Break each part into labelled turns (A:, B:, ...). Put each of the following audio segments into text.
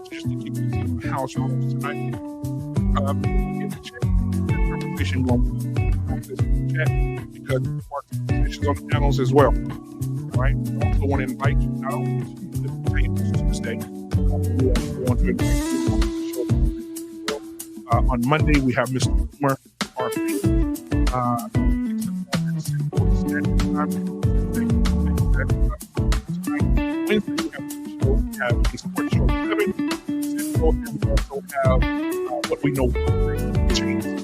A: Just to keep these house rules tonight. Get the chat conversation going on this chat because mark conversations on the panels as well. All right. I also want to invite you now to the tables Tuesday. We also want to invite you on the show. On Monday we have Mr. Boomer, our Wednesday we have a sports show 7. And we also have what we know changes.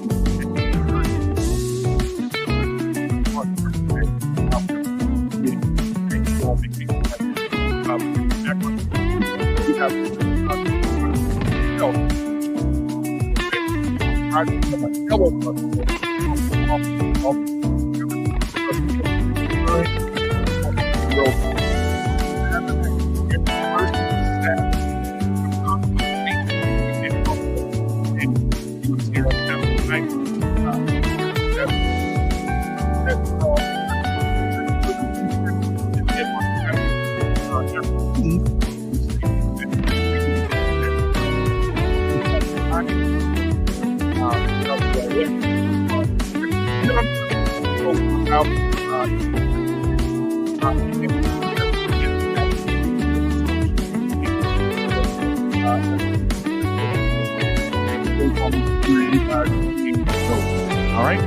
A: All right,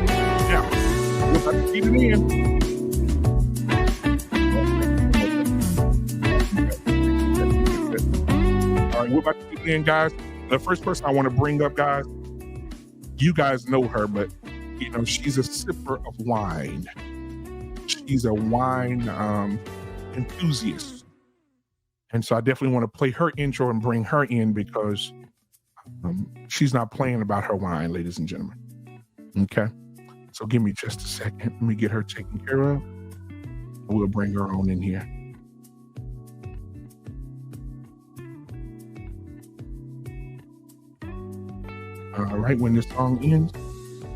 A: now we're about to feed it in. All right, we're about to feed it in, guys. The first person I want to bring up, guys, you guys know her, but you know she's a sipper of wine. She's a wine enthusiast, and so I definitely want to play her intro and bring her in because she's not playing about her wine, ladies and gentlemen. Okay, so give me just a second. Let me get her taken care of. We'll bring her on in here. Right when this song ends,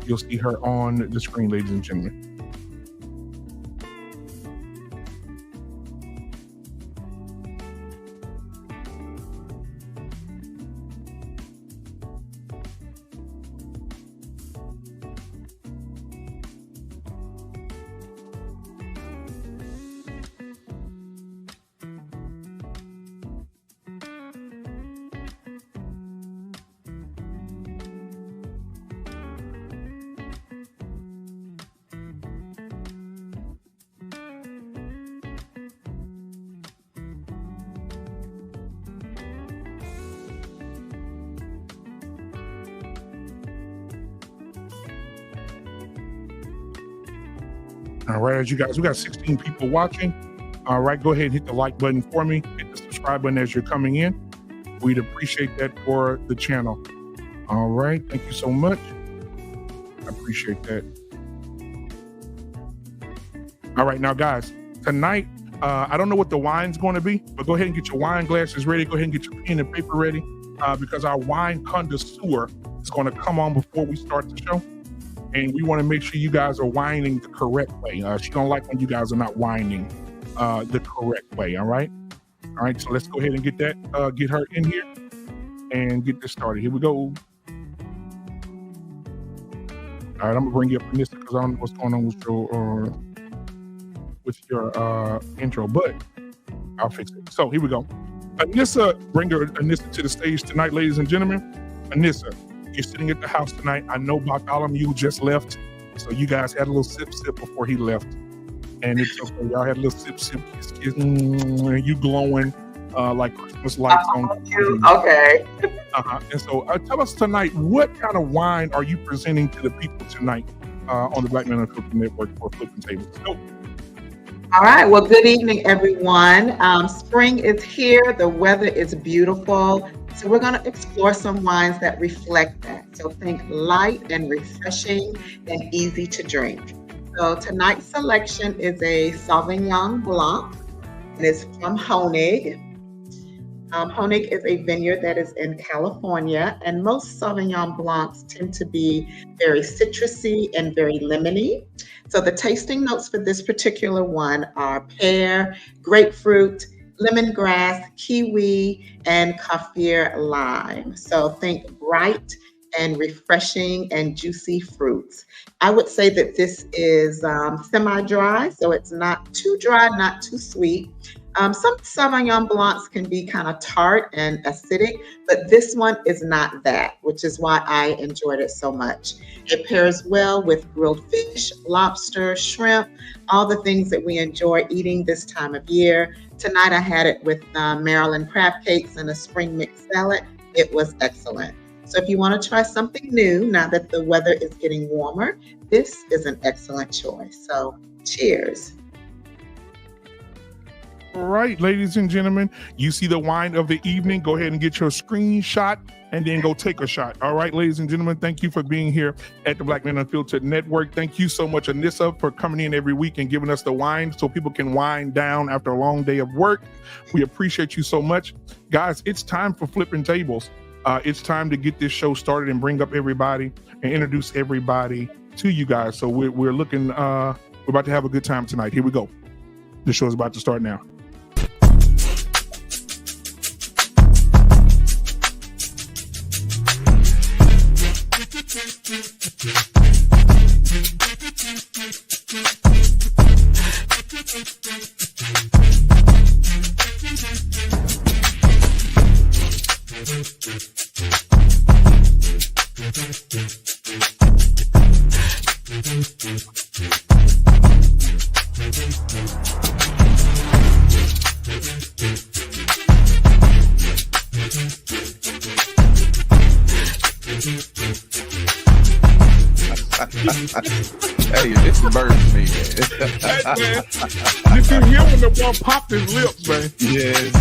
A: you'll see her on the screen, ladies and gentlemen. All right, as you guys, we got 16 people watching. All right, go ahead and hit the like button for me. Hit the subscribe button as you're coming in. We'd appreciate that for the channel. All right, thank you so much. I appreciate that. All right, now guys, tonight, I don't know what the wine's going to be, but go ahead and get your wine glasses ready. Go ahead and get your pen and paper ready because our wine connoisseur is going to come on before we start the show. And we want to make sure you guys are whining the correct way. She don't like when you guys are not whining the correct way. All right. All right. So let's go ahead and get that, get her in here and get this started. Here we go. All right. I'm gonna bring you up Anissa because I don't know what's going on with your intro, but I'll fix it. So here we go. Anissa, bring Anissa to the stage tonight, ladies and gentlemen. Anissa, you're sitting at the house tonight. I know Bartholomew just left, so you guys had a little sip before he left, and it's okay. Y'all had a little sip, kiss, and you glowing like Christmas lights on.
B: Okay.
A: And so tell us tonight, what kind of wine are you presenting to the people tonight on the Black Men Unfiltered Network for Flippin' Tables? Go.
B: All right. Well, good evening, everyone. Spring is here. The weather is beautiful. So we're going to explore some wines that reflect that. So think light and refreshing and easy to drink. So tonight's selection is a Sauvignon Blanc, and it's from Honig. Honig is a vineyard that is in California, and most Sauvignon Blancs tend to be very citrusy and very lemony. So the tasting notes for this particular one are pear, grapefruit, lemongrass, kiwi, and kaffir lime. So think bright and refreshing and juicy fruits. I would say that this is semi-dry, so it's not too dry, not too sweet. Some Sauvignon Blancs can be kind of tart and acidic, but this one is not that, which is why I enjoyed it so much. It pairs well with grilled fish, lobster, shrimp, all the things that we enjoy eating this time of year. Tonight I had it with Maryland crab cakes and a spring mix salad. It was excellent. So if you want to try something new, now that the weather is getting warmer, this is an excellent choice. So cheers.
A: All right, ladies and gentlemen, you see the wine of the evening. Go ahead and get your screenshot and then go take a shot. All right, ladies and gentlemen, thank you for being here at the Black Men Unfiltered Network. Thank you so much, Anissa, for coming in every week and giving us the wine so people can wind down after a long day of work. We appreciate you so much. Guys, it's time for Flipping Tables. It's time to get this show started and bring up everybody and introduce everybody to you guys. So we're looking, we're about to have a good time tonight. Here we go. The show is about to start now.
C: Hey, this burns me, man.
A: You can hear when the boy popped his lips, man.
C: Yes.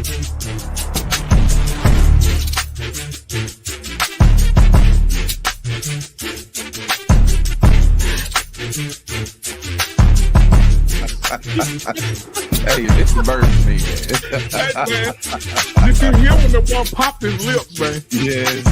C: Hey, this burns me,
A: Hey, man, you can hear when the boy popped his lips, man.
C: Yes.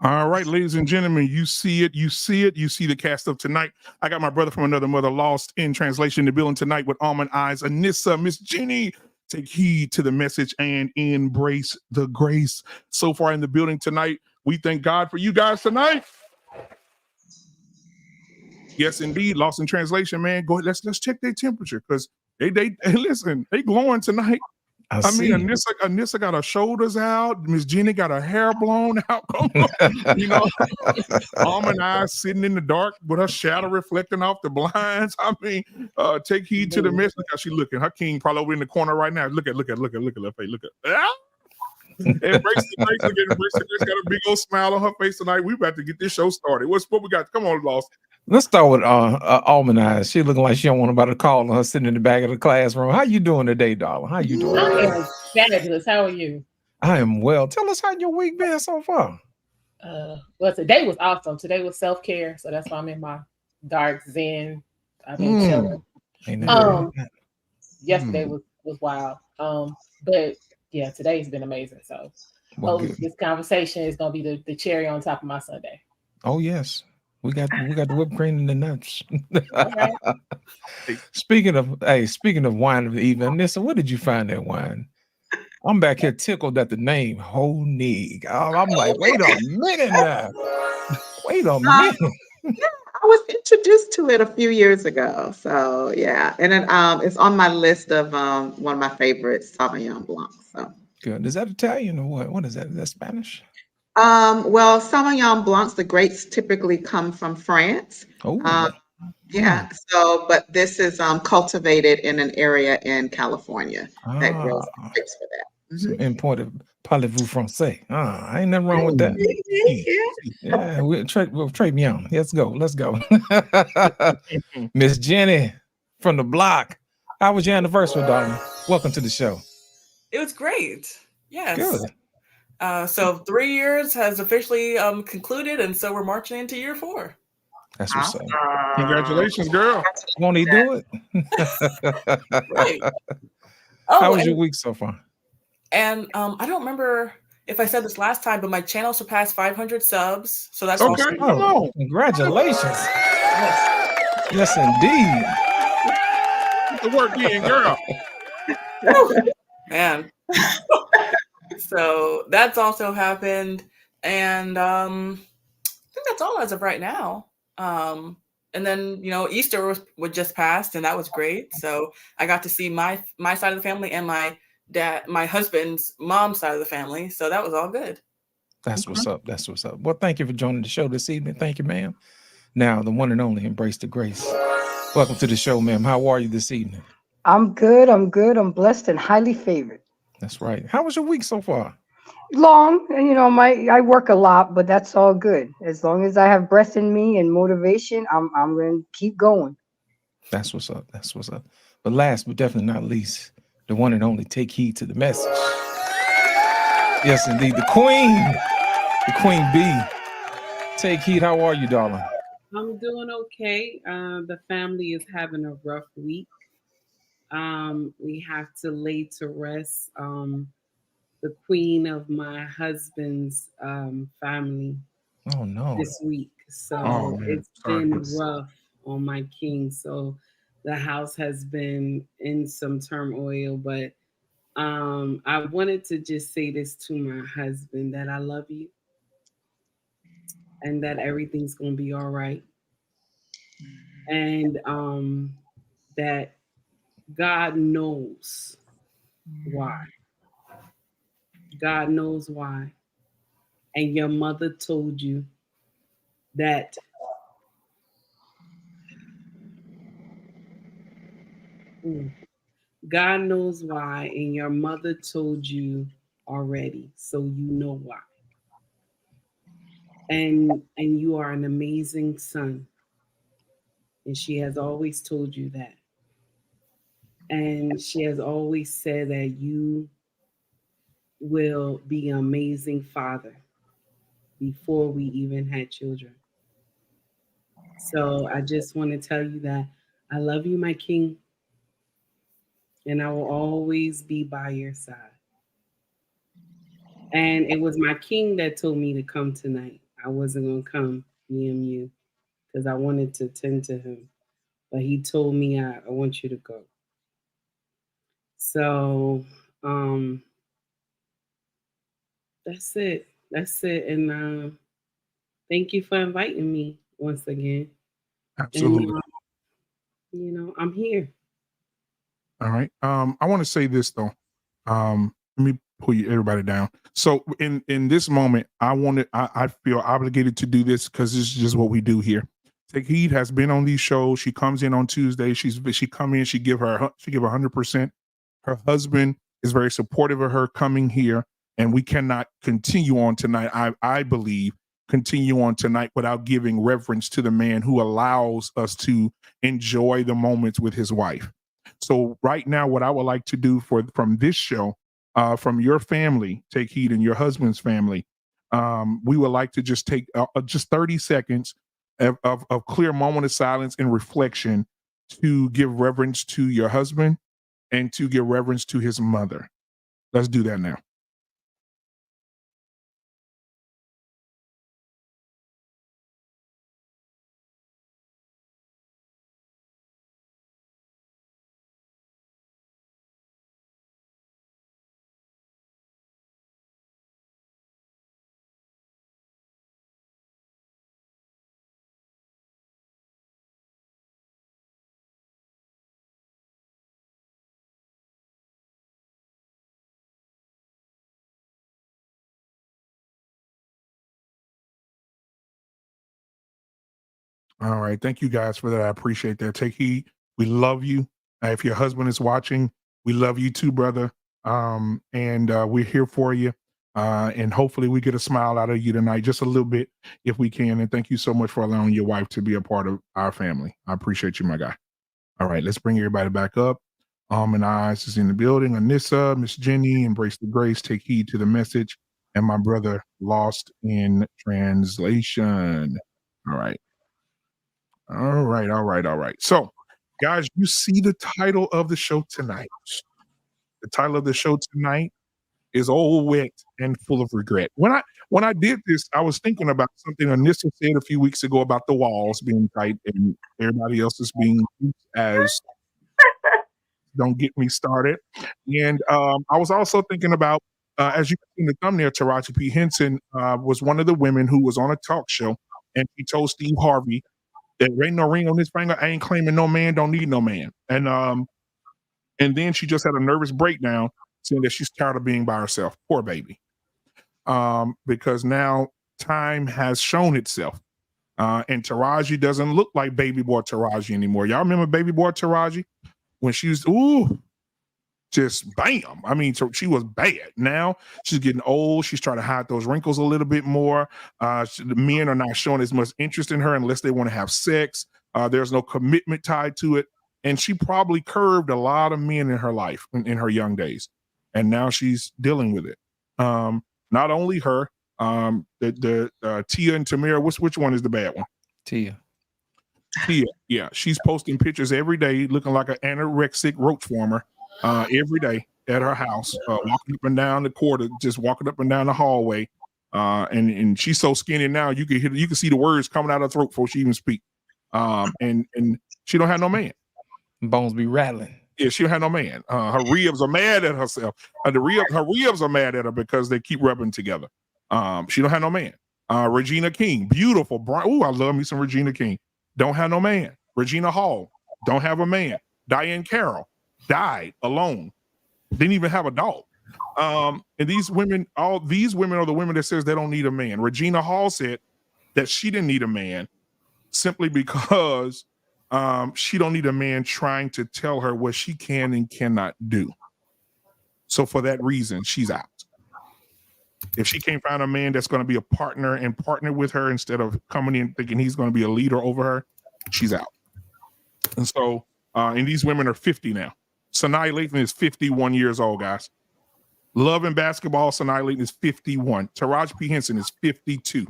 A: All right, ladies and gentlemen, you see it, you see it, you see the cast of tonight. I got my brother from another mother lost in translation in the building tonight with almond eyes. Anissa, Miss Jeannie, take heed to the message and embrace the grace. So far in the building tonight, we thank God for you guys tonight. Yes, indeed, lost in translation, man. Go ahead, let's check their temperature because they listen, they glowing tonight. I mean, Anissa got her shoulders out. Miss Jenny got her hair blown out. You know, almond eyes sitting in the dark with her shadow reflecting off the blinds. I mean, take heed to the mess. Look how she looking. Her king probably over in the corner right now. Look at her face. Look at. Ah! Embrace the grace again. Embrace the grace. Got a big old smile on her face tonight. We about to get this show started. What we got? Come on, Lost.
D: Let's start with almond eyes. She looking like she don't want nobody to call her sitting in the back of the classroom. How you doing today, darling? How you doing?
E: I am fabulous. How are you?
D: I am well. Tell us how your week been so far.
E: Well, today was awesome. Today was self-care, so that's why I'm in my dark zen. I've been chilling. Yesterday was wild. But yeah, today's been amazing. So this conversation is gonna be the cherry on top of my Sunday.
D: Oh yes. We got the whipped cream and the nuts.
E: Okay.
D: Speaking of wine of the evening, Nissa, where did you find that wine? I'm back here tickled at the name Honig. I'm like, wait a minute now. Wait a minute.
B: Yeah, I was introduced to it a few years ago. So yeah, and then it's on my list of one of my favorites, Sauvignon Blanc. So
D: good. Is that Italian or what? What is that? Is that Spanish?
B: Well, Sauvignon Blancs, the grapes typically come from France. Yeah. So, but this is cultivated in an area in California that grows grapes for that.
D: Some imported parlez-vous français. Ain't nothing wrong with that. Yeah, we'll trade me on. Let's go. Miss Jenny from the block. How was your anniversary, darling? Welcome to the show.
F: It was great. Yes.
D: Good.
F: So 3 years has officially concluded, and so we're marching into year 4.
D: That's what's up.
A: Congratulations, girl.
D: Won't he do it?
F: Right.
D: How was your week so far?
F: And I don't remember if I said this last time, but my channel surpassed 500 subs. So that's
A: okay.
F: awesome.
D: Oh, congratulations. Yes, indeed.
A: Get the work in, girl.
F: Man. So that's also happened. And I think that's all as of right now. And then, Easter was just passed, and that was great. So I got to see my side of the family and my husband's mom's side of the family. So that was all good.
D: That's what's up. That's what's up. Well, thank you for joining the show this evening. Thank you, ma'am. Now, the one and only Embrace the Grace. Welcome to the show, ma'am. How are you this evening?
G: I'm good. I'm blessed and highly favored. That's
D: right. How was your week so far?
G: Long. I work a lot, but that's all good. As long as I have breath in me and motivation, I'm going to keep going.
D: That's what's up. That's what's up. But last but definitely not least, the one and only, take heed to the message. Yes, indeed. The Queen B. Take heed. How are you, darling?
H: I'm doing okay. The family is having a rough week. We have to lay to rest the queen of my husband's family this week. So it's been rough on my king. So the house has been in some turmoil, but I wanted to just say this to my husband, that I love you and that everything's going to be all right. And that God knows why. God knows why. And your mother told you that God knows why, and your mother told you already, so you know why. And you are an amazing son. And she has always told you that. And she has always said that you will be an amazing father before we even had children. So I just want to tell you that I love you, my king, and I will always be by your side. And it was my king that told me to come tonight. I wasn't going to come, EMU, because I wanted to tend to him. But he told me, I want you to go. So that's it. That's it. And thank you for inviting me once again.
A: Absolutely.
H: And, I'm here.
A: All right. I want to say this though. Let me pull everybody down. So in this moment, I feel obligated to do this because this is just what we do here. Take Heed has been on these shows. She comes in on Tuesday. She come in. She give 100%. Her husband is very supportive of her coming here, and we cannot continue on tonight. I believe continue on tonight without giving reverence to the man who allows us to enjoy the moments with his wife. So right now, what I would like to do from this show, from your family, Take Heed, and your husband's family, we would like to just take just 30 seconds of clear moment of silence and reflection to give reverence to your husband and to give reverence to his mother. Let's do that now. All right. Thank you guys for that. I appreciate that. Take Heed. We love you. If your husband is watching, we love you too, brother. And we're here for you. And hopefully we get a smile out of you tonight, just a little bit if we can. And thank you so much for allowing your wife to be a part of our family. I appreciate you, my guy. All right, let's bring everybody back up. And Eyes is in the building. Anissa, Miss Jenny, Embrace the Grace, Take Heed to the Message, and my brother Lost in Translation. All right. All right. So, guys, you see the title of the show tonight. The title of the show tonight is Old Wet and Full of Regret. When I did this, I was thinking about something Anissa said a few weeks ago about the walls being tight and everybody else is being as don't get me started. And I was also thinking about, as you can see in the thumbnail, Taraji P. Henson was one of the women who was on a talk show, and she told Steve Harvey, there ain't no ring on this finger. I ain't claiming no man, don't need no man. And then she just had a nervous breakdown saying that she's tired of being by herself. Poor baby. Because now time has shown itself. And Taraji doesn't look like baby boy Taraji anymore. Y'all remember baby boy Taraji? When she was, just bam. I mean, so she was bad. Now she's getting old. She's trying to hide those wrinkles a little bit more. The men are not showing as much interest in her unless they want to have sex. There's no commitment tied to it. And she probably curved a lot of men in her life in her young days. And now she's dealing with it. Not only her, the Tia and Tamira, which one is the bad one?
D: Tia,
A: yeah. She's posting pictures every day looking like an anorexic roach former. Every day at her house, walking up and down the corridor, just walking up and down the hallway, and she's so skinny now you can see the words coming out of her throat before she even speak. And she don't have no man.
D: Bones be rattling.
A: Yeah, she don't have no man. Her ribs are mad at herself. Her ribs are mad at her because they keep rubbing together. She don't have no man. Regina King, beautiful, bright. Ooh, I love me some Regina King. Don't have no man. Regina Hall, don't have a man. Diane Carroll died alone. Didn't even have a dog. And these women are the women that says they don't need a man. Regina Hall said that she didn't need a man simply because she don't need a man trying to tell her what she can and cannot do. So for that reason, she's out. If she can't find a man that's going to be a partner and partner with her instead of coming in thinking he's going to be a leader over her, she's out. And so, and these women are 50 now. Sanaa Lathan is 51 years old, guys. Love and Basketball, Sanaa Lathan is 51. Taraji P. Henson is 52.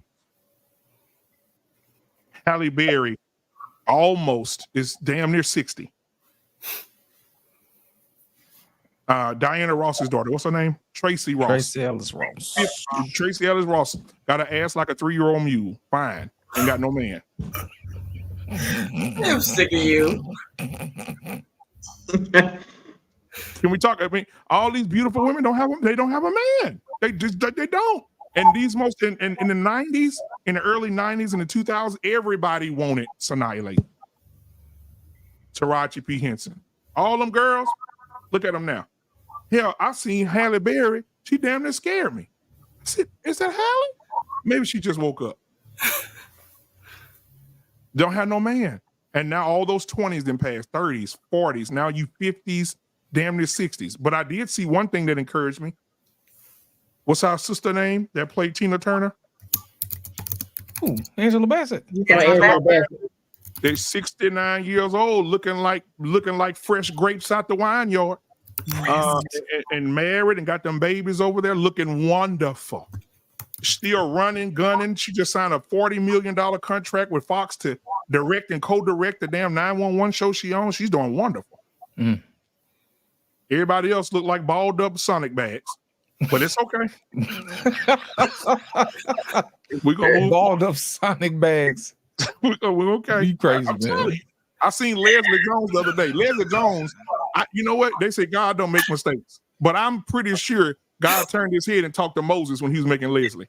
A: Halle Berry almost is damn near 60. Diana Ross's daughter, what's her name? Tracy Ross.
D: Tracy Ellis Ross.
A: Tracy Ellis Ross got an ass like a 3-year-old mule. Fine. Ain't got no man.
F: I'm sick of you.
A: Can we talk? I mean, all these beautiful women don't have a man. They don't. And these most in the 90s, in the early 90s, in the 2000s, everybody wanted Sanaa Lathan. Taraji P. Henson. All them girls, look at them now. Hell, I seen Halle Berry. She damn near scared me. I said, is that Halle? Maybe she just woke up. Don't have no man. And now all those 20s then passed, 30s, 40s. Now you 50s, damn near 60s. But I did see one thing that encouraged me. What's our sister name that played Tina Turner?
D: Ooh, Angela Bassett.
A: They're 69 years old, looking like fresh grapes out the wine yard. And married and got them babies over there, looking wonderful. Still running, gunning. She just signed a $40 million contract with Fox to direct and co-direct the damn 911 show she owns. She's doing wonderful. Mm. Everybody else look like balled up Sonic bags, but it's okay. We're gonna
D: balled up Sonic bags.
A: We're okay.
D: You crazy, man.
A: I seen Leslie Jones the other day. Leslie Jones, you know what? They say God don't make mistakes, but I'm pretty sure God turned his head and talked to Moses when he was making Leslie.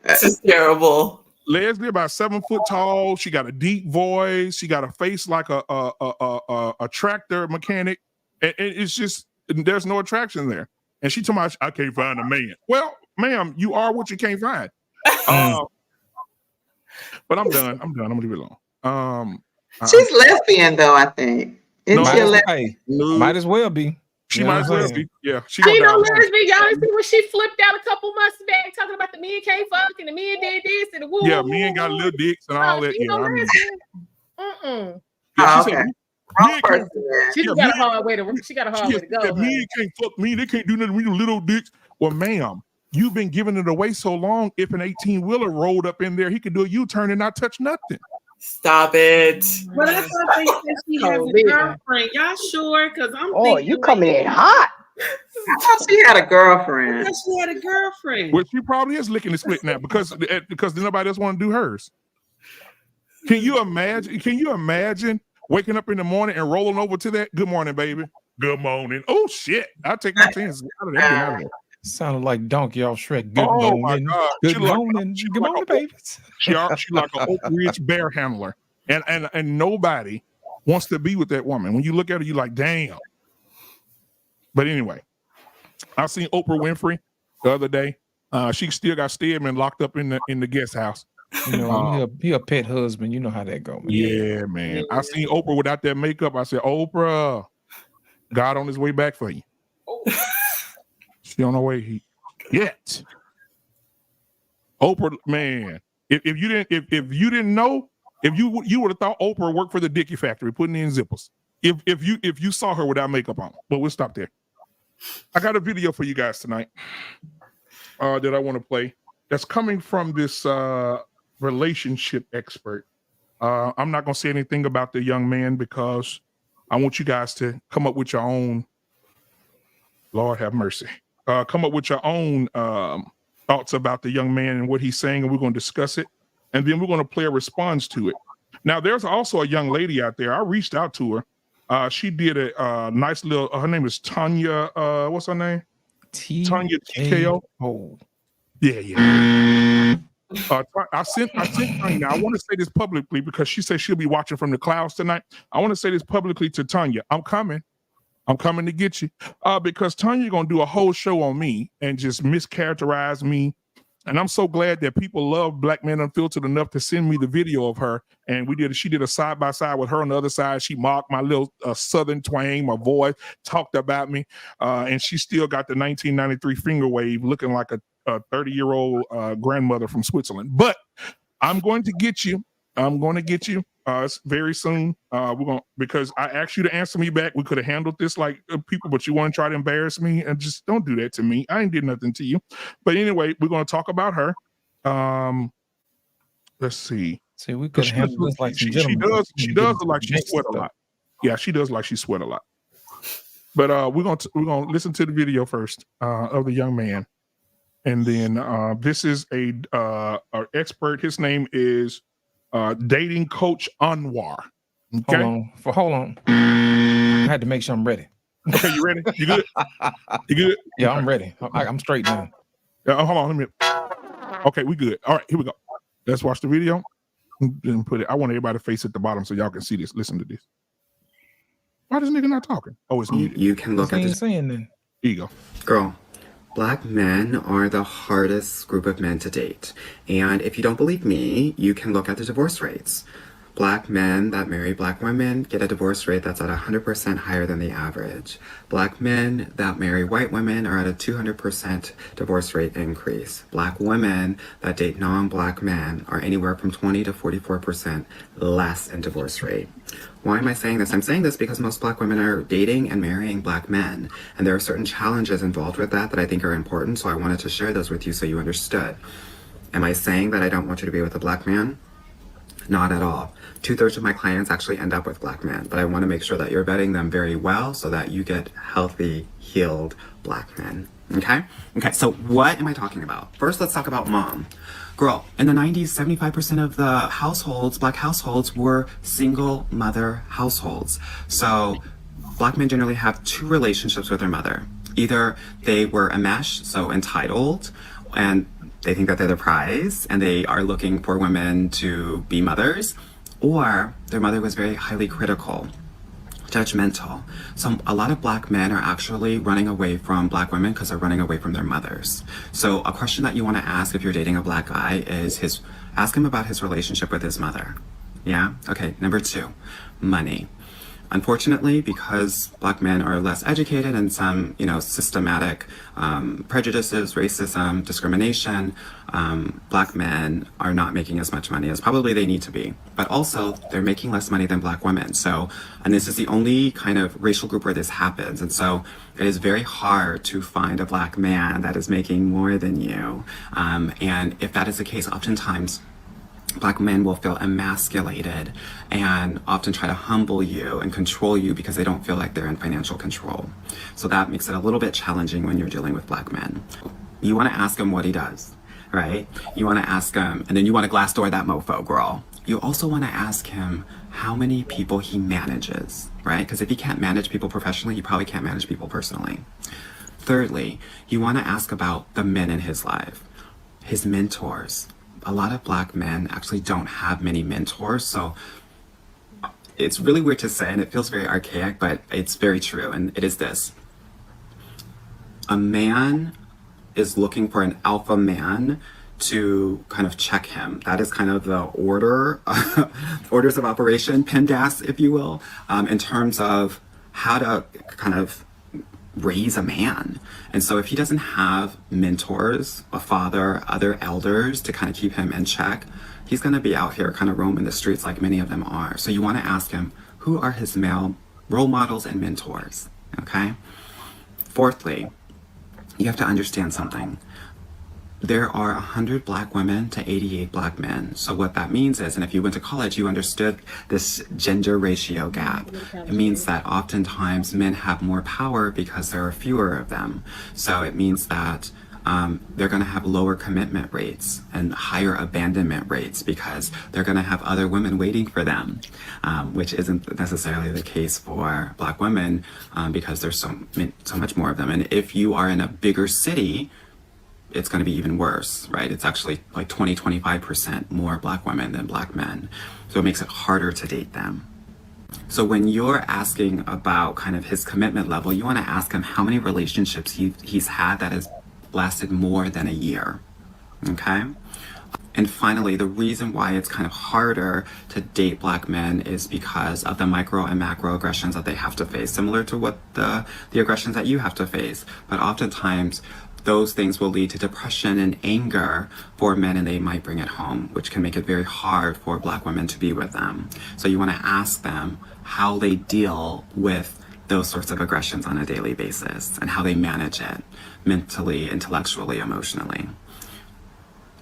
F: This is terrible.
A: Leslie about 7 foot tall. She got a deep voice. She got a face like a tractor mechanic. And it's just, there's no attraction there. And she told me, I can't find a man. Well, ma'am, you are what you can't find. But I'm done. I'm gonna leave it alone.
B: She's lesbian though, I think.
D: Might as well be.
A: She might as well be. Yeah.
E: She know lesbian. Y'all see when she flipped out a couple months back talking about the men can't fuck and the men did this and the woo.
A: Yeah, men got little dicks and all that.
E: She got a hard way to go.
A: Men can't fuck me. They can't do nothing with little dicks. Well, ma'am, you've been giving it away so long. If an 18-wheeler rolled up in there, he could do a U-turn and not touch nothing.
F: Stop it.
H: But I thought they said she has a girlfriend. Y'all sure? Because I'm thinking,
G: you coming in hot.
B: I thought she had a girlfriend.
H: I thought she had a girlfriend.
A: Well, she probably is licking the split now because nobody else want to do hers. Can you imagine waking up in the morning and rolling over to that? Good morning, baby. Good morning. Oh shit! I'll take my chances out of that.
D: Sounded like Donkey off Shrek. Good
A: morning.
D: My God. Good morning. Good morning, babies.
A: She like an Oak Ridge bear handler. And nobody wants to be with that woman. When you look at her, you're like, damn. But anyway, I seen Oprah Winfrey the other day. She still got Stedman locked up in the guest house.
D: You know, he a pet husband. You know how that go, man.
A: Yeah, man. Yeah. I seen Oprah without that makeup. I said, Oprah, God on his way back for you. She on her way yet. Oprah, man. If you didn't know, if you would have thought Oprah worked for the Dickie factory, putting in zippers. If you saw her without makeup on, but we'll stop there. I got a video for you guys tonight that I want to play. That's coming from this relationship expert. I'm not gonna say anything about the young man because I want you guys to come up with your own. Lord have mercy. Come up with your own thoughts about the young man and what he's saying, and we're going to discuss it. And then we're going to play a response to it. Now, there's also a young lady out there. I reached out to her. She did a nice little, her name is Tanya, what's her name? Tanya TKO.
D: Oh.
A: Yeah. I sent Tanya. I want to say this publicly because she said she'll be watching from the clouds tonight. I want to say this publicly to Tanya. I'm coming to get you because Tanya going to do a whole show on me and just mischaracterize me. And I'm so glad that people love Black Men Unfiltered enough to send me the video of her. And she did a side-by-side with her on the other side. She mocked my little Southern twang, my voice, talked about me. And she still got the 1993 finger wave looking like a 30-year-old grandmother from Switzerland. But I'm going to get you. It's very soon. We're gonna, because I asked you to answer me back. We could have handled this like people, but you want to try to embarrass me, and just don't do that to me. I ain't did nothing to you. But anyway, we're gonna talk about her. Let's see.
D: See, we could handle this like some
A: She
D: gentlemen.
A: does look like she sweat a lot. Yeah, she does like she sweat a lot. But we're gonna listen to the video first of the young man, and then this is a expert. His name is dating coach Anwar. Okay?
D: Hold on. I had to make sure I'm ready.
A: Okay, you ready? You good? You good?
D: Yeah, I'm ready. I'm straight now.
A: Hold on, let me. Okay, we good. All right, here we go. Let's watch the video and put it. I want everybody to face at the bottom so y'all can see this. Listen to this. Why this nigga not talking? Oh, it's muted.
I: You can look at this.
D: Saying then.
A: Here you go.
I: Girl, black men are the hardest group of men to date. And if you don't believe me, you can look at the divorce rates. Black men that marry black women get a divorce rate that's at 100% higher than the average. Black men that marry white women are at a 200% divorce rate increase. Black women that date non-black men are anywhere from 20 to 44% less in divorce rate. Why am I saying this? I'm saying this because most black women are dating and marrying black men, and there are certain challenges involved with that I think are important, so I wanted to share those with you so you understood. Am I saying that I don't want you to be with a black man? Not at all. 2/3 of my clients actually end up with black men, but I want to make sure that you're vetting them very well so that you get healthy, healed black men. Okay? Okay, so what am I talking about? First, let's talk about mom. Girl, in the 90s, 75% of the households, black households, were single mother households. So black men generally have two relationships with their mother. Either they were a mesh, so entitled, and they think that they're the prize and they are looking for women to be mothers, or their mother was very highly critical, judgmental. So a lot of black men are actually running away from black women because they're running away from their mothers. So a question that you want to ask if you're dating a black guy is ask him about his relationship with his mother. Yeah? Okay, number 2, money. Unfortunately, because black men are less educated and some, systematic prejudices, racism, discrimination, black men are not making as much money as probably they need to be. But also, they're making less money than black women. So, and this is the only kind of racial group where this happens. And so it is very hard to find a black man that is making more than you. And if that is the case, oftentimes, black men will feel emasculated and often try to humble you and control you because they don't feel like they're in financial control. So that makes it a little bit challenging when you're dealing with black men. You want to ask him what he does, right? You want to ask him, and then you want to glass door that mofo, girl. You also want to ask him how many people he manages, right? Because if he can't manage people professionally, he probably can't manage people personally. Thirdly, you want to ask about the men in his life, his mentors. A lot of black men actually don't have many mentors, so it's really weird to say and it feels very archaic, but it's very true, and it is this. A man is looking for an alpha man to kind of check him. That is kind of the orders of operation, PEMDAS, if you will, in terms of how to kind of raise a man. And so if he doesn't have mentors, a father, other elders to kind of keep him in check, he's going to be out here kind of roaming the streets like many of them are. So you want to ask him, who are his male role models and mentors? Okay? Fourthly, you have to understand something. There are 100 black women to 88 black men. So what that means is, and if you went to college, you understood this gender ratio gap. It means that oftentimes men have more power because there are fewer of them. So it means that they're going to have lower commitment rates and higher abandonment rates because they're going to have other women waiting for them, which isn't necessarily the case for black women because there's so much more of them. And if you are in a bigger city, it's going to be even worse, right? It's actually like 25% more black women than black men. So it makes it harder to date them. So when you're asking about kind of his commitment level, you want to ask him how many relationships he's had that has lasted more than a year, okay? And finally, the reason why it's kind of harder to date black men is because of the micro and macro aggressions that they have to face, similar to what the aggressions that you have to face. But oftentimes, those things will lead to depression and anger for men, and they might bring it home, which can make it very hard for Black women to be with them. So you want to ask them how they deal with those sorts of aggressions on a daily basis and how they manage it mentally, intellectually, emotionally.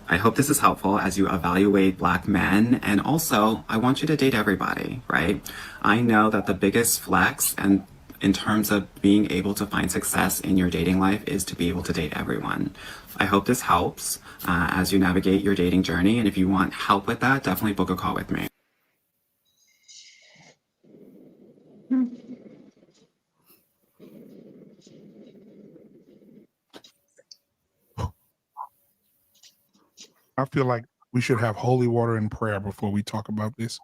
I: I hope this is helpful as you evaluate Black men. And also, I want you to date everybody, right? I know that the biggest flex and in terms of being able to find success in your dating life is to be able to date everyone. I hope this helps as you navigate your dating journey. And if you want help with that, definitely book a call with me.
A: I feel like we should have holy water and prayer before we talk about this.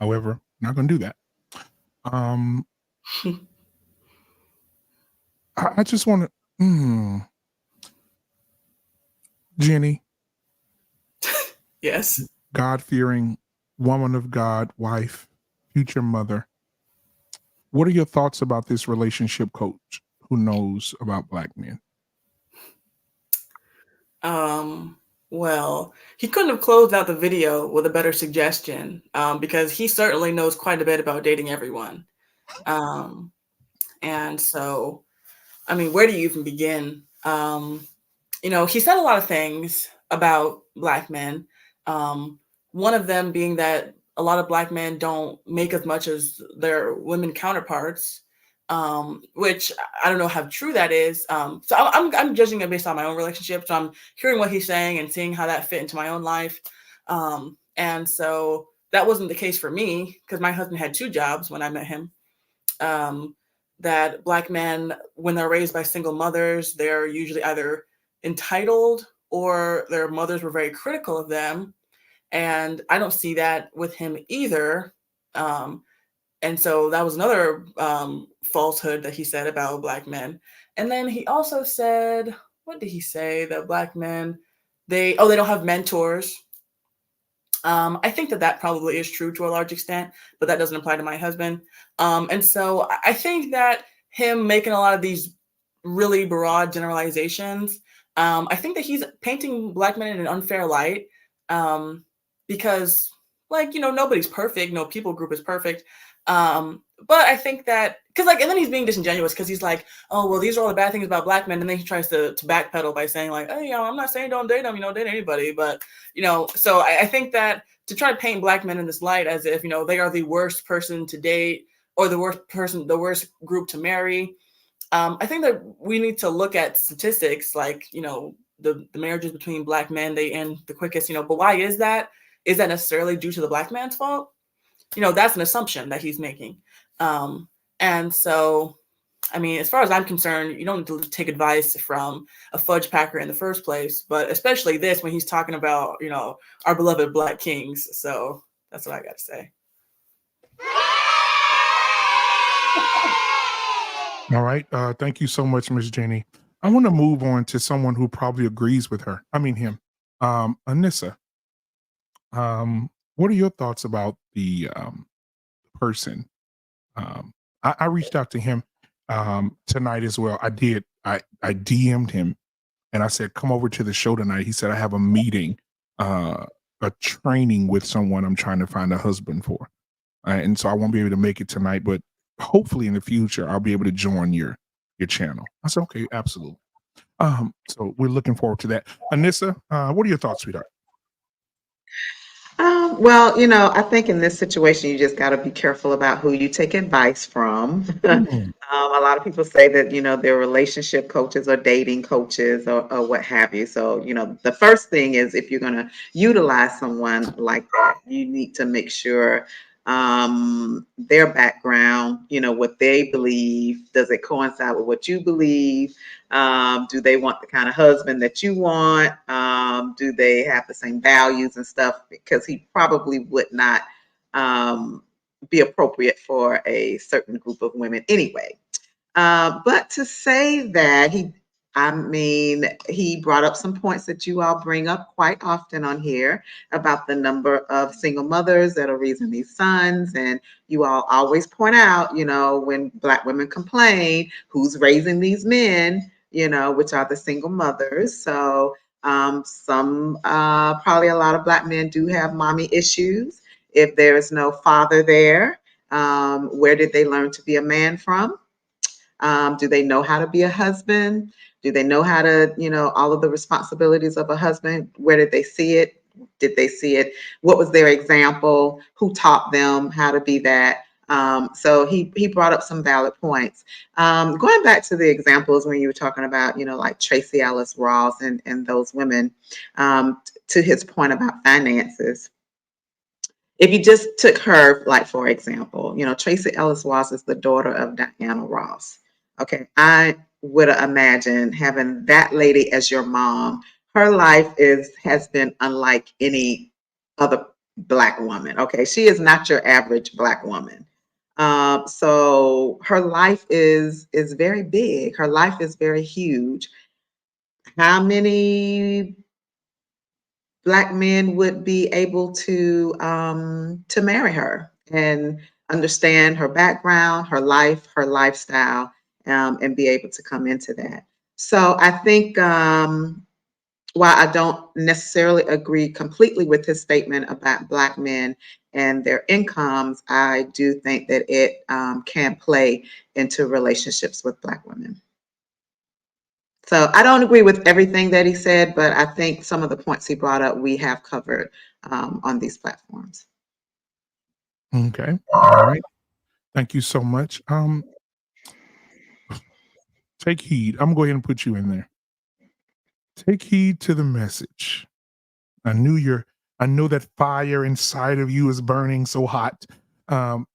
A: However, I'm not going to do that. I just want to, Jenny.
F: Yes.
A: God-fearing woman of God, wife, future mother. What are your thoughts about this relationship coach who knows about Black men?
F: Well, he couldn't have closed out the video with a better suggestion because he certainly knows quite a bit about dating everyone. And so, I mean, where do you even begin? He said a lot of things about Black men. One of them being that a lot of Black men don't make as much as their women counterparts, which I don't know how true that is. So I'm judging it based on my own relationship. So I'm hearing what he's saying and seeing how that fit into my own life. And so that wasn't the case for me because my husband had 2 jobs when I met him. That Black men, when they're raised by single mothers, they're usually either entitled or their mothers were very critical of them. And I don't see that with him either. And so that was another falsehood that he said about Black men. And then he also said, what did he say? That Black men, they don't have mentors. I think that probably is true to a large extent, but that doesn't apply to my husband. And so I think that him making a lot of these really broad generalizations, I think that he's painting Black men in an unfair light because, nobody's perfect. No people group is perfect. But I think that and then he's being disingenuous because he's like, oh, well, these are all the bad things about Black men. And then he tries to backpedal by saying like, hey, I'm not saying don't date them, date anybody. But, so I think that to try to paint Black men in this light as if, they are the worst person to date or the worst group to marry. I think that we need to look at statistics like, the marriages between Black men, they end the quickest, but why is that? Is that necessarily due to the Black man's fault? That's an assumption that he's making. And so, I mean, as far as I'm concerned, you don't need to take advice from a fudge packer in the first place, but especially this when he's talking about, our beloved Black kings. So that's what I got to say.
A: All right. Thank you so much, Ms. Jenny. I want to move on to someone who probably agrees with her. I mean, him. Anissa. What are your thoughts about the person? I reached out to him tonight as well. I did. I DM'd him and I said, come over to the show tonight. He said, I have a meeting, a training with someone I'm trying to find a husband for. And so I won't be able to make it tonight, but hopefully in the future, I'll be able to join your channel. I said, okay, absolutely. So we're looking forward to that. Anissa, what are your thoughts, sweetheart?
B: Well, I think in this situation, you just got to be careful about who you take advice from. A lot of people say that, they're relationship coaches or dating coaches or what have you. So, the first thing is if you're going to utilize someone like that, you need to make sure their background, what they believe, does it coincide with what you believe? Do they want the kind of husband that you want? Do they have the same values and stuff? Because he probably would not be appropriate for a certain group of women anyway. But to say that he brought up some points that you all bring up quite often on here about the number of single mothers that are raising these sons. And you all always point out, when Black women complain, who's raising these men? which are the single mothers. So probably a lot of Black men do have mommy issues. If there is no father there, where did they learn to be a man from? Do they know how to be a husband? Do they know how to, all of the responsibilities of a husband? Where did they see it? Did they see it? What was their example? Who taught them how to be that? So he brought up some valid points. Going back to the examples when you were talking about, like Tracy Ellis Ross and those women, to his point about finances. If you just took her, like, for example, Tracy Ellis Ross is the daughter of Diana Ross. Okay, I would imagine having that lady as your mom. Her life has been unlike any other Black woman. Okay, she is not your average Black woman. So her life is very big. Her life is very huge. How many Black men would be able to marry her and understand her background, her life, her lifestyle, and be able to come into that? So I think while I don't necessarily agree completely with his statement about Black men and their incomes, I do think that it can play into relationships with Black women. So I don't agree with everything that he said, but I think some of the points he brought up, we have covered on these platforms.
A: Okay. All right. Thank you so much. Take heed. I'm going to go ahead and put you in there. Take heed to the message. I know that fire inside of you is burning so hot. Talk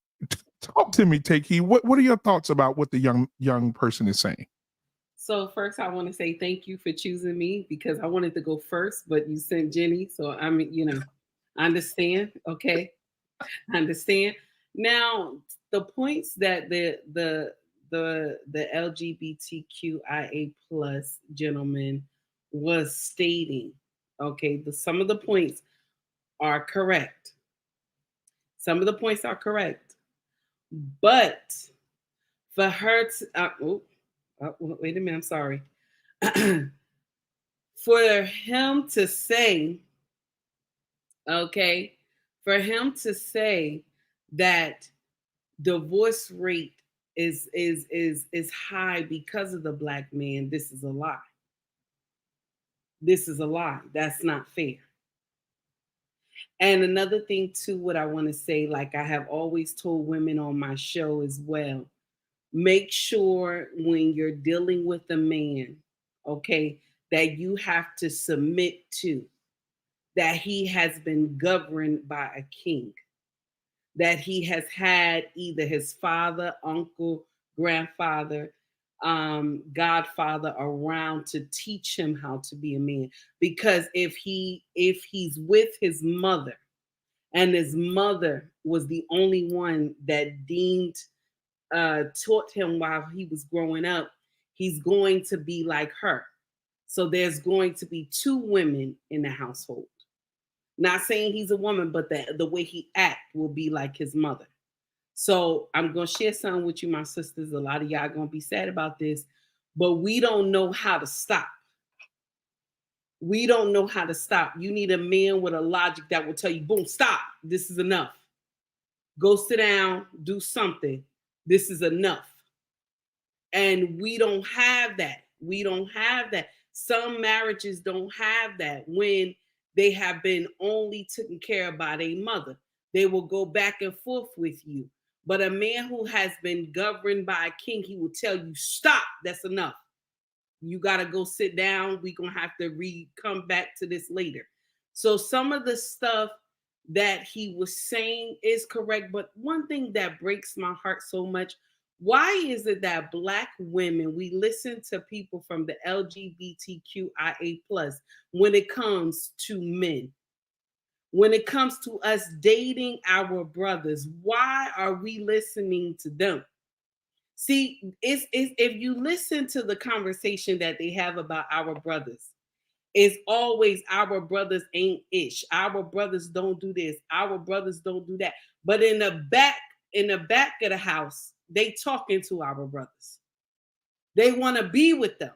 A: to me, Take heed. What are your thoughts about what the young person is saying?
H: So first, I want to say thank you for choosing me because I wanted to go first, but you sent Jenny. So I understand. Okay, I understand. Now, the points that the LGBTQIA plus gentleman was stating, okay, some of the points are correct. Some of the points are correct, but for her to, wait a minute, I'm sorry. For him to say, okay, for him to say that divorce rate is high because of the Black man, this is a lie. This is a lie. That's not fair. And another thing too, what I want to say, like I have always told women on my show as well, make sure when you're dealing with a man, okay, that you have to submit to, that he has been governed by a king, that he has had either his father, uncle, grandfather, godfather around to teach him how to be a man. Because if he's with his mother, and his mother was the only one that taught him while he was growing up, he's going to be like her. So there's going to be two women in the household. Not saying he's a woman, but the way he act will be like his mother. So I'm going to share something with you, my sisters. A lot of y'all going to be sad about this, but we don't know how to stop. We don't know how to stop. You need a man with a logic that will tell you, boom, stop. This is enough. Go sit down, do something. This is enough. And we don't have that. We don't have that. Some marriages don't have that when they have been only taken care of by their mother. They will go back and forth with you. But a man who has been governed by a king, he will tell you, stop, that's enough. You got to go sit down. We're going to have to come back to this later. So some of the stuff that he was saying is correct. But one thing that breaks my heart so much, why is it that Black women, we listen to people from the LGBTQIA plus when it comes to men? When it comes to us dating our brothers, why are we listening to them? See, it's if you listen to the conversation that they have about our brothers, it's always our brothers ain't ish. Our brothers don't do this. Our brothers don't do that. But in the back of the house, they talking to our brothers. They want to be with them.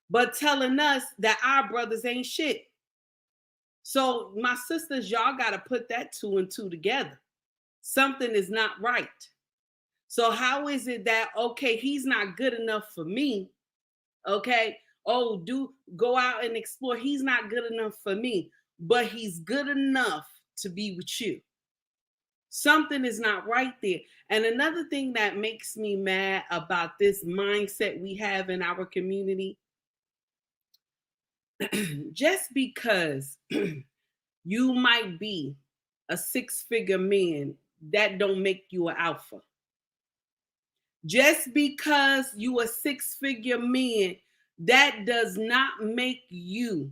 H: but telling us that our brothers ain't shit. So my sisters, y'all got to put that 2 and 2 together. Something is not right. So how is it that, okay, he's not good enough for me? Okay. Oh, go out and explore. He's not good enough for me, but he's good enough to be with you. Something is not right there. And another thing that makes me mad about this mindset we have in our community, just because you might be a 6-figure man, that don't make you an alpha. Just because you a 6-figure man, that does not make you,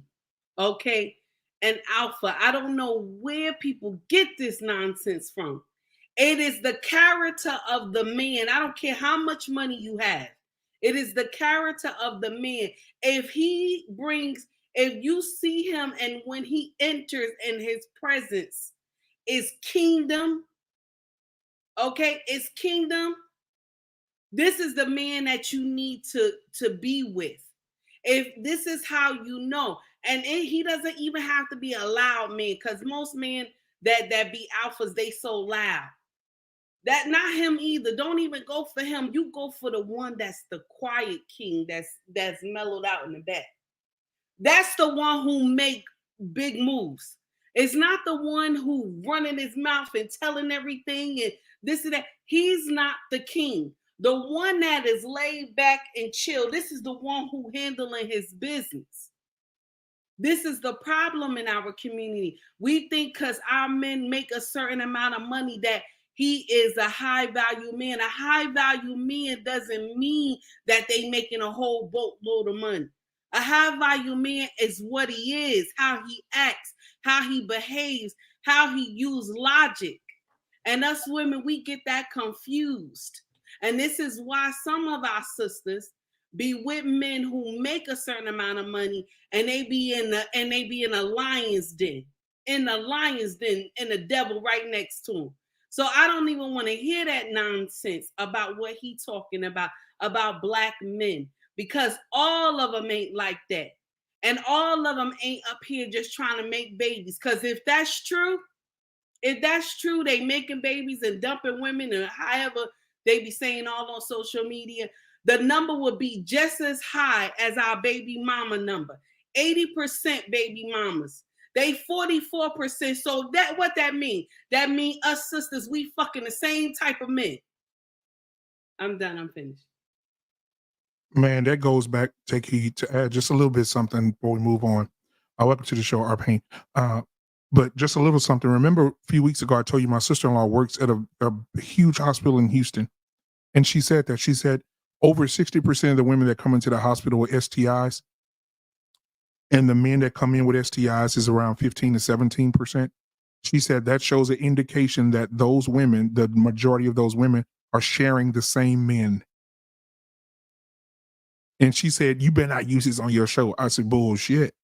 H: okay, an alpha. I don't know where people get this nonsense from. It is the character of the man. I don't care how much money you have. It is the character of the man. If you see him and when he enters in his presence is kingdom, okay, it's kingdom. This is the man that you need to be with. If this is how you know, and he doesn't even have to be a loud man, because most men that be alphas, they so loud. That not him either. Don't even go for him. You go for the one that's the quiet king, that's mellowed out in the back. That's the one who make big moves. It's not the one who running his mouth and telling everything and this and that. He's not the king. The one that is laid back and chill. This is the one who handling his business. This is the problem in our community. We think because our men make a certain amount of money that he is a high value man. A high value man doesn't mean that they making a whole boatload of money. A high value man is what he is, how he acts, how he behaves, how he uses logic. And us women, we get that confused. And this is why some of our sisters be with men who make a certain amount of money and they be in a lion's den. In the lion's den, and the devil right next to him. So I don't even want to hear that nonsense about what he talking about black men, because all of them ain't like that. And all of them ain't up here just trying to make babies. Because if that's true, they making babies and dumping women and however they be saying all on social media, the number would be just as high as our baby mama number. 80% baby mamas. They 44%. So what that mean? That mean us sisters, we fucking the same type of men. I'm done. I'm finished.
A: Man, that goes back, take heed, to add just a little bit something before we move on. Welcome to the show, our pain. But just a little something. Remember a few weeks ago, I told you my sister-in-law works at a huge hospital in Houston. And she said over 60% of the women that come into the hospital with STIs, and the men that come in with STIs is around 15 to 17%. She said that shows an indication that those women, the majority of those women, are sharing the same men. And she said, you better not use this on your show. I said, bullshit.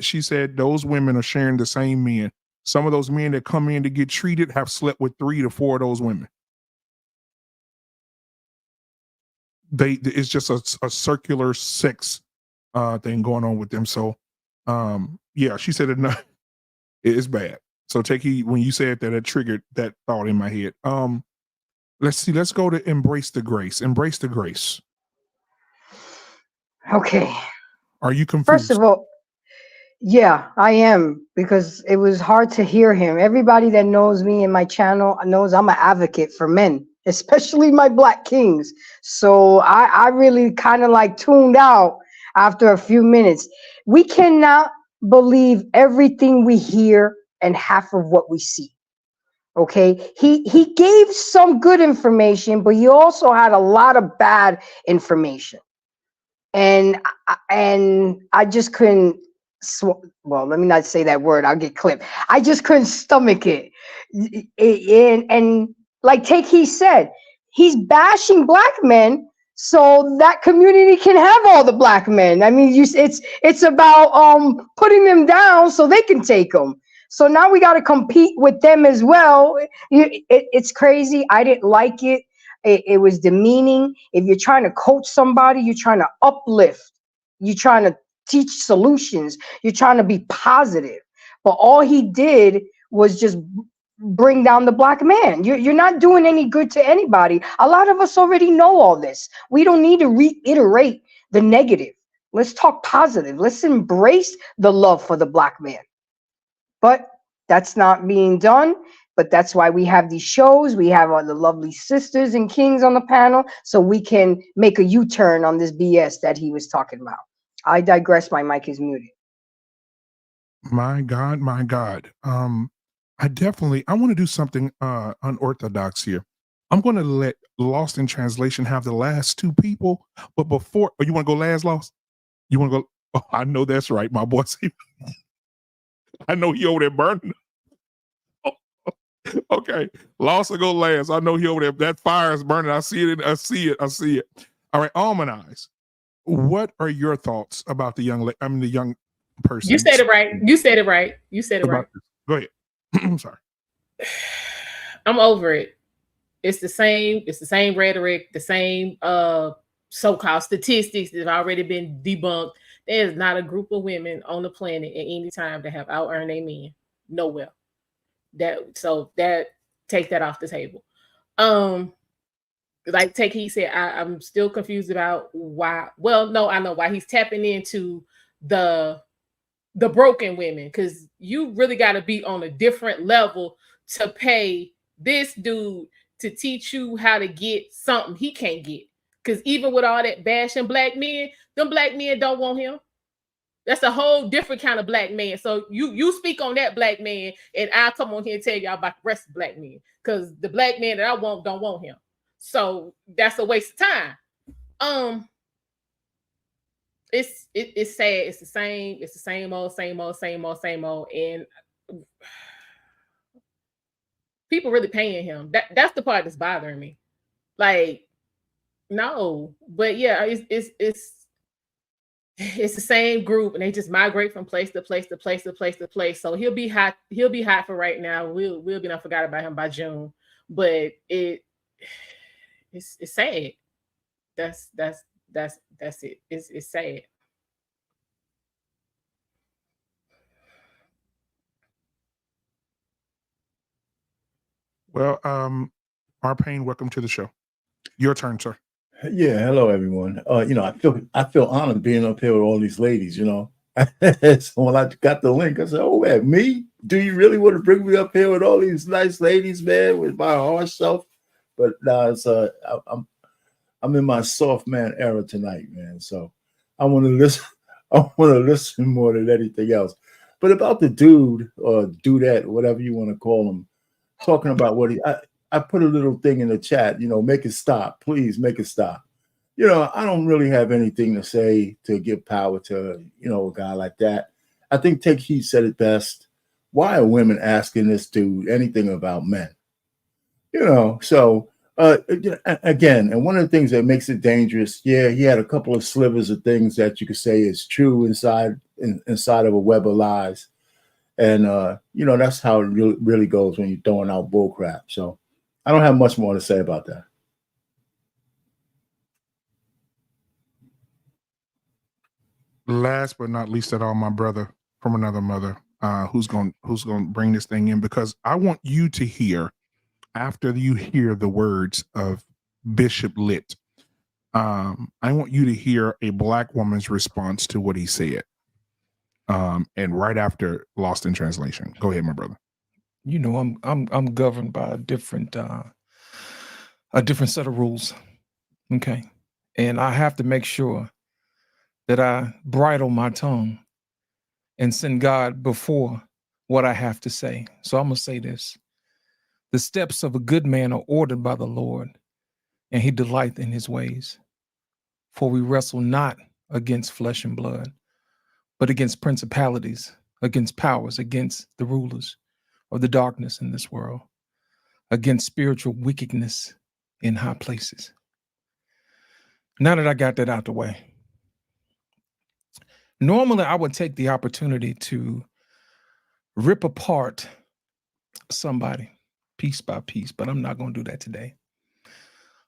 A: She said those women are sharing the same men. Some of those men that come in to get treated have slept with 3 to 4 of those women. It's just a circular sex thing going on with them. So yeah, she said it's bad. So take heed when you said that, it triggered that thought in my head. Let's go to embrace the grace. Embrace the grace.
G: Okay.
A: Are you confused?
G: First of all, yeah, I am, because it was hard to hear him. Everybody that knows me and my channel knows I'm an advocate for men, especially my black kings. So I really kind of like tuned out after a few minutes. We cannot believe everything we hear and half of what we see. Okay, he gave some good information, but he also had a lot of bad information. And I just couldn't, well, let me not say that word, I'll get clipped. I just couldn't stomach it. And like he said, he's bashing black men so that community can have all the black men. I mean, it's about putting them down so they can take them. So now we got to compete with them as well. It's crazy. I didn't like it. It was demeaning. If you're trying to coach somebody, you're trying to uplift, you're trying to teach solutions, you're trying to be positive. But all he did was just bring down the black man. You're not doing any good to anybody. A lot of us already know all this. We don't need to reiterate the negative. Let's talk positive. Let's embrace the love for the black man. But that's not being done. But that's why we have these shows. We have all the lovely sisters and kings on the panel, so we can make a U-turn on this BS that he was talking about. I digress. My mic is muted.
A: My God, my God. I want to do something unorthodox here. I'm going to let Lost in Translation have the last two people, but before, you want to go last, Lost? You want to go? Oh, I know that's right, my boy. I know he over there burning. Okay, Lost will go last. I know he over there. That fire is burning. I see it. I see it. All right, Almond Eyes. What are your thoughts about the young person?
E: You said it right. You said it right.
A: Go ahead. I'm sorry.
E: I'm over it. It's the same rhetoric, the same so-called statistics that have already been debunked. There is not a group of women on the planet at any time that have out-earned a man. Nowhere. Take that off the table. Like he said, I'm still confused about why. Well, no, I know why he's tapping into the broken women, because you really got to be on a different level to pay this dude to teach you how to get something he can't get. Because even with all that bashing black men, them black men don't want him. That's a whole different kind of black man. So you speak on that black man, and I'll come on here and tell y'all about the rest of black men. Because the black man that I want don't want him. So that's a waste of time. It's sad. It's the same old. And people really paying him. That's the part that's bothering me. Like, no, but yeah, it's the same group, and they just migrate from place to place to place to place to place. So he'll be hot. He'll be hot for right now. We'll be not forgot about him by June. But it's sad. That's it. It's sad.
A: Well, Arpain, welcome to the show. Your turn, sir.
J: Yeah, hello everyone. I feel honored being up here with all these ladies. So when I got the link, I said, "Oh man, me? Do you really want to bring me up here with all these nice ladies, man, with my harsh self?" But nah, I'm in my soft man era tonight, man. So I want to listen. I want to listen more than anything else. But about the dude or dudette, whatever you want to call him, talking about what I put a little thing in the chat, make it stop. Please make it stop. I don't really have anything to say to give power to, a guy like that. I think Take Heat said it best. Why are women asking this dude anything about men? So again, and one of the things that makes it dangerous, he had a couple of slivers of things that you could say is true inside of a web of lies. And, that's how it really goes when you're throwing out bull crap. So I don't have much more to say about that.
A: Last but not least at all, my brother from another mother, who's going to bring this thing in, because I want you to hear, after you hear the words of Bishop Litt, I want you to hear a black woman's response to what he said. And right after Lost in Translation. Go ahead, my brother.
D: I'm governed by a different set of rules. Okay. And I have to make sure that I bridle my tongue and send God before what I have to say. So I'm going to say this. The steps of a good man are ordered by the Lord, and he delighteth in his ways. For we wrestle not against flesh and blood, but against principalities, against powers, against the rulers of the darkness in this world, against spiritual wickedness in high places. Now that I got that out the way, normally I would take the opportunity to rip apart somebody piece by piece, but I'm not going to do that today.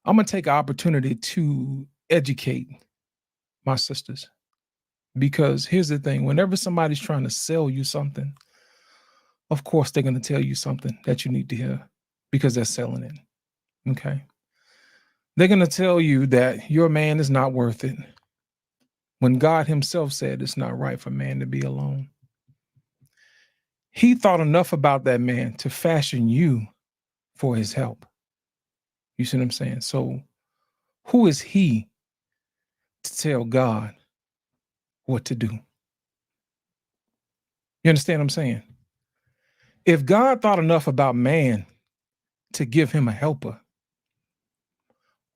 D: I'm gonna take an opportunity to educate my sisters, because here's the thing: whenever somebody's trying to sell you something, of course they're gonna tell you something that you need to hear because they're selling it. Okay, they're gonna tell you that your man is not worth it, when God Himself said it's not right for man to be alone. He thought enough about that man to fashion you for His help. You see what I'm saying? So, who is he to tell God what to do? You understand what I'm saying? If God thought enough about man to give him a helper,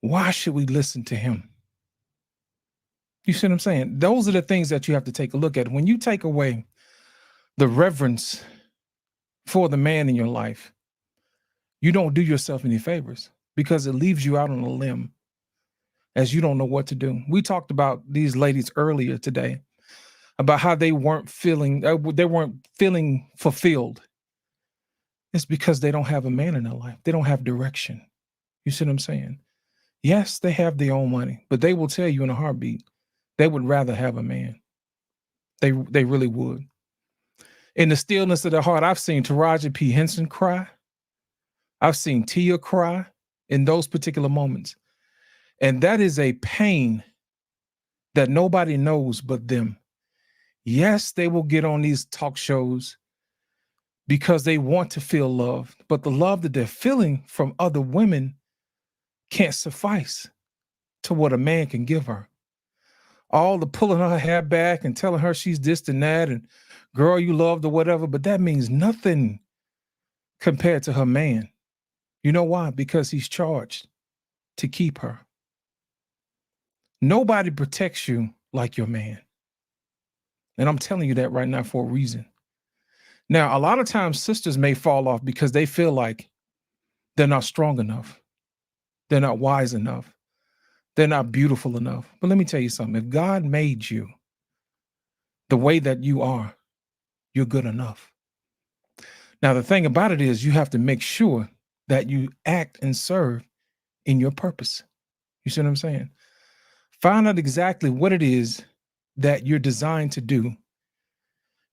D: why should we listen to him? You see what I'm saying? Those are the things that you have to take a look at. When you take away the reverence for the man in your life, you don't do yourself any favors, because it leaves you out on a limb as you don't know what to do. We talked about these ladies earlier today about how they weren't feeling fulfilled. It's because they don't have a man in their life. They don't have direction. You see what I'm saying? Yes, they have their own money, but they will tell you in a heartbeat they would rather have a man. They really would. In the stillness of their heart, I've seen Taraji P. Henson cry. I've seen Tia cry in those particular moments. And that is a pain that nobody knows but them. Yes, they will get on these talk shows because they want to feel loved, but the love that they're feeling from other women can't suffice to what a man can give her. All the pulling her hair back and telling her she's this and that, and girl, you loved or whatever, but that means nothing compared to her man. You know why? Because he's charged to keep her. Nobody protects you like your man. And I'm telling you that right now for a reason. Now, a lot of times sisters may fall off because they feel like they're not strong enough. They're not wise enough. They're not beautiful enough. But let me tell you something. If God made you the way that you are, you're good enough. Now, the thing about it is you have to make sure that you act and serve in your purpose. You see what I'm saying? Find out exactly what it is that you're designed to do,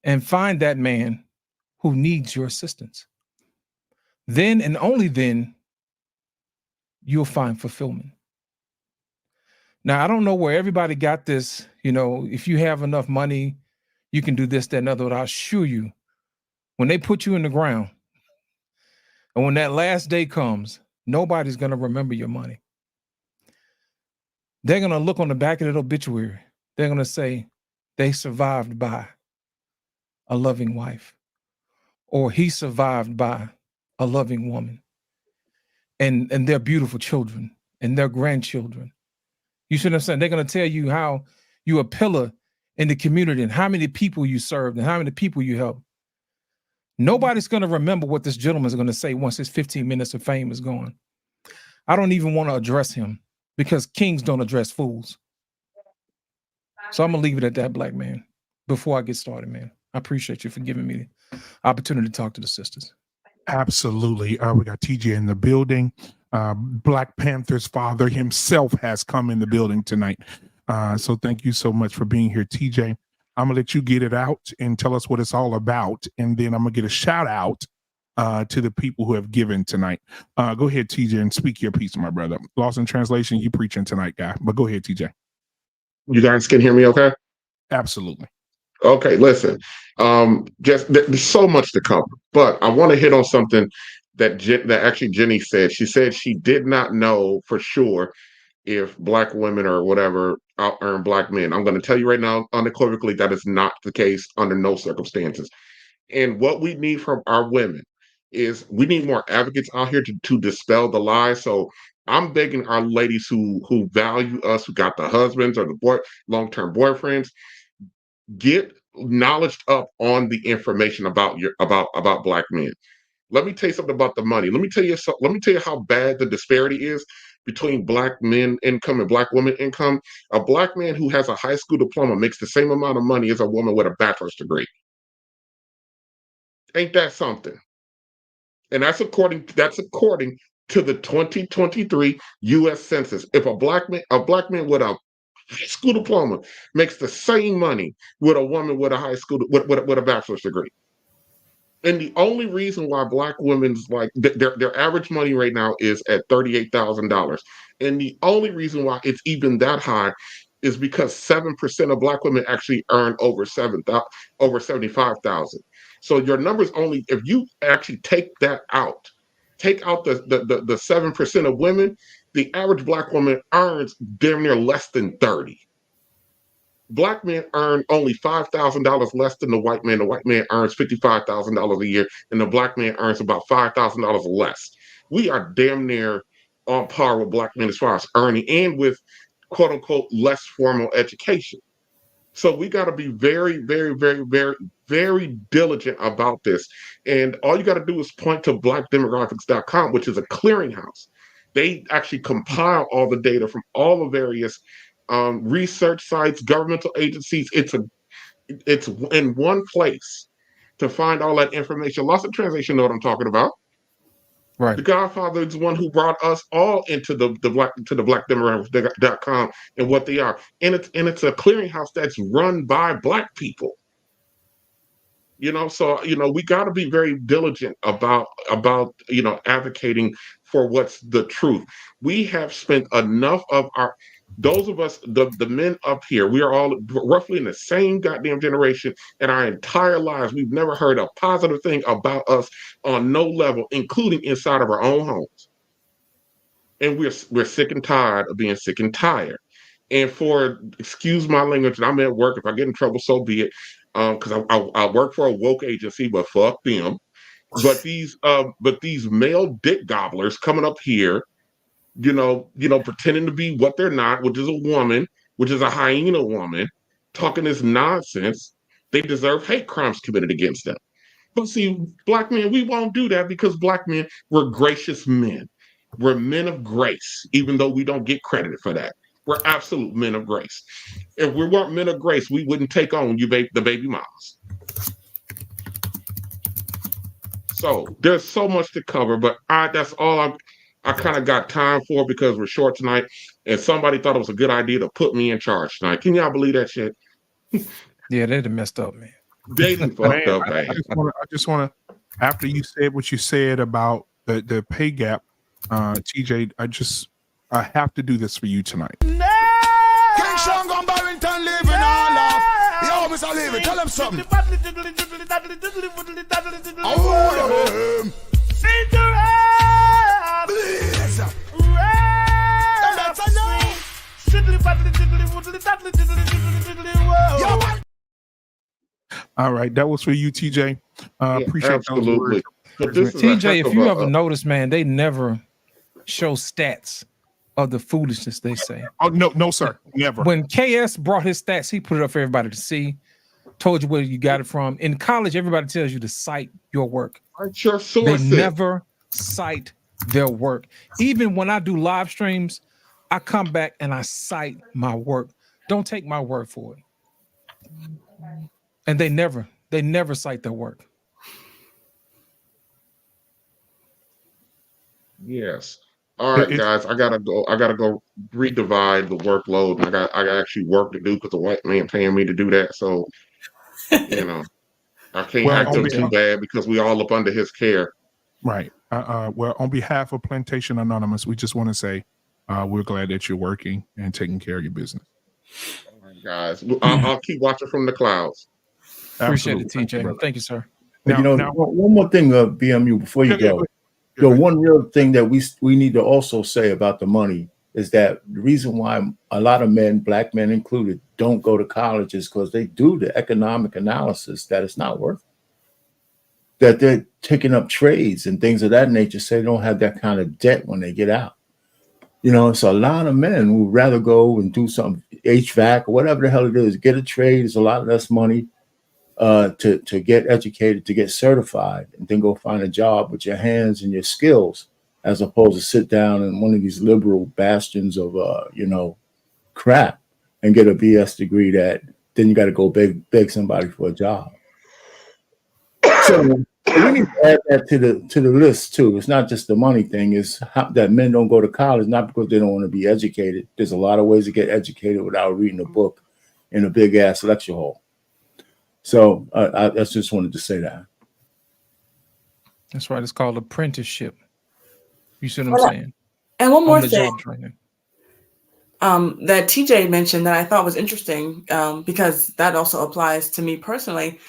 D: and find that man who needs your assistance. Then and only then you'll find fulfillment. Now, I don't know where everybody got this, if you have enough money, you can do this, that, and other. But I assure you, when they put you in the ground, and when that last day comes, nobody's going to remember your money. They're going to look on the back of that obituary. They're going to say they survived by a loving wife, or he survived by a loving woman, and their beautiful children and their grandchildren. You see what I'm saying? They're going to tell you how you're a pillar in the community and how many people you served and how many people you helped. Nobody's going to remember what this gentleman is going to say once his 15 minutes of fame is gone. I don't even want to address him, because kings don't address fools. So I'm going to leave it at that, black man, before I get started, man. I appreciate you for giving me the opportunity to talk to the sisters.
A: Absolutely. We got TJ in the building. Black Panther's father himself has come in the building tonight. So thank you so much for being here, TJ. I'm going to let you get it out and tell us what it's all about. And then I'm going to get a shout out to the people who have given tonight. Go ahead, TJ, and speak your piece, my brother. Lost in translation, you preaching tonight, guy. But go ahead, TJ.
K: You guys can hear me okay?
A: Absolutely.
K: Okay, listen. Just there's so much to cover, but I want to hit on something that actually Jenny said. She said she did not know for sure if black women or whatever out earn black men. I'm going to tell you right now, unequivocally, that is not the case under no circumstances. And what we need from our women is we need more advocates out here to dispel the lie. So I'm begging our ladies who value us, who got the husbands or the long-term boyfriends, get knowledge up on the information about about black men. Let me tell you something about the money. Let me tell you how bad the disparity is between black men income and black women income. A black man who has a high school diploma makes the same amount of money as a woman with a bachelor's degree. Ain't that something? And that's according to the 2023 U.S. Census. If a black man with a high school diploma makes the same money with a woman with a high school with a bachelor's degree. And the only reason why black women's like their average money right now is at $38,000, and the only reason why it's even that high is because 7% of black women actually earn over 75,000. So your numbers only if you actually take out the 7% of women, the average black woman earns damn near less than 30. Black men earn only $5,000 less than the white man. The white man earns $55,000 a year, and the black man earns about $5,000 less. We are damn near on par with black men as far as earning and with quote unquote less formal education. So we got to be very, very, very, very, very diligent about this. And all you got to do is point to blackdemographics.com, which is a clearinghouse. They actually compile all the data from all the various research sites, governmental agencies. It's in one place to find all that information. Lost in translation, know what I'm talking about.
D: Right.
K: The Godfather is the one who brought us all into the blackdemographics.com and what they are. And it's a clearinghouse that's run by black people. So we got to be very diligent about advocating for what's the truth. We have spent enough of those of us, the men up here, we are all roughly in the same goddamn generation, and our entire lives we've never heard a positive thing about us on no level, including inside of our own homes. And we're sick and tired of being sick and tired. And excuse my language, and I'm at work. If I get in trouble, so be it. Because I work for a woke agency, but fuck them. But these male dick gobblers coming up here, pretending to be what they're not, which is a woman, which is a hyena woman, talking this nonsense. They deserve hate crimes committed against them. But see, black men, we won't do that because black men, we're gracious men. We're men of grace, even though we don't get credited for that. We're absolute men of grace. If we weren't men of grace, we wouldn't take on the baby mamas. So there's so much to cover, but that's all I kind of got time for because we're short tonight, and somebody thought it was a good idea to put me in charge tonight. Can y'all believe that shit?
D: Yeah, they'd have messed up, man.
K: They fucked up,
A: I just want to, after you said what you said about the pay gap, TJ, I have to do this for you tonight.
L: King Sean gone Barrington living all up. Yo, Mr. Levy, tell him something.
A: All right, that was for you, TJ. Appreciate
K: absolutely.
D: TJ, if you ever notice, man, they never show stats of the foolishness they say.
A: Oh no, sir, never.
D: When KS brought his stats, he put it up for everybody to see. Told you where you got it from. In college, everybody tells you to cite your work. They never cite their work. Even when I do live streams, I come back and I cite my work. Don't take my word for it. And they never cite their work.
K: Yes. All right, guys. I gotta go redivide the workload. I got actually work to do because the white man paying me to do that. So, I can't act him too bad because we all up under his care.
A: Right. Well, on behalf of Plantation Anonymous, we just want to say we're glad that you're working and taking care of your business.
K: All right, guys. I'll keep watching from the clouds.
D: Appreciate it, TJ. Thank you, sir.
J: Now, one more thing, BMU, before you go. One real thing that we need to also say about the money is that the reason why a lot of men, black men included, don't go to college is because they do the economic analysis that it's not worth it. That they're taking up trades and things of that nature, so they don't have that kind of debt when they get out. So a lot of men who would rather go and do some HVAC or whatever the hell it is, get a trade. It's a lot less money to get educated, to get certified, and then go find a job with your hands and your skills, as opposed to sit down in one of these liberal bastions of crap and get a BS degree that then you got to go beg somebody for a job. So we need to add that to the list too. It's not just the money thing. It's that men don't go to college not because they don't want to be educated. There's a lot of ways to get educated without reading a book in a big ass lecture hall. So I just wanted to say that.
D: That's right. It's called apprenticeship. You see what I'm saying?
F: And one more thing
D: that
F: TJ mentioned that I thought was interesting, because that also applies to me personally,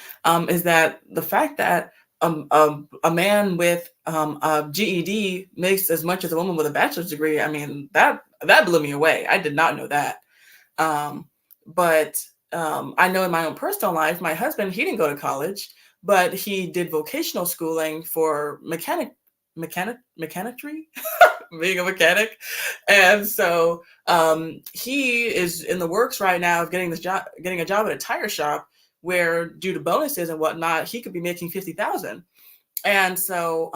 F: is that the fact that a man with a GED makes as much as a woman with a bachelor's degree. I mean, that blew me away. I did not know that. But I know in my own personal life, my husband, he didn't go to college, but he did vocational schooling for mechanitry, being a mechanic. And so he is in the works right now of getting a job at a tire shop where, due to bonuses and whatnot, he could be making $50,000. And so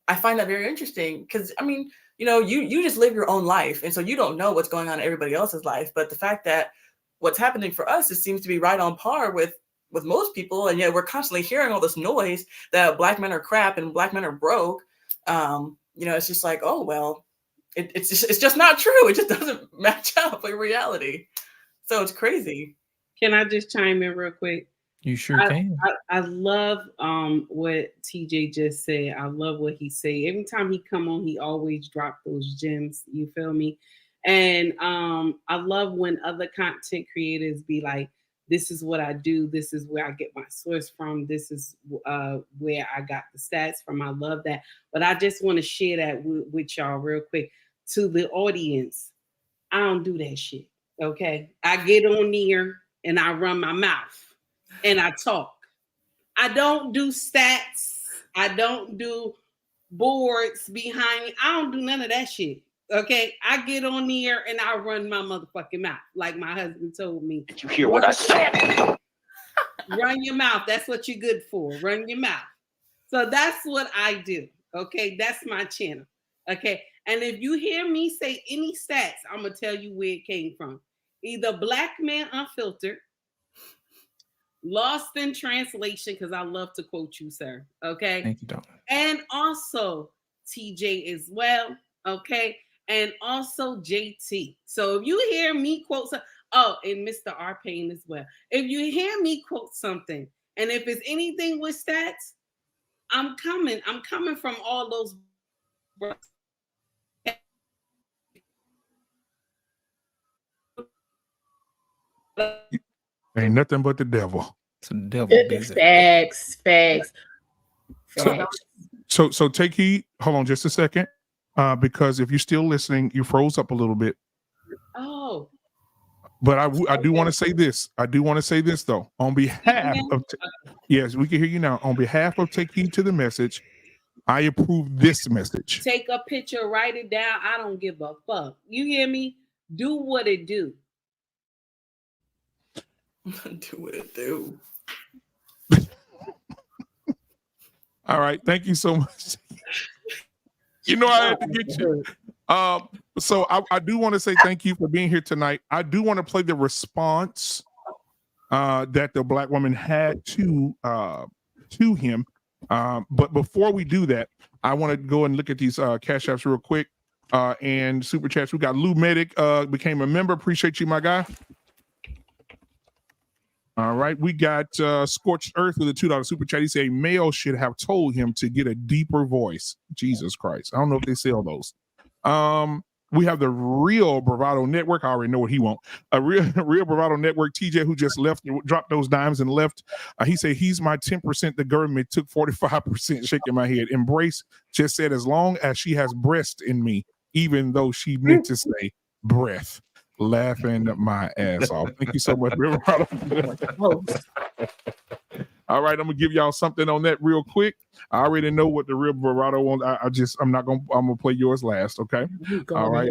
F: I find that very interesting because, I mean, you just live your own life. And so you don't know what's going on in everybody else's life. But the fact that what's happening for us, it seems to be right on par with most people. And yet we're constantly hearing all this noise that Black men are crap and Black men are broke. It's just like, oh, well, it's just not true. It just doesn't match up with reality. So it's crazy.
H: Can I just chime in real quick?
D: You sure can.
H: I love what TJ just said. I love what he said. Every time he come on, he always drop those gems. You feel me? And I love when other content creators be like, this is what I do. This is where I get my source from. This is where I got the stats from. I love that. But I just want to share that with y'all real quick to the audience. I don't do that shit. Okay. I get on here and I run my mouth and I talk. I don't do stats. I don't do boards behind me. I don't do none of that shit. Okay, I get on here and I run my motherfucking mouth, like my husband told me.
M: Did you hear what I said?
H: Run your mouth. That's what you're good for. Run your mouth. So that's what I do. Okay, that's my channel. Okay, and if you hear me say any stats, I'm gonna tell you where it came from. Either Black Man Unfiltered, Lost in Translation, because I love to quote you, sir. Okay,
D: thank you, darling.
H: And also TJ as well. Okay. And also JT. So if you hear me quote and Mr. R Payne as well. If you hear me quote something, and if it's anything with stats, I'm coming from all those.
A: Ain't nothing but the devil.
D: It's the devil busy.
E: Facts.
A: So take heed. Hold on just a second. Because if you're still listening, you froze up a little bit.
H: Oh.
A: But I do want to say this. I do want to say this, though. On behalf of... yes, we can hear you now. On behalf of Take Heed to the Message, I approve this message.
H: Take a picture, write it down. I don't give a fuck. You hear me? Do what it do.
F: Do what it do.
A: All right. Thank you so much. You know I had to get you. So I do want to say thank you for being here tonight. I do want to play the response that the Black woman had to him. But before we do that, I want to go and look at these cash apps real quick and super chats. We got Lou Medic became a member. Appreciate you, my guy. All right, we got Scorched Earth with a $2 super chat. He said a male should have told him to get a deeper voice. Jesus Christ. I don't know if they sell those. We have the Real Bravado Network. I already know what he wants. A real Bravado Network. TJ, who just left, dropped those dimes and left. He said he's my 10%. The government took 45%. Shaking my head. Embrace just said as long as she has breast in me, even though she meant to say breath. Laughing my ass off. Thank you so much, Real Bravado. All right, I'm gonna give y'all something on that real quick. I already know what the Real Bravado wants. I'm gonna play yours last, okay? All right.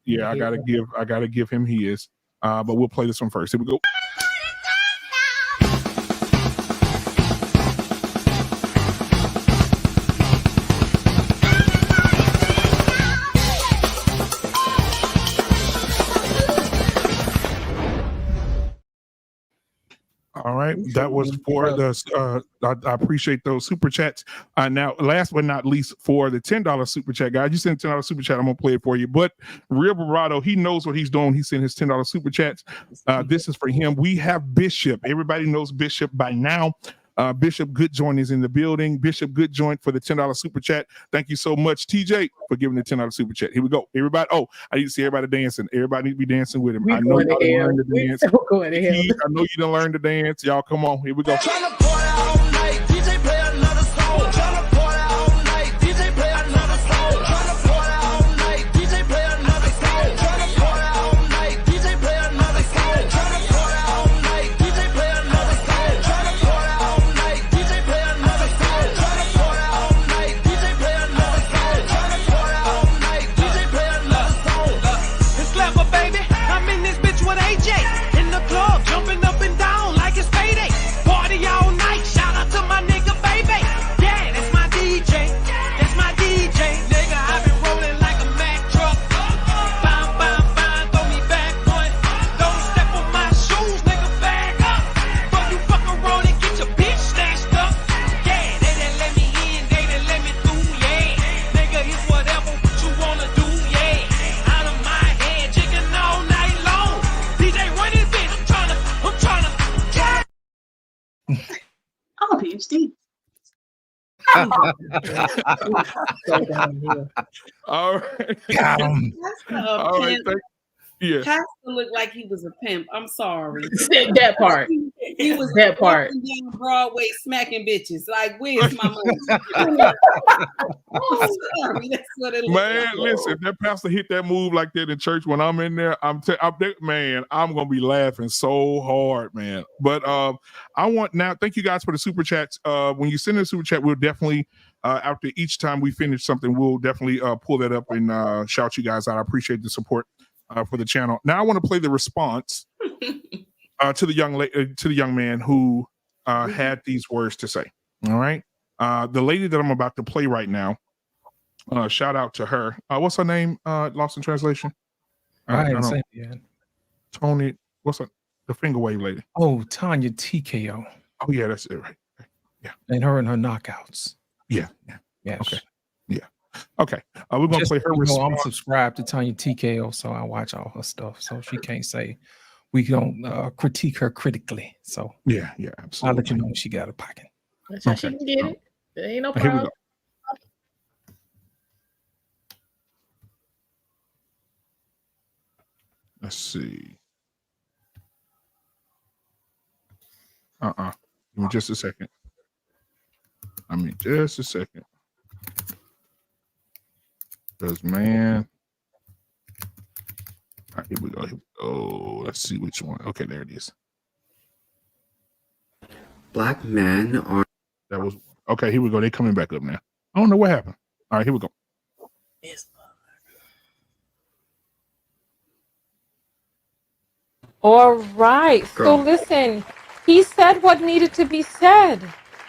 A: Yeah, I gotta give him his. But we'll play this one first. Here we go. All right, that was for the. I appreciate those super chats. Now, last but not least, for the $10 super chat, guys, you sent $10 super chat. I'm gonna play it for you. But Real Bravado, he knows what he's doing. He sent his $10 super chats. This is for him. We have Bishop. Everybody knows Bishop by now. Bishop Goodjoint is in the building. Bishop Goodjoint for the $10 super chat. Thank you so much, TJ, for giving the $10 super chat. Here we go. Everybody. Oh, I need to see everybody dancing. Everybody need to be dancing with him. I know you done learned the dance. I know you done learned the dance. Y'all, come on. Here we go.
H: I'm a PhD.
A: All right.
D: Got him.
A: All right. Yeah.
H: Has to look like he was a pimp. I'm sorry.
E: That part.
H: He was
E: that part.
H: Down Broadway smacking bitches. Like, where's my money? Oh, sorry. That's what it looks
A: Man,
H: like.
A: listen, if that pastor hit that move like that in church when I'm in there, I'm gonna be laughing so hard, man. But I want now. Thank you guys for the super chats. When you send in a super chat, we'll definitely after each time we finish something, we'll definitely pull that up and shout you guys out. I appreciate the support for the channel. Now I want to play the response to the young man who had these words to say. All right, the lady that I'm about to play right now. Shout out to her. What's her name? Lost in translation.
D: I ain't saying it yet.
A: Tony. What's her? The finger wave lady.
D: Oh, Tanya TKO.
A: Oh yeah, that's it. Right. Yeah.
D: And her knockouts.
A: Yeah.
D: Yes.
A: Okay. Yeah. Okay. We're gonna play her response.
D: I'm subscribed to Tanya TKO, so I watch all her stuff. So she can't say we don't critique her critically. So
A: yeah, absolutely.
D: I'll let you know when she got a pocket.
E: That's how she can get it. There ain't no problem.
A: Here we go. Let's see. Give me just a second. Because, man. All right, here we go. Let's see which one. Okay, there it is.
I: Black men are.
A: That was okay. Here we go. They're coming back up now. I don't know what happened. All right, here we go.
M: All right. So listen, he said what needed to be said.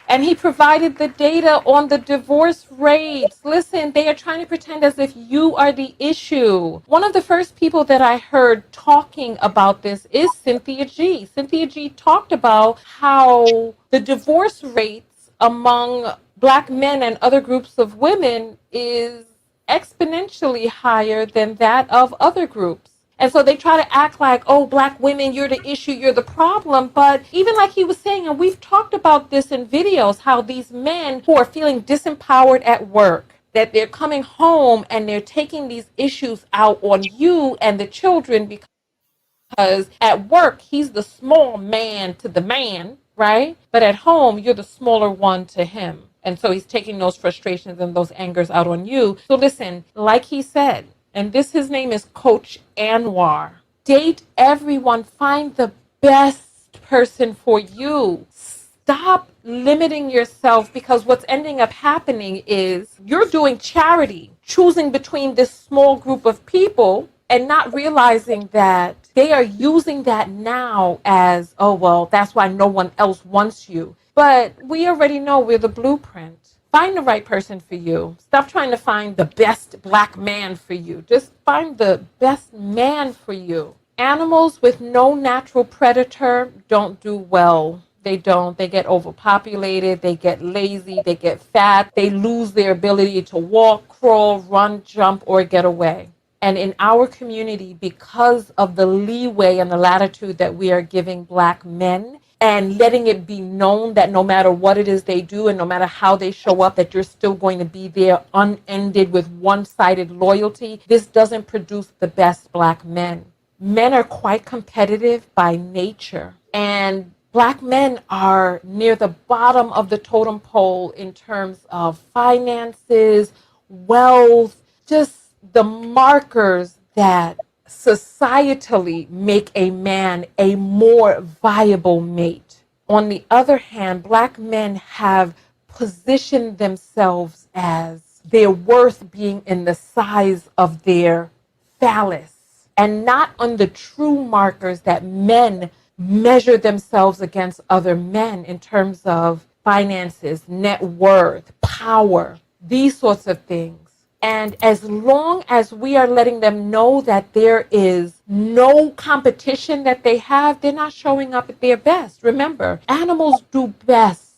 M: And he provided the data on the divorce rates. Listen, they are trying to pretend as if you are the issue. One of the first people that I heard talking about this is Cynthia G. Cynthia G talked about how the divorce rates among Black men and other groups of women is exponentially higher than that of other groups. And so they try to act like, oh, Black women, you're the issue, you're the problem. But even like he was saying, and we've talked about this in videos, how these men who are feeling disempowered at work, that they're coming home and they're taking these issues out on you and the children because at work, he's the small man to the man, right? But at home, you're the smaller one to him. And so he's taking those frustrations and those angers out on you. So listen, like he said, and his name is Coach Anwar. Date everyone. Find the best person for you. Stop limiting yourself, because what's ending up happening is you're doing charity, choosing between this small group of people and not realizing that they are using that now as, oh, well, that's why no one else wants you. But we already know we're the blueprint. Find the right person for you. Stop trying to find the best Black man for you. Just find the best man for you. Animals with no natural predator don't do well. They don't. They get overpopulated, they get lazy, they get fat, they lose their ability to walk, crawl, run, jump, or get away. And in our community, because of the leeway and the latitude that we are giving Black men, and letting it be known that no matter what it is they do and no matter how they show up, that you're still going to be there unended with one-sided loyalty, this doesn't produce the best Black men. Men are quite competitive by nature, and Black men are near the bottom of the totem pole in terms of finances, wealth, just the markers that societally make a man a more viable mate. On the other hand, Black men have positioned themselves as their worth being in the size of their phallus and not on the true markers that men measure themselves against other men in terms of finances, net worth, power, these sorts of things. And as long as we are letting them know that there is no competition that they have, they're not showing up at their best. Remember, animals do best.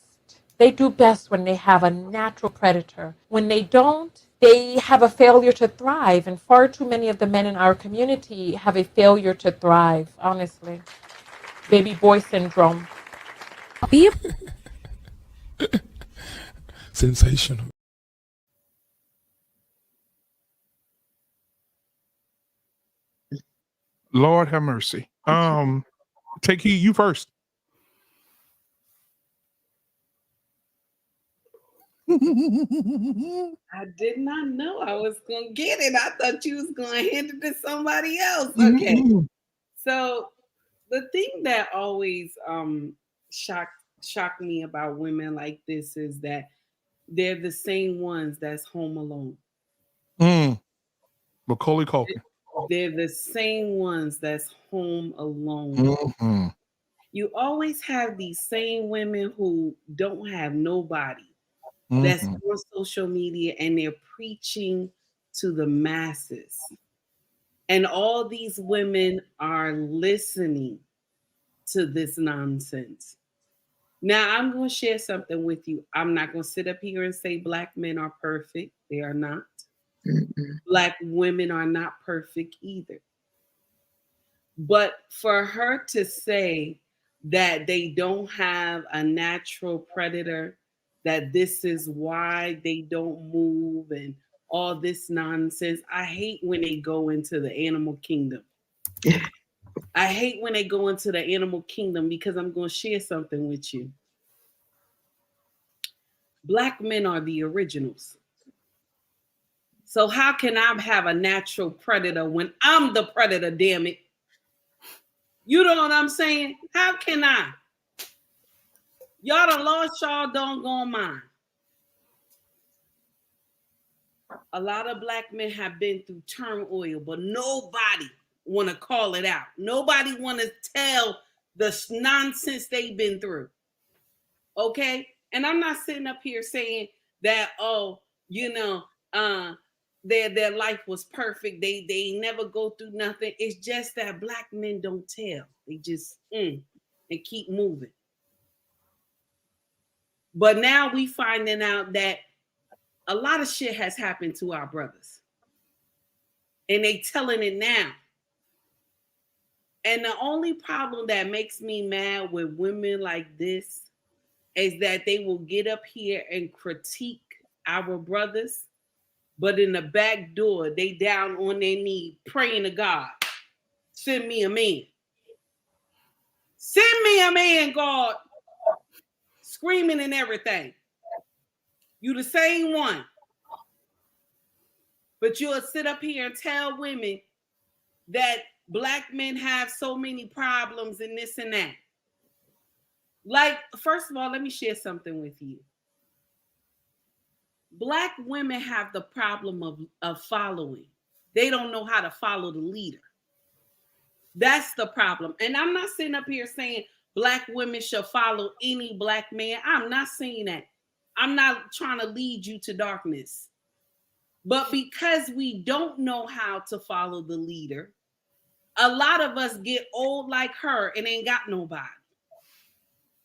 M: They do best when they have a natural predator. When they don't, they have a failure to thrive. And far too many of the men in our community have a failure to thrive, honestly. Baby boy syndrome.
L: Sensational.
A: Lord have mercy. Take heed, you first.
H: I did not know I was going to get it. I thought you was going to hand it to somebody else. Okay.
A: Mm-hmm.
H: So the thing that always shocked me about women like this is that they're the same ones that's home alone.
A: Macaulay Culkin.
H: They're the same ones that's home alone.
A: Mm-hmm.
H: You always have these same women who don't have nobody that's on social media and they're preaching to the masses. And all these women are listening to this nonsense. Now, I'm going to share something with you. I'm not going to sit up here and say Black men are perfect. They are not. Black women are not perfect either. But for her to say that they don't have a natural predator, that this is why they don't move and all this nonsense, I hate when they go into the animal kingdom. I hate when they go into the animal kingdom because I'm going to share something with you. Black men are the originals. So how can I have a natural predator when I'm the predator, damn it? You know what I'm saying? How can I? Y'all done lost y'all doggone mind. A lot of Black men have been through turmoil, but nobody want to call it out. Nobody want to tell the nonsense they've been through. Okay? And I'm not sitting up here saying that, their life was perfect. They never go through nothing. It's just that Black men don't tell. They just and keep moving. But now we finding out that a lot of shit has happened to our brothers. And they telling it now. And the only problem that makes me mad with women like this is that they will get up here and critique our brothers, but in the back door, they down on their knee praying to God, send me a man. Send me a man, God. Screaming and everything. You the same one. But you'll sit up here and tell women that Black men have so many problems and this and that. Like, first of all, let me share something with you. Black women have the problem of following. They don't know how to follow the leader. That's the problem. And I'm not sitting up here saying Black women should follow any Black man. I'm not saying that. I'm not trying to lead you to darkness. But because we don't know how to follow the leader, a lot of us get old like her and ain't got nobody.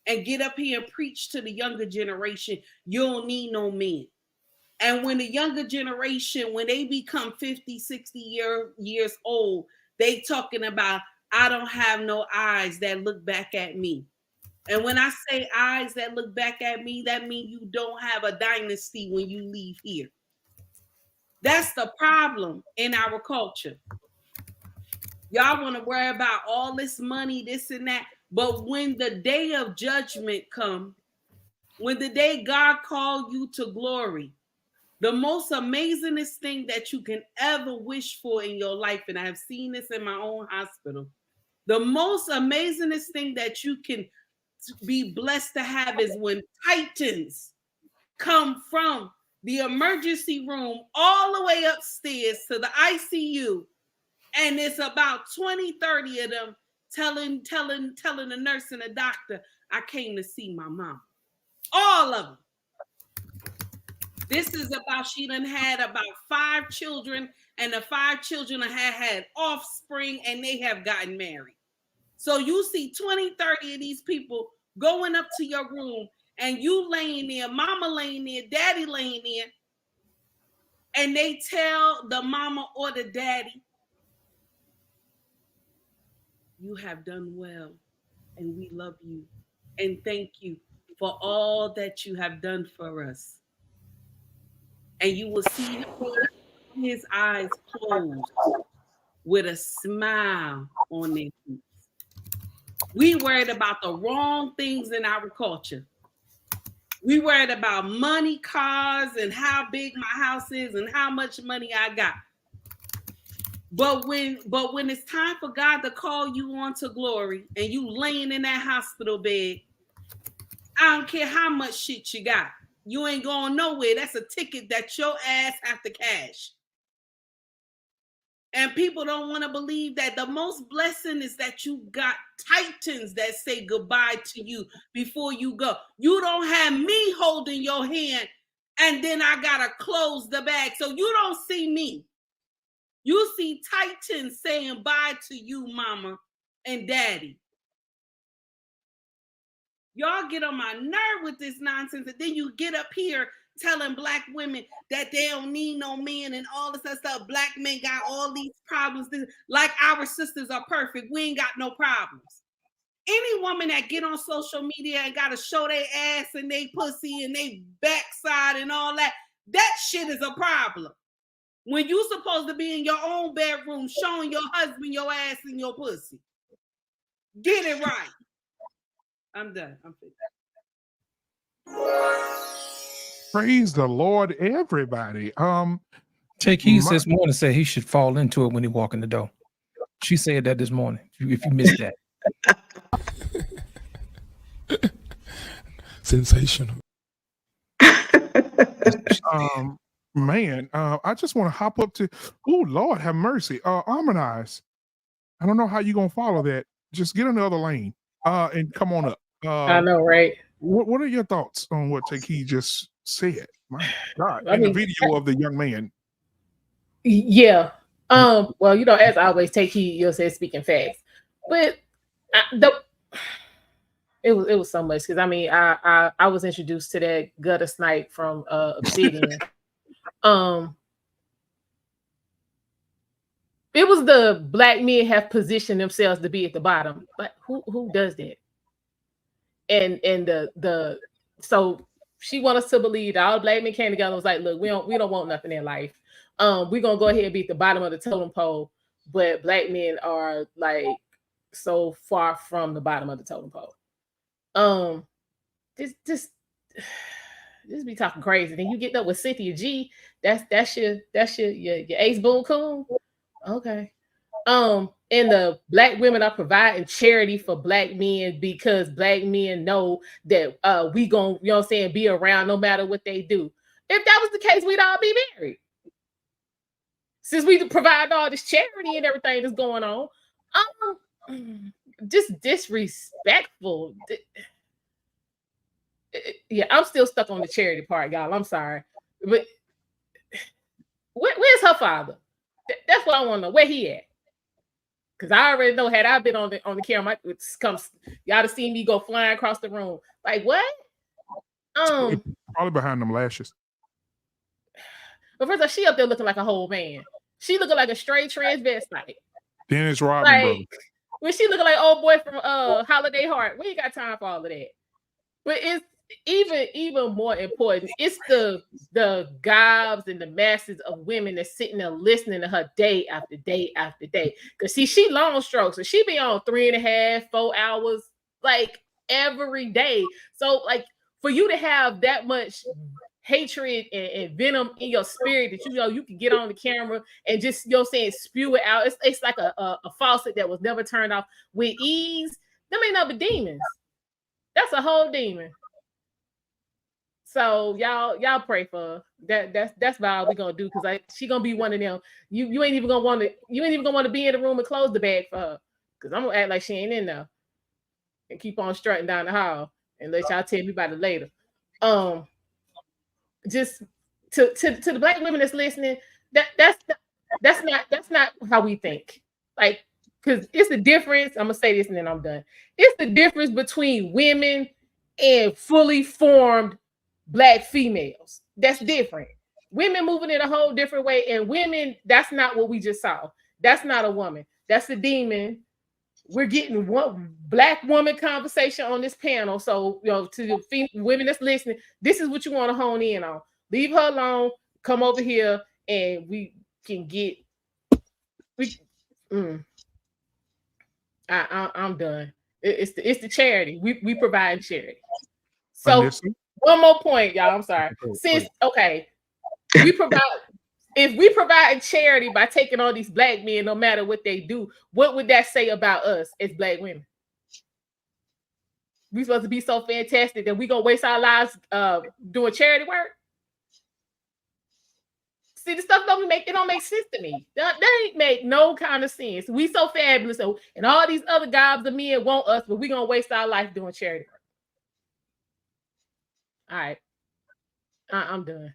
H: and get up here and preach to the younger generation, you don't need no men. And when the younger generation, when they become 50, 60 years old, they talking about, I don't have no eyes that look back at me. And when I say eyes that look back at me, that means you don't have a dynasty when you leave here. That's the problem in our culture. Y'all want to worry about all this money, this and that. But when the day of judgment comes, when the day God called you to glory, the most amazingest thing that you can ever wish for in your life, and I have seen this in my own hospital, the most amazingest thing that you can be blessed to have is when titans come from the emergency room all the way upstairs to the ICU, and it's about 20, 30 of them telling the nurse and the doctor, I came to see my mom. All of them. This is about, she done had about 5 children, and the 5 children had offspring, and they have gotten married. So you see 20, 30 of these people going up to your room, and you laying there, mama laying there, daddy laying there, and they tell the mama or the daddy, you have done well, and we love you, and thank you for all that you have done for us. And you will see his eyes closed with a smile on their face. We worried about the wrong things in our culture. We worried about money, cars, and how big my house is and how much money I got. But when it's time for God to call you on to glory and you laying in that hospital bed, I don't care how much shit you got. You ain't going nowhere. That's a ticket that your ass have to cash. And people don't want to believe that. The most blessing is that you got titans that say goodbye to you before you go. You don't have me holding your hand and then I got to close the bag. So you don't see me. You see titans saying bye to you, mama and daddy. Y'all get on my nerve with this nonsense. And then you get up here telling Black women that they don't need no men and all this other stuff. Black men got all these problems. Like our sisters are perfect. We ain't got no problems. Any woman that get on social media and got to show their ass and they pussy and they backside and all that, that shit is a problem. When you supposed to be in your own bedroom showing your husband your ass and your pussy. Get it right. I'm done. I'm finished.
A: Praise the Lord, everybody.
D: Take Heed this morning said he should fall into it when he walk in the door. She said that this morning. If you missed that.
L: Sensational.
A: Man, I just want to hop up to, oh Lord have mercy. Harmonize. I don't know how you gonna follow that. Just get in the other lane and come on up.
E: I know, right?
A: What are your thoughts on what Taki just said? My God, and the video of the young man.
E: Yeah. Well, you know, as always, Taki, you'll say speaking facts, but it was so much because I mean, I was introduced to that gutter snipe from Obsidian. It was the Black men have positioned themselves to be at the bottom, but who does that? And the so she wants us to believe that all Black men came together and was like, look, we don't want nothing in life. We're gonna go ahead and be at the bottom of the totem pole, but Black men are like so far from the bottom of the totem pole. Just be talking crazy. Then you get up with Cynthia G. That's your ace boon coon. Okay. And the Black women are providing charity for Black men because Black men know that we gonna, you know what I'm saying, be around no matter what they do. If that was the case, we'd all be married. Since we provide all this charity and everything that's going on, just disrespectful. Yeah, I'm still stuck on the charity part, y'all. I'm sorry, but where's her father? That's what I want to know. Where he at? Cause I already know, had I been on the camera, y'all have seen me go flying across the room. Like what?
A: Probably behind them lashes.
E: But first of all, she up there looking like a whole man. She looking like a straight transvestite.
A: Dennis Rodman, brother.
E: When she looking like old boy from Holiday Heart, we ain't got time for all of that. But it's even more important. It's the gobs and the masses of women that's sitting there listening to her day after day after day. Because see, she long strokes, so she be on 3.5, 4 hours like every day. So like for you to have that much hatred and venom in your spirit that you can get on the camera and just spew it out. It's like a faucet that was never turned off with ease. Them ain't no demons. That's a whole demon. So y'all pray for her. That's about all we gonna do, because she gonna be one of them. You ain't even gonna want to be in the room and close the bag for her, because I'm gonna act like she ain't in there and keep on strutting down the hall and let y'all tell me about it later. Just to the Black women that's listening, that's not how we think. Like, because it's the difference. I'm gonna say this and then I'm done. It's the difference between women and fully formed Black females. That's different. Women moving in a whole different way, and women, that's not what we just saw. That's not a woman. That's a demon. We're getting one Black woman conversation on this panel. So, to the women that's listening, this is what you want to hone in on. Leave her alone. Come over here, and we can get. I'm done. It's the charity. We provide charity. So one more point, y'all. I'm sorry. If we provide charity by taking on these Black men, no matter what they do, what would that say about us as Black women? We supposed to be so fantastic that we gonna waste our lives doing charity work? See, the stuff don't make sense to me. That ain't make no kind of sense. We so fabulous, and all these other gobs of men want us, but we gonna waste our life doing charity work. All right, I'm done.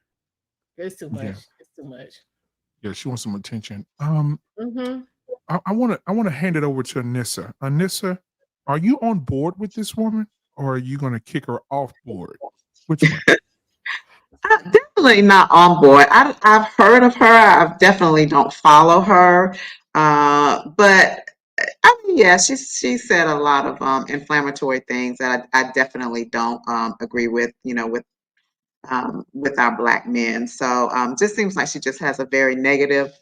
E: It's too much. Yeah. It's too much.
A: Yeah, she wants some attention. I want to hand it over to Anissa. Anissa, are you on board with this woman, or are you going to kick her off board? Which one?
B: I'm definitely not on board. I've heard of her. I definitely don't follow her. But I mean, yeah, she said a lot of inflammatory things that I definitely don't agree with. With our Black men. So just seems like she just has a very negative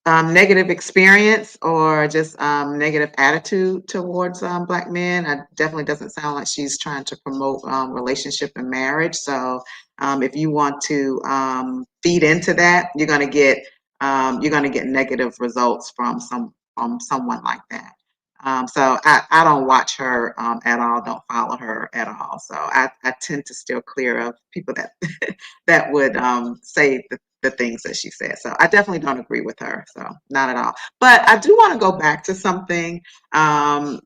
B: negative experience, or just negative attitude towards Black men. It definitely doesn't sound like she's trying to promote relationship and marriage. So if you want to feed into that, you're going to get negative results from someone like that. So I don't watch her at all. Don't follow her at all. So I tend to steer clear of people that that would say the things that she said. So I definitely don't agree with her. So not at all. But I do want to go back to something that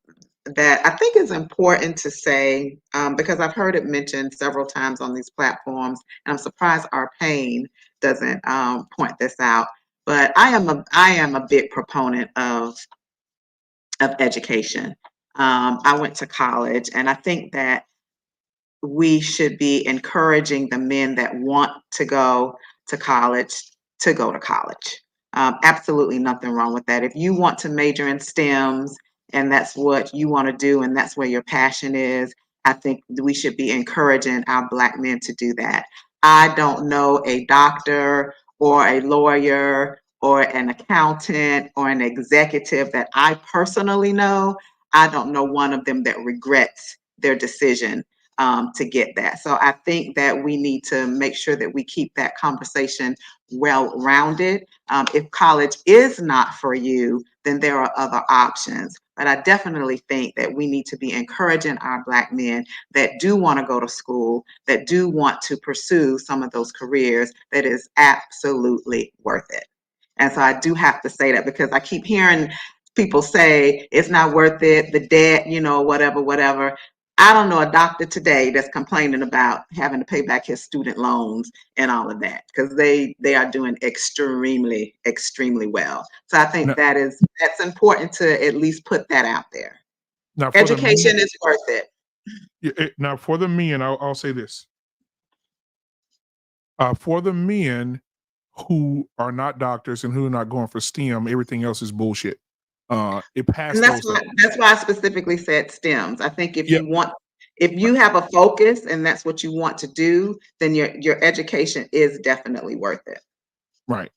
B: I think is important to say, because I've heard it mentioned several times on these platforms, and I'm surprised our pain doesn't point this out. But I am a big proponent of education. I went to college, and I think that we should be encouraging the men that want to go to college to go to college. Absolutely nothing wrong with that. If you want to major in STEMs and that's what you want to do and that's where your passion is, I think we should be encouraging our Black men to do that. I don't know a doctor or a lawyer or an accountant or an executive that I personally know. I don't know one of them that regrets their decision to get that. So I think that we need to make sure that we keep that conversation well-rounded. If college is not for you, then there are other options. But I definitely think that we need to be encouraging our Black men that do want to go to school, that do want to pursue some of those careers, that is absolutely worth it. And so I do have to say that, because I keep hearing people say it's not worth it, the debt, whatever. I don't know a doctor today that's complaining about having to pay back his student loans and all of that, because they are doing extremely well. So I think that's important to at least put that out there.
A: Now,
B: education is worth it.
A: Now, for the men, I'll say this. For the men who are not doctors and who are not going for STEM, everything else is bullshit. It passed.
B: And that's why I specifically said STEMs. I think if you have a focus and that's what you want to do, then your education is definitely worth it.
A: Right.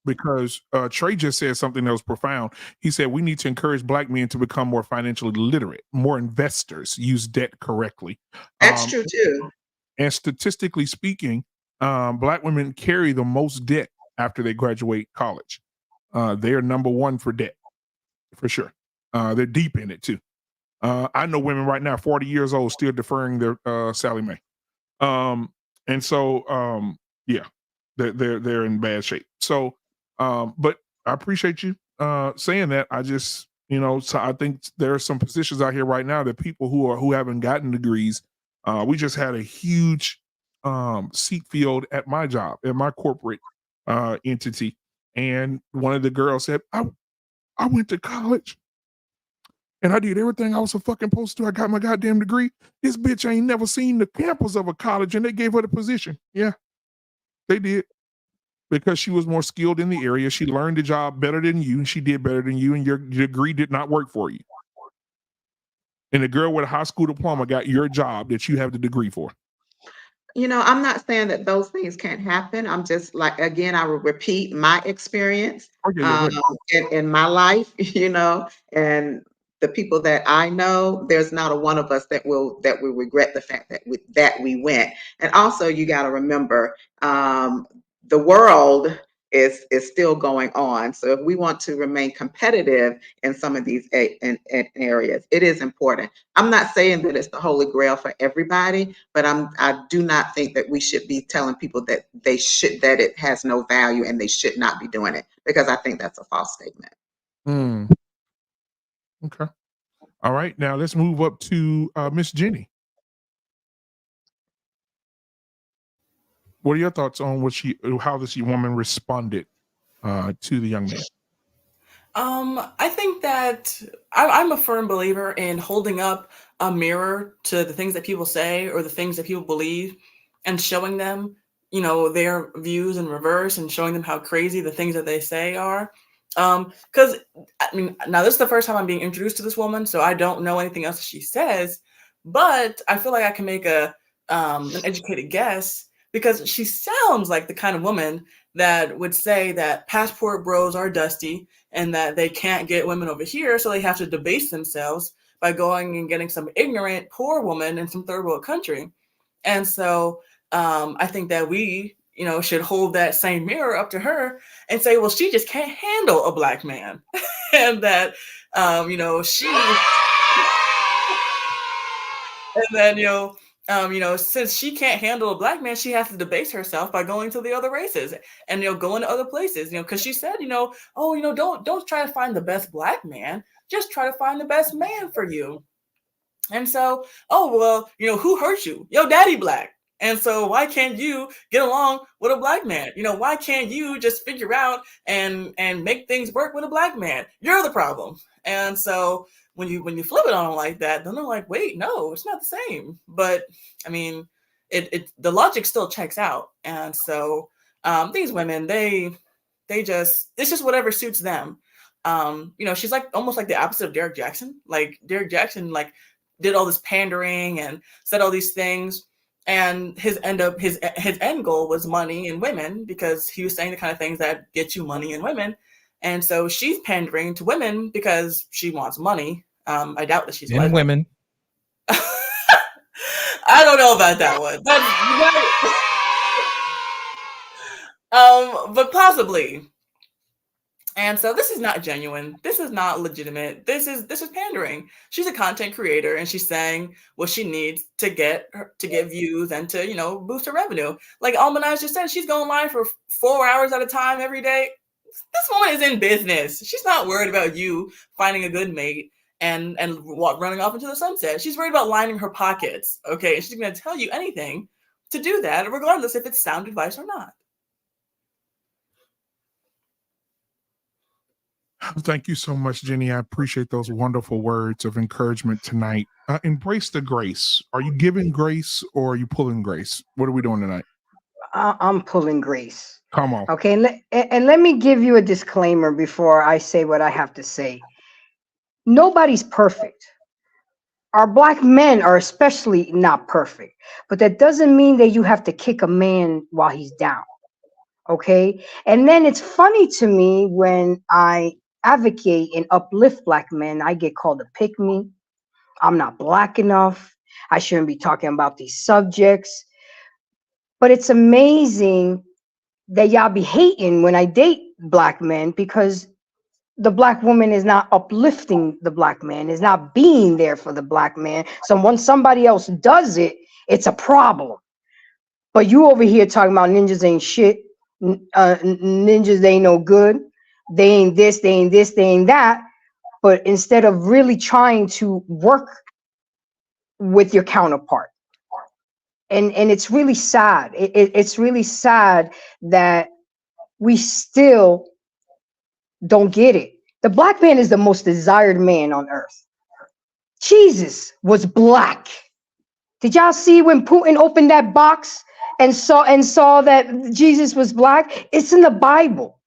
A: Because Trey just said something that was profound. He said we need to encourage Black men to become more financially literate, more investors, use debt correctly.
B: That's true too.
A: And statistically speaking, Black women carry the most debt after they graduate college. They are number one for debt, for sure. They're deep in it too. I know women right now, 40 years old, still deferring their Sally Mae. And so, yeah, they're in bad shape. So, but I appreciate you saying that. I just, so I think there are some positions out here right now that people who haven't gotten degrees. We just had a huge seat field at my job, at my corporate entity, and one of the girls said, "I went to college." And I did everything I was fucking supposed to. I got my goddamn degree. This bitch ain't never seen the campus of a college, and they gave her the position. Yeah, they did. Because she was more skilled in the area. She learned the job better than you, and she did better than you, and your degree did not work for you. And the girl with a high school diploma got your job that you have the degree for.
B: I'm not saying that those things can't happen. I'm just again, I will repeat my experience in my life, and the people that I know, there's not a one of us that will regret the fact that we went. And also, you got to remember, the world is still going on. So if we want to remain competitive in some of these in areas, it is important. I'm not saying that it's the holy grail for everybody, but I do not think that we should be telling people that that it has no value and they should not be doing it, because I think that's a false statement.
A: Okay. All right. Now let's move up to Miss Jenny. What are your thoughts on how this woman responded to the young man?
F: I think that I'm a firm believer in holding up a mirror to the things that people say or the things that people believe and showing them, their views in reverse and showing them how crazy the things that they say are. Because now this is the first time I'm being introduced to this woman, so I don't know anything else that she says, but I feel like I can make an educated guess, because she sounds like the kind of woman that would say that passport bros are dusty and that they can't get women over here, so they have to debase themselves by going and getting some ignorant, poor woman in some third world country. And so I think that we, should hold that same mirror up to her and say, well, she just can't handle a Black man. And that, she, and then, since she can't handle a Black man, she has to debase herself by going to the other races and, going to other places, because she said, don't try to find the best Black man, just try to find the best man for you. And so, who hurt you? Yo, daddy Black. And so why can't you get along with a Black man? Why can't you just figure out and make things work with a Black man? You're the problem. And so when you flip it on them like that, then they're like, wait, no, it's not the same. But the logic still checks out. And so these women, it's just whatever suits them. She's like almost like the opposite of Derek Jackson. Like Derek Jackson, did all this pandering and said all these things, and his end goal was money and women, because he was saying the kind of things that get you money and women. And so she's pandering to women because she wants money. I doubt that she's
D: and women.
F: I don't know about that one, but possibly. And so this is not genuine. This is not legitimate. This is pandering. She's a content creator, and she's saying what she needs to get views and to boost her revenue. Like Almanaz just said, she's going live for 4 hours at a time every day. This woman is in business. She's not worried about you finding a good mate and running off into the sunset. She's worried about lining her pockets. Okay, and she's going to tell you anything to do that, regardless if it's sound advice or not.
A: Thank you so much, Jenny. I appreciate those wonderful words of encouragement tonight. Embrace the grace. Are you giving grace or are you pulling grace? What are we doing tonight?
G: I'm pulling grace.
A: Come on.
G: Okay, and let me give you a disclaimer before I say what I have to say. Nobody's perfect. Our black men are especially not perfect, but that doesn't mean that you have to kick a man while he's down. Okay, and then it's funny to me when I advocate and uplift black men, I get called a pick me. I'm not black enough. I shouldn't be talking about these subjects. But it's amazing that y'all be hating when I date black men because the black woman is not uplifting the black man, is not being there for the black man. So when somebody else does it, it's a problem. But you over here talking about ninjas ain't shit. Ninjas, they ain't no good. They ain't this, they ain't this, they ain't that. But instead of really trying to work with your counterpart. And it's really sad. It's really sad that we still don't get it. The black man is the most desired man on earth. Jesus was black. Did y'all see when Putin opened that box and saw that Jesus was black? It's in the Bible.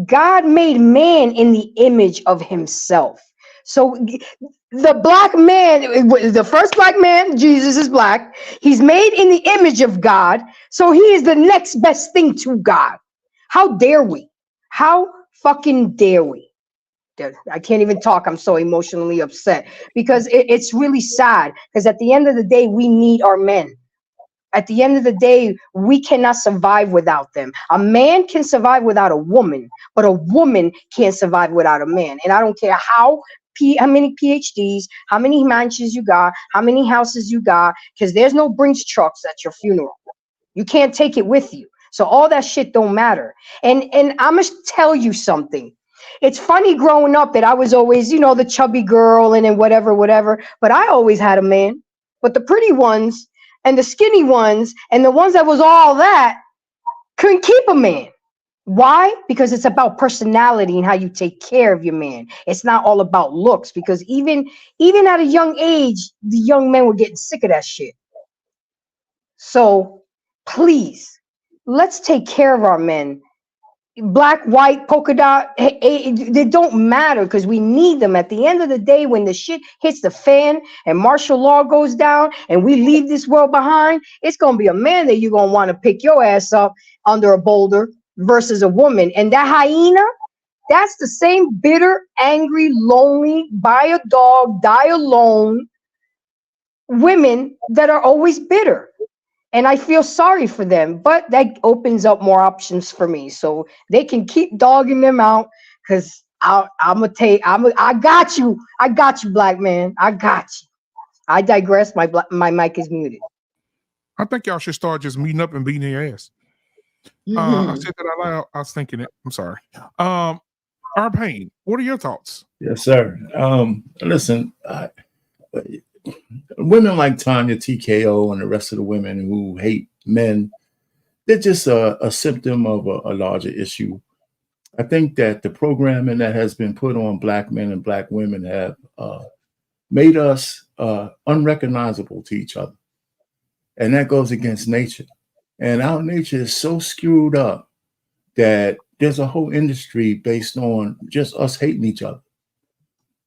G: God made man in the image of himself. So the black man, the first black man, Jesus is black. He's made in the image of God. So he is the next best thing to God. How dare we? How fucking dare we? I can't even talk. I'm so emotionally upset because it's really sad because at the end of the day, we need our men. At the end of the day, we cannot survive without them. A man can survive without a woman, but a woman can't survive without a man. And I don't care how many PhDs, how many mansions you got, how many houses you got, because there's no Brinks trucks at your funeral. You can't take it with you. So all that shit don't matter. And I must tell you something. It's funny growing up that I was always, the chubby girl and then whatever. But I always had a man. But the pretty ones and the skinny ones and the ones that was all that couldn't keep a man. Why? Because it's about personality and how you take care of your man. It's not all about looks because even at a young age, the young men were getting sick of that shit. So please, let's take care of our men. Black, white, polka dot, they don't matter because we need them. At the end of the day, when the shit hits the fan and martial law goes down and we leave this world behind, it's going to be a man that you're going to want to pick your ass up under a boulder versus a woman. And that hyena, that's the same bitter, angry, lonely, buy a dog, die alone women that are always bitter. And I feel sorry for them, but that opens up more options for me. So they can keep dogging them out because I got you. I got you, black man. I got you. I digress. My mic is muted.
A: I think y'all should start just meeting up and beating their ass. I said that out loud. I was thinking it. I'm sorry. Arpain, what are your thoughts?
J: Yes, sir. Listen, women like Tanya, TKO, and the rest of the women who hate men, they're just a symptom of a larger issue. I think that the programming that has been put on black men and black women have made us unrecognizable to each other. And that goes against nature. And our nature is so screwed up that there's a whole industry based on just us hating each other.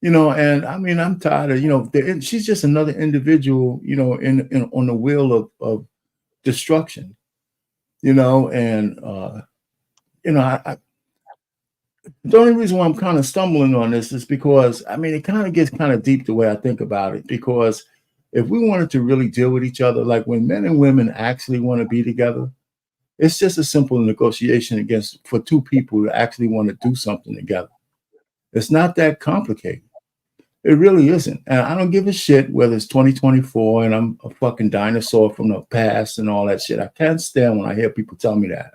J: And I mean, I'm tired of, she's just another individual, in on the wheel of destruction, and, the only reason why I'm kind of stumbling on this is because, I mean, it kind of gets kind of deep the way I think about it, because if we wanted to really deal with each other, like when men and women actually want to be together, it's just a simple negotiation for two people to actually want to do something together. It's not that complicated. It really isn't. And I don't give a shit whether it's 2024 and I'm a fucking dinosaur from the past and all that shit. I can't stand when I hear people tell me that.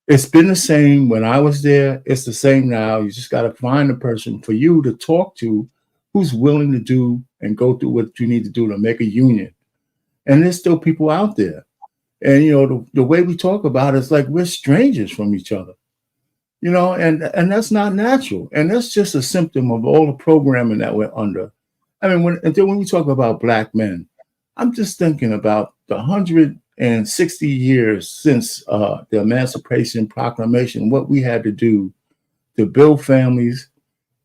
J: It's been the same when I was there. It's the same now. You just got to find a person for you to talk to who's willing to do and go through what you need to do to make a union. And there's still people out there. And, you know, the way we talk about it is like we're strangers from each other, you know, and that's not natural. And that's just a symptom of all the programming that we're under. I mean, when we talk about Black men, I'm just thinking about the 160 years since the Emancipation Proclamation, what we had to do to build families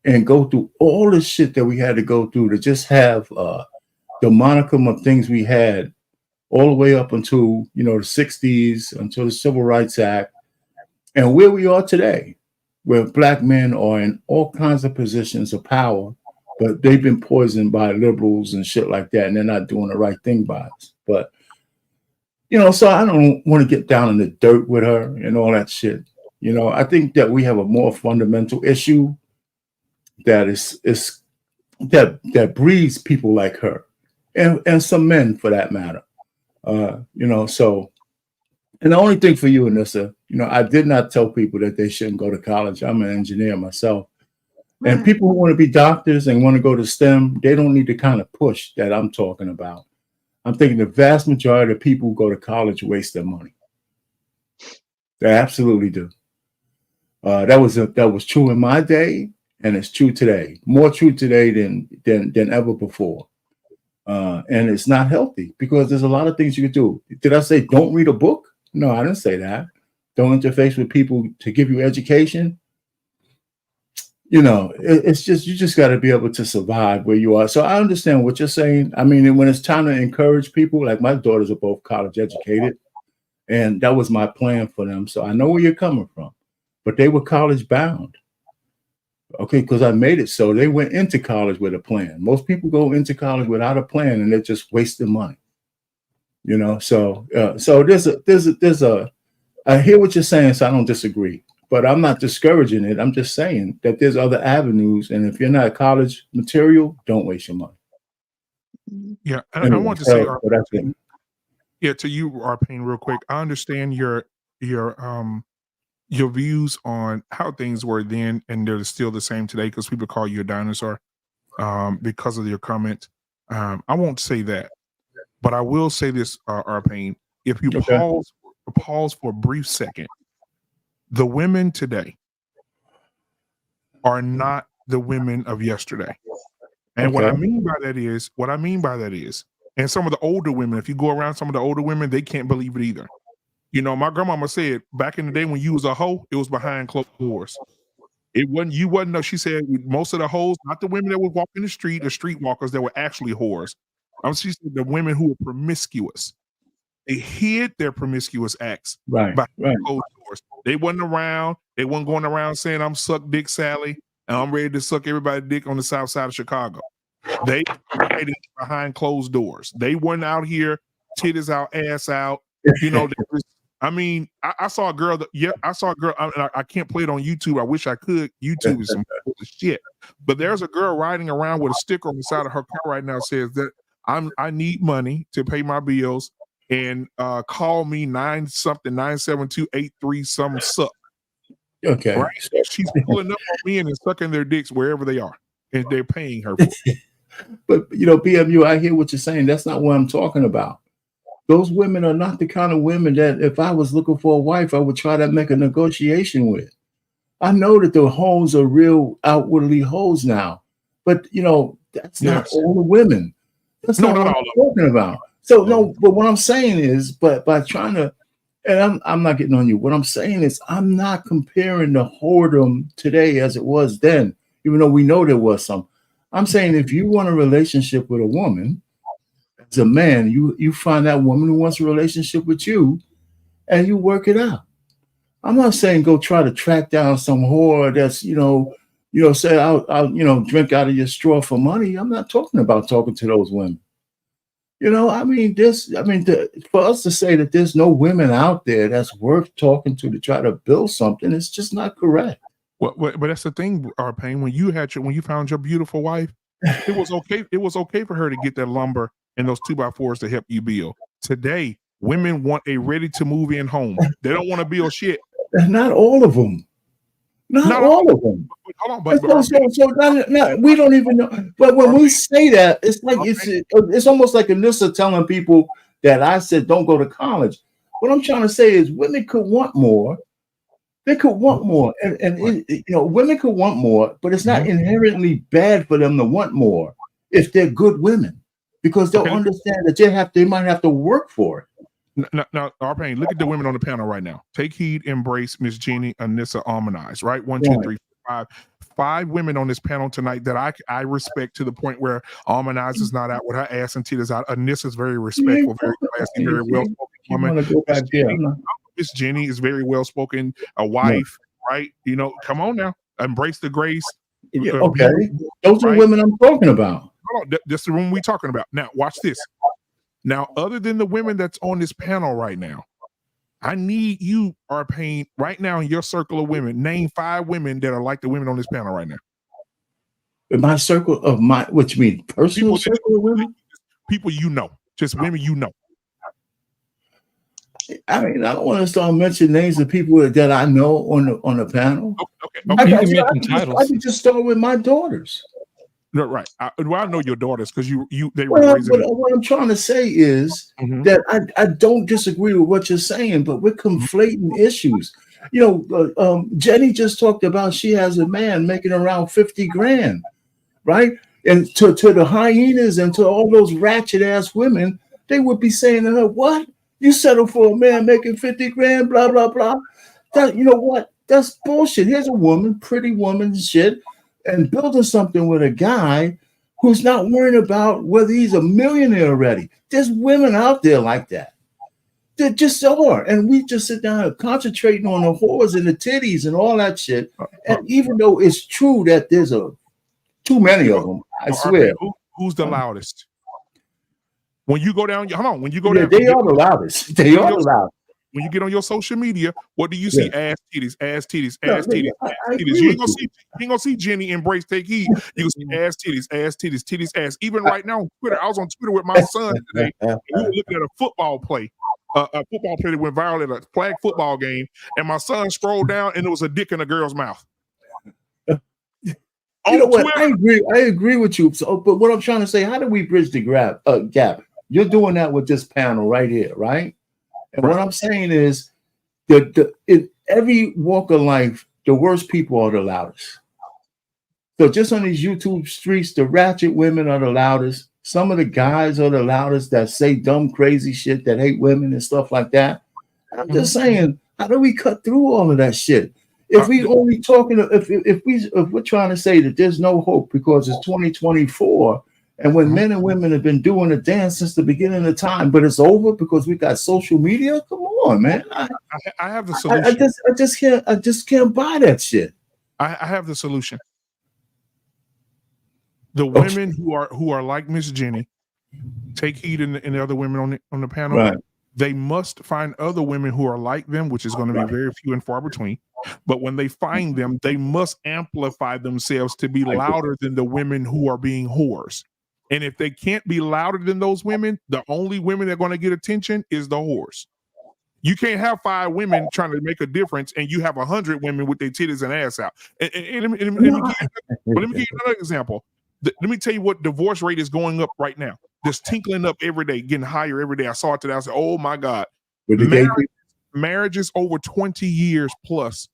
J: and go through all the shit that we had to go through to just have the monicum of things we had all the way up until, you know, the 60s, until the Civil Rights Act, and where we are today, where Black men are in all kinds of positions of power, but they've been poisoned by liberals and shit like that, and they're not doing the right thing by us. But, you know, so I don't want to get down in the dirt with her and all that shit. You know, I think that we have a more fundamental issue that that breeds people like her, and some men for that matter. You know, so, and the only thing for you, Anissa, you know, I did not tell people that they shouldn't go to college. I'm an engineer myself. And people who want to be doctors and want to go to STEM, they don't need the kind of push that I'm talking about. I'm thinking the vast majority of people who go to college waste their money. They absolutely do. That was true in my day, and it's true today. More true today than ever before. And it's not healthy because there's a lot of things you can do. Did I say don't read a book? No, I didn't say that. Don't interface with people to give you education. You know, it's just, you just got to be able to survive where you are. So I understand what you're saying. I mean, when it's time to encourage people, like my daughters are both college educated, and that was my plan for them. So I know where you're coming from, but they were college bound. Okay, because I made it so they went into college with a plan. Most people go into college without a plan, and they're just wasting money. You know, so there's a. I hear what you're saying, so I don't disagree, but I'm not discouraging it. I'm just saying that there's other avenues, and if you're not college material, don't waste your money.
A: Yeah,
J: anyway,
A: I want to say,
J: yeah,
A: to you, Arpane, real quick. I understand your views on how things were then, and they're still the same today because people call you a dinosaur because of your comment. I won't say that, but I will say this, Arpane. If you pause for a brief second, the women today are not the women of yesterday. And what I mean by that is, and some of the older women, if you go around some of the older women, they can't believe it either. You know, my grandmama said back in the day when you was a hoe, it was behind closed doors. It wasn't, you wasn't, no, she said most of the hoes, not the women that would walk in the street, the streetwalkers that were actually whores. She said the women who were promiscuous. They hid their promiscuous acts behind closed doors. They wasn't around. They wasn't going around saying, I'm suck dick Sally, and I'm ready to suck everybody's dick on the south side of Chicago. They hid behind closed doors. They weren't out here, titties out, ass out. You know, I saw a girl. I saw a girl. I can't play it on YouTube. I wish I could. YouTube is some shit. But there's a girl riding around with a sticker on the side of her car right now says that I need money to pay my bills, and call me 97283 some suck.
J: Okay.
A: Right? She's pulling up on men and sucking their dicks wherever they are, and they're paying her for it.
J: But you know, BMU, I hear what you're saying. That's not what I'm talking about. Those women are not the kind of women that if I was looking for a wife, I would try to make a negotiation with. I know that the hoes are real outwardly hoes now, but you know, that's not all the women. That's not what I'm talking about. So no, but what I'm saying is, but by trying to, and I'm not getting on you. What I'm saying is I'm not comparing the whoredom today as it was then, even though we know there was some. I'm saying if you want a relationship with a woman, as a man, you find that woman who wants a relationship with you, and you work it out. I'm not saying go try to track down some whore that's say I'll drink out of your straw for money. I'm not talking about talking to those women. You know, for us to say that there's no women out there that's worth talking to try to build something, it's just not correct.
A: Well, but that's the thing, Arpane. When you found your beautiful wife, it was okay. It was okay for her to get that lumber and those 2x4s to help you build. Today, women want a ready to move in home. They don't want to build shit.
J: Not all of them. Not all of them.
A: Hold on,
J: we don't even know. But when we say that, it's like it's almost like Anissa telling people that I said don't go to college. What I'm trying to say is women could want more. They could want more, and women could want more, but it's not inherently bad for them to want more if they're good women, because they'll understand that they might have to work for it.
A: Now, Arpain, look at the women on the panel right now. Take heed, embrace, Miss Jeannie, Anissa, Harmonize. Right, 1, 2, 3, 4, 5 women on this panel tonight that I respect to the point where Harmonize is not out with her ass and titties out. Anissa is very respectful, very classy, very well spoken woman. Miss Jenny is very well spoken, a wife, right? Come on now, embrace the grace.
J: Okay, those are women I'm talking about.
A: Hold on, that's the woman we're talking about. Now, watch this. Now, other than the women that's on this panel right now, I need you, Arpain, right now in your circle of women, name 5 women that are like the women on this panel right now.
J: In my circle of what you mean, personal circle of women?
A: People just women you know.
J: I mean, I don't want to start mentioning names of people that I know on the panel.
A: Okay.
J: I can just start with my daughters.
A: No, right. I know your daughters because they were
J: Well,
A: raising.
J: What I'm trying to say is that I don't disagree with what you're saying, but we're conflating issues. Jenny just talked about she has a man making around 50 grand, right? And to the hyenas and to all those ratchet ass women, they would be saying to her, "What? You settle for a man making 50 grand, blah, blah, blah." You know what? That's bullshit. Here's a woman, pretty woman and shit, and building something with a guy who's not worrying about whether he's a millionaire already. There's women out there like that. There just are. And we just sit down concentrating on the whores and the titties and all that shit. And even though it's true that there's too many of them, I swear.
A: Who's the loudest? When you go down, they are the
J: loudest. They are the loudest.
A: When you get on your social media, what do you see? Ass titties, ass titties, ass titties, ass titties. You ain't gonna see Jenny embrace, take heed. You can see ass titties, ass titties, titties, ass. Even right now on Twitter, I was on Twitter with my son today. And we were looking at a football play. A football play that went viral at a flag football game, and my son scrolled down and it was a dick in a girl's mouth.
J: You know what? I agree with you. So, but what I'm trying to say, how do we bridge the gap? You're doing that with this panel right here, right? And what I'm saying is that in every walk of life, the worst people are the loudest. So just on these YouTube streets, the ratchet women are the loudest. Some of the guys are the loudest that say dumb, crazy shit, that hate women and stuff like that. I'm just saying, how do we cut through all of that shit? If we only talking, if we're trying to say that there's no hope because it's 2024, and when men and women have been doing the dance since the beginning of time, but it's over because we got social media. Come on, man! I
A: have the solution.
J: I just can't buy that shit.
A: I have the solution. The women who are like Miss Jenny, take heed in the other women on the panel.
J: Right.
A: They must find other women who are like them, which is going to be very few and far between. But when they find them, they must amplify themselves to be louder than the women who are being whores. And if they can't be louder than those women, the only women that are going to get attention is the whores. You can't have 5 women trying to make a difference, and you have 100 women with their titties and ass out. And let me give you another example. Let me tell you what divorce rate is going up right now. Just tinkling up every day, getting higher every day. I saw it today. I said, "Oh my God!" Marriages over 20 years plus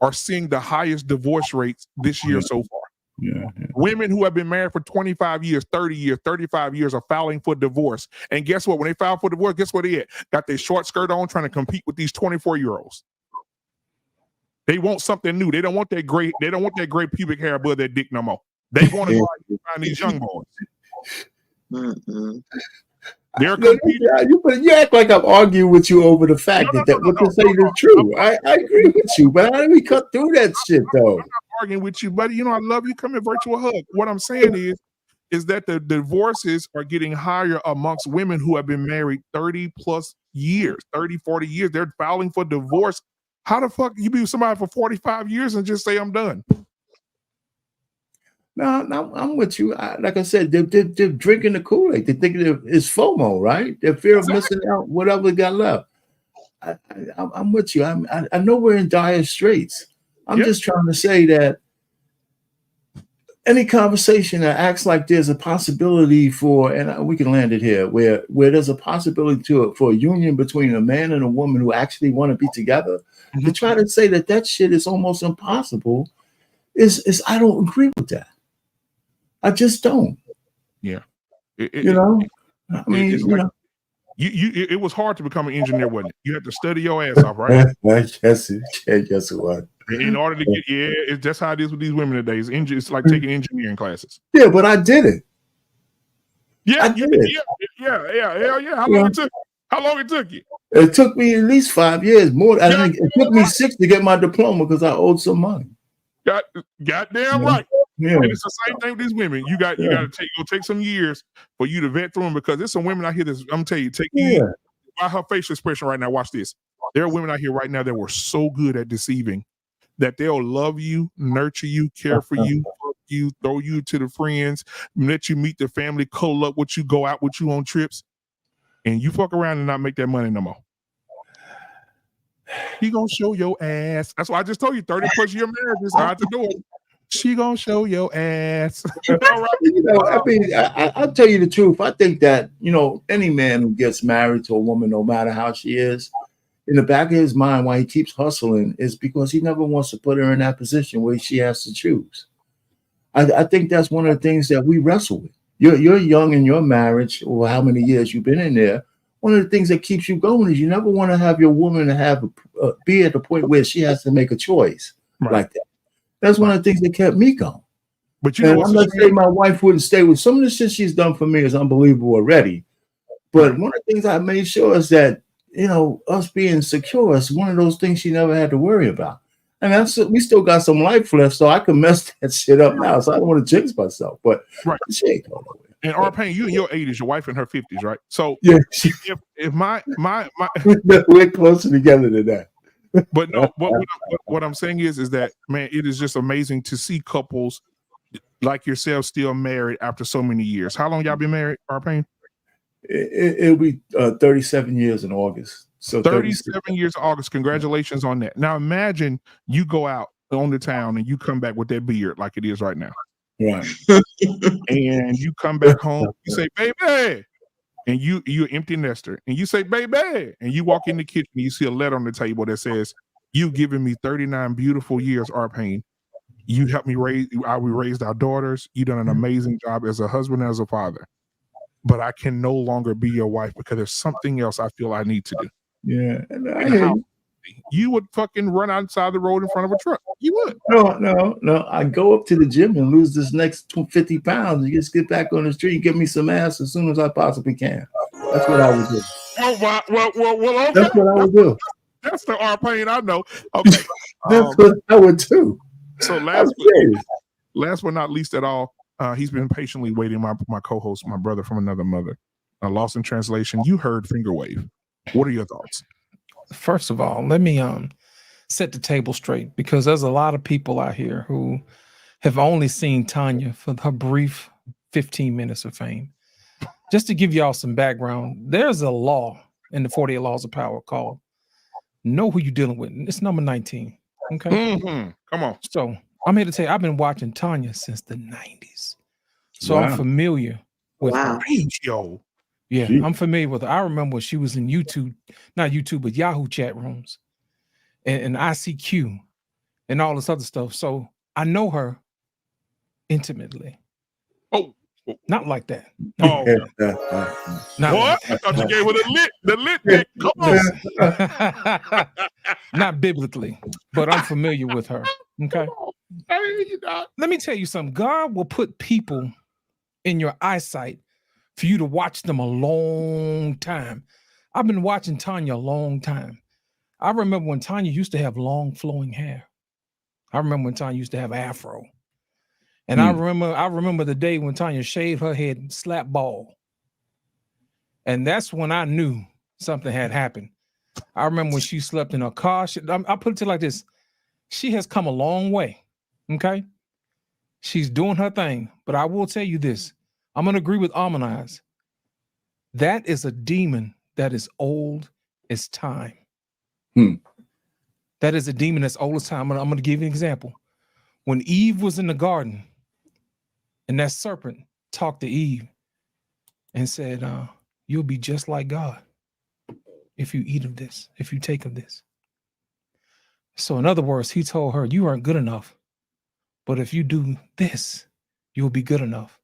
A: are seeing the highest divorce rates this year so far.
J: Yeah.
A: Women who have been married for 25 years, 30 years, 35 years are filing for divorce. And guess what? When they file for divorce, guess what they got their short skirt on trying to compete with these 24-year-olds. They want something new. They don't want that great pubic hair above their dick no more. They want to find these young boys. They're
J: you act like I'm arguing with you over the fact that what you're saying is true. I agree with you, but how do we cut through that shit though?
A: I'm not arguing with you, buddy. I love you. Come here, virtual hug. What I'm saying is that the divorces are getting higher amongst women who have been married 30 plus years, 30, 40 years. They're filing for divorce. How the fuck you be with somebody for 45 years and just say I'm done?
J: No, I'm with you. Like I said, they're drinking the Kool-Aid. They think it's FOMO, right? They're fear of missing out whatever they got left. I'm with you. I know we're in dire straits. I'm just trying to say that any conversation that acts like there's a possibility for, and we can land it here, where there's a possibility for a union between a man and a woman who actually want to be together, to try to say that shit is almost impossible, is I don't agree with that. I just don't.
A: Yeah.
J: I mean,
A: it's like, it was hard to become an engineer, wasn't it? You had to study your ass off, right?
J: Yes, it was.
A: In order to get, that's how it is with these women today. It's like taking engineering classes.
J: Yeah, but I did it.
A: Yeah,
J: I did it.
A: Hell yeah. How long it took? How long it took you?
J: It took me at least 5 years. More. I think it took me 6 to get my diploma because I owed some money.
A: Goddamn right.
J: Yeah.
A: And it's the same thing with these women. You got to take some years for you to vet through them, because there's some women out here that's, I'm telling you, you by her facial expression right now. Watch this. There are women out here right now that were so good at deceiving that they'll love you, nurture you, care for you, fuck you, throw you to the friends, let you meet the family, cuddle up with you, go out with you on trips, and you fuck around and not make that money no more. She gonna show your ass. That's why I just told you 30 plus year marriages are out the door. She gonna show your ass. All right.
J: I mean, I'll tell you the truth. I think that, any man who gets married to a woman, no matter how she is, in the back of his mind, why he keeps hustling is because he never wants to put her in that position where she has to choose. I think that's one of the things that we wrestle with. You're young in your marriage, or how many years you've been in there. One of the things that keeps you going is you never want to have your woman to be at the point where she has to make a choice like that. That's one of the things that kept me going.
A: But
J: I'm not saying my wife wouldn't stay with some of the shit she's done for me is unbelievable already. But one of the things I made sure is that, us being secure is one of those things she never had to worry about. And we still got some life left, so I can mess that shit up now. So I don't want to jinx myself. But she ain't going nowhere.
A: And R-Pain, you in your 80s, your wife in her 50s, right? So if my
J: we're closer together than that.
A: But no, what I'm saying is that, man, it is just amazing to see couples like yourself still married after so many years. How long y'all been married, R-Pain?
J: It'll be 37 years in August. So
A: 37 years in August. Congratulations on that. Now imagine you go out on the town and you come back with that beard like it is right now.
J: Right.
A: And you come back home, you say, baby, and you're an empty nester, and you say, baby, and you walk in the kitchen, and you see a letter on the table that says, you've given me 39 beautiful years, R-Pain. You helped me we raised our daughters. You done an amazing job as a husband and as a father. But I can no longer be your wife because there's something else I feel I need to do.
J: Yeah.
A: And you would fucking run outside the road in front of a truck. You would.
J: No. I go up to the gym and lose this next 50 pounds and just get back on the street and get me some ass as soon as I possibly can. That's what I would do.
A: Oh, well, okay.
J: That's what I would do.
A: That's the R-Pain I know. Okay.
J: That's what I would do.
A: So last but not least at all, he's been patiently waiting, my co-host, my brother from another mother. Lost in translation, you heard finger wave. What are your thoughts?
D: First of all, let me set the table straight, because there's a lot of people out here who have only seen Tanya for her brief 15 minutes of fame. Just to give y'all some background, there's a law in the 48 Laws of Power called Know Who You're Dealing With. It's number 19. Okay.
A: Mm-hmm. Come on.
D: So I'm here to tell you, I've been watching Tanya since the 90s. So
J: Wow.
D: I'm familiar with her.
A: Yo.
D: Yeah, I'm familiar with her. I remember when she was in not YouTube, but Yahoo chat rooms and ICQ and all this other stuff. So I know her intimately.
A: Oh.
D: Not like that.
A: Oh.
D: Not
A: what?
D: Like
A: I thought you gave her the lit dick. Come on.
D: Not biblically, but I'm familiar with her. Okay. Let me tell you something. God will put people in your eyesight for you to watch them a long time. I've been watching Tanya a long time. I remember when Tanya used to have long flowing hair. I remember when Tanya used to have afro. And I remember the day when Tanya shaved her head and slapped ball. And that's when I knew something had happened. I remember when she slept in her car. I put it to like this. She has come a long way. Okay. She's doing her thing. But I will tell you this. I'm going to agree with Harmonize. That is a demon that is old as time. That is a demon that's old as time. I'm going to give you an example. When Eve was in the garden and that serpent talked to Eve and said, you'll be just like God if you eat of this, if you take of this. So in other words, he told her, you aren't good enough, but if you do this, you'll be good enough.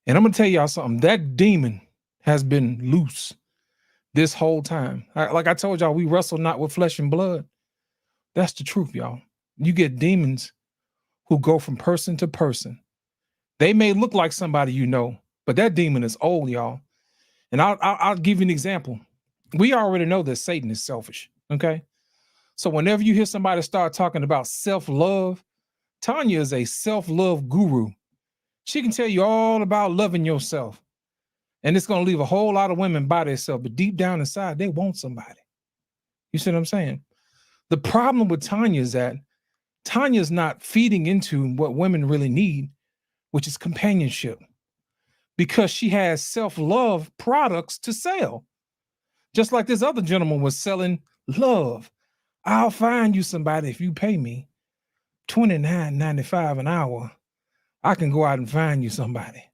D: And I'm going to tell y'all something. That demon has been loose this whole time. Like I told y'all, we wrestle not with flesh and blood. That's the truth, y'all. You get demons who go from person to person. They may look like somebody you know, but that demon is old, y'all. And I'll give you an example. We already know that Satan is selfish, okay? So whenever you hear somebody start talking about self-love, Tanya is a self-love guru. She can tell you all about loving yourself. And it's going to leave a whole lot of women by themselves, but deep down inside, they want somebody. You see what I'm saying? The problem with Tanya is that Tanya's not feeding into what women really need, which is companionship, because she has self-love products to sell. Just like this other gentleman was selling love. I'll find you somebody if you pay me $29.95 an hour. I can go out and find you somebody.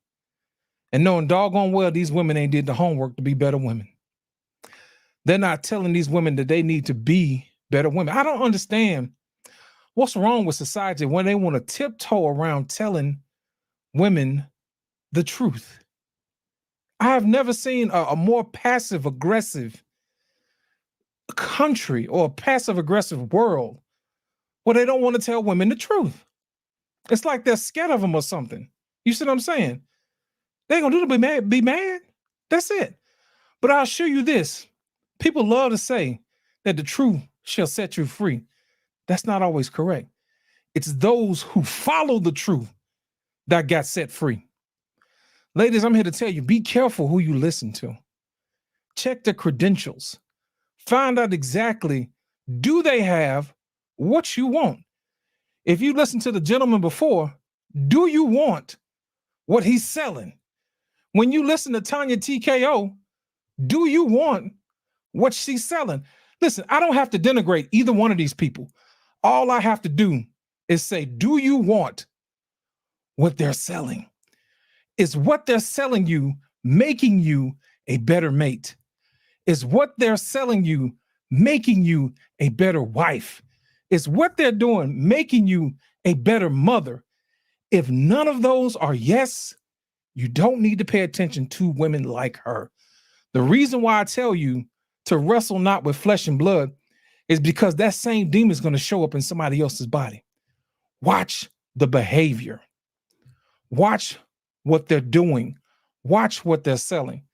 D: And knowing doggone well these women ain't did the homework to be better women. They're not telling these women that they need to be better women. I don't understand what's wrong with society when they want to tiptoe around telling women the truth. I have never seen a more passive-aggressive country or a passive-aggressive world where they don't want to tell women the truth. It's like they're scared of them or something. You see what I'm saying? They ain't gonna do to be mad. That's it. But I'll show you this. People love to say that the truth shall set you free. That's not always correct. It's those who follow the truth that got set free. Ladies, I'm here to tell you, be careful who you listen to. Check the credentials. Find out exactly, do they have what you want? If you listen to the gentleman before, do you want what he's selling? When you listen to Tanya TKO, do you want what she's selling? Listen, I don't have to denigrate either one of these people. All I have to do is say, do you want what they're selling? Is what they're selling you making you a better mate? Is what they're selling you making you a better wife? Is what they're doing making you a better mother? If none of those are yes, you don't need to pay attention to women like her. The reason why I tell you to wrestle not with flesh and blood is because that same demon is going to show up in somebody else's body. Watch the behavior. Watch what they're doing. Watch what they're selling.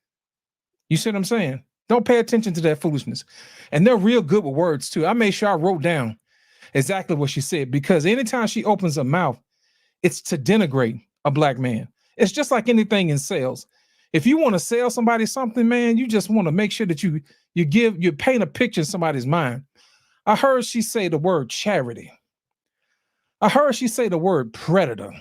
D: You see what I'm saying? Don't pay attention to that foolishness. And they're real good with words too. I made sure I wrote down exactly what she said, because anytime she opens her mouth, it's to denigrate a black man. It's just like anything in sales. If you want to sell somebody something, man, you just want to make sure that you paint a picture in somebody's mind. I heard she say the word charity. I heard she say the word predator.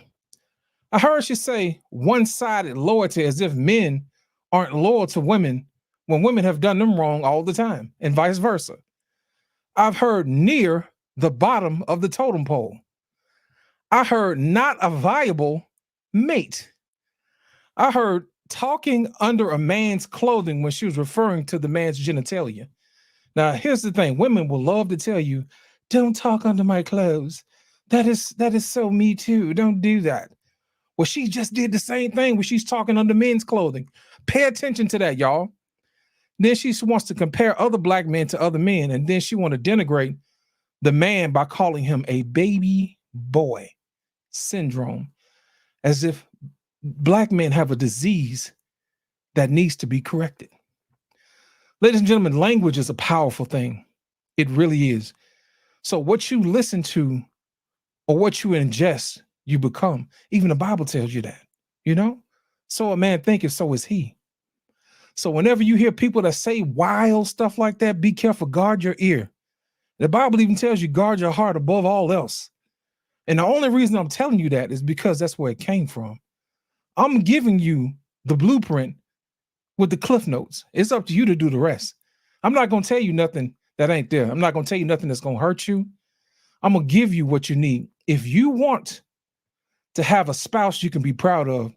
D: I heard she say one-sided loyalty, as if men aren't loyal to women when women have done them wrong all the time, and vice versa. I've heard near the bottom of the totem pole. I heard not a viable mate. I heard talking under a man's clothing when she was referring to the man's genitalia. Now, here's the thing. Women will love to tell you, don't talk under my clothes. That is so me too. Don't do that. Well, she just did the same thing when she's talking under men's clothing. Pay attention to that, y'all. Then she wants to compare other black men to other men, and then she want to denigrate the man by calling him a baby boy syndrome, as if black men have a disease that needs to be corrected. Ladies and gentlemen, language is a powerful thing. It really is. So what you listen to or what you ingest, you become. Even the Bible tells you that, you know? So a man thinketh, so is he. So whenever you hear people that say wild stuff like that, be careful, guard your ear. The Bible even tells you guard your heart above all else. And the only reason I'm telling you that is because that's where it came from. I'm giving you the blueprint with the cliff notes. It's up to you to do the rest. I'm not going to tell you nothing that ain't there. I'm not gonna tell you nothing that's gonna hurt you. I'm gonna give you what you need. If you want to have a spouse you can be proud of,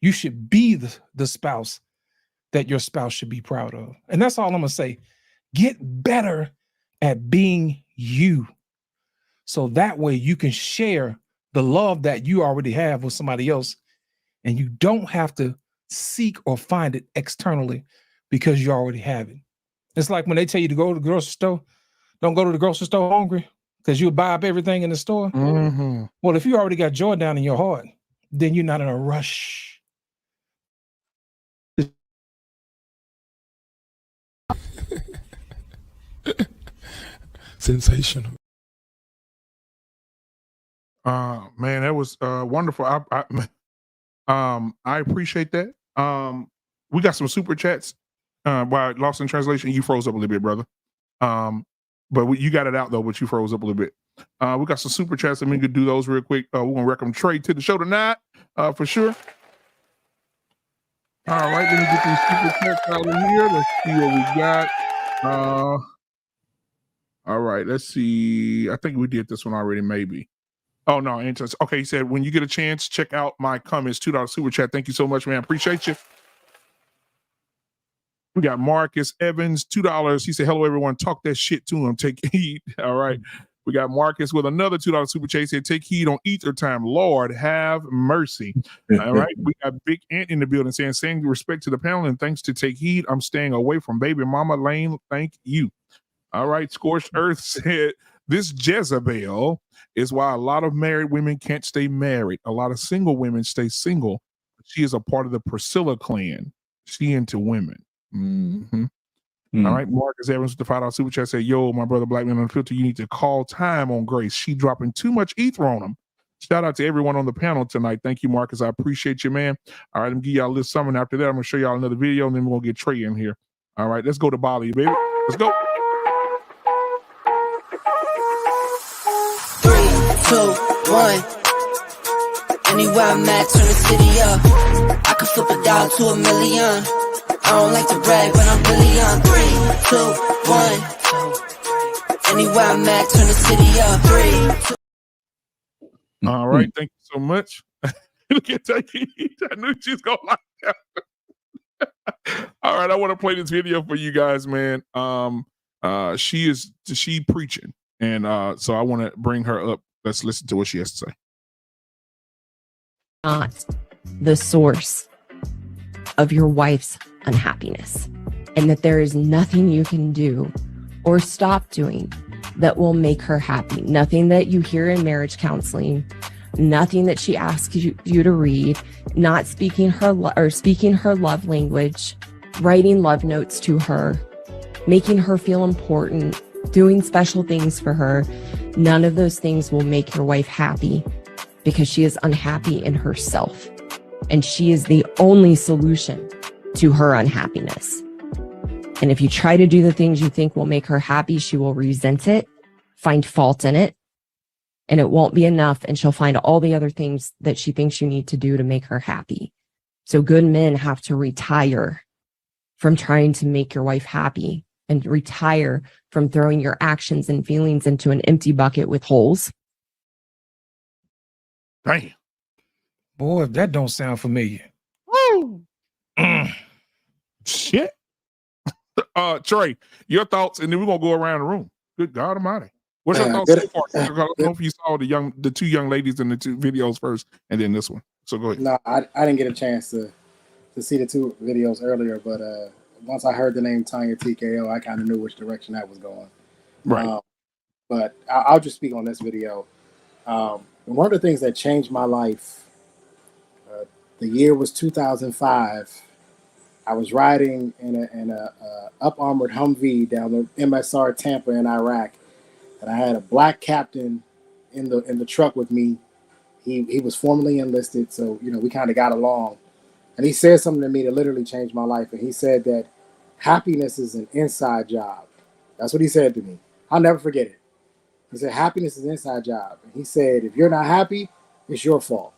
D: you should be the spouse that your spouse should be proud of. And that's all I'm gonna say. Get better at being you. So that way you can share the love that you already have with somebody else, and you don't have to seek or find it externally because you already have it. It's like when they tell you to go to the grocery store, don't go to the grocery store hungry because you'll buy up everything in the store.
A: Mm-hmm.
D: Well, if you already got joy down in your heart, then you're not in a rush.
L: Sensational.
A: Man, that was wonderful. I appreciate that. We got some super chats. While Lost in Translation, you froze up a little bit, brother. But you got it out though, but you froze up a little bit. We got some super chats, and we could do those real quick. We're gonna welcome Trey to the show tonight, for sure. All right, let me get these super chats out in here. Let's see what we got. All right, let's see. I think we did this one already, maybe. Oh no, interesting. Okay, he said when you get a chance, check out my comments. $2 super chat. Thank you so much, man. Appreciate you. We got Marcus Evans, $2. He said, hello, everyone. Talk that shit to him. Take heed. All right. We got Marcus with another $2 super chat. He said, take heed on Easter time. Lord, have mercy. All right. We got Big Ant in the building saying respect to the panel and thanks to Take Heed. I'm staying away from baby mama Lane. Thank you. All right. Scorched Earth said, this Jezebel is why a lot of married women can't stay married. A lot of single women stay single. She is a part of the Priscilla clan. She into women. Mm-hmm. All right, Marcus Evans with the $5 super chat said, yo, my brother Black Man Unfiltered, you need to call time on Grace. She dropping too much ether on him. Shout out to everyone on the panel tonight. Thank you, Marcus. I appreciate you, man. All right, let me give y'all a little something. After that, I'm going to show y'all another video, and then we're going to get Trey in here. All right, let's go to Bali, baby. Let's go.
N: 3, 2, 1. Anywhere I'm at, turn the city up. I can flip a dollar to $1 million. I don't like to brag, but I'm really on. 3, 2, 1. Anywhere I'm at, turn the city up. 3, 2.
A: All right, thank you so much. Look at that. I knew she was gonna like that. All right, I want to play this video for you guys, man. She preaching, and so I want to bring her up. Let's listen to what she has to say.
O: Not the source of your wife's unhappiness, and that there is nothing you can do or stop doing that will make her happy. Nothing that you hear in marriage counseling, nothing that she asks you to read, not speaking speaking her love language, writing love notes to her, making her feel important, doing special things for her. None of those things will make your wife happy because she is unhappy in herself. And she is the only solution to her unhappiness. And if you try to do the things you think will make her happy, she will resent it, find fault in it, and it won't be enough. And she'll find all the other things that she thinks you need to do to make her happy. So good men have to retire from trying to make your wife happy and retire from throwing your actions and feelings into an empty bucket with holes.
A: Damn.
D: Boy, if that don't sound familiar.
A: Woo! Shit. Trey, your thoughts, and then we're gonna go around the room. Good God Almighty. What's your thoughts so far? I don't know if you saw the two young ladies in the two videos first, and then this one. So go ahead.
P: No, I didn't get a chance to see the two videos earlier, but once I heard the name Tanya TKO, I kind of knew which direction that was going.
A: Right.
P: But I'll just speak on this video. One of the things that changed my life, the year was 2005. I was riding in a up armored Humvee down the MSR Tampa in Iraq, and I had a black captain in the truck with me. He was formerly enlisted, so we kind of got along. And he said something to me that literally changed my life. And he said that happiness is an inside job. That's what he said to me. I'll never forget it. He said happiness is an inside job. And he said if you're not happy, it's your fault.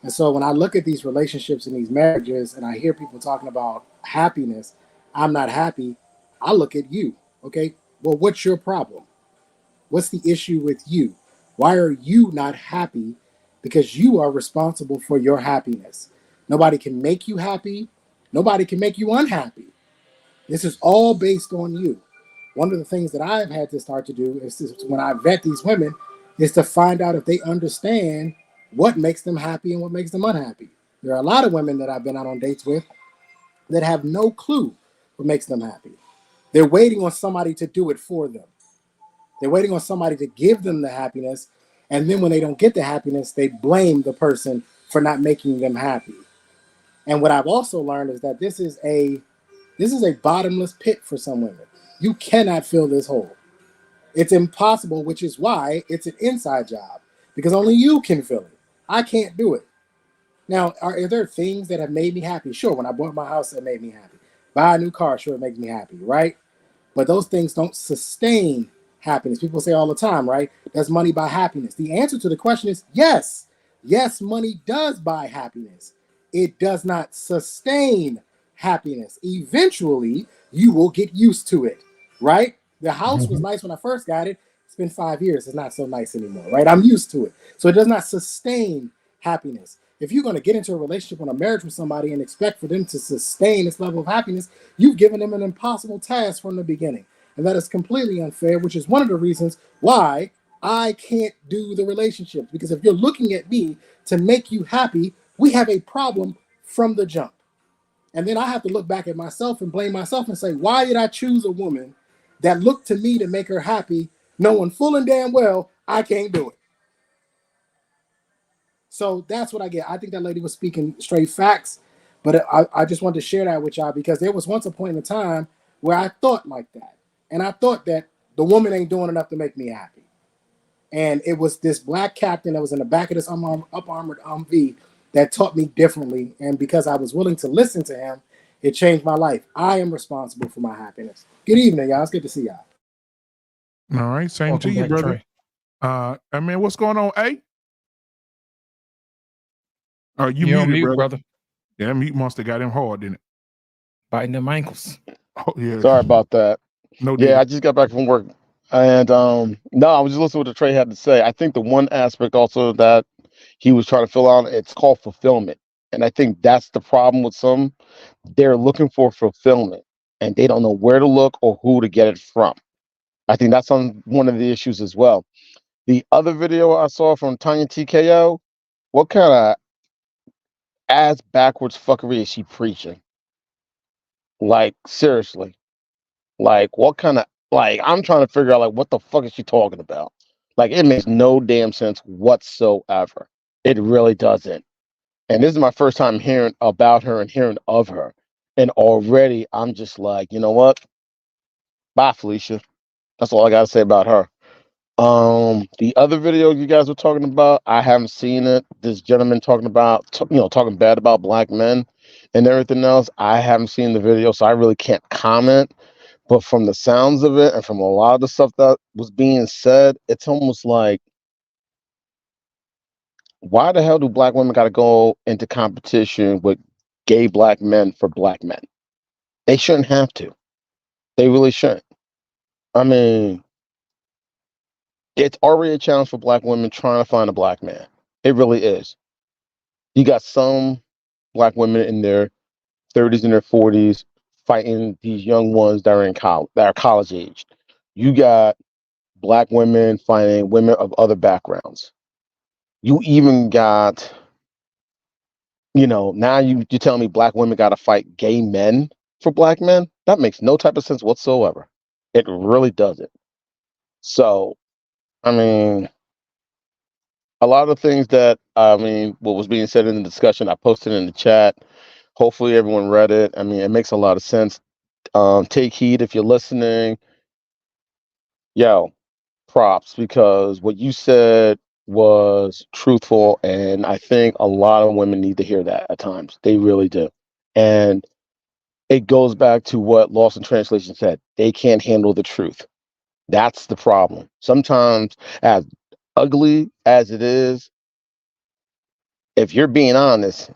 P: And so when I look at these relationships and these marriages and I hear people talking about happiness, I'm not happy. I look at you. Okay, well, what's your problem? What's the issue with you? Why are you not happy? Because you are responsible for your happiness. Nobody can make you happy. Nobody can make you unhappy. This is all based on you. One of the things that I've had to start to do is when I vet these women is to find out if they understand what makes them happy and what makes them unhappy. There are a lot of women that I've been out on dates with that have no clue what makes them happy. They're waiting on somebody to do it for them. They're waiting on somebody to give them the happiness. And then when they don't get the happiness, they blame the person for not making them happy. And what I've also learned is that this is a bottomless pit for some women. You cannot fill this hole. It's impossible, which is why it's an inside job, because only you can fill it. I can't do it. Now, are there things that have made me happy? Sure, when I bought my house, it made me happy. Buy a new car, sure, it makes me happy, right? But those things don't sustain happiness. People say all the time, right? Does money buy happiness? The answer to the question is yes. Yes, money does buy happiness. It does not sustain happiness. Eventually, you will get used to it, right? The house was nice when I first got it. It's been 5 years. It's not so nice anymore, right? I'm used to it. So it does not sustain happiness. If you're going to get into a relationship or a marriage with somebody and expect for them to sustain this level of happiness, you've given them an impossible task from the beginning. And that is completely unfair, which is one of the reasons why I can't do the relationship. Because if you're looking at me to make you happy, we have a problem from the jump. And then I have to look back at myself and blame myself and say, why did I choose a woman that looked to me to make her happy, knowing full and damn well I can't do it? So that's what I get. I think that lady was speaking straight facts, but I just wanted to share that with y'all because there was once a point in time where I thought like that. And I thought that the woman ain't doing enough to make me happy. And it was this black captain that was in the back of this up armored Humvee that taught me differently. And because I was willing to listen to him, it changed my life. I am responsible for my happiness. Good evening, y'all. It's good to see y'all.
A: All right. Same
D: Welcome
A: to you,
D: back,
A: brother.
D: Trey.
A: I mean, what's going on, A? You
D: You're on
A: muted,
D: mute, brother.
A: Yeah, mute monster got him hard, didn't it?
D: Biting them ankles.
A: Oh, yeah.
Q: Sorry about that.
A: No,
Q: yeah, I just got back from work. And no, I was just listening to what Trey had to say. I think the one aspect also that he was trying to fill out, it's called fulfillment. And I think that's the problem with some. They're looking for fulfillment and they don't know where to look or who to get it from. I think that's one of the issues as well. The other video I saw from Tanya TKO, what kind of ass backwards fuckery is she preaching? Like, seriously. Like, what kind of, like, I'm trying to figure out, like, what the fuck is she talking about? Like, it makes no damn sense whatsoever. It really doesn't. And this is my first time hearing about her and hearing of her. And already I'm just like, you know what? Bye, Felicia. That's all I got to say about her. The other video you guys were talking about, I haven't seen it. This gentleman talking about, talking bad about black men and everything else. I haven't seen the video, so I really can't comment. But from the sounds of it and from a lot of the stuff that was being said, it's almost like, why the hell do black women got to go into competition with gay black men for black men? They shouldn't have to. They really shouldn't. I mean, it's already a challenge for black women trying to find a black man. It really is. You got some black women in their 30s and their 40s fighting these young ones that are in college, that are college aged. You got black women fighting women of other backgrounds. You even got, now you're telling me black women got to fight gay men for black men? That makes no type of sense whatsoever. It really doesn't. So, I mean, a lot of the things that, what was being said in the discussion, I posted in the chat. Hopefully everyone read it. I mean, it makes a lot of sense. Take heed if you're listening. Yo, props, because what you said was truthful, and I think a lot of women need to hear that at times. They really do. And it goes back to what Lost in Translation said. They can't handle the truth. That's the problem. Sometimes, as ugly as it is, if you're being honest,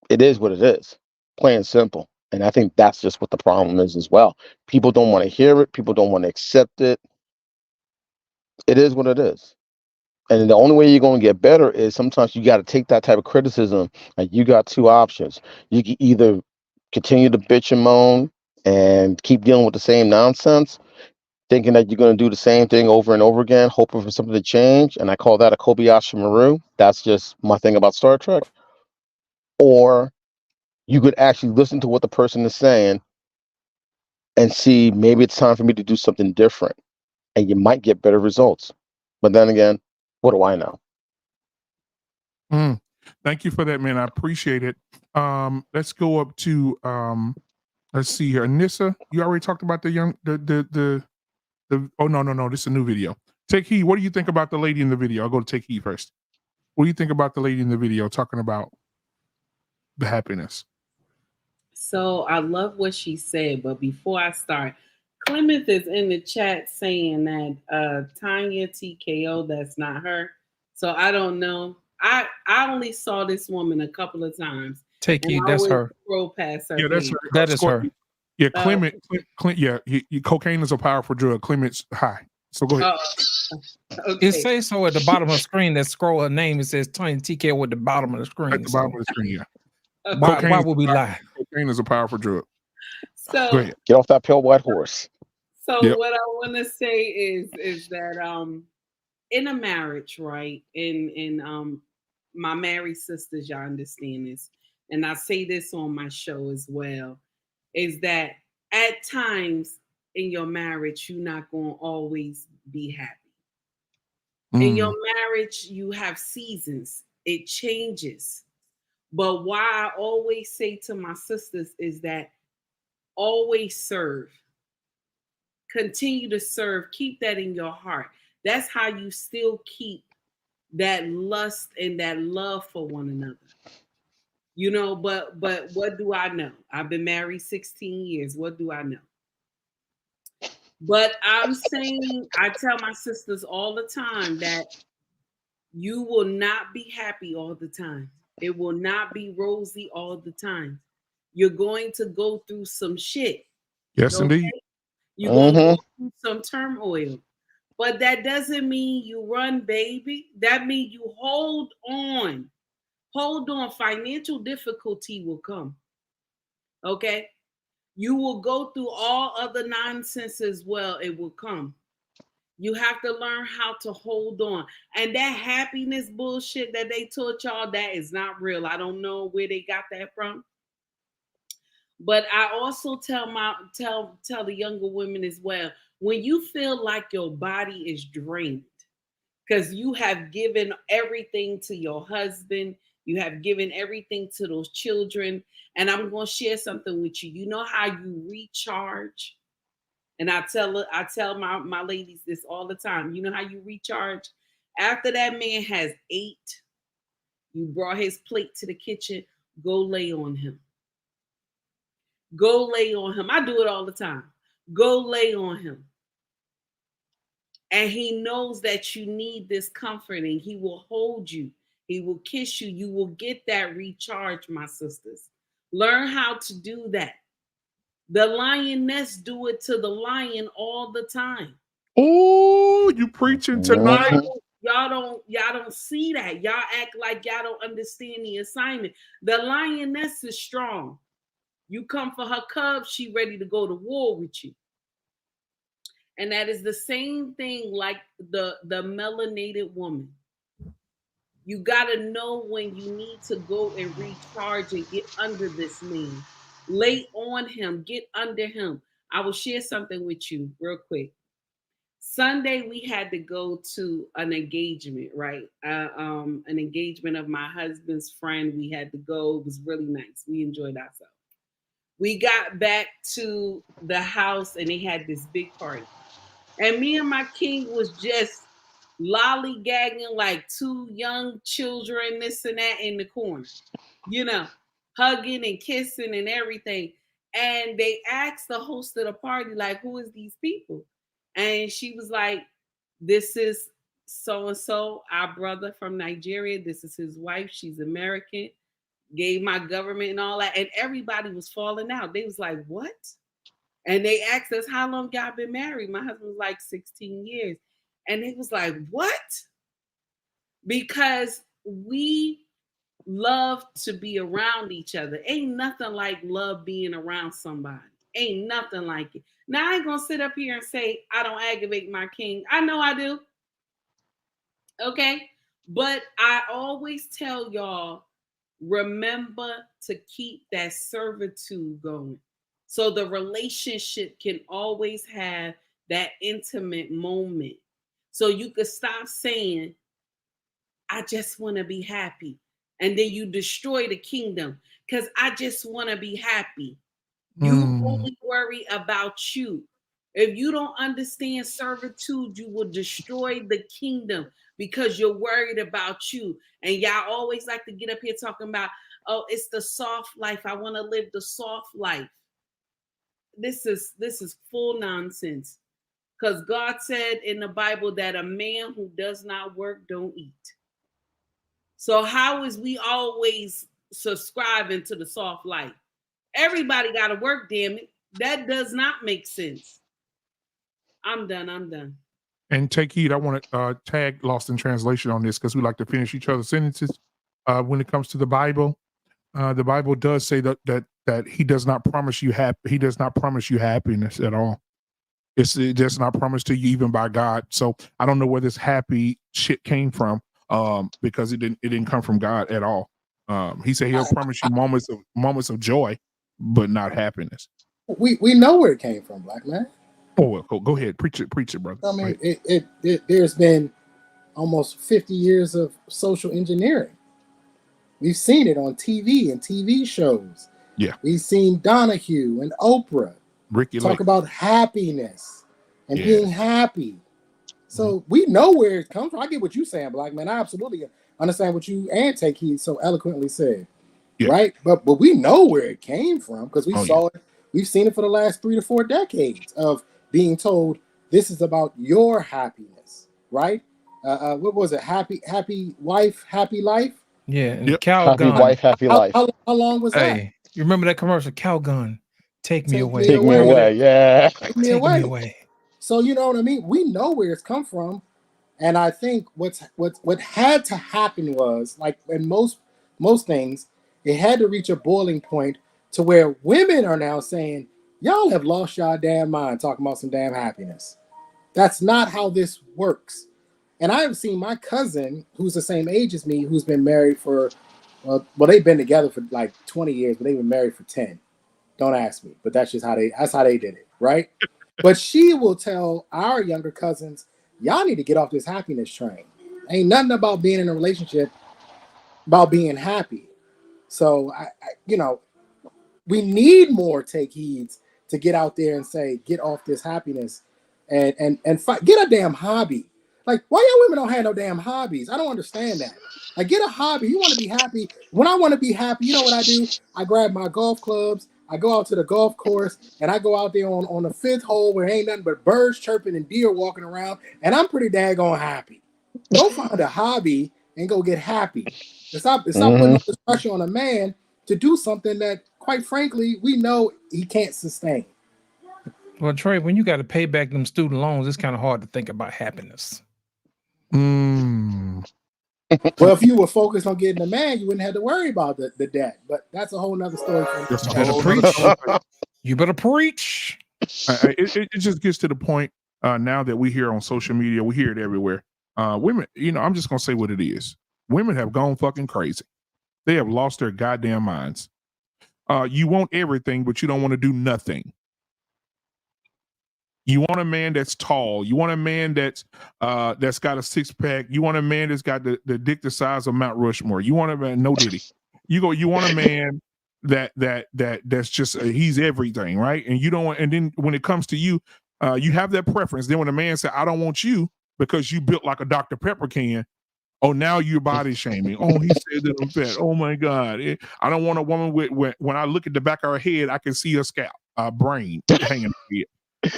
Q: it is what it is. Plain and simple. And I think that's just what the problem is as well. People don't want to hear it. People don't want to accept it. It is what it is. And the only way you're going to get better is sometimes you got to take that type of criticism. And you got two options. You can either continue to bitch and moan and keep dealing with the same nonsense, thinking that you're going to do the same thing over and over again, hoping for something to change. And I call that a Kobayashi Maru. That's just my thing about Star Trek. Or you could actually listen to what the person is saying and see maybe it's time for me to do something different. And you might get better results. But then again, what do I know?
A: Thank you for that, man. I appreciate it. Let's go up to let's see here. Anissa, you already talked about the oh no, this is a new video. Take heed. What do you think about the lady in the video? I'll go to take heed first. What do you think about the lady in the video talking about the happiness?
H: So I love what she said, but before I start, Clement is in the chat saying that Tanya TKO, that's not her. So I don't know. I only saw this woman a couple of times.
D: Take
H: and
D: heed,
H: I
D: that's
H: always
D: her.
H: scroll past her.
A: Yeah, that's her.
D: That is her.
A: Yeah, Clement. Yeah, cocaine is a powerful drug. Clement's high. So go ahead.
H: Okay.
D: It says so at the bottom of the screen. That scroll her name. It says Tiny TK at the bottom of the screen.
A: At the bottom of the screen, yeah.
D: Why would we lie?
A: Cocaine is a powerful drug.
H: So
A: go ahead.
Q: Get off that pale white horse.
H: So
A: Yep.
H: what I want to say is that in a marriage, right? In my married sisters, y'all understand this, and I say this on my show as well, is that at times in your marriage, you're not going to always be happy. In your marriage, you have seasons. It changes. But why I always say to my sisters is that always serve. Continue to serve. Keep that in your heart. That's how you still keep that lust and that love for one another. You know, but what do I know? I've been married 16 years. What do I know? But I'm saying, I tell my sisters all the time that you will not be happy all the time. It will not be rosy all the time. You're going to go through some shit.
A: Yes,
H: okay?
A: indeed.
H: You're going to go through some turmoil. But that doesn't mean you run, baby. That means you hold on. Hold on. Financial difficulty will come. Okay? You will go through all other nonsense as well. It will come. You have to learn how to hold on. And that happiness bullshit that they taught y'all, that is not real. I don't know where they got that from. But I also tell the younger women as well, when you feel like your body is drained, because you have given everything to your husband, you have given everything to those children, and I'm going to share something with you. You know how you recharge? And I tell my ladies this all the time. You know how you recharge? After that man has ate, you brought his plate to the kitchen, go lay on him. Go lay on him. I do it all the time. Go lay on him. And he knows that you need this comforting. He will hold you. He will kiss you. You will get that recharge, my sisters. Learn how to do that. The lioness do it to the lion all the time.
A: Oh, you preaching tonight.
H: Y'all don't see that. Y'all act like y'all don't understand the assignment. The lioness is strong. You come for her cubs, she ready to go to war with you. And that is the same thing like the melanated woman. You got to know when you need to go and recharge and get under this man. Lay on him, get under him. I will share something with you real quick. Sunday, we had to go to an engagement, right? An engagement of my husband's friend. We had to go. It was really nice. We enjoyed ourselves. We got back to the house and they had this big party. And me and my king was just lollygagging like two young children, this and that in the corner, you know, hugging and kissing and everything. And they asked the host of the party, like, who is these people? And she was like, this is so-and-so, our brother from Nigeria. This is his wife. She's American. gave my government and all that, and everybody was falling out. They was like, what? And they asked us, how long y'all been married? My husband was like 16 years. And they was like, what? Because we love to be around each other. Ain't nothing like love being around somebody. Ain't nothing like it. Now I ain't gonna sit up here and say I don't aggravate my king. I know I do. Okay. But I always tell y'all, remember to keep that servitude going. So the relationship can always have that intimate moment. So you could stop saying, I just want to be happy. And then you destroy the kingdom because I just want to be happy. You only worry about you. If you don't understand servitude, you will destroy the kingdom because you're worried about you. And y'all always like to get up here talking about, oh, it's the soft life. I want to live the soft life. This is full nonsense. Because God said in the Bible that a man who does not work don't eat. So how is we always subscribing to the soft life? Everybody got to work, damn it. That does not make sense. I'm done.
A: And take heed. I want to tag Lost in Translation on this because we like to finish each other's sentences. When it comes to the Bible does say that He does not promise you He does not promise you happiness at all. It does not promise to you even by God. So I don't know where this happy shit came from. Because it didn't come from God at all. He said He'll promise you moments of joy, but not happiness.
P: We know where it came from, black man.
A: Oh, well, go ahead, preach it, brother.
P: I mean, there's been almost 50 years of social engineering. We've seen it on TV and TV shows.
A: Yeah,
P: we've seen Donahue and Oprah talk about happiness and being happy. So we know where it comes from. I get what you're saying, black man. I absolutely understand what you and Take Heed so eloquently said, right? But we know where it came from because we saw it. We've seen it for the last 3 to 4 decades of being told this is about your happiness, right? What was it? Happy wife, happy life.
D: Yeah, and
Q: Happy
D: Calgon.
Q: wife, happy life.
P: How long was that?
D: Hey, you remember that commercial? Calgon, take me away.
Q: Take me away. Yeah.
P: Take me away. So you know what I mean? We know where it's come from. And I think what had to happen was, like in most things, it had to reach a boiling point to where women are now saying, y'all have lost y'all damn mind talking about some damn happiness. That's not how this works. And I have seen my cousin, who's the same age as me, who's been married for, well, they've been together for like 20 years, but they've been married for 10. Don't ask me, but that's how they did it, right? But she will tell our younger cousins, y'all need to get off this happiness train. Ain't nothing about being in a relationship about being happy. So I we need more Take Heeds to get out there and say, get off this happiness and fight. Get a damn hobby. Like, why y'all women don't have no damn hobbies? I don't understand that. Like, get a hobby. You want to be happy. When I want to be happy, you know what I do? I grab my golf clubs. I go out to the golf course and I go out there on the 5th hole where ain't nothing but birds chirping and deer walking around, and I'm pretty daggone happy. Go find a hobby and go get happy. Stop putting all this pressure on a man to do something that, quite frankly, we know he can't sustain.
D: Well, Trey, when you got to pay back them student loans, it's kind of hard to think about happiness.
P: Well, if you were focused on getting a man, you wouldn't have to worry about the debt. But that's a whole nother story.
D: You better preach.
A: It just gets to the point now that we hear on social media, we hear it everywhere. Women, I'm just gonna say what it is. Women have gone fucking crazy. They have lost their goddamn minds. You want everything, but you don't want to do nothing. You want a man that's tall. You want a man that's got a 6-pack. You want a man that's got the dick the size of Mount Rushmore. You want a man, no diddy. You want a man that's just he's everything, right? And you don't want. And then when it comes to you, you have that preference. Then when a man says, "I don't want you because you built like a Dr. Pepper can," oh, now you're body shaming. Oh, he said that I'm fat. Oh my God, I don't want a woman with when I look at the back of her head, I can see her scalp, brain hanging.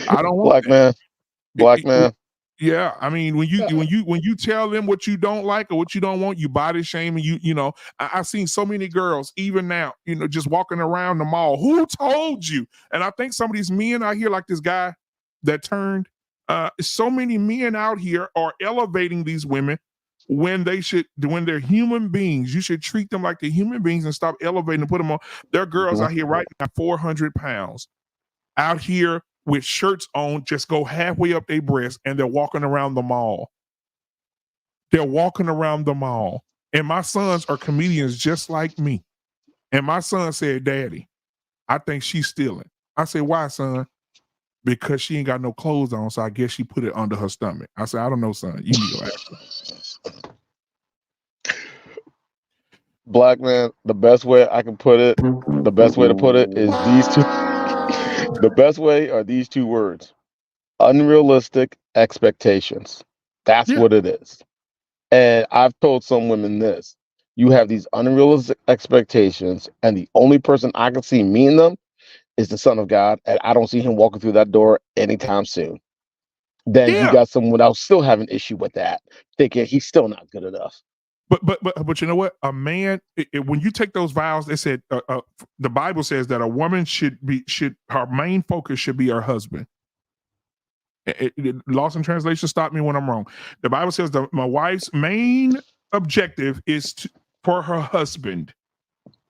A: I don't want
Q: black man.
A: Yeah, I mean, when you tell them what you don't like or what you don't want, you body shame, and I've seen so many girls, even now, just walking around the mall. Who told you? And I think some of these men out here, like this guy that turned, so many men out here are elevating these women when they're human beings. You should treat them like they're human beings and stop elevating and put them on. There are girls out here right now, 400 pounds, out here with shirts on, just go halfway up their breasts, and they're walking around the mall. They're walking around the mall. And my sons are comedians just like me. And my son said, Daddy, I think she's stealing. I said, why, son? Because she ain't got no clothes on, so I guess she put it under her stomach. I said, I don't know, son. You need to go ask her.
Q: Black man, the best way I can put it, the best way to put it is these two. The best way are these two words: unrealistic expectations. That's what it is. And I've told some women this: you have these unrealistic expectations, and the only person I can see meeting them is the Son of God, and I don't see him walking through that door anytime soon. Then you got someone else still have an issue with that, thinking he's still not good enough.
A: But you know what? A man, when you take those vows, they said the Bible says that a woman her main focus should be her husband. Lost in translation, stop me when I'm wrong. The Bible says that my wife's main objective is for her husband,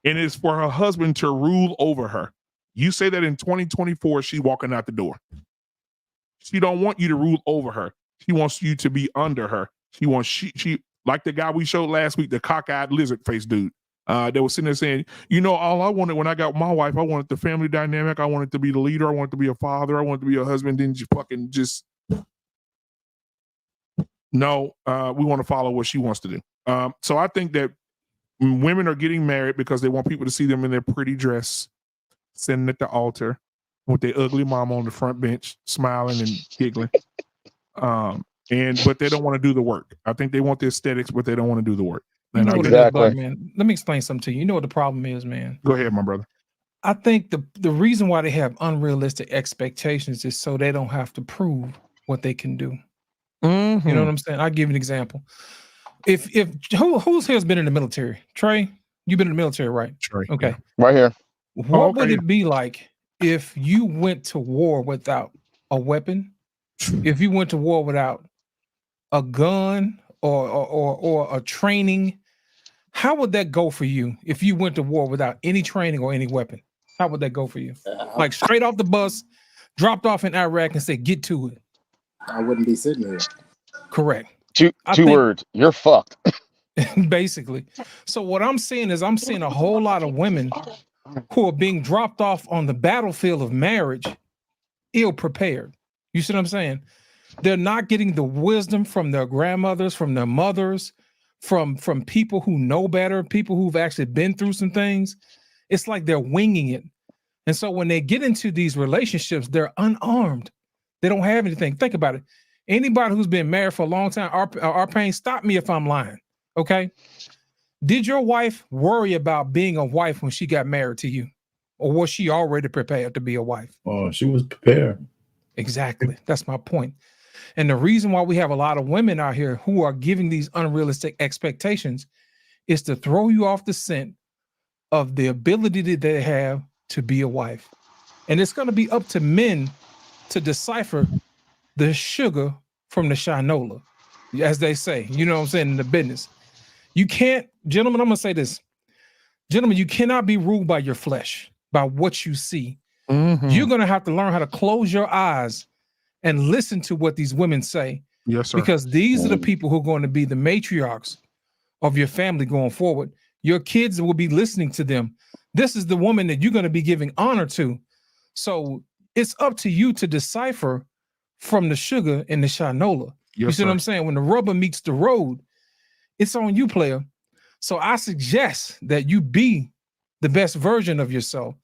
A: and it's for her husband to rule over her. You say that in 2024, she's walking out the door. She don't want you to rule over her. She wants you to be under her. She wants she like the guy we showed last week, the cockeyed lizard face dude. They was sitting there saying, all I wanted when I got my wife, I wanted the family dynamic. I wanted to be the leader. I wanted to be a father. I wanted to be a husband. Then you fucking just no. We want to follow what she wants to do. So I think that women are getting married because they want people to see them in their pretty dress, sitting at the altar with their ugly mama on the front bench, smiling and giggling. But they don't want to do the work. I think they want the aesthetics, but they don't want to do the work.
D: You know what it is, Black man. Let me explain something to you. You know what the problem is, man?
A: Go ahead, my brother.
D: I think the reason why they have unrealistic expectations is so they don't have to prove what they can do.
A: Mm-hmm.
D: You know what I'm saying? I'll give you an example. If who's here has been in the military? Trey, you've been in the military, right?
A: Trey.
D: Okay.
Q: Yeah. Right here.
D: What would it be like if you went to war without a weapon? If you went to war without a gun or a training, how would that go for you if you went to war without any training or any weapon? How would that go for you? Like straight off the bus, dropped off in Iraq and said, get to it.
P: I wouldn't be sitting here.
D: Correct.
Q: Two words. You're fucked.
D: Basically. So what I'm seeing is I'm seeing a whole lot of women who are being dropped off on the battlefield of marriage, ill prepared. You see what I'm saying? They're not getting the wisdom from their grandmothers, from their mothers, from people who know better, people who've actually been through some things. It's like they're winging it. And so when they get into these relationships, they're unarmed. They don't have anything. Think about it. Anybody who's been married for a long time, our pain, stop me if I'm lying. Okay. Did your wife worry about being a wife when she got married to you? Or was she already prepared to be a wife?
J: Oh, she was prepared.
D: Exactly. That's my point. And the reason why we have a lot of women out here who are giving these unrealistic expectations is to throw you off the scent of the ability that they have to be a wife. And it's going to be up to men to decipher the sugar from the shinola, as they say, you know what I'm saying, in the business. You can't, gentlemen, I'm going to say this. Gentlemen, you cannot be ruled by your flesh, by what you see.
A: Mm-hmm.
D: You're going to have to learn how to close your eyes and listen to what these women say.
A: Yes, sir.
D: Because these are the people who are going to be the matriarchs of your family going forward. Your kids will be listening to them. This is the woman that you're going to be giving honor to. So it's up to you to decipher from the sugar and the shinola.
A: Yes,
D: you see
A: sir.
D: what I'm saying? When the rubber meets the road, it's on you, player. So I suggest that you be the best version of yourself.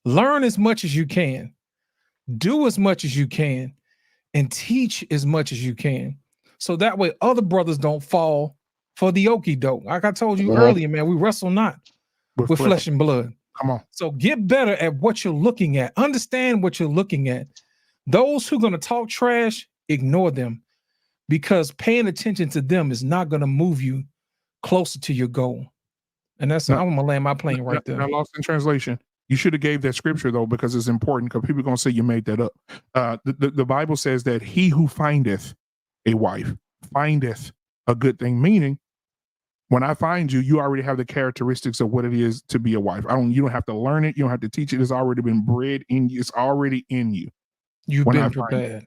D: Learn as much as you can. Do as much as you can. And teach as much as you can. So that way other brothers don't fall for the okie doke. Like I told you earlier, man, we wrestle not with flesh and blood.
A: Come on.
D: So get better at what you're looking at. Understand what you're looking at. Those who are going to talk trash, ignore them. because paying attention to them is not going to move you closer to your goal. And that's I'm gonna land my plane right there.
A: I lost in translation. You should have gave that scripture though, because it's important, because people are gonna say you made that up. The Bible says that he who findeth a wife findeth a good thing, meaning when I find you, you already have the characteristics of what it is to be a wife. You don't have to learn it, you don't have to teach it. It's already been bred in you, it's already in you.
D: You've been prepared.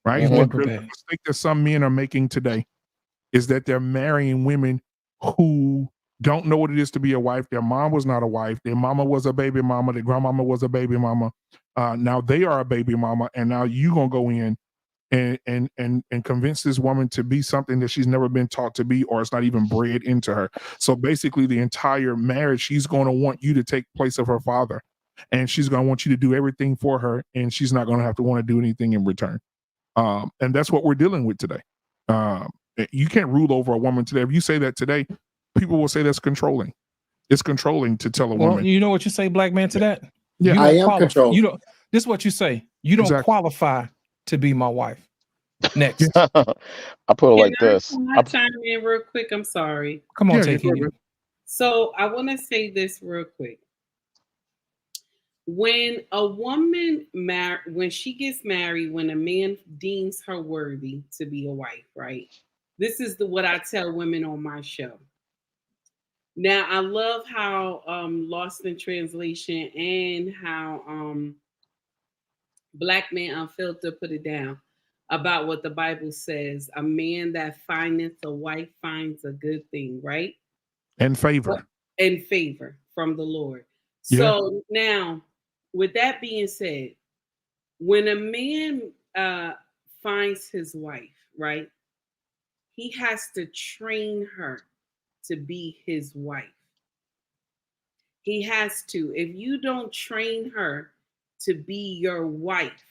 A: Right?
D: You've
A: The
D: been prepared.
A: mistake that some men are making today is that they're marrying women who don't know what it is to be a wife. Their mom was not a wife. Their mama was a baby mama. Their grandmama was a baby mama. Now they are a baby mama, and now you gonna go in and convince this woman to be something that she's never been taught to be, or it's not even bred into her. So basically, the entire marriage, she's going to want you to take place of her father, and she's going to want you to do everything for her, and she's not going to have to want to do anything in return. And that's what we're dealing with today. You can't rule over a woman today. If you say that today, people will say that's controlling. It's controlling to tell a woman.
D: You know what you say, black man, to that?
A: Yeah,
D: you
P: I am controlling.
D: You don't. This is what you say. You don't qualify to be my wife. Next.
Q: I put it like this.
H: Can I chime in real quick? I'm sorry.
D: Come on, take it.
H: So I want to say this real quick. When a woman when she gets married, when a man deems her worthy to be a wife, right? This is what I tell women on my show. Now, I love how Lost in Translation and how Black Man Unfiltered put it down about what the Bible says. A man that findeth a wife finds a good thing, right?
A: And favor.
H: And favor from the Lord.
A: Yeah.
H: So now, with that being said, when a man finds his wife, right, he has to train her to be his wife. He has to. If you don't train her to be your wife,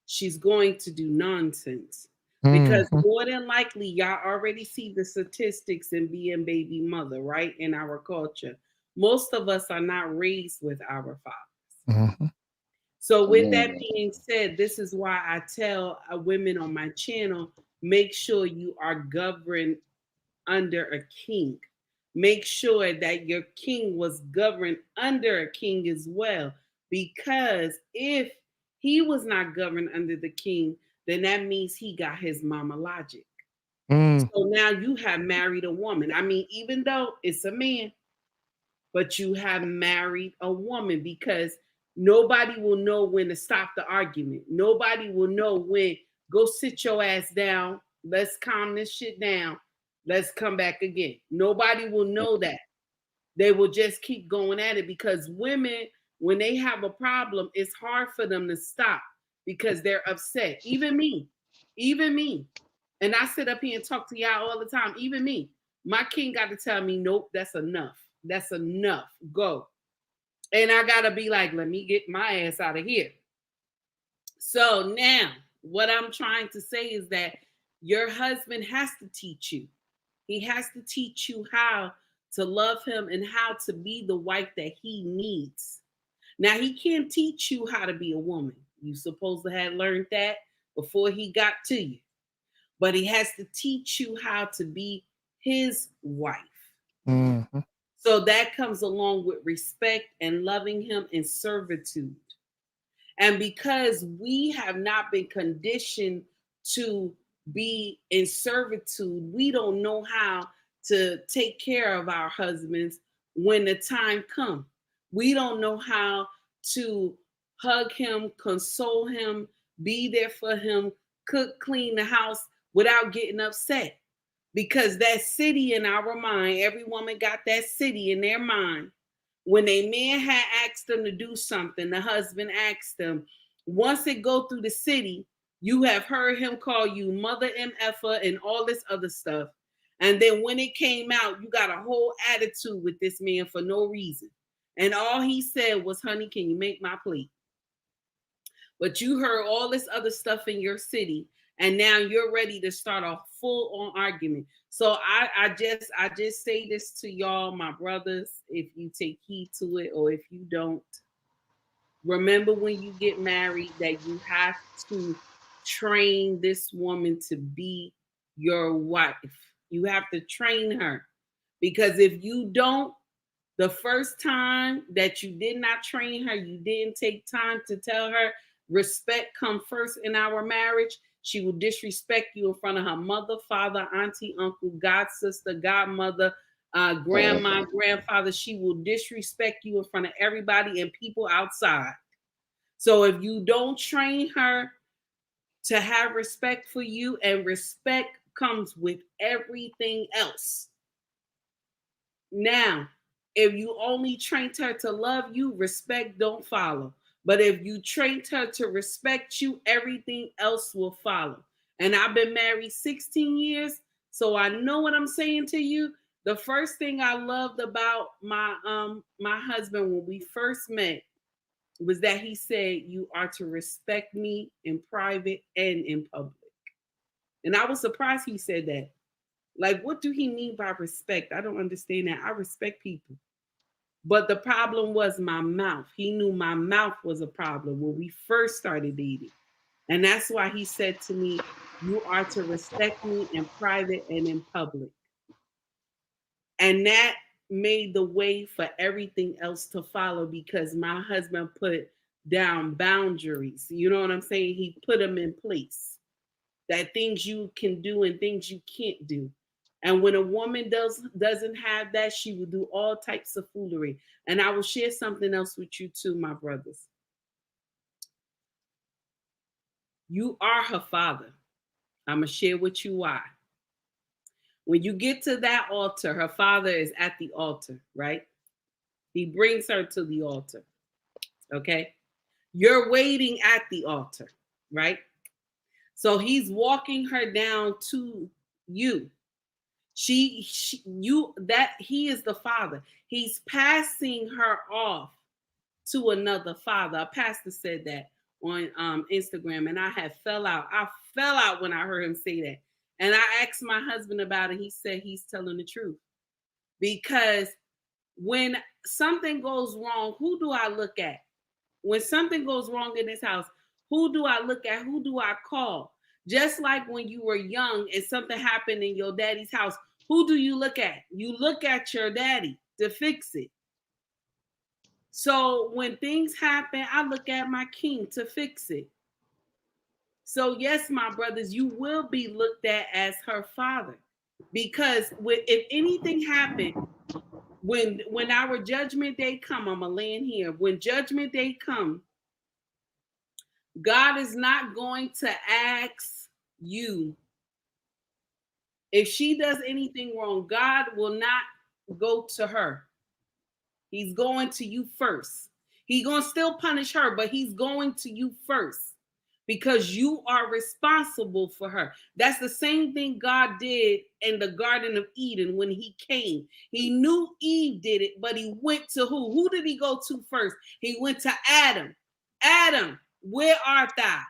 H: she's going to do nonsense. Because more than likely, y'all already see the statistics in being baby mother, right? In our culture. Most of us are not raised with our fathers. So with that being said, this is why I tell women on my channel, make sure you are governed under a king. Make sure that your king was governed under a king as well. Because if he was not governed under the king, then that means he got his mama logic. So now you have married a woman. I mean, even though it's a man, but you have married a woman, because nobody will know when to stop the argument. Nobody will know when, go sit your ass down. Let's calm this shit down. Let's come back again. Nobody will know that. They will just keep going at it, because women, when they have a problem, it's hard for them to stop because they're upset. Even me. And I sit up here and talk to y'all all the time. Even me. My king got to tell me, nope, that's enough. That's enough. Go. And I got to be like, let me get my ass out of here. So now what I'm trying to say is that your husband has to teach you. He has to teach you how to love him and how to be the wife that he needs. Now, he can't teach you how to be a woman. You're supposed to have learned that before he got to you. But he has to teach you how to be his wife. So that comes along with respect and loving him in servitude. And because we have not been conditioned to be in servitude, we don't know how to take care of our husbands when the time comes. We don't know how to hug him, console him, be there for him, cook, clean the house without getting upset. Because that city in our mind, every woman got that city in their mind. When a man had asked them to do something, the husband asked them, once it go through the city, you have heard him call you mother MFer and all this other stuff. And then when it came out, you got a whole attitude with this man for no reason. And all he said was, honey, can you make my plate? But you heard all this other stuff in your city, and now you're ready to start a full-on argument. So I just say this to y'all, my brothers, if you take heed to it or if you don't, remember when you get married that you have to train this woman to be your wife. You have to train her. Because if you don't, the first time that you did not train her, you didn't take time to tell her respect come first in our marriage, she will disrespect you in front of her mother, father, auntie, uncle, god sister, godmother, grandma, grandfather. She will disrespect you in front of everybody and people outside. So if you don't train her to have respect for you, and respect comes with everything else. Now, if you only trained her to love you, respect don't follow. But if you trained her to respect you, everything else will follow. And I've been married 16 years, so I know what I'm saying to you. The first thing I loved about my husband when we first met was that he said, you are to respect me in private and in public. And I was surprised he said that. Like, what do he mean by respect? I don't understand that. I respect people. But the problem was my mouth. He knew my mouth was a problem when we first started dating. And that's why he said to me, you are to respect me in private and in public. And that made the way for everything else to follow, because my husband put down boundaries. You know what I'm saying? He put them in place. That things you can do and things you can't do. And when a woman doesn't have that, she will do all types of foolery. And I will share something else with you too, my brothers. You are her father. I'm going to share with you why. When you get to that altar, her father is at the altar, right? He brings her to the altar, okay? You're waiting at the altar, right? So he's walking her down to you. He is the father. He's passing her off to another father. A pastor said that on Instagram, and I fell out. I fell out when I heard him say that. And I asked my husband about it. He said he's telling the truth. Because when something goes wrong, who do I look at? When something goes wrong in this house, who do I look at? Who do I call? Just like when you were young and something happened in your daddy's house, who do you look at? You look at your daddy to fix it. So when things happen, I look at my king to fix it. So yes, my brothers, you will be looked at as her father. Because if anything happened, when our judgment day come, I'm going to land here. When judgment day come, God is not going to ask you if she does anything wrong. God will not go to her. He's going to you first. He's going to still punish her, but he's going to you first because you are responsible for her. That's the same thing God did in the Garden of Eden when he came. He knew Eve did it, but he went to who? Who did he go to first? He went to Adam. Adam, where art thou?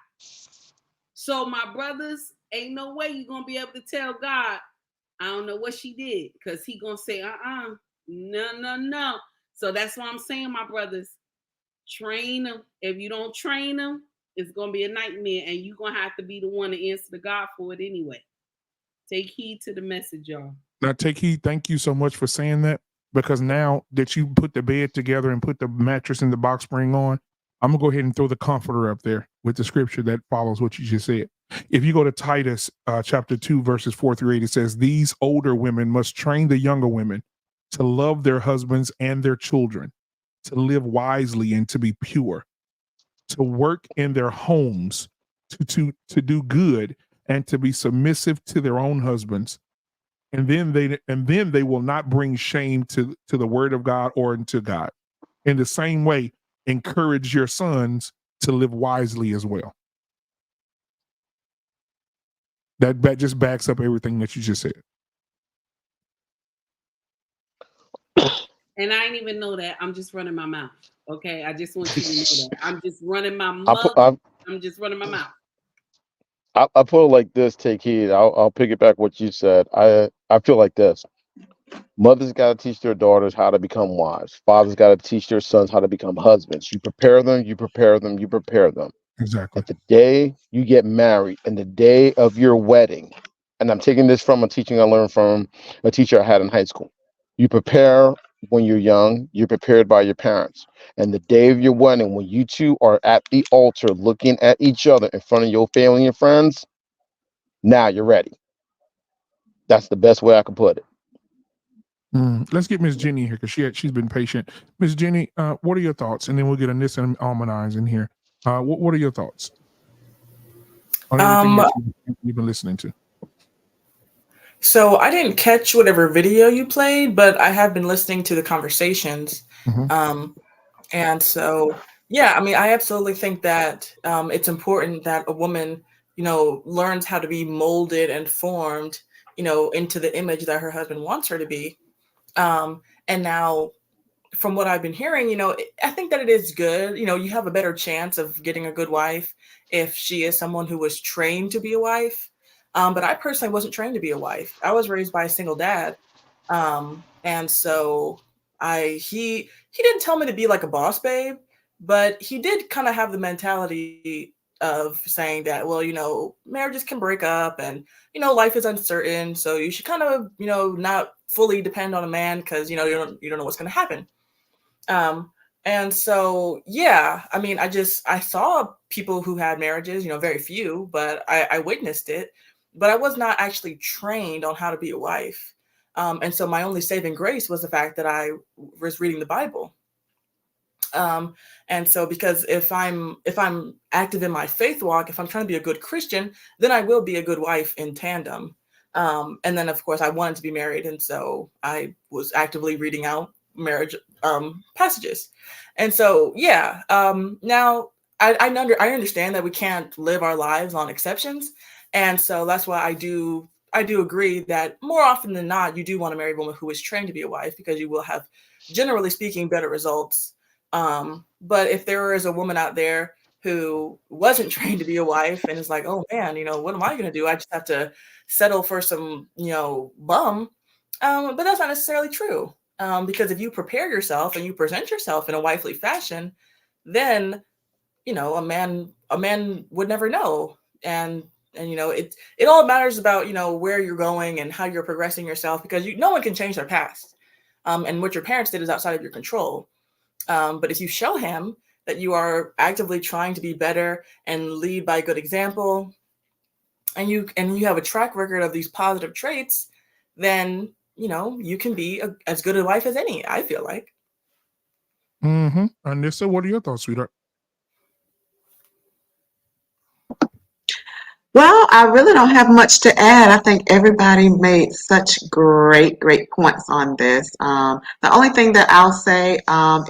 H: So my brothers, ain't no way you're going to be able to tell God, I don't know what she did, because he going to say, no. So that's why I'm saying, my brothers, train them. If you don't train them, it's going to be a nightmare, and you're going to have to be the one to answer to God for it anyway. Take heed to the message, y'all.
A: Now, take heed. Thank you so much for saying that, because now that you put the bed together and put the mattress and the box spring on, I'm going to go ahead and throw the comforter up there with the scripture that follows what you just said. If you go to Titus chapter 2, verses 4-8, it says, these older women must train the younger women to love their husbands and their children, to live wisely and to be pure, to work in their homes, to do good, and to be submissive to their own husbands. And then they will not bring shame to the word of God or to God. In the same way, encourage your sons to live wisely as well. That just backs up everything that you just said.
H: And I didn't even know that. I'm just running my mouth. Okay, I just want you to know that. I'm just running my mouth. I'm just running my mouth.
Q: I put it like this, take heed. I'll piggyback what you said. I feel like this. Mothers got to teach their daughters how to become wives. Fathers got to teach their sons how to become husbands. You prepare them, you prepare them, you prepare them.
A: Exactly.
Q: But the day you get married and the day of your wedding, and I'm taking this from a teaching I learned from a teacher I had in high school. You prepare when you're young, you're prepared by your parents. And the day of your wedding, when you two are at the altar looking at each other in front of your family and friends, now you're ready. That's the best way I could put it.
A: Let's get Miss Jenny here because she's been patient. Miss Jenny, what are your thoughts? And then we'll get Anissa and Almanize in here. What are your thoughts on everything that you've been listening to?
F: So I didn't catch whatever video you played, but I have been listening to the conversations. And so, yeah, I mean, I absolutely think that it's important that a woman, learns how to be molded and formed, into the image that her husband wants her to be. And now, from what I've been hearing, I think that it is good. You have a better chance of getting a good wife if she is someone who was trained to be a wife. But I personally wasn't trained to be a wife. I was raised by a single dad. And so he didn't tell me to be like a boss babe, but he did kind of have the mentality of saying that, well, marriages can break up and, life is uncertain. So you should kind of, not fully depend on a man because, you don't know what's going to happen. And so, yeah, I mean, I saw people who had marriages, very few, but I witnessed it, but I was not actually trained on how to be a wife. And so my only saving grace was the fact that I was reading the Bible. And so because if I'm active in my faith walk, if I'm trying to be a good Christian, then I will be a good wife in tandem. And then of course I wanted to be married. And so I was actively reading out marriage passages. And so, yeah, now I understand that we can't live our lives on exceptions. And so that's why I do agree that more often than not, you do want to marry a woman who is trained to be a wife because you will have, generally speaking, better results. But if there is a woman out there who wasn't trained to be a wife and is like, oh man, what am I going to do? I just have to settle for some, bum. But that's not necessarily true. Because if you prepare yourself and you present yourself in a wifely fashion, then, a man would never know. And it all matters about, where you're going and how you're progressing yourself, because no one can change their past. And what your parents did is outside of your control. But if you show him that you are actively trying to be better and lead by good example, and you have a track record of these positive traits, then, you can be as good a wife as any, I feel like.
A: Anissa, what are your thoughts, sweetheart?
B: Well, I really don't have much to add. I think everybody made such great points on this. The only thing that I'll say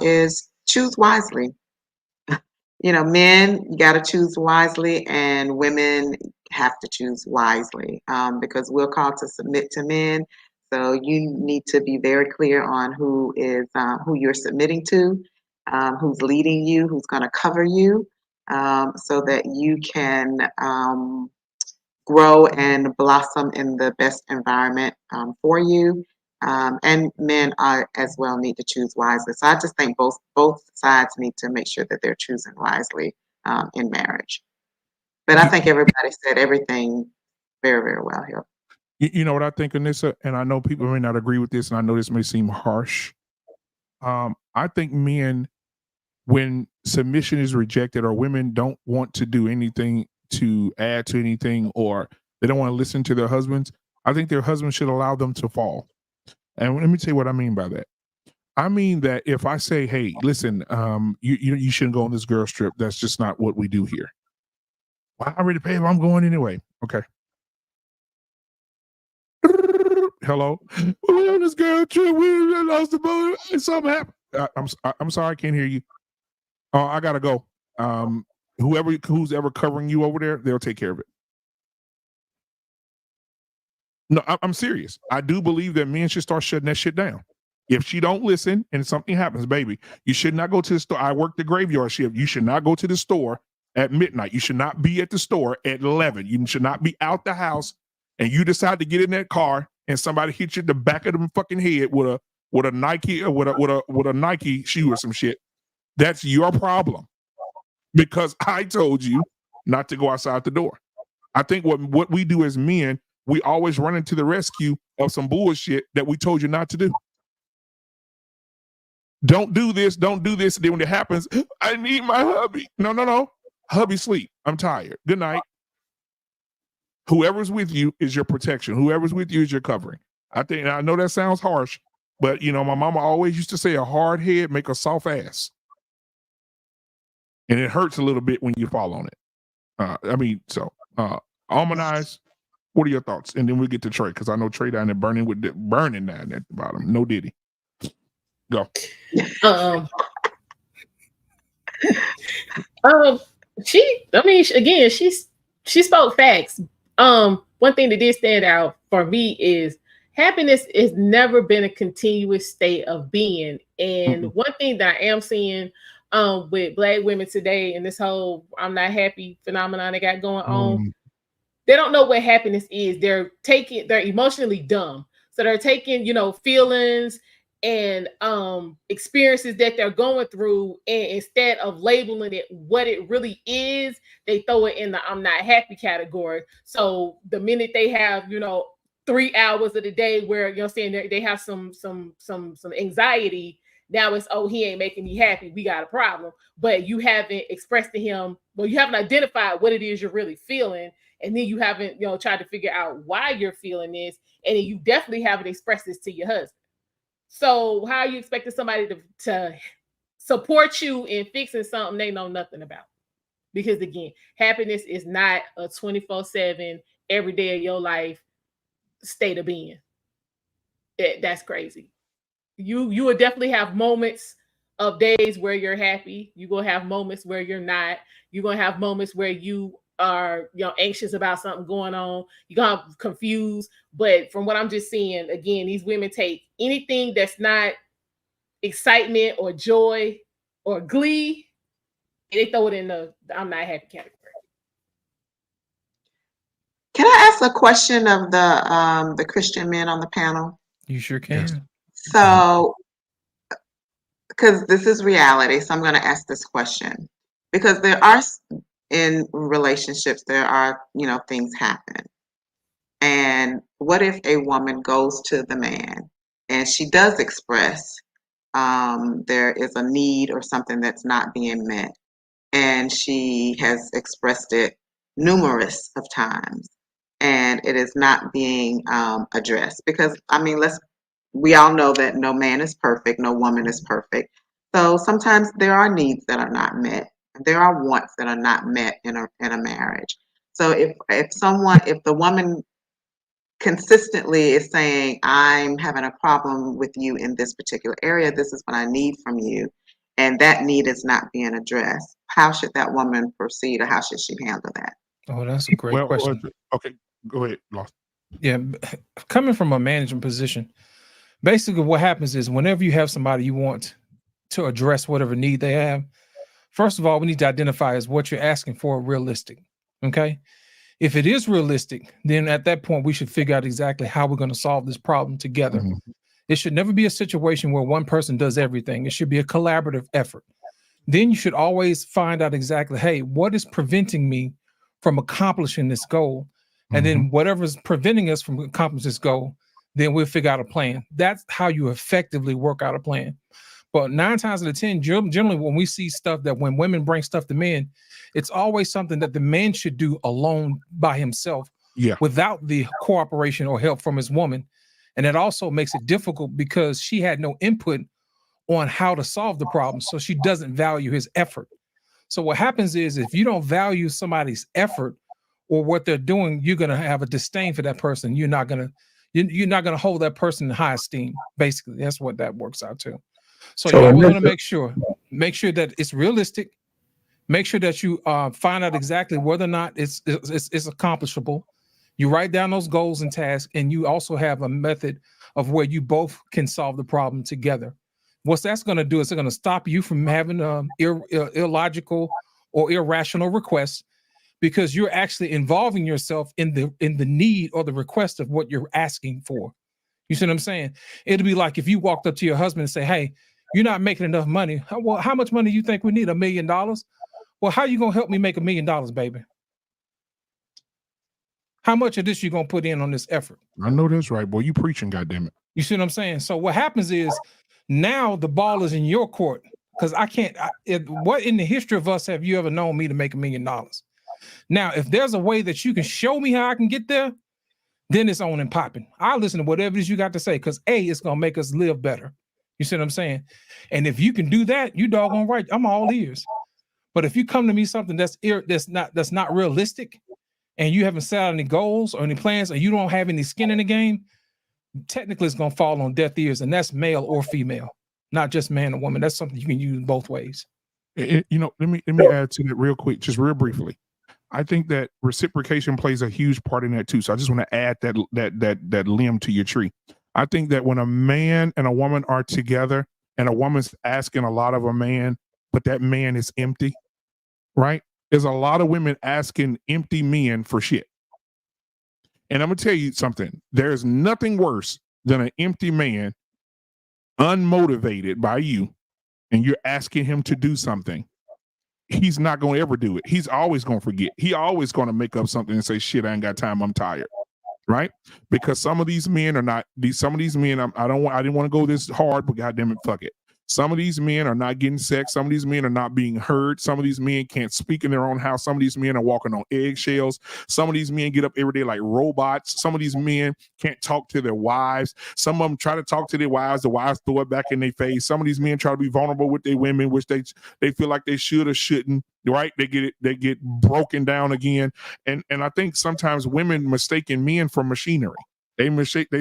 B: is choose wisely. Men, you got to choose wisely, and women have to choose wisely because we're called to submit to men. So you need to be very clear on who you're submitting to, who's leading you, who's going to cover you, so that you can grow and blossom in the best environment for you. And men are as well need to choose wisely. So I just think both sides need to make sure that they're choosing wisely in marriage. But I think everybody said everything very, very well here.
A: You know what I think, Anissa, and I know people may not agree with this, and I know this may seem harsh. I think men, when submission is rejected or women don't want to do anything to add to anything, or they don't want to listen to their husbands, I think their husbands should allow them to fall. And let me tell you what I mean by that. I mean that if I say, hey, listen, you shouldn't go on this girl trip. That's just not what we do here. Well, I already paid. I'm going anyway. Okay. Hello. We on this girl trip. We lost the boat. Something happened. I'm sorry. I can't hear you. Oh, I gotta go. Who's ever covering you over there, they'll take care of it. No, I'm serious. I do believe that men should start shutting that shit down. If she don't listen and something happens, baby, you should not go to the store. I work the graveyard shift. You should not go to the store at midnight. You should not be at the store at 11. You should not be out the house and you decide to get in that car and somebody hit you in the back of the fucking head with a Nike or with a Nike shoe or some shit. That's your problem. because I told you not to go outside the door. I think what we do as men, we always run into the rescue of some bullshit that we told you not to do. Don't do this, don't do this. Then when it happens, I need my hubby. No. Hubby, sleep. I'm tired. Good night. Whoever's with you is your protection. Whoever's with you is your covering. I know that sounds harsh, but my mama always used to say a hard head make a soft ass. And it hurts a little bit when you fall on it. Almond Eyes, what are your thoughts? And then we'll get to Trey, because I know Trey down there burning down at the bottom. No Diddy. Go.
E: She spoke facts. One thing that did stand out for me is happiness has never been a continuous state of being. And one thing that I am seeing with Black women today and this whole I'm not happy phenomenon they got going on, they don't know what happiness is. They're emotionally dumb. So they're taking, feelings and experiences that they're going through, and instead of labeling it what it really is, they throw it in the I'm not happy category. So the minute they have 3 hours of the day where they have some anxiety, now it's, oh, he ain't making me happy, we got a problem. But you haven't expressed to him, you haven't identified what it is you're really feeling, and then you haven't tried to figure out why you're feeling this, and then you definitely haven't expressed this to your husband. So how are you expecting somebody to support you in fixing something they know nothing about? Because again, happiness is not a 24/7 every day of your life state of being. That's crazy. You will definitely have moments of days where you're happy. You're gonna have moments where you're not. You're gonna have moments where you are anxious about something going on. You're gonna be confused. But from what I'm just seeing, again, these women take anything that's not excitement or joy or glee, and they throw it in the I'm not happy category.
B: Can I ask a question of the Christian men on the panel?
D: You sure can. Yes.
B: So, because this is reality, so I'm going to ask this question. Because there are, in relationships, there are, things happen. And what if a woman goes to the man and she does express there is a need or something that's not being met, and she has expressed it numerous of times, and it is not being addressed? Because we all know that no man is perfect, no woman is perfect. So sometimes there are needs that are not met. There are wants that are not met in a marriage. So if the woman consistently is saying, I'm having a problem with you in this particular area, this is what I need from you, and that need is not being addressed, how should that woman proceed, or how should she handle that?
D: Oh, that's a great question.
A: Okay, go ahead, Lost.
D: Yeah, coming from a management position, basically what happens is whenever you have somebody you want to address whatever need they have, first of all, we need to identify is what you're asking for realistic. Okay. If it is realistic, then at that point, we should figure out exactly how we're going to solve this problem together. It should never be a situation where one person does everything. It should be a collaborative effort. Then you should always find out exactly, hey, what is preventing me from accomplishing this goal? And then whatever's preventing us from accomplishing this goal, then we'll figure out a plan. That's how you effectively work out a plan. But 9 times out of 10, generally when we see stuff that when women bring stuff to men, it's always something that the man should do alone by himself, without the cooperation or help from his woman. And it also makes it difficult because she had no input on how to solve the problem. So she doesn't value his effort. So what happens is if you don't value somebody's effort or what they're doing, you're going to have a disdain for that person. You're not going to hold that person in high esteem. Basically, that's what that works out to. So you always want to make sure that it's realistic. Make sure that you find out exactly whether or not it's accomplishable. You write down those goals and tasks, and you also have a method of where you both can solve the problem together. What that's going to do is it's going to stop you from having illogical or irrational requests, because you're actually involving yourself in the need or the request of what you're asking for. You see what I'm saying? It'd be like if you walked up to your husband and say, hey, you're not making enough money. Well, how much money do you think we need? $1 million? Well, how you gonna help me make $1 million, baby? How much of this you gonna put in on this effort?
A: I know that's right, boy. You preaching, goddammit.
D: You see what I'm saying? So what happens is now the ball is in your court because I can't. What in the history of us have you ever known me to make $1 million? Now, if there's a way that you can show me how I can get there, then it's on and popping. I'll listen to whatever it is you got to say because it's gonna make us live better. You see what I'm saying? And if you can do that, you doggone right. I'm all ears. But if you come to me something that's not realistic, and you haven't set out any goals or any plans, and you don't have any skin in the game, technically it's gonna fall on deaf ears, and that's male or female, not just man or woman. That's something you can use both ways.
A: You know, let me add to that real quick, just real briefly. I think that reciprocation plays a huge part in that too. So I just want to add that limb to your tree. I think that when a man and a woman are together, and a woman's asking a lot of a man, but that man is empty, right? There's a lot of women asking empty men for shit. And I'm going to tell you something. There's nothing worse than an empty man, unmotivated by you, and you're asking him to do something. He's not going to ever do it. He's always going to forget. He always going to make up something and say, shit, I ain't got time. I'm tired. Right? Because some of these men are not, some of these men, I didn't want to go this hard, but goddamn it, fuck it. Some of these men are not getting sex. Some of these men are not being heard. Some of these men can't speak in their own house. Some of these men are walking on eggshells. Some of these men get up every day like robots. Some of these men can't talk to their wives. Some of them try to talk to their wives. The wives throw it back in their face. Some of these men try to be vulnerable with their women, which they feel like they should or shouldn't. Right? They get broken down again. And I think sometimes women mistaken men for machinery. They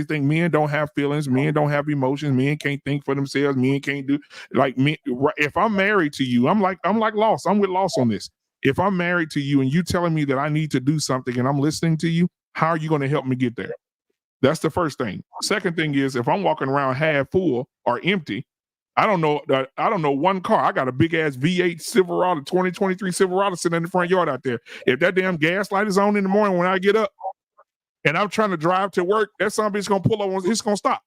A: think men don't have feelings, men don't have emotions, men can't think for themselves, men can't do like me. If I'm married to you, I'm like Lost. I'm with Lost on this. If I'm married to you and you telling me that I need to do something and I'm listening to you, how are you going to help me get there? That's the first thing. Second thing is if I'm walking around half full or empty, I don't know one car. I got a big ass V8 Silverado, 2023 Silverado sitting in the front yard out there. If that damn gas light is on in the morning when I get up, and I'm trying to drive to work, that son bitch gonna pull over, it's gonna stop.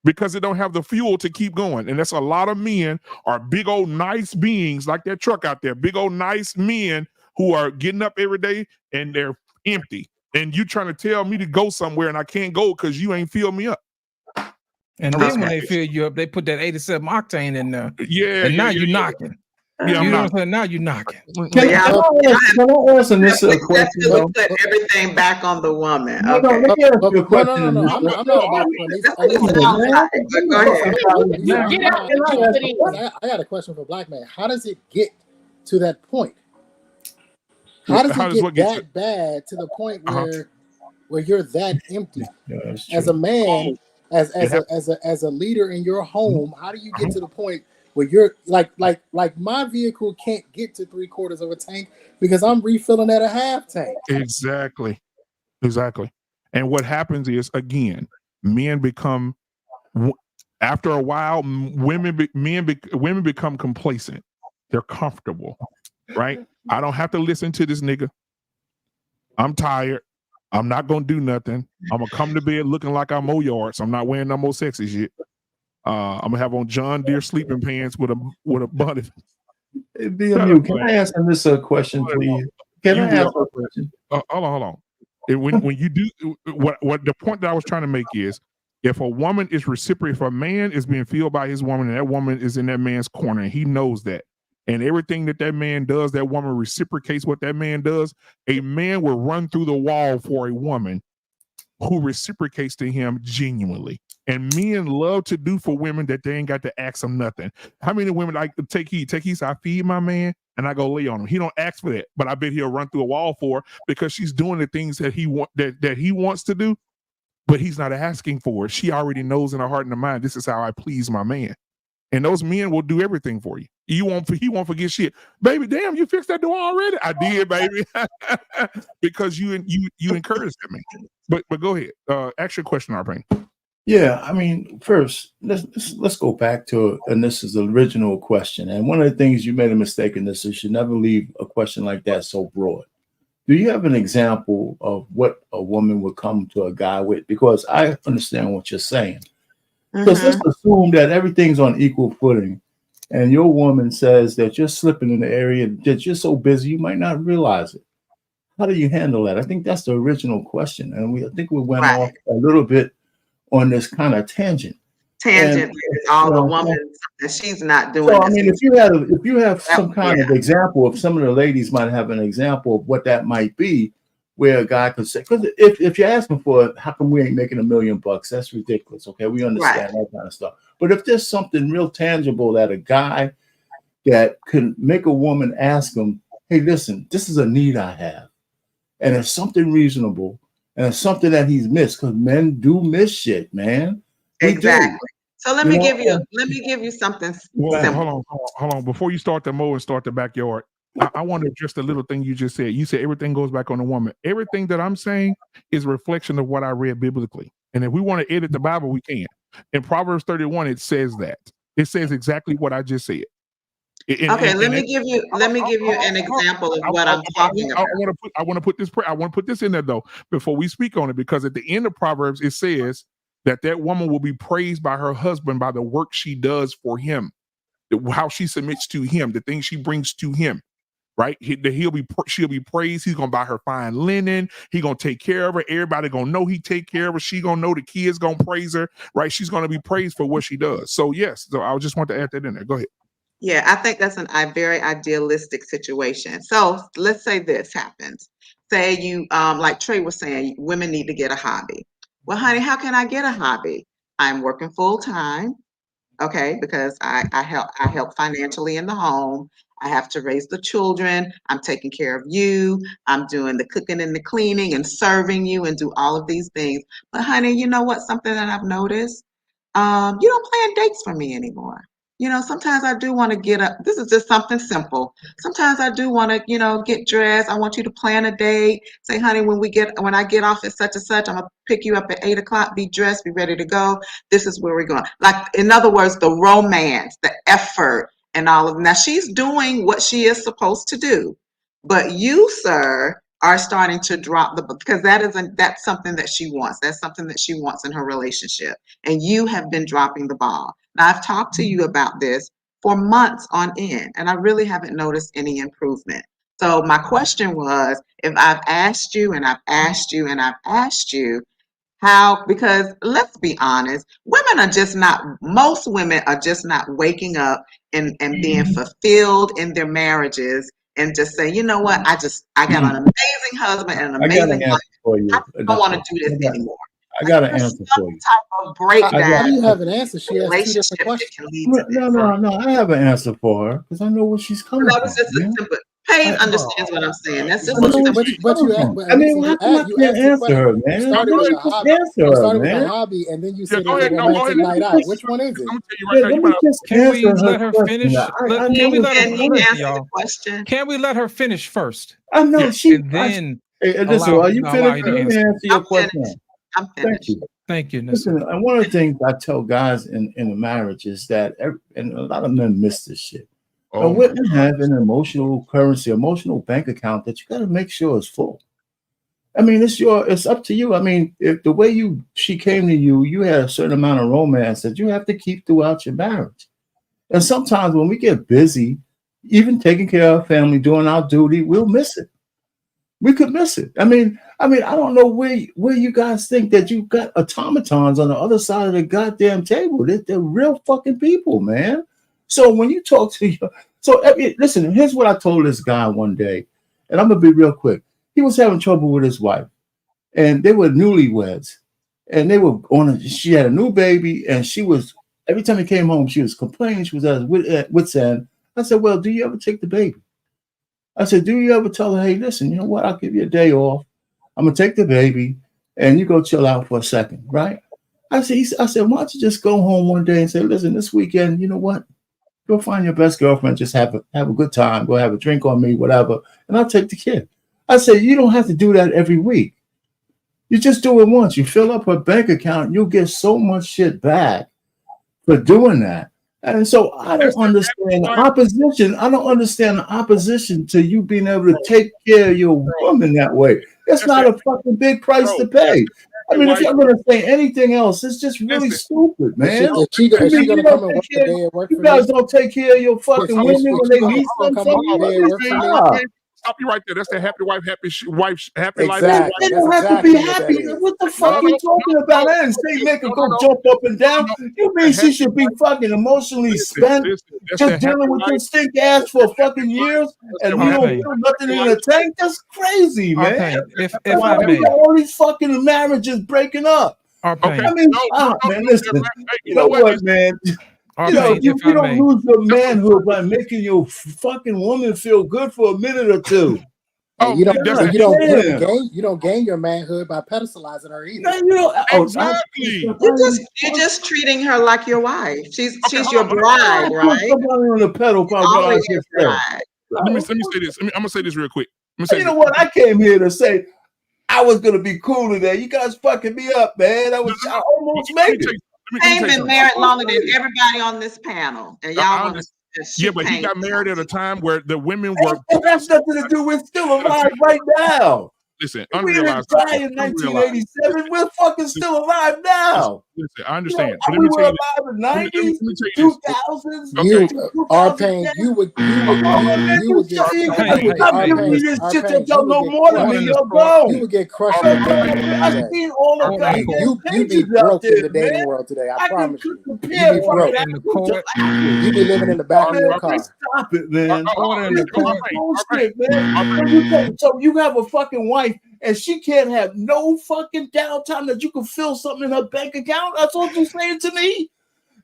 A: Because it don't have the fuel to keep going. And that's a lot of men are big old nice beings like that truck out there, big old nice men who are getting up every day and they're empty. And you trying to tell me to go somewhere and I can't go because you ain't fill me up.
D: And then when they fill you up, they put that 87 octane in there.
A: Yeah.
D: And now you're knocking. Yeah,
A: I'm not.
D: Now you're knocking.
J: Can I answer this question?
B: Put everything back on the woman.
J: No,
B: Okay.
J: let me ask you a question.
L: No. I'm not about I got a question for Black Man. How does it get to that point? How does it get that bad to the point where you're that empty as a man, as a leader in your home? How do you get to the point where you're like my vehicle can't get to 3/4 of a tank because I'm refilling at a half tank?
A: Exactly. And what happens is, again, men become, after a while, women become complacent. They're comfortable, right? I don't have to listen to this nigga. I'm tired. I'm not gonna do nothing. I'm gonna come to bed looking like I mow yards. I'm not wearing no more sexy shit. I'm gonna have on John Deere sleeping pants with a bunny.
J: Hey, BMU, can I ask this a question, please? Can I ask a question?
A: Hold on. When you do what the point that I was trying to make is, if a woman is reciprocating, if a man is being filled by his woman and that woman is in that man's corner and he knows that, and everything that man does, that woman reciprocates what that man does, a man will run through the wall for a woman who reciprocates to him genuinely. And men love to do for women that they ain't got to ask them nothing. How many women like take heed? So I feed my man and I go lay on him. He don't ask for that, but I bet he'll run through a wall for her because she's doing the things that he wants to do, but he's not asking for it. She already knows in her heart and her mind, this is how I please my man. And those men will do everything for you. He won't forget shit. Baby, damn, you fixed that door already? I did, baby. Because you encouraged me. But go ahead. Ask your question, Arpain.
J: Yeah, I mean, first, let's go back to, and this is the original question. And one of the things you made a mistake in this is you should never leave a question like that so broad. Do you have an example of what a woman would come to a guy with? Because I understand what you're saying. Because let's assume that everything's on equal footing and your woman says that you're slipping in the area, that you're so busy you might not realize it. How do you handle that? I think that's the original question, and I think we went off a little bit on this kind of tangent.
B: Tangent is all the woman that she's not doing.
J: So I mean, if you have some kind of example, if some of the ladies might have an example of what that might be, where a guy could say, because if you're asking for it, how come we ain't making $1 million? That's ridiculous. Okay, we understand that kind of stuff. But if there's something real tangible that a guy that can make a woman ask him, hey, listen, this is a need I have, and it's something reasonable, and it's something that he's missed, because men do miss shit, man.
B: Exactly. So let me give you something simple.
A: Hold on. Before you start the mow and start the backyard, I want to address the little thing you just said. You said everything goes back on the woman. Everything that I'm saying is a reflection of what I read biblically. And if we want to edit the Bible, we can. In Proverbs 31, it says that. It says exactly what I just said.
B: Let me give you an example of what I'm talking about.
A: I want to put this in there though before we speak on it, because at the end of Proverbs it says that woman will be praised by her husband by the work she does for him, how she submits to him, the things she brings to him. Right? She'll be praised. He's gonna buy her fine linen. He gonna take care of her. Everybody gonna know he take care of her. She gonna know the kids gonna praise her. Right? She's gonna be praised for what she does. So yes. So I just want to add that in there. Go ahead.
B: Yeah, I think that's a very idealistic situation. So let's say this happens. Say you, like Trey was saying, women need to get a hobby. Well, honey, how can I get a hobby? I'm working full time, okay, because I help financially in the home. I have to raise the children. I'm taking care of you. I'm doing the cooking and the cleaning and serving you and do all of these things. But honey, you know what? Something that I've noticed, you don't plan dates for me anymore. You know, sometimes I do want to get up. This is just something simple. Sometimes I do want to, get dressed. I want you to plan a date. Say, honey, when I get off at such and such, I'm gonna pick you up at 8 o'clock. Be dressed, be ready to go. This is where we're going. Like, in other words, the romance, the effort, and all of. Now she's doing what she is supposed to do, but you, sir, are starting to drop because that's something that she wants. That's something that she wants in her relationship, and you have been dropping the ball. Now, I've talked to you about this for months on end, and I really haven't noticed any improvement. So my question was, if I've asked you and I've asked you and I've asked you, because let's be honest, most women are just not waking up and being fulfilled in their marriages and just say, you know what, I got an amazing husband and an amazing wife. I don't want to do this anymore.
J: I got an answer for you.
B: Type of breakdown.
L: How do you have an answer? She has two different questions.
J: No. I have an answer for her because I know where she's coming from.
B: That was just a simple. Paige understands what I'm saying. That's just
L: but you
J: how come I can't answer her, man?
L: You started with a hobby, and then you said it was a romantic night out. Which one is it?
D: Can we let her finish? Can we let her finish,
B: y'all?
D: Can we let her finish first?
J: I know
D: and then.
J: Listen, are you finished? Let me answer your question.
B: I'm finished.
D: Thank you.
J: Listen, and one of the things I tell guys in a marriage is that, and a lot of men miss this shit. Women have an emotional currency, emotional bank account that you got to make sure is full. I mean, it's up to you. I mean, if the way she came to you, you had a certain amount of romance that you have to keep throughout your marriage. And sometimes when we get busy, even taking care of our family, doing our duty, we'll miss it. We could miss it. I mean, I don't know where you guys think that you got automatons on the other side of the goddamn table. They're real fucking people, man. So when you talk to listen, here's what I told this guy one day, and I'm gonna be real quick. He was having trouble with his wife, and they were newlyweds, and she had a new baby, and she was, every time he came home, she was complaining. She was at wit's end. I said, well, do you ever take the baby? I said, do you ever tell her, hey, listen, you know what? I'll give you a day off. I'm going to take the baby and you go chill out for a second, right? I said, why don't you just go home one day and say, listen, this weekend, you know what? Go find your best girlfriend, just have a good time, go have a drink on me, whatever, and I'll take the kid. I said, you don't have to do that every week. You just do it once. You fill up her bank account, you'll get so much shit back for doing that. And so I don't understand the opposition. I don't understand the opposition to you being able to take care of your woman that way. That's not a fucking big price to pay. I mean, if y'all gonna say anything else, it's just really stupid, man.
L: Is she gonna come and work the day at work for
J: you guys
L: me?
J: don't take care of your fucking women when they need something from you.
A: Stop you right there. That's the happy wife, happy life.
J: They don't have to be happy. What the fuck you talking about? I didn't say make her go jump up and down. You mean she should be fucking emotionally spent just dealing with your stink ass for fucking years and you don't feel nothing in the tank? That's crazy, man.
D: If
J: Why
D: I may,
J: we got all these fucking marriages breaking up. I mean, man, listen. You know what, man? You know, you don't lose your manhood by making your fucking woman feel good for a minute or two.
L: You don't gain your manhood by pedestalizing her either.
B: You're just treating her like your wife. She's your bride, right?
J: Somebody on the pedal about what I just said.
A: Let me say this. I'm gonna say this real quick.
J: You know what? I came here to say I was gonna be cool today. You guys fucking me up, man. I almost made it.
B: They've been married longer than everybody on this panel, and y'all want to.
A: But he got married at a time where the women were.
J: It has nothing to do with still alive right now.
A: Listen,
J: we didn't die in 1987. We're fucking still alive now.
A: Listen, I understand.
J: We were alive in the 90s, 2000s.
L: R-Pain, you would get
J: y'all know more than me. Y'all don't.
L: You would get crushed. I've
J: seen all of that.
L: You be broke in the dating world today. I promise you. You be broke. You be living in the back of your car.
J: Stop it, man. Bullshit, man. So you have a fucking wife and she can't have no fucking downtime that you can feel something in her bank account. That's what you're saying to me.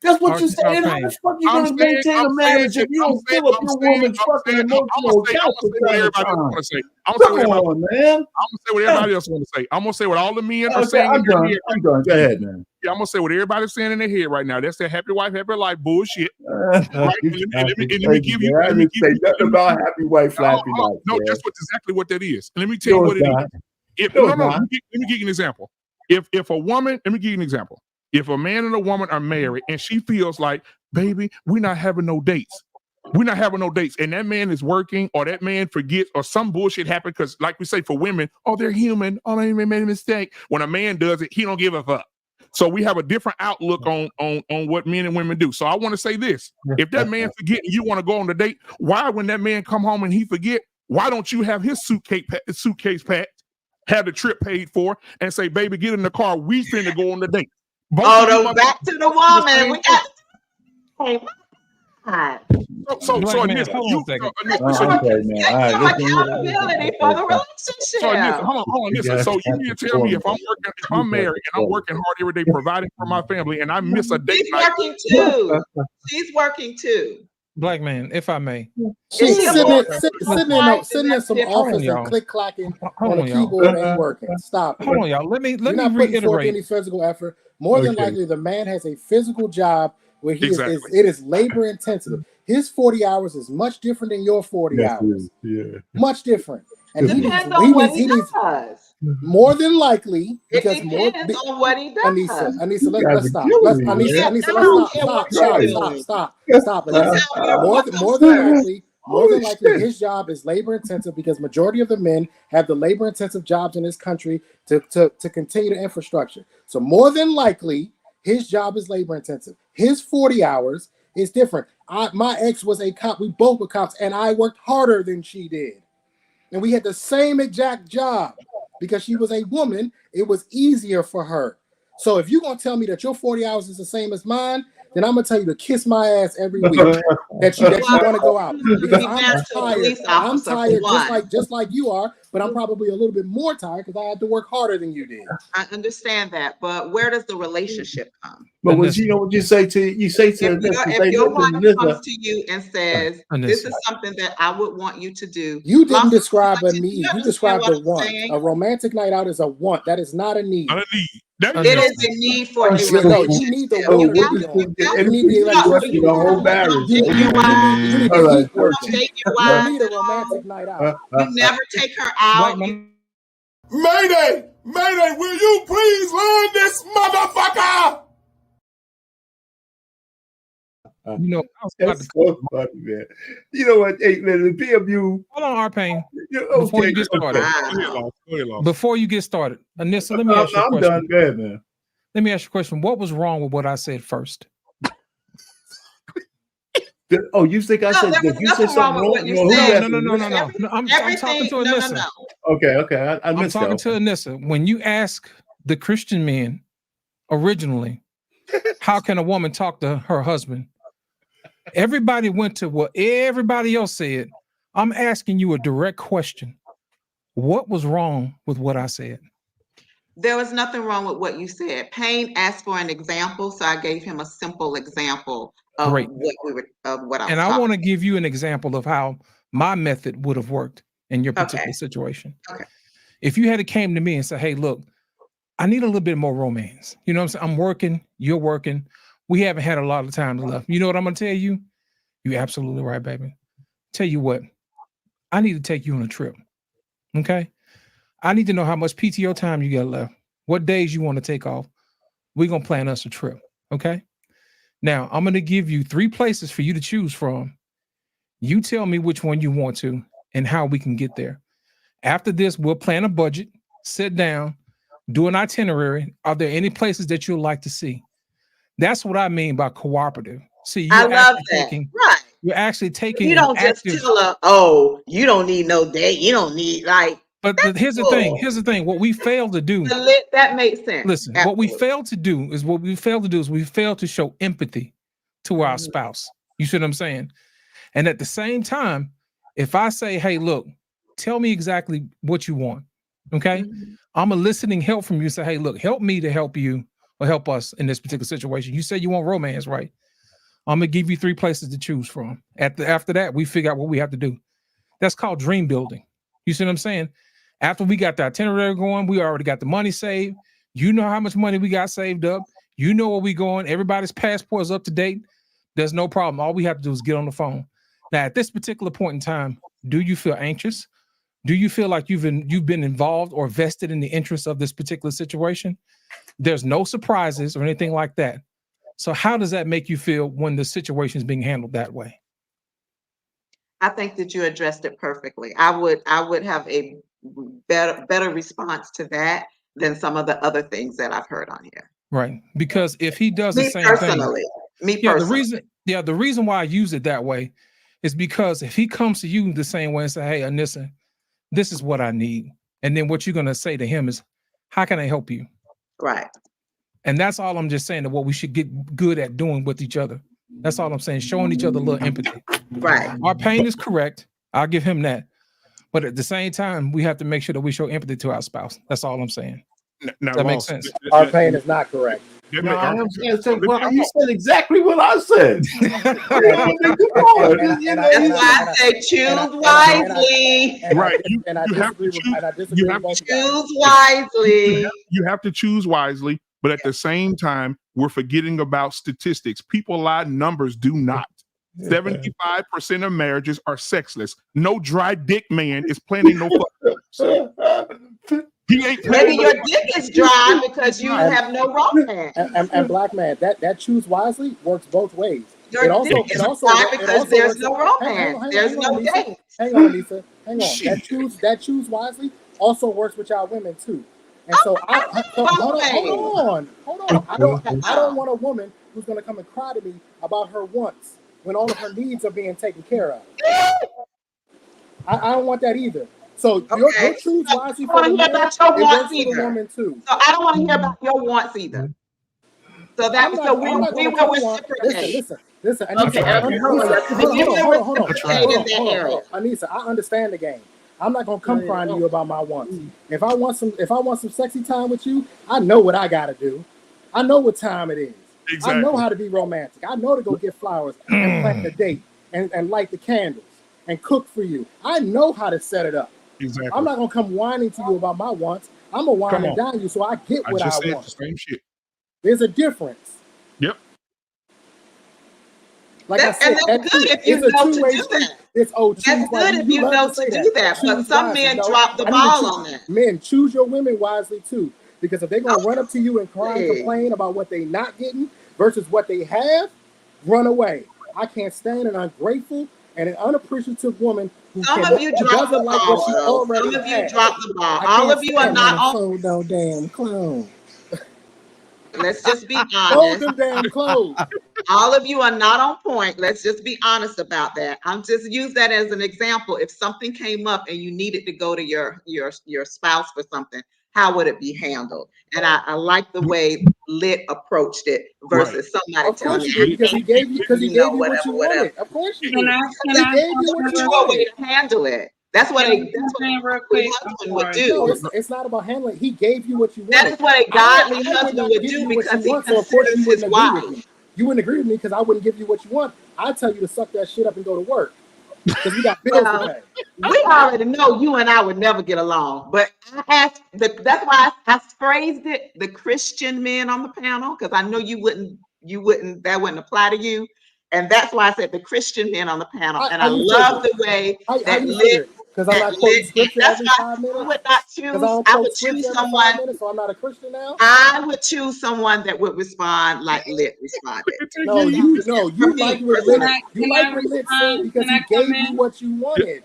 J: That's what you're saying. How the fuck you gonna maintain a marriage if you don't fill up your woman's fucking emotional account? Come on, man.
A: I'm gonna say what everybody else want to say. I'm gonna say what all the men are saying.
J: I'm done. Go ahead, man.
A: Yeah, I'm gonna say what everybody's saying in their head right now. That's that happy wife, happy life bullshit. Right? Let me give you.
J: I didn't say nothing about happy wife, happy life.
A: No, that's exactly what that is. And let me tell you what it is. Let me give you an example. If a woman, let me give you an example. If a man and a woman are married and she feels like, baby, we're not having no dates. We're not having no dates. And that man is working or that man forgets or some bullshit happened because like we say for women, they're human. They made a mistake. When a man does it, he don't give a fuck. So we have a different outlook on what men and women do. So I want to say this. If that man forget and you want to go on the date, why when that man come home and he forget, why don't you have his suitcase packed, have the trip paid for, and say, baby, get in the car. We finna go on the date.
B: Back to the woman. We got. Hey,
A: accountability
B: for the relationship.
A: Hold on, listen. So you need to tell me if I'm married and I'm working hard every day providing for my family and I miss a date.
B: She's working too.
D: Black man, if I may.
L: She's sitting in some office and click clacking on a keyboard ain't working. Stop.
D: Hold on, y'all. Let me
L: not
D: reiterate.
L: Forth any physical effort. More than likely, the man has a physical job where it is labor intensive. His 40 hours is much different than your 40 hours.
J: Yeah.
L: Much different. And
B: depends on what he does.
L: More than likely, because
B: depends on what he does.
L: Anissa, let's stop. Stop. More than likely, his job is labor intensive because majority of the men have the labor intensive jobs in this country to continue the infrastructure. So more than likely, his job is labor intensive. His 40 hours is different. My ex was a cop. We both were cops, and I worked harder than she did. And we had the same exact job. Because she was a woman, it was easier for her. So if you're going to tell me that your 40 hours is the same as mine, then I'm going to tell you to kiss my ass every week that you want to go out. Because I'm tired just like you are, but I'm probably a little bit more tired because I had to work harder than you did.
B: I understand that, but where does the relationship come?
J: But what you say to
B: if your wife comes to you and says, this is something that I would want you to do.
L: You didn't describe a need. You described a want. A romantic night out is a want. That is not a need.
A: Not a need.
B: It is a need for a relationship.
L: No, you need the
J: whole marriage.
L: You need a romantic night out.
B: You never take her out.
K: Mayday! Will you please learn this motherfucker?
D: You know, I was about
J: That's
D: to
J: so funny, man. You know what? Hey, man, the PMU.
D: hold on, R-Pain.
J: Okay,
D: Before you get started.
B: Wow.
D: Before you get started, Anissa, let me ask you a
J: I'm
D: question.
J: done. Go ahead, man.
D: Let me ask you a question. What was wrong with what I said first?
J: Oh, you think I said?
B: there was
J: Did you say
B: nothing wrong
J: something
B: with
J: wrong?
B: what you
J: No, who
B: said.
J: asked?
D: No. I'm talking to Anissa.
B: No.
J: Okay. I
D: I'm
J: missed
D: talking
J: that.
D: to Anissa. When you ask the Christian men originally, how can a woman talk to her husband? Everybody went to what everybody else said. I'm asking you a direct question. What was wrong with what I said?
B: There was nothing wrong with what you said. Payne asked for an example, so I gave him a simple example of
D: Great.
B: what I was
D: And I
B: talking
D: want to give you an example of how my method would have worked in your particular
B: Okay.
D: situation.
B: Okay.
D: If you had came to me and said, hey, look, I need a little bit more romance. You know what I'm saying? I'm working, you're working. We haven't had a lot of time left. You know what I'm going to tell you? You're absolutely right, baby. Tell you what, I need to take you on a trip. Okay? I need to know how much PTO time you got left. What days you want to take off. We're going to plan us a trip. Okay? Now, I'm going to give you 3 places for you to choose from. You tell me which one you want to and how we can get there. After this, we'll plan a budget, sit down, do an itinerary. Are there any places that you'd like to see? That's what I mean by cooperative. See,
B: I love that. Right.
D: You're actually taking
B: You
D: an
B: don't just
D: active.
B: tell her, oh, you don't need no date. You don't need
D: But here's the thing. Here's the thing. What we fail to do.
B: That makes sense.
D: Listen,
B: Absolutely.
D: what we fail to do is we fail to show empathy to our spouse. You see what I'm saying? And at the same time, if I say, hey, look, tell me exactly what you want. Okay. I'm a listening help from you. Say, hey, look, help me to help you or help us in this particular situation. You say you want romance, right? I'm gonna give you 3 places to choose from. After that, we figure out what we have to do. That's called dream building. You see what I'm saying? After we got the itinerary going, we already got the money saved. You know how much money we got saved up. You know where we going. Everybody's passport is up to date. There's no problem. All we have to do is get on the phone. Now, at this particular point in time, do you feel anxious? Do you feel like you've been involved or vested in the interests of this particular situation? There's no surprises or anything like that. So how does that make you feel when the situation is being handled that way?
B: I think that you addressed it perfectly. I would have a better response to that than some of the other things that I've heard on here.
D: Right. Because if he does the same thing. The reason why I use it that way is because if he comes to you the same way and say, hey, Anissa, this is what I need. And then what you're going to say to him is, how can I help you?
B: Right.
D: And that's all I'm just saying, that what we should get good at doing with each other. That's all I'm saying, showing each other a little empathy.
B: Right.
D: Our pain is correct. I'll give him that. But at the same time, we have to make sure that we show empathy to our spouse. That's all I'm saying.
A: Now,
D: that makes sense.
P: Our pain is not correct.
J: No, you said exactly what I said.
B: That's why I say choose wisely.
A: Right.
B: You
A: have to
B: choose wisely.
A: You have to choose wisely, but at the same time, we're forgetting about statistics. People lie, numbers do not. 75% of marriages are sexless. No dry dick man is planning no fuck. He ain't
B: Maybe your dick is dry because you have no romance.
P: And black man, that choose wisely works both ways.
B: Your dick is dry because there's no romance. There's no date.
P: Hang on, Lisa. Hang on. That choose wisely also works with y'all women too. And so hold on. I don't want a woman who's going to come and cry to me about her wants when all of her needs are being taken care of. I don't want that either. So your choose wisely for the man, it works for the woman too.
B: So I don't want to hear about your wants either. So we will reciprocate.
P: Listen. Anissa, I understand the game. I'm not gonna come crying to you about my wants. If I want some sexy time with you, I know what I gotta do. I know what time it is. Exactly. I know how to be romantic. I know to go get flowers and plan the date and light the candles and cook for you. I know how to set it up.
A: Exactly.
P: I'm not gonna come whining to you about my wants. I'm gonna whine and dine you so I get what I want.
A: The same shit.
P: There's a difference.
A: Yep.
P: Like I said,
B: that's good if you know to do that.
P: That's
B: good if you know to do that. But some men drop the ball on that.
P: Men, choose your women wisely too. Because if they're gonna run up to you and cry and complain about what they're not getting versus what they have, run away. I can't stand an ungrateful and an unappreciative woman who
B: Some of you dropped
P: doesn't
B: the
P: like what
B: ball,
P: she
B: though.
P: already
B: Some of you
P: has.
B: dropped the ball.
P: I
B: All
P: can't
B: of you are
P: stand
B: not on.
P: clothes, no damn clone.
B: Let's just be
P: Fold
B: honest.
P: them damn clothes.
B: All of you are not on point. Let's just be honest about that. I'm just use that as an example. If something came up and you needed to go to your spouse for something, how would it be handled? And I like the way Lit approached it versus somebody
P: Of
B: telling
P: course
B: me,
P: you did, because he gave you what you
B: whatever.
P: wanted. Of course you
H: Can
P: did.
H: I
P: He
H: ask
P: gave you what you
B: Your way
P: wanted.
B: to handle it. That's what
H: Can I
B: a
H: real
B: godly
H: quick? I'm
B: husband would
H: sorry.
P: No,
B: do.
P: it's not about handling. He gave you what you
B: That
P: wanted.
B: is what a godly
P: I would
B: husband
P: not
B: would
P: give
B: do
P: you what you
B: because he
P: want, so of course you
B: considers his
P: wouldn't agree with
B: wife.
P: me. You wouldn't agree with me because I wouldn't give you what you want. I tell you to suck that shit up and go to work because we got bills to
B: Well,
P: pay.
B: we already know you and I would never get along, but that's why I phrased it the Christian men on the panel, because I know you wouldn't, that wouldn't apply to you. And that's why I said the Christian men on the panel. And I
P: How you
B: love
P: figure?
B: the way
P: How
B: that
P: you
B: Lit,
P: figure? Because I'm not quoting scripture
B: that's
P: every
B: why
P: 5 minutes?
B: I would not
P: Because I
B: choose,
P: don't
B: I
P: quote
B: would
P: scripture
B: choose
P: every 5
B: someone,
P: minutes, so I'm not a Christian now?
B: I would choose someone that would respond like Lit responded.
P: No, you like what Lit, Lit said because
H: Can I
P: he
H: come
P: gave you
H: in?
P: what you wanted.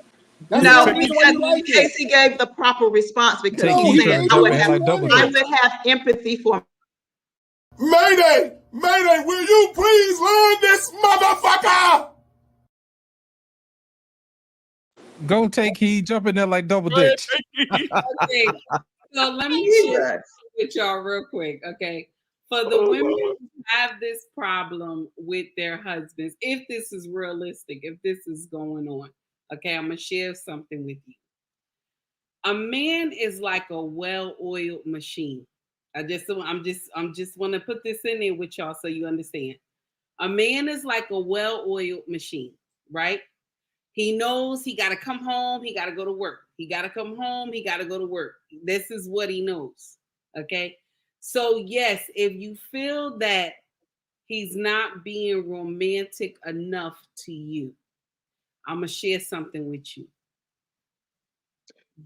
P: That's
B: No,
P: the only reason why
B: because
P: you like it.
B: Casey gave the proper response because
D: Take
B: he's
D: heed,
B: saying
D: trying to jump in like double
B: I
D: dutch.
B: would have empathy for.
R: Mayday! Mayday, will you please land this motherfucker?
D: Go take heed, jump in there like double dutch.
H: Okay, so let me share with y'all real quick. Okay, for the women who have this problem with their husbands, if this is realistic, if this is going on, okay, I'm gonna share something with you. A man is like a well-oiled machine. I'm just want to put this in there with y'all so you understand. A man is like a well-oiled machine, right? He knows he got to come home, he got to go to work. He got to come home, he got to go to work. This is what he knows. Okay? So yes, if you feel that he's not being romantic enough to you, I'm going to share something with you.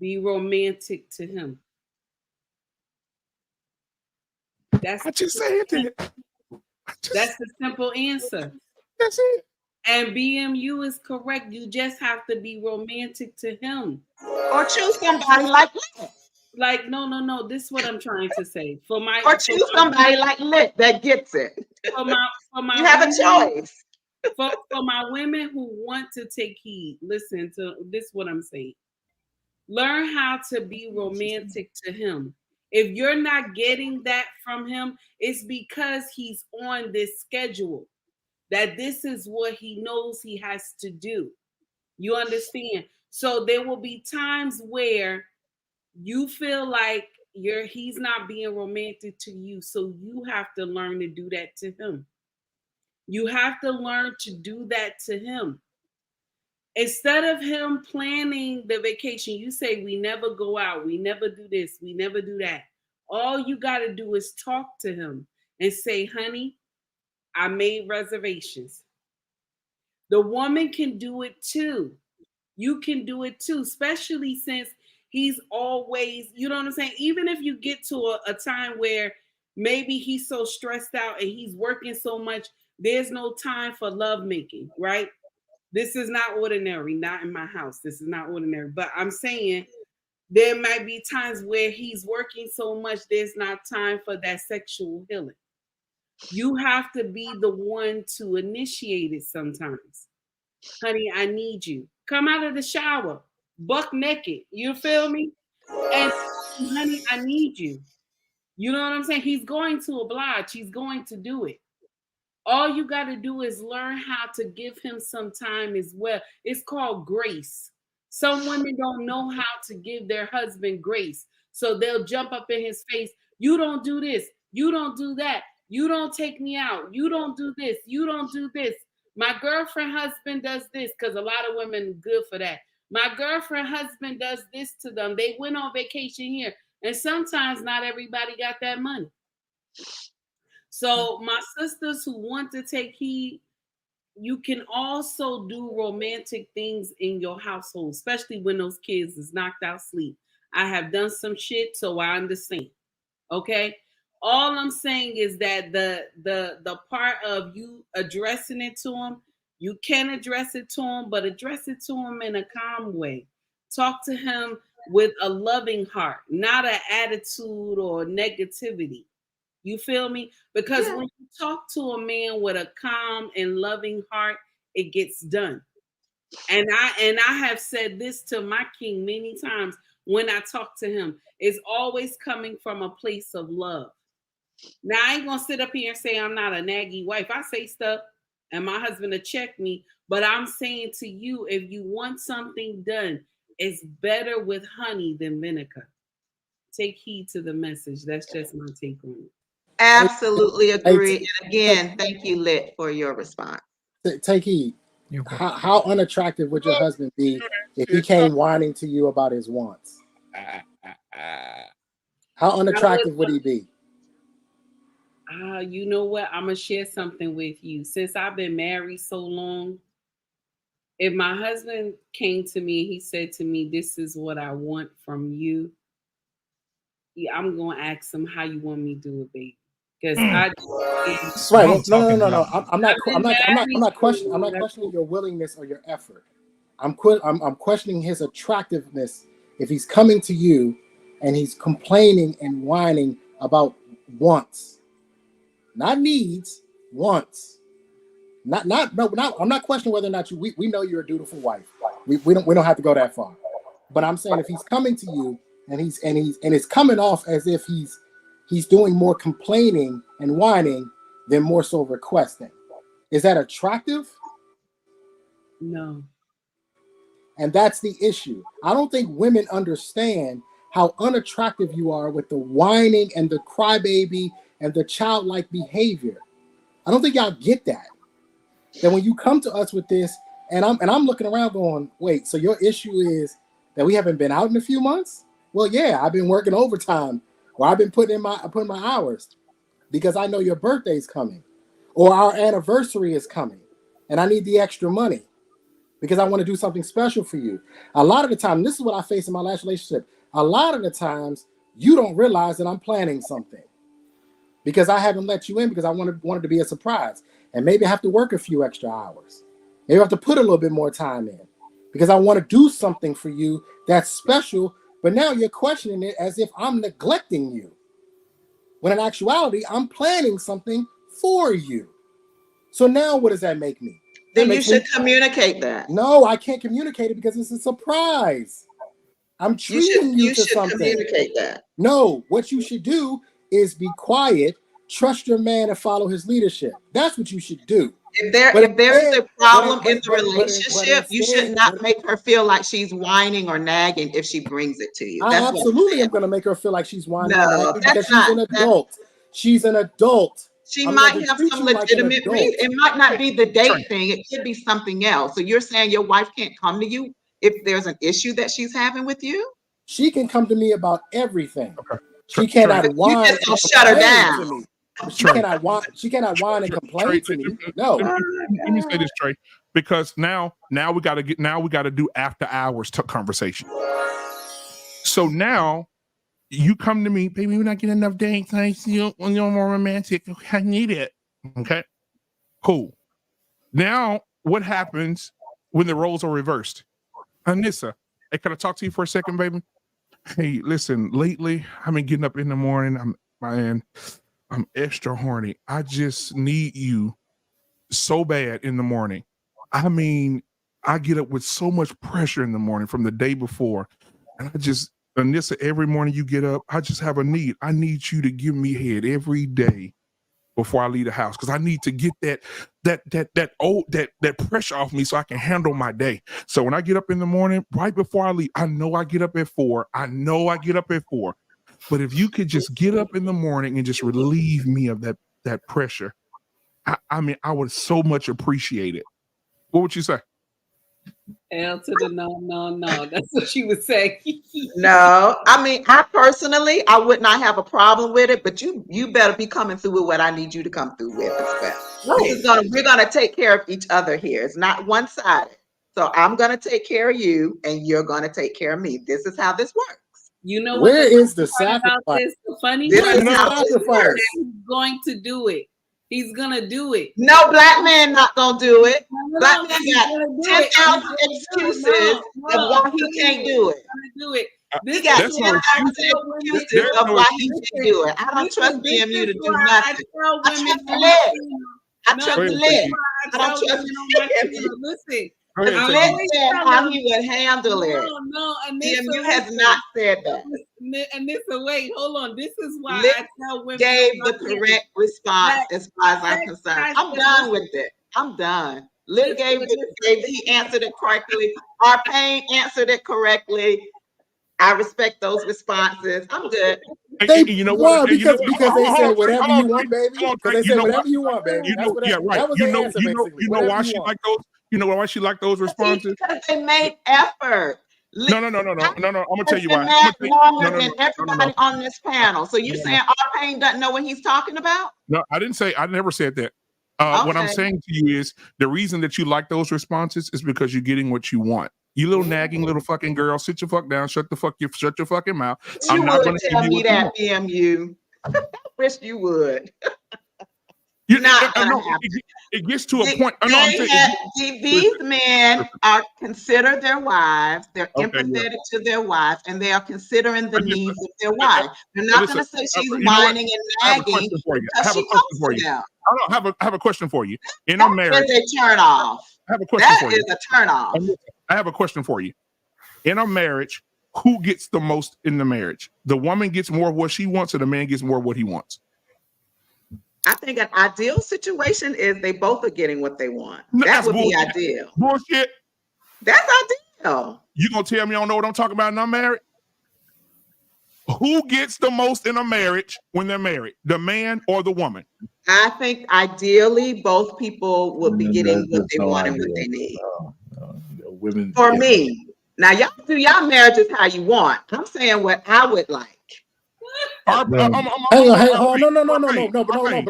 H: Be romantic to him. That's
A: I just said that.
H: That's the simple answer.
A: That's it.
H: And BMU is correct. You just have to be romantic to him.
B: Or choose somebody like Lit.
H: Like, no. This is what I'm trying to say.
B: Or choose somebody like Lit that gets it.
H: For my
B: you have a choice.
H: For my women who want to take heed, listen to this. What I'm saying. Learn how to be romantic to him. If you're not getting that from him, it's because he's on this schedule. That this is what he knows he has to do. You understand? So there will be times where you feel like he's not being romantic to you. So you have to learn to do that to him. You have to learn to do that to him. Instead of him planning the vacation, you say, we never go out, we never do this, we never do that. All you got to do is talk to him and say, honey, I made reservations. The woman can do it too. You can do it too, especially since he's always, you know what I'm saying? Even if you get to a time where maybe he's so stressed out and he's working so much, there's no time for lovemaking, right? This is not ordinary, not in my house. This is not ordinary. But I'm saying there might be times where he's working so much, there's not time for that sexual healing. You have to be the one to initiate it sometimes. Honey, I need you. Come out of the shower, buck naked. You feel me? And honey, I need you. You know what I'm saying? He's going to oblige. He's going to do it. All you got to do is learn how to give him some time as well. It's called grace. Some women don't know how to give their husband grace. So they'll jump up in his face. You don't do this. You don't do that. You don't take me out. You don't do this. You don't do this. My girlfriend husband does this, because a lot of women are good for that. My girlfriend husband does this to them. They went on vacation here. And sometimes not everybody got that money. So my sisters who want to take heed, you can also do romantic things in your household, especially when those kids is knocked out sleep. I have done some shit, so I understand. Okay. All I'm saying is that the part of you addressing it to them, You can address it to him, but address it to him in a calm way. Talk to him with a loving heart, not an attitude or negativity. You feel me? Because when you talk to a man with a calm and loving heart, it gets done. And I have said this to my king many times when I talk to him. It's always coming from a place of love. Now I ain't gonna sit up here and say I'm not a naggy wife. I say stuff and my husband will check me, but I'm saying to you, if you want something done, it's better with honey than vinegar. Take heed to the message. That's just my take on it.
B: Absolutely agree. And again, thank you, Lit, for your response.
P: Take heed. How unattractive would your husband be if he came whining to you about his wants? How unattractive would he be?
H: You know what? I'm gonna share something with you. Since I've been married so long, if my husband came to me and he said to me, "This is what I want from you," I'm gonna ask him, "How you want me to do it, baby?" Because
P: right. No. I'm not questioning your willingness or your effort. I'm questioning his attractiveness. If he's coming to you and he's complaining and whining about wants, not needs, wants. I'm not questioning whether or not we know you're a dutiful wife. We don't have to go that far. But I'm saying if he's coming to you and it's coming off as if he's doing more complaining and whining than more so requesting. Is that attractive?
H: No.
P: And that's the issue. I don't think women understand how unattractive you are with the whining and the crybaby and the childlike behavior. I don't think y'all get that. That when you come to us with this, and I'm looking around going, wait, so your issue is that we haven't been out in a few months? Well, yeah, I've been working overtime, or I've been putting my hours because I know your birthday's coming, or our anniversary is coming, and I need the extra money because I want to do something special for you. A lot of the time, this is what I face in my last relationship. A lot of the times, you don't realize that I'm planning something because I haven't let you in because I wanted to be a surprise. And maybe I have to work a few extra hours. Maybe I have to put a little bit more time in because I want to do something for you that's special. But now you're questioning it as if I'm neglecting you. When in actuality, I'm planning something for you. So now what does that make me?
B: Then you should communicate that.
P: No, I can't communicate it because it's a surprise. I'm treating you to something.
B: You should communicate that.
P: No, what you should do is be quiet, trust your man, and follow his leadership. That's what you should do.
B: If there is a problem in the relationship, you should not make her feel like she's whining or nagging if she brings it to you.
P: I absolutely am going to make her feel like she's whining or nagging because
B: she's
P: an adult. She's an adult.
B: She might have some legitimate reason. It might not be the date thing. It could be something else. So you're saying your wife can't come to you if there's an issue that she's having with you?
P: She can come to me about everything. Okay. She cannot whine.
B: You just don't shut her down.
P: To me. She cannot whine and complain to me. No.
A: Let me say this, Trey, because now we got to do after hours conversation. So now you come to me, baby, we're not getting enough dates. You're more romantic. I need it. Okay, cool. Now what happens when the roles are reversed? Anissa, hey, can I talk to you for a second, baby? Hey, listen, lately I've been getting up in the morning. I'm extra horny. I just need you so bad in the morning. I mean, I get up with so much pressure in the morning from the day before. And Anissa, every morning you get up, I just have a need. I need you to give me head every day before I leave the house. Cause I need to get that pressure off me so I can handle my day. So when I get up in the morning, right before I leave, I know I get up at 4. But if you could just get up in the morning and just relieve me of that pressure, I mean, I would so much appreciate it. What would you say?
H: L to the no. That's what she would say.
B: No, I mean, I would not have a problem with it, but you better be coming through with what I need you to come through with as well. Right. We're gonna take care of each other here. It's not one-sided. So I'm gonna take care of you, and you're gonna take care of me. This is how this works.
H: You know
P: where is the sacrifice?
H: The funny
B: this
H: part
B: is how
H: this works. Who's going to do it? He's gonna do it.
B: No, black man not gonna do it. Black man
H: he's
B: got
H: gonna do
B: 10,000
H: it.
B: excuses of why he can't do it.
H: Do it.
B: He got
A: That's no
B: 10,000
A: excuse.
B: excuses of why he can't do it. I don't trust BMU to do nothing. I trust the leg. I trust the leg. I don't trust BMU.
H: Listen.
B: The leg said how he would handle it.
H: No, and
B: BMU has not said that.
H: And this, wait, hold on. This is why
B: Liz
H: I tell women
B: gave the correct response as far as I'm concerned. I'm done with it. I'm done. Liz he answered it correctly. Our Payne answered it correctly. I respect those responses. I'm good.
A: You know what?
L: Because they say whatever you want, baby. Because they say whatever you want, baby.
A: Yeah, right.
L: That was the answer, basically.
A: You know why she like those? You know why she like those responses?
B: Because they made effort.
A: No. I'm gonna tell you why.
B: Longer than everybody on this panel. So you're saying our Payne doesn't know what he's talking about?
A: No, I didn't say. I never said that. What I'm saying to you is the reason that you like those responses is because you're getting what you want. You little nagging little fucking girl, sit your fuck down, shut your fucking mouth.
B: I'm not gonna tell me that, BMU. I wish you would.
A: It gets to a point.
B: These men are consider their wives. They're empathetic to their wives, and they are considering the needs of their wife. They're not going to say she's whining and nagging because she talks to them.
A: I have a question for you. In a marriage,
B: that's a turn off.
A: I have a question for you.
B: That is a turn off.
A: I have a question for you. In a marriage, who gets the most in the marriage? The woman gets more of what she wants, or the man gets more of what he wants?
B: I think an ideal situation is they both are getting what they want. That would be ideal.
A: Bullshit.
B: That's ideal.
A: You gonna tell me I don't know what I'm talking about and I'm married? Who gets the most in a marriage when they're married? The man or the woman?
B: I think ideally both people would be getting what they want and what they need.
J: Women.
B: For me. Now y'all do y'all marriages how you want. I'm saying what I would like.
L: Hang on, no, black man.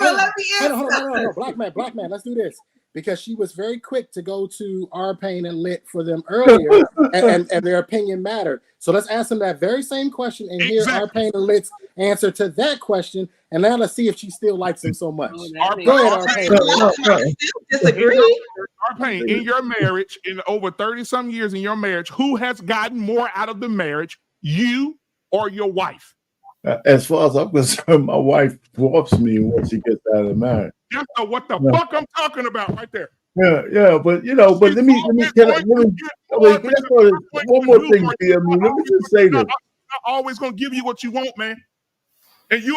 H: Let me answer.
L: No, black man. Let's do this because she was very quick to go to our Payne and Lit for them earlier, and their opinion mattered. So let's ask them that very same question and hear our Payne and Lit's answer to that question, and now let's see if she still likes him so much. Go ahead, our Payne.
B: Disagree.
A: Our Payne, in your marriage, in over 30-some years in your marriage, who has gotten more out of the marriage, you or your wife?
J: As far as I'm concerned, my wife dwarfs me when she gets out of the marriage.
A: That's what the fuck I'm talking about right there.
J: Yeah, but but let me one more thing, BMU. Let me just say this.
A: I'm always gonna give you what you want, man. And you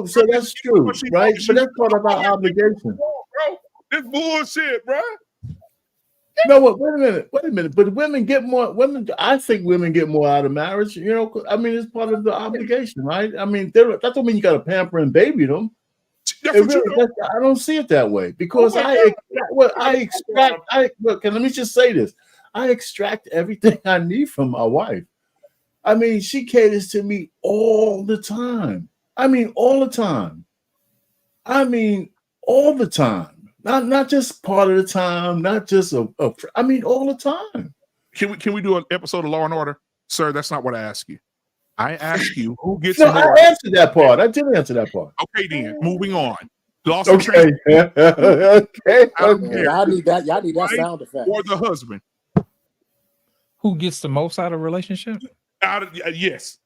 J: so that's true, right? But that's part of our obligation.
A: Bro, this bullshit, bro.
J: No, wait a minute. But women get more. I think women get more out of marriage. You know, I mean, it's part of the obligation, right? I mean, that don't mean you got to pamper and baby them. I don't see it that way because let me just say this. I extract everything I need from my wife. I mean, she caters to me all the time. I mean, all the time. Not just part of the time, not just I mean, all the time.
A: Can we do an episode of Law and Order? Sir, that's not what I asked you. I asked you who gets
J: more.
A: I
J: answered that part. I did answer that part.
A: Okay, then. Moving on.
J: Okay.
L: Y'all need that sound effect.
A: Or the husband.
D: Who gets the most out of a relationship?
A: Yes.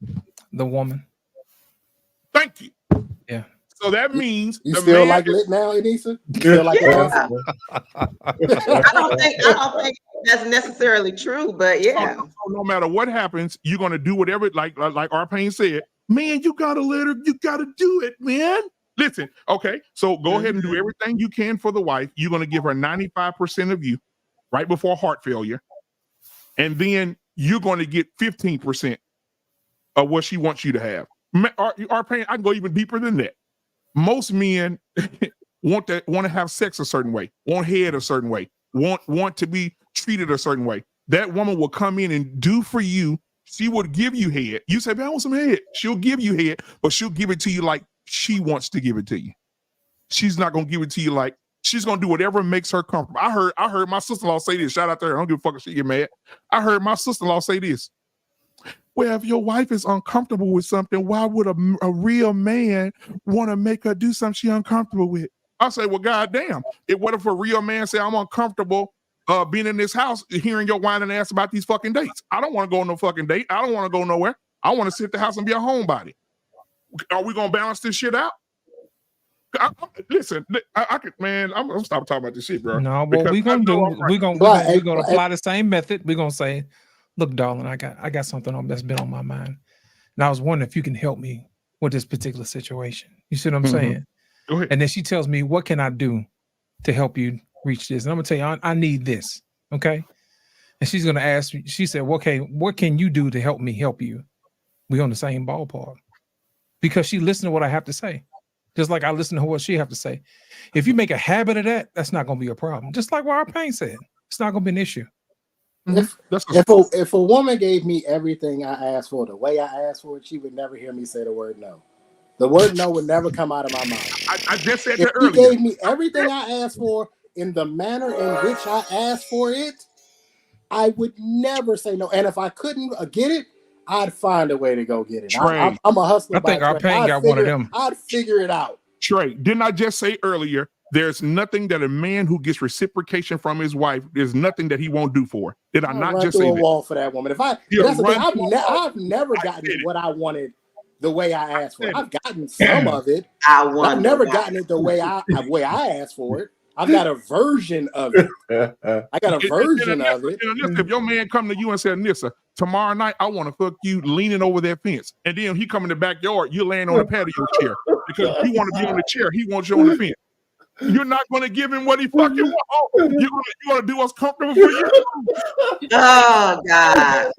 D: The woman.
A: Thank you.
D: Yeah.
A: So that means
L: you still like Lit now, Anissa? You still like
B: I don't think that's necessarily true, but yeah.
A: So no matter what happens, you're gonna do whatever, like our Payne said. Man, you gotta let her. You gotta do it, man. Listen, okay. So go ahead and do everything you can for the wife. You're gonna give her 95% of you, right before heart failure, and then you're gonna get 15% of what she wants you to have. Our Payne, I can go even deeper than that. Most men want to have sex a certain way, want head a certain way, want to be treated a certain way. That woman will come in and do for you. She would give you head. You say, man, I want some head. She'll give you head, but she'll give it to you like she wants to give it to you. She's not gonna give it to you like she's gonna do whatever makes her comfortable. I heard my sister-in-law say this. Shout out to her. I don't give a fuck if she get mad. I heard my sister-in-law say this. Well, if your wife is uncomfortable with something, why would a real man want to make her do something she's uncomfortable with? I say, well, goddamn. What if a real man say, I'm uncomfortable being in this house, hearing your whining ass about these fucking dates? I don't want to go on no fucking date. I don't want to go nowhere. I want to sit at the house and be a homebody. Are we going to balance this shit out? Listen, I could, man. I'm gonna stop talking about this shit, bro.
D: No, what we gonna do? We're gonna apply the same method. We're gonna say, look, darling, I got something that's been on my mind, and I was wondering if you can help me with this particular situation. You see what I'm saying?
A: Go ahead.
D: And then she tells me, what can I do to help you reach this? And I'm gonna tell you, I need this. Okay. And she's gonna ask me. She said, well, okay, what can you do to help me help you? We're on the same ballpark because she listened to what I have to say. Just like I listen to what she have to say. If you make a habit of that, that's not going to be a problem. Just like what our pain said, it's not going to be an issue.
P: If a woman gave me everything I asked for, the way I asked for it, she would never hear me say the word no. The word no would never come out of my mouth.
A: I just said
P: that
A: earlier.
P: If she gave me everything I asked for in the manner in which I asked for it, I would never say no. And if I couldn't get it, I'd find a way to go get it. I'm a hustler.
D: I think our pain got one of them.
P: I'd figure it out.
A: Trey, didn't I just say earlier, there's nothing that a man who gets reciprocation from his wife, there's nothing that he won't do for her. Did I not just say
P: a
A: that?
P: wall for that woman. That's the thing. I've never gotten what I wanted the way I asked for it. I've gotten some of it. I've never gotten it the way I asked for it. I've got a version of it. I got a version of it.
A: If your man come to you and said, Nissa, tomorrow night I want to fuck you leaning over that fence, and then he come in the backyard, you laying on a patio chair because you want to be on the chair, he wants you on the fence. You're not going to give him what he fucking wants. You're going to do what's comfortable for you.
B: Oh God.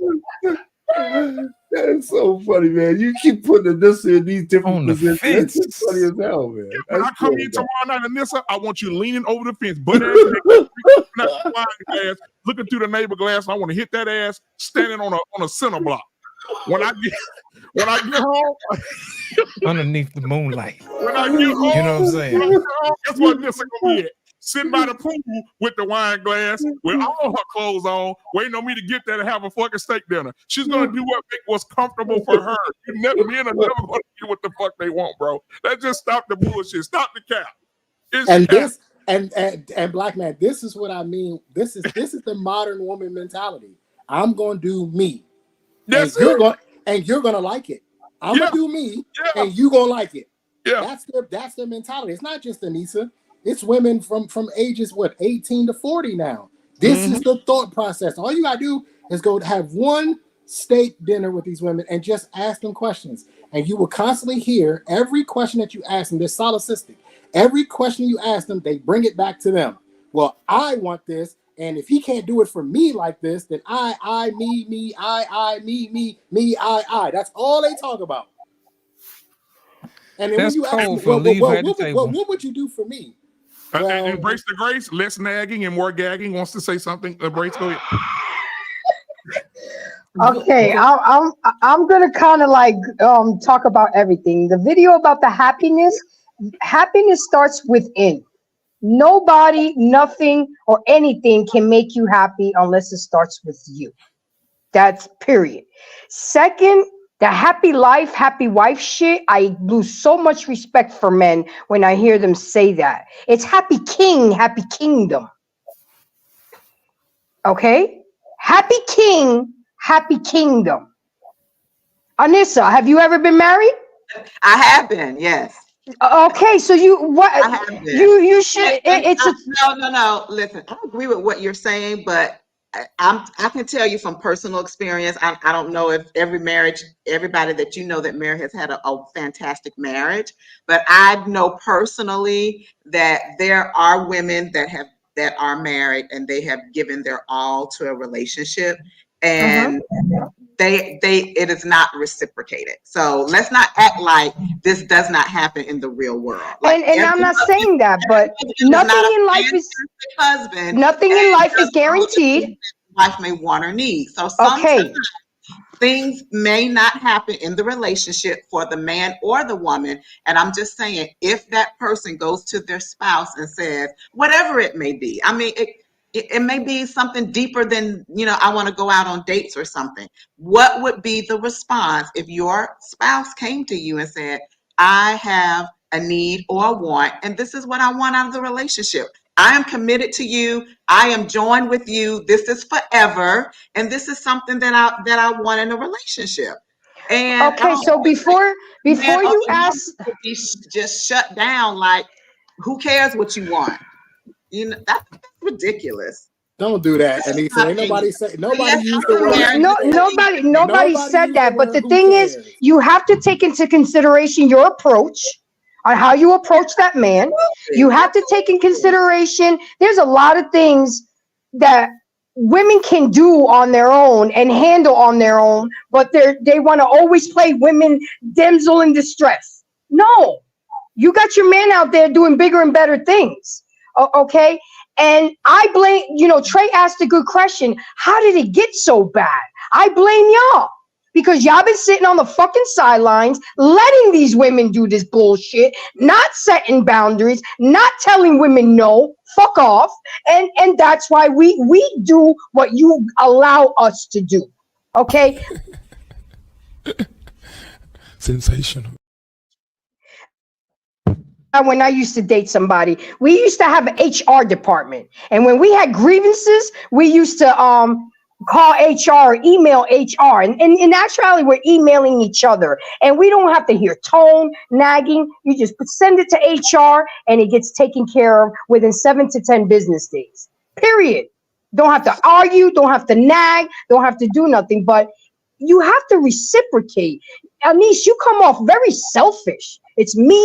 J: That's so funny, man. You keep putting this in these different positions. It's funny as hell, man.
A: When I come in tomorrow night, Anissa, I want you leaning over the fence, butt ass, looking through the neighbor glass. I want to hit that ass standing on a center block. When I get home,
D: underneath the moonlight.
A: When I get home,
D: you know what I'm saying?
A: That's what Anissa gonna be at. Sitting by the pool with the wine glass, with all her clothes on, waiting on me to get there to have a fucking steak dinner. She's gonna do what's comfortable for her. Men are never gonna get what the fuck they want, bro. Let's just stop the bullshit. Stop the cap.
P: And black man, this is what I mean. This is the modern woman mentality. I'm gonna do me.
A: Yes,
P: and you're gonna like it. I'm gonna do me, and you gonna like it.
A: Yeah,
P: that's their mentality. It's not just Anissa. It's women from ages 18 to 40 now. This is the thought process. All you gotta do is go have one steak dinner with these women and just ask them questions, and you will constantly hear every question that you ask them. They're solipsistic. Every question you ask them, they bring it back to them. Well, I want this, and if he can't do it for me like this, then I, me, I. That's all they talk about. And then when you ask them, what would you do for me?
A: Embrace the grace, less nagging and more gagging. Wants to say something? Embrace, go ahead.
G: Okay, I'm gonna kind of like talk about everything. The video about the happiness starts within. Nobody, nothing, or anything can make you happy unless it starts with you. That's period. Second, the happy life, happy wife shit, I lose so much respect for men when I hear them say that. It's happy king, happy kingdom. Okay? Happy king, happy kingdom. Anissa, have you ever been married?
B: I have been, yes.
G: Okay, so you should.
B: No. Listen, I agree with what you're saying, but I can tell you from personal experience. I don't know if everybody that you know that married has had a fantastic marriage, but I know personally that there are women that are married and they have given their all to a relationship, and it is not reciprocated. So let's not act like this does not happen in the real world. Like,
G: and I'm not saying that, but nothing in life is guaranteed.
B: Wife may want or need. So sometimes things may not happen in the relationship for the man or the woman. And I'm just saying, if that person goes to their spouse and says, whatever it may be, I mean, it may be something deeper than, I want to go out on dates or something. What would be the response if your spouse came to you and said, I have a need or a want, and this is what I want out of the relationship. I am committed to you. I am joined with you. This is forever, and this is something that I want in a relationship. And
G: okay, so before you ask,
B: be just shut down. Like, who cares what you want? That's ridiculous.
L: Don't do that, Anissa. Ain't nobody say nobody used the word.
G: Nobody said that. But the thing is, you have to take into consideration your approach on how you approach that man. You have to take in consideration. There's a lot of things that women can do on their own and handle on their own, but they want to always play women damsel in distress. No, you got your man out there doing bigger and better things. Okay. And I blame, Trey asked a good question. How did it get so bad? I blame y'all because y'all been sitting on the fucking sidelines, letting these women do this bullshit, not setting boundaries, not telling women no, fuck off. And that's why we do what you allow us to do. Okay.
R: Sensational.
G: When I used to date somebody, we used to have an HR department, and when we had grievances, we used to call HR, or email HR, and in actuality, we're emailing each other, and we don't have to hear tone, nagging. You just send it to HR, and it gets taken care of within 7 to 10 business days. Period. Don't have to argue, don't have to nag, don't have to do nothing, but you have to reciprocate. Anise, you come off very selfish. It's me.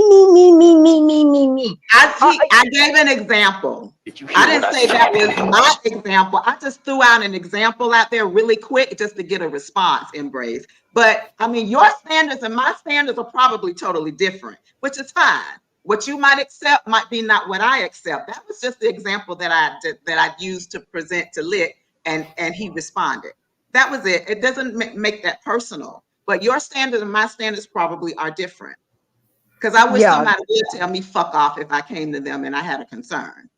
B: I gave an example. I didn't say that was my example. I just threw out an example out there really quick just to get a response, Embrace. But I mean, your standards and my standards are probably totally different, which is fine. What you might accept might be not what I accept. That was just the example that I used to present to Lick, and he responded. That was it. It doesn't make that personal. But your standards and my standards probably are different. Because I wish somebody would tell me fuck off if I came to them and I had a concern.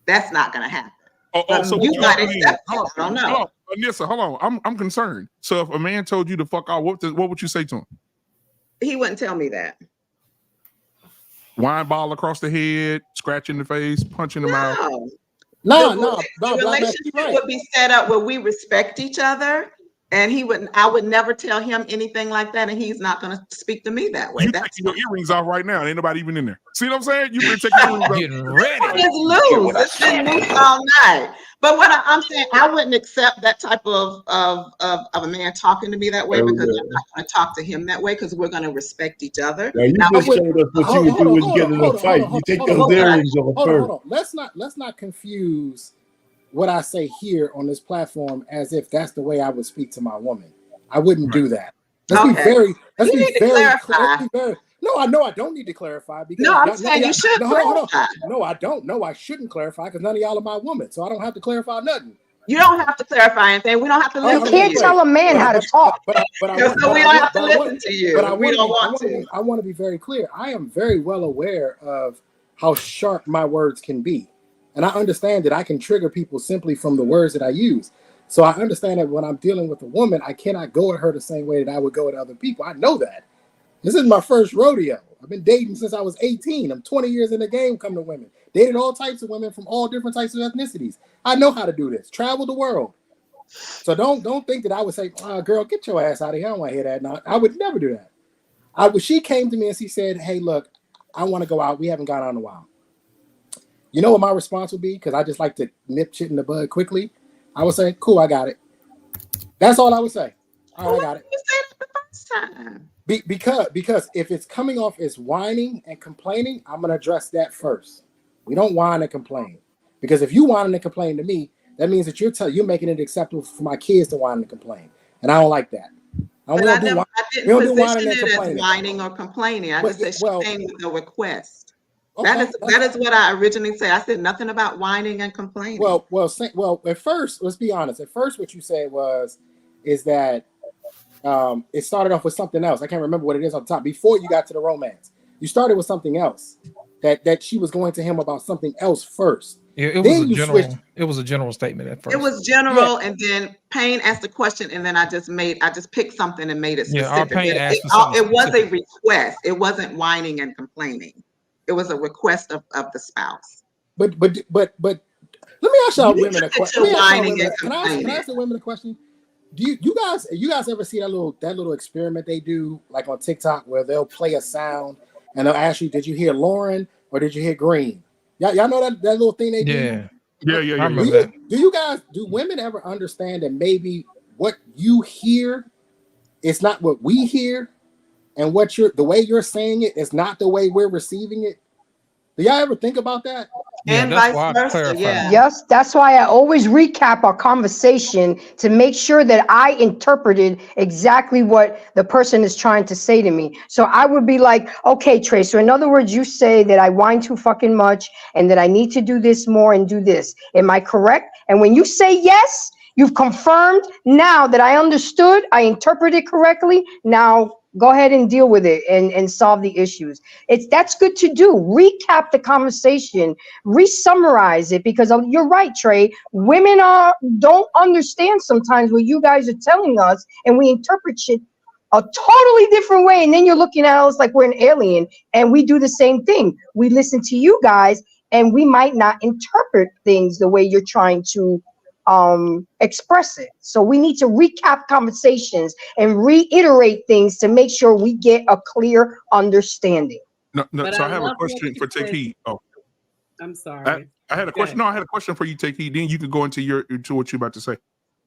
B: That's not going to happen.
A: So
B: you might accept it. I don't know.
A: Anissa, hold on. I'm concerned. So if a man told you to fuck off, what would you say to him?
B: He wouldn't tell me that.
A: Wine ball across the head, scratch in the face, punch in the mouth.
B: The relationship would be set up where we respect each other. And I would never tell him anything like that, and he's not going to speak to me that way.
A: You taking your earrings off right now. Ain't nobody even in there. See what I'm saying? You been taking your earrings off.
D: Getting ready.
B: It's loose. It's been loose all night. But what I'm saying, I wouldn't accept that type of a man talking to me that way because I'm not going to talk to him that way because we're going to respect each other.
J: Now, you just showed us what you would do when you get in a fight. You take those earrings off first.
L: Let's not confuse what I say here on this platform as if that's the way I would speak to my woman. I wouldn't do that. Let's be very clear. No, I know I don't need to clarify because
B: I'm saying you should clarify.
L: No, I don't. No, I shouldn't clarify because none of y'all are my woman, so I don't have to clarify nothing.
B: You don't have to clarify anything. We don't have to listen to you.
G: You can't tell a man how to talk.
B: So we don't have to listen to you.
L: But
B: we don't want to.
L: I want to be very clear. I am very well aware of how sharp my words can be. And I understand that I can trigger people simply from the words that I use. So I understand that when I'm dealing with a woman, I cannot go at her the same way that I would go at other people. I know that. This is my first rodeo. I've been dating since I was 18. I'm 20 years in the game coming to women. Dated all types of women from all different types of ethnicities. I know how to do this. Travel the world. So don't think that I would say, girl, get your ass out of here. I don't want to hear that. No, I would never do that. She came to me and she said, hey, look, I want to go out. We haven't gone out in a while. You know what my response would be? Because I just like to nip shit in the bud quickly. I would say, cool, I got it. That's all I would say. All right, I got it.
B: You said it the first time.
L: Because if it's coming off as whining and complaining, I'm going to address that first. We don't whine and complain. Because if you whine and complain to me, that means that you're making it acceptable for my kids to whine and complain. And I don't like that.
B: I didn't position it as whining or complaining. I just said she came with a request. Okay, that is what I originally said. I said nothing about whining and complaining.
L: Well, at first, let's be honest. At first, what you said is that it started off with something else. I can't remember what it is on top. Before you got to the romance, you started with something else.
P: that she was going to him about something else first.
D: It
P: then
D: was a
P: you
D: general.
P: switched.
D: It was a general statement at first.
B: It was general, and then Payne asked the question, and then I just picked something and made it specific.
D: Yeah, our Payne asked for something
B: it was a
D: specific.
B: request. It wasn't whining and complaining. It was a request of the spouse.
P: But let me ask y'all women a question. Can I ask the women a question? Do you guys ever see that little experiment they do like on TikTok where they'll play a sound and they'll ask you, did you hear Lauren or did you hear Green? Y'all know that little thing they do?
A: Yeah.
D: I remember that.
P: Do women ever understand that maybe what you hear is not what we hear, and the way you're saying it is not the way we're receiving it? Do y'all ever think about that?
D: Yeah,
B: and
D: that's
B: vice
D: why I
B: versa.
D: clarified.
B: Yeah.
G: Yes, that's why I always recap our conversation to make sure that I interpreted exactly what the person is trying to say to me. So I would be like, okay, Trey, so in other words, you say that I whine too fucking much and that I need to do this more and do this. Am I correct? And when you say yes, you've confirmed now that I understood, I interpreted correctly. Now go ahead and deal with it and solve the issues. That's good to do. Recap the conversation, re-summarize it, because you're right, Trey. Women don't understand sometimes what you guys are telling us, and we interpret shit a totally different way. And then you're looking at us like we're an alien, and we do the same thing. We listen to you guys, and we might not interpret things the way you're trying to express it. So we need to recap conversations and reiterate things to make sure we get a clear understanding.
A: No. So I have a question for Take Heed. Oh,
H: I'm sorry.
A: I had a question. No, I had a question for you, Take Heed. Then you could go into what you're about to say.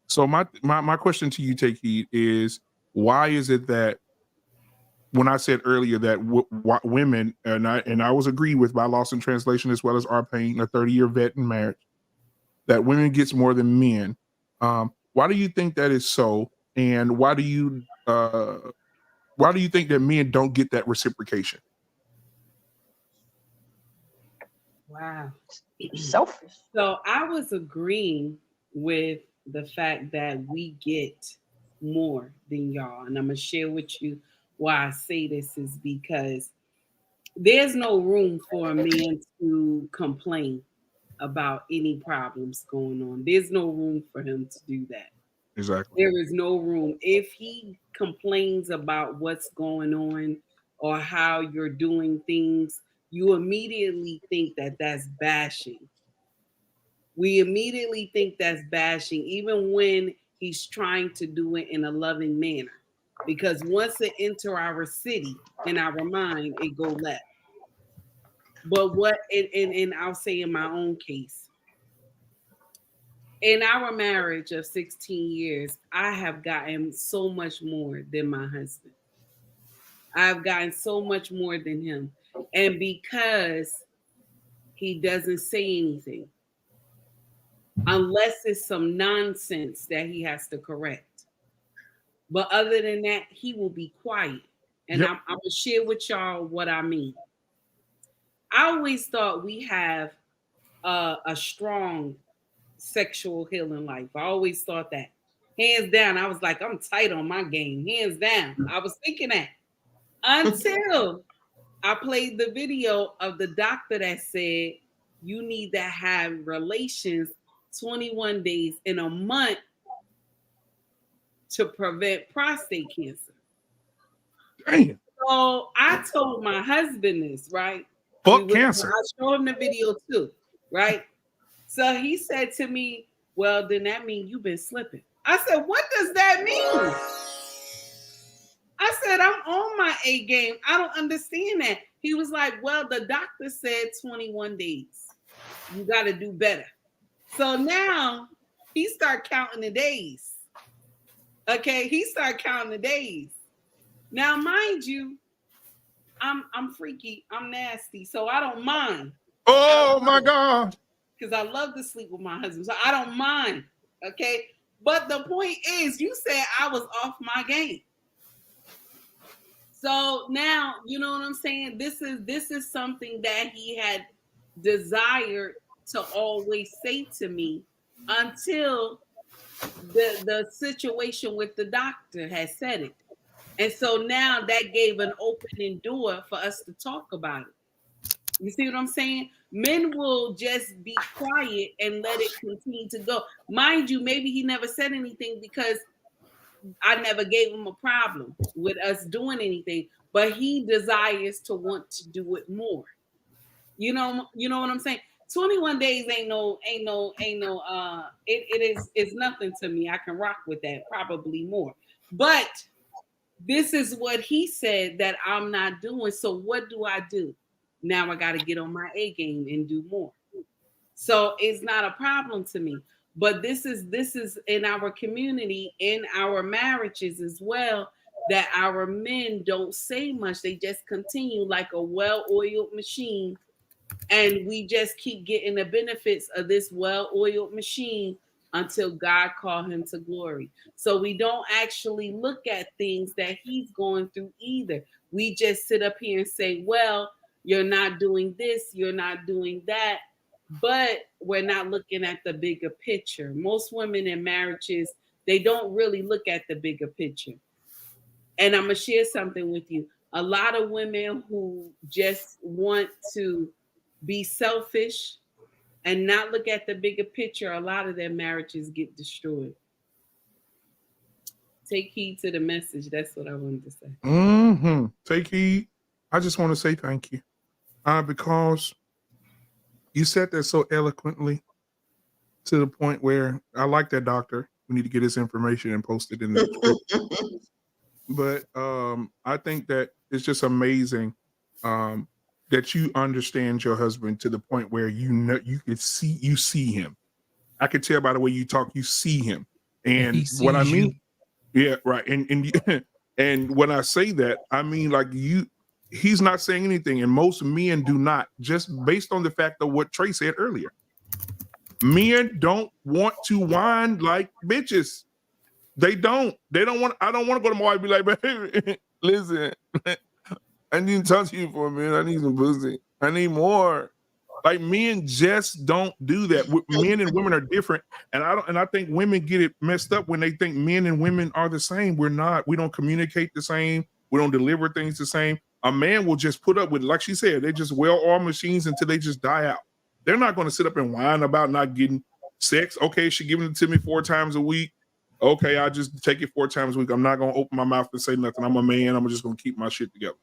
A: So my question to you, Take Heed, is why is it that when I said earlier that women, and I was agreed with by Lost in Translation as well as our Payne, a 30-year vet in marriage, that women gets more than men. Why do you think that is so? And why do you think that men don't get that reciprocation?
H: Wow.
G: Selfish.
H: So I was agreeing with the fact that we get more than y'all. And I'm going to share with you why I say this is because there's no room for a man to complain about any problems going on. There's no room for him to do that.
A: Exactly.
H: There is no room. If he complains about what's going on or how you're doing things, you immediately think that that's bashing. We immediately think that's bashing, even when he's trying to do it in a loving manner. Because once it enter our city, in our mind, it go left. But and I'll say in my own case, in our marriage of 16 years, I have gotten so much more than my husband. I've gotten so much more than him. And because he doesn't say anything, unless it's some nonsense that he has to correct. But other than that, he will be quiet. And I'm going to share with y'all what I mean. I always thought we have a strong sexual healing life. I always thought that. Hands down, I was like, I'm tight on my game. Hands down. I was thinking that until I played the video of the doctor that said you need to have relations 21 days in a month to prevent prostate cancer.
A: Damn.
H: So I told my husband this, right?
A: Fuck cancer.
H: I showed him the video too, right? So he said to me, well, then that means you've been slipping. I said, what does that mean? I said, I'm on my A game. I don't understand that. He was like, well, the doctor said 21 days. You got to do better. So now he start counting the days. Okay, he start counting the days. Now, mind you, I'm freaky, I'm nasty, so I don't mind.
A: Oh my God.
H: Because I love to sleep with my husband, so I don't mind. Okay, but the point is, you said I was off my game. So now, you know what I'm saying? This is something that he had desired to always say to me until the situation with the doctor has said it. And so now that gave an opening door for us to talk about it. You see what I'm saying? Men will just be quiet and let it continue to go. Mind you, maybe he never said anything because I never gave him a problem with us doing anything, but he desires to want to do it more. You know what I'm saying? 21 days ain't no it's nothing to me. I can rock with that, probably more. But this is what he said that I'm not doing. So what do I do? Now I got to get on my A game and do more. So it's not a problem to me. But this is in our community, in our marriages as well, that our men don't say much. They just continue like a well-oiled machine. And we just keep getting the benefits of this well-oiled machine until God call him to glory. So we don't actually look at things that he's going through either. We just sit up here and say, well, you're not doing this, you're not doing that. But we're not looking at the bigger picture. Most women in marriages, they don't really look at the bigger picture. And I'm going to share something with you. A lot of women who just want to be selfish and not look at the bigger picture, a lot of their marriages get destroyed. Take heed to the message. That's what I wanted to say.
A: Take heed. I just want to say thank you. Because you said that so eloquently to the point where I like that doctor. We need to get his information and post it in the description. But I think that it's just amazing that you understand your husband to the point where you see him. I could tell by the way you talk, you see him. And what I mean, yeah, right. And when I say that, I mean like he's not saying anything, and most men do not, just based on the fact of what Trey said earlier. Men don't want to whine like bitches. They don't want. I don't want to go to my wife and be like, baby, listen, I need to talk to you for a minute. I need some pussy. I need more. Like men just don't do that. Men and women are different, and I think women get it messed up when they think men and women are the same. We're not. We don't communicate the same. We don't deliver things the same. A man will just put up with, like she said, they just well-oiled machines until they just die out. They're not going to sit up and whine about not getting sex. Okay, she giving it to me 4 times a week. Okay, I just take it 4 times a week. I'm not going to open my mouth and say nothing. I'm a man. I'm just going to keep my shit together.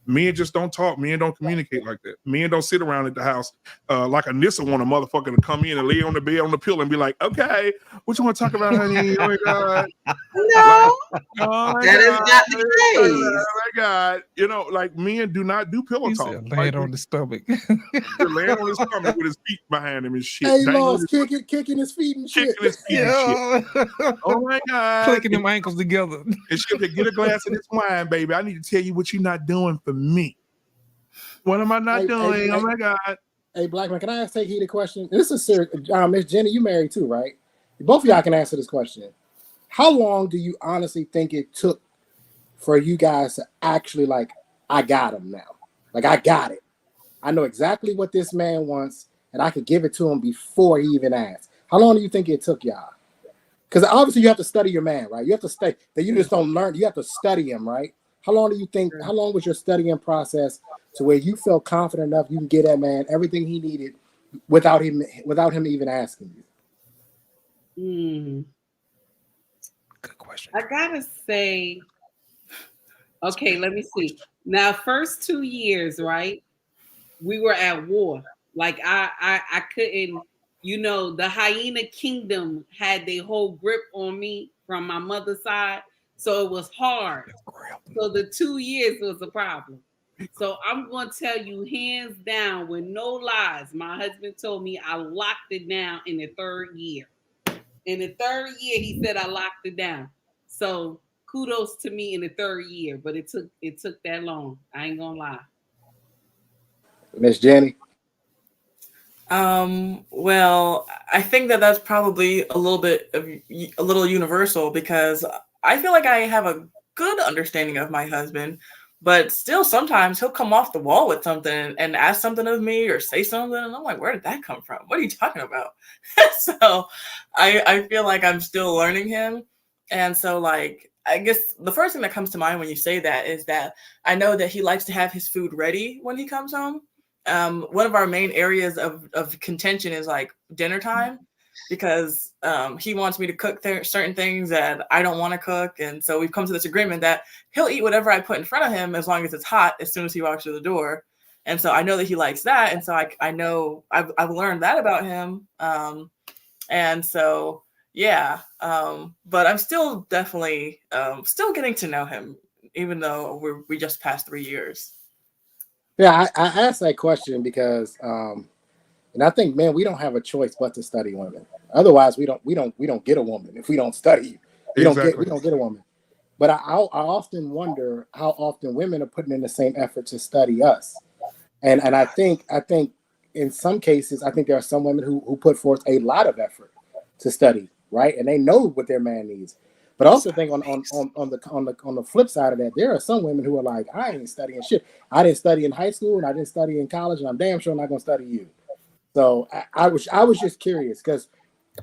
A: Men just don't talk. Men don't communicate like that. Men don't sit around at the house like a Nissa want a motherfucker to come in and lay on the bed on the pillow and be like, okay, what you want to talk about, honey? Oh my God.
B: No,
A: like,
B: that is not the case.
A: Oh my God. You know, like men do not do pillow talk.
D: Laying on the stomach.
A: Laying on his stomach with his feet behind him and shit.
L: Hey, Lost, kicking his feet and shit.
A: Kicking his feet and shit. Oh my God.
D: Clicking them ankles together.
A: And she'll get a glass of this wine, baby. I need to tell you what you're not doing for me. What am I not doing? Oh my God.
L: Hey, Black man, can I take heed a question? This is serious. Miss Jenny, you married too, right? Both of y'all can answer this question. How long do you honestly think it took for you guys to actually like, I got him now? Like, I got it. I know exactly what this man wants, and I could give it to him before he even asks. How long do you think it took y'all? Because obviously you have to study your man, right? You have to study that. You just don't learn. You have to study him, right? How long do you think? How long was your studying process to where you felt confident enough you can get that man everything he needed without him even asking you?
D: Good question.
H: I gotta say, okay, let me see. Now, first 2 years, right? We were at war. Like I couldn't, the hyena kingdom had their whole grip on me from my mother's side. So it was hard. So the 2 years was a problem. So I'm going to tell you hands down with no lies. My husband told me I locked it down in the 3rd year. In the 3rd year, he said I locked it down. So kudos to me in the 3rd year, but it took that long. I ain't gonna lie.
L: Miss Jenny.
F: Well, I think that's probably a little universal because I feel like I have a good understanding of my husband, but still sometimes he'll come off the wall with something and ask something of me or say something, and I'm like, where did that come from? What are you talking about? So I feel like I'm still learning him. And so like, I guess the first thing that comes to mind when you say that is that I know that he likes to have his food ready when he comes home. one of our main areas of contention is like dinner time, because he wants me to cook certain things that I don't want to cook. And so we've come to this agreement that he'll eat whatever I put in front of him as long as it's hot as soon as he walks through the door. And so I know that he likes that. And so I know I've learned that about him. And so, yeah, but I'm still definitely still getting to know him, even though we just passed 3 years.
P: Yeah, I asked that question because, and I think, man, we don't have a choice but to study women. Otherwise, we don't get a woman if we don't study. We don't get a woman. But I often wonder how often women are putting in the same effort to study us. And I think in some cases, I think there are some women who put forth a lot of effort to study, right? And they know what their man needs. But I also think on the flip side of that, there are some women who are like, I ain't studying shit. I didn't study in high school and I didn't study in college, and I'm damn sure I'm not gonna study you. So I was just curious, because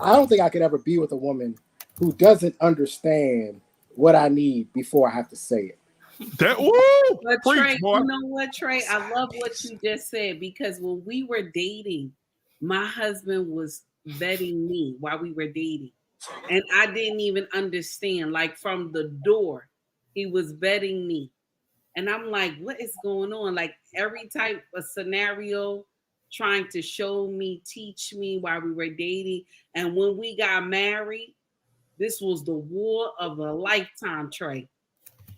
P: I don't think I could ever be with a woman who doesn't understand what I need before I have to say it.
A: But
H: Trey, you know what, Trey? I love what you just said, because when we were dating, my husband was vetting me while we were dating. And I didn't even understand. Like, from the door, he was vetting me. And I'm like, what is going on? Like, every type of scenario, trying to show me, teach me while we were dating. And when we got married, this was the war of a lifetime, Trey.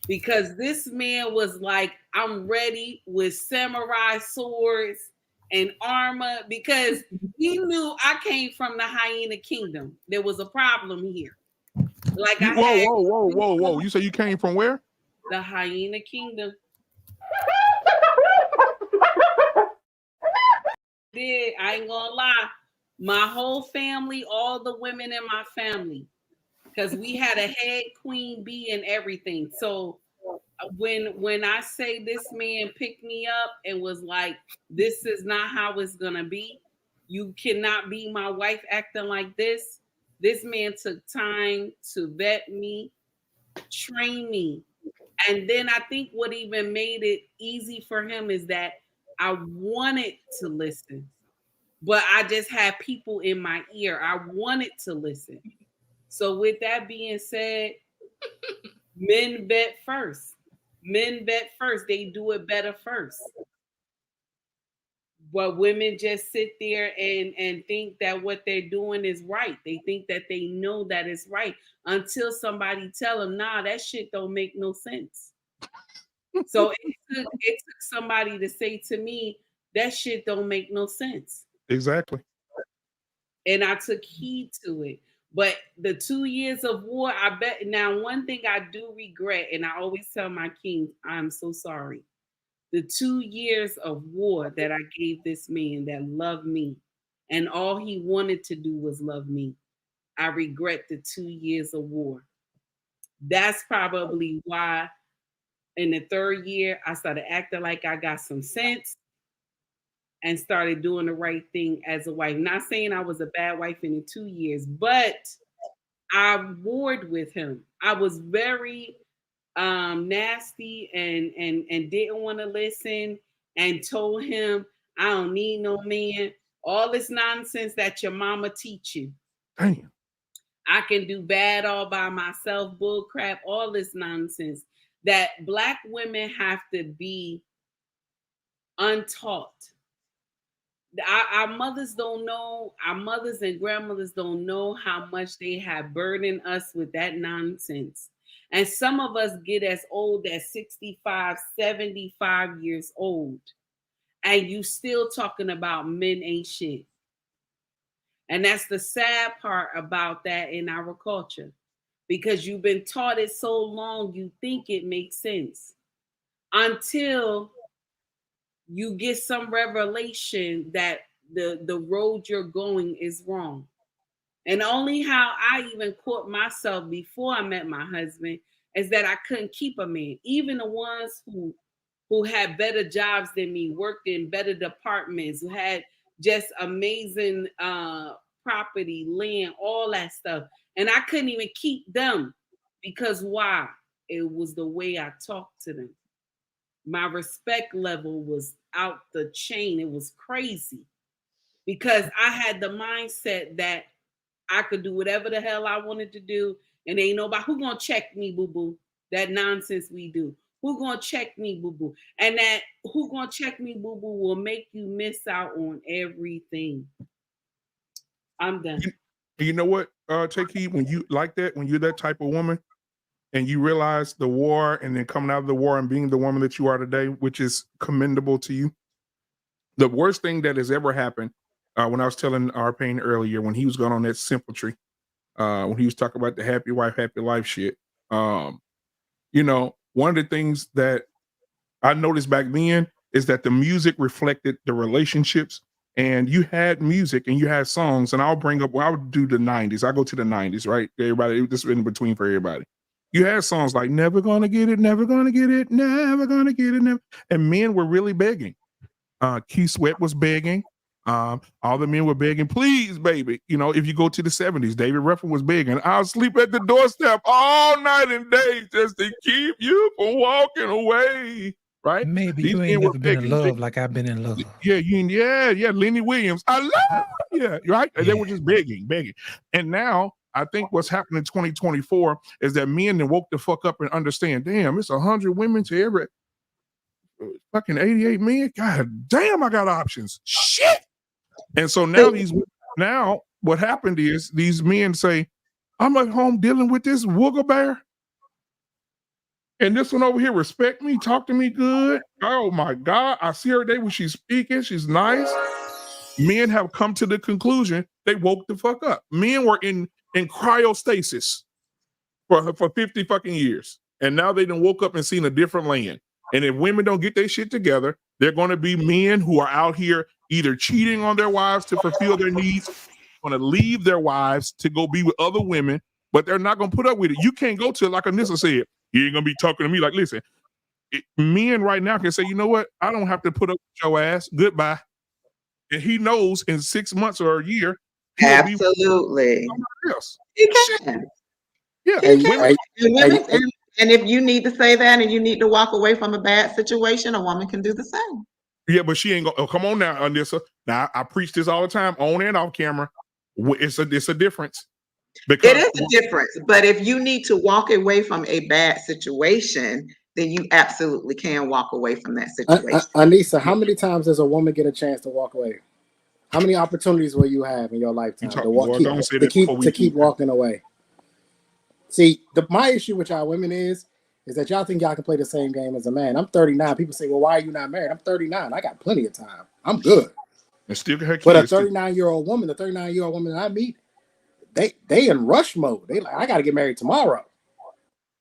H: Because this man was like, I'm ready with samurai swords and armor, because he knew I came from the hyena kingdom. There was a problem here. Like,
A: whoa. You say you came from where?
H: The hyena kingdom. I ain't gonna lie. My whole family, all the women in my family, because we had a head queen bee and everything. So when I say this man picked me up and was like, this is not how it's gonna be, you cannot be my wife acting like this. This man took time to vet me, train me. And then I think what even made it easy for him is that I wanted to listen, but I just had people in my ear. I wanted to listen. So with that being said, men vet first. Men vet first. They do it better first. But women just sit there and think that what they're doing is right. They think that they know that it's right until somebody tell them, nah, that shit don't make no sense. So it took somebody to say to me, that shit don't make no sense.
A: Exactly.
H: And I took heed to it. But the 2 years of war, I bet. Now, one thing I do regret, and I always tell my king, I'm so sorry. The 2 years of war that I gave this man that loved me, and all he wanted to do was love me, I regret the 2 years of war. That's probably why in the third year, I started acting like I got some sense and started doing the right thing as a wife. Not saying I was a bad wife in the 2 years, but I warred with him. I was very nasty and didn't want to listen, and told him, I don't need no man. All this nonsense that your mama teach you.
A: Damn.
H: I can do bad all by myself, bull crap, all this nonsense that Black women have to be untaught. Our mothers don't know, our mothers and grandmothers don't know how much they have burdened us with that nonsense. And some of us get as old as 65, 75 years old, and you still talking about men ain't shit. And that's the sad part about that in our culture, because you've been taught it so long, you think it makes sense until you get some revelation that the road you're going is wrong. And only how I even caught myself before I met my husband is that I couldn't keep a man. Even the ones who had better jobs than me, worked in better departments, who had just amazing property, land, all that stuff. And I couldn't even keep them, because why? It was the way I talked to them. My respect level was out the chain. It was crazy because I had the mindset that I could do whatever the hell I wanted to do, and ain't nobody who gonna check me, boo boo. That nonsense we do. Who gonna check me, boo boo? And that who gonna check me, boo boo, will make you miss out on everything. I'm done.
A: You know what, Take Heed, when you like that, when you're that type of woman, and you realize the war, and then coming out of the war and being the woman that you are today, which is commendable to you. The worst thing that has ever happened, when I was telling Arpain earlier, when he was going on that simpletry, when he was talking about the happy wife, happy life shit. You know, one of the things that I noticed back then is that the music reflected the relationships, and you had music and you had songs. And I'll bring up, well, I would do the 90s. I go to the 90s, right? Everybody, this is in between for everybody. You had songs like Never Gonna Get It, Never Gonna Get It, Never Gonna Get It, never. And men were really begging. Keith Sweat was begging. All the men were begging, please, baby. You know, if you go to the 70s, David Ruffin was begging, I'll sleep at the doorstep all night and day just to keep you from walking away. Right?
D: Maybe
A: These
D: you
A: men
D: ain't
A: were
D: never been in
A: begging.
D: love like I've been in love.
A: Yeah, Lenny Williams. I love you, right? And they were just begging. And now I think what's happening in 2024 is that men then woke the fuck up and understand, damn, it's 100 women to every fucking 88 men. God damn, I got options. Shit. And so now what happened is these men say, I'm at home dealing with this wooger bear. And this one over here respect me, talk to me good. Oh my God. I see her today when she's speaking. She's nice. Men have come to the conclusion they woke the fuck up. Men were in cryostasis for 50 fucking years. And now they done woke up and seen a different land. And if women don't get their shit together, they're going to be men who are out here either cheating on their wives to fulfill their needs, going to leave their wives to go be with other women, but they're not going to put up with it. You can't go to, like Anissa said, you ain't going to be talking to me like, listen, men right now can say, you know what? I don't have to put up with your ass. Goodbye. And he knows in 6 months or a year,
B: absolutely.
A: Somebody else.
B: He can.
A: Yeah.
B: And if you need to say that and you need to walk away from a bad situation, a woman can do the same.
A: Yeah, but she ain't gonna. Oh, come on now, Anissa. Now I preach this all the time, on and off camera. It's a difference. Because
B: it is a difference. But if you need to walk away from a bad situation, then you absolutely can walk away from that situation.
P: Anissa, how many times does a woman get a chance to walk away? How many opportunities will you have in your lifetime to keep walking away? See, my issue with y'all women is that y'all think y'all can play the same game as a man. I'm 39. People say, well, why are you not married? I'm 39. I got plenty of time. I'm good.
A: And still her kids.
P: But a 39-year-old woman, the 39-year-old woman that I meet, they in rush mode. They like, I got to get married tomorrow.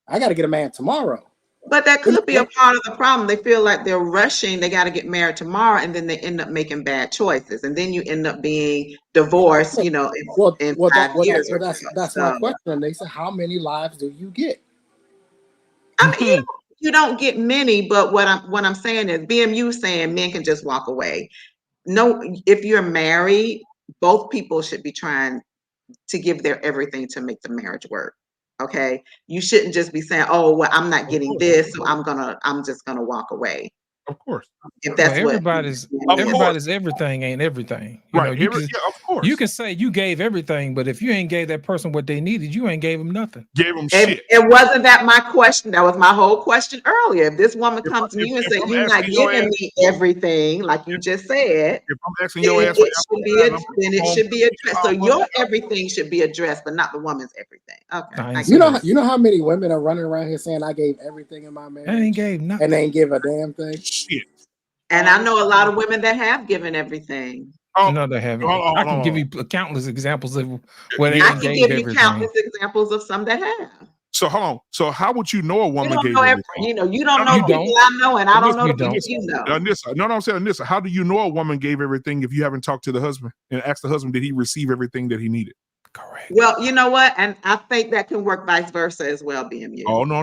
P: I got to get a man tomorrow.
B: But that could be a part of the problem. They feel like they're rushing. They got to get married tomorrow, and then they end up making bad choices, and then you end up being divorced. You know, in 5 years.
P: That's my question. They said, how many lives do you get?
B: I mean, you don't get many, but what I'm saying is, BMU saying men can just walk away. No, if you're married, both people should be trying to give their everything to make the marriage work. Okay, you shouldn't just be saying, "Oh, well, I'm not getting this, so I'm just gonna walk away."
A: Of course,
B: if that's
D: everybody's everything ain't everything. You know,
A: of course.
D: You can say you gave everything, but if you ain't gave that person what they needed, you ain't gave them nothing.
A: Gave them shit.
B: It wasn't that my question. That was my whole question earlier. If this woman comes to you and says, "You're not giving me everything," like you just said,
A: if I'm asking your ass,
B: it should be addressed. So your everything should be addressed, but not the woman's everything. Okay.
P: You know how many women are running around here saying I gave everything in my marriage?
D: I ain't gave nothing.
P: And they ain't give a damn thing.
A: Shit.
B: And I know a lot of women that have given everything.
D: No, they haven't. I can give you countless examples of where they
B: I can give you
D: everything.
B: countless examples of some that have.
A: So hold on. So how would you know a woman gave
B: everything? You don't know people I know, and I don't know the people you know.
A: Anissa, no, I'm saying Anissa. How do you know a woman gave everything if you haven't talked to the husband and asked the husband, did he receive everything that he needed?
D: Correct.
B: Well, you know what, and I think that can work vice versa as well, BMU.
A: Oh no!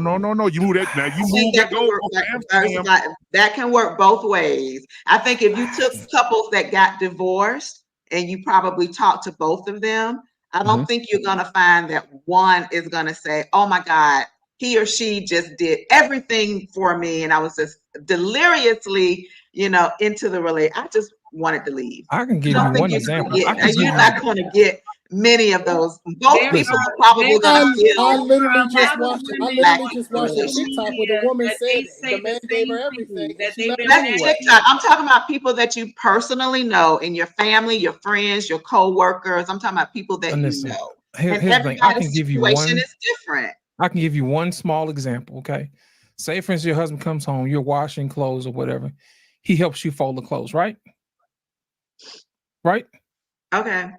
A: You move that now. You move that.
B: That can work both ways. I think if you took couples that got divorced and you probably talked to both of them, I don't think you're gonna find that one is gonna say, "Oh my God, he or she just did everything for me, and I was just deliriously into the relationship. I just wanted to leave.
D: I can give you one example.
B: You're not going to get many of those. Both people are probably going to feel.
L: I literally just watched a TikTok where the woman said the man gave her everything.
B: That's TikTok. I'm talking about people that you personally know in your family, your friends, your co-workers. I'm talking about people that you know.
D: Here's the thing. I can give you one.
B: Is different.
D: I can give you one small example. Okay, say for instance, your husband comes home, you're washing clothes or whatever. He helps you fold the clothes, right? Right.
B: Okay.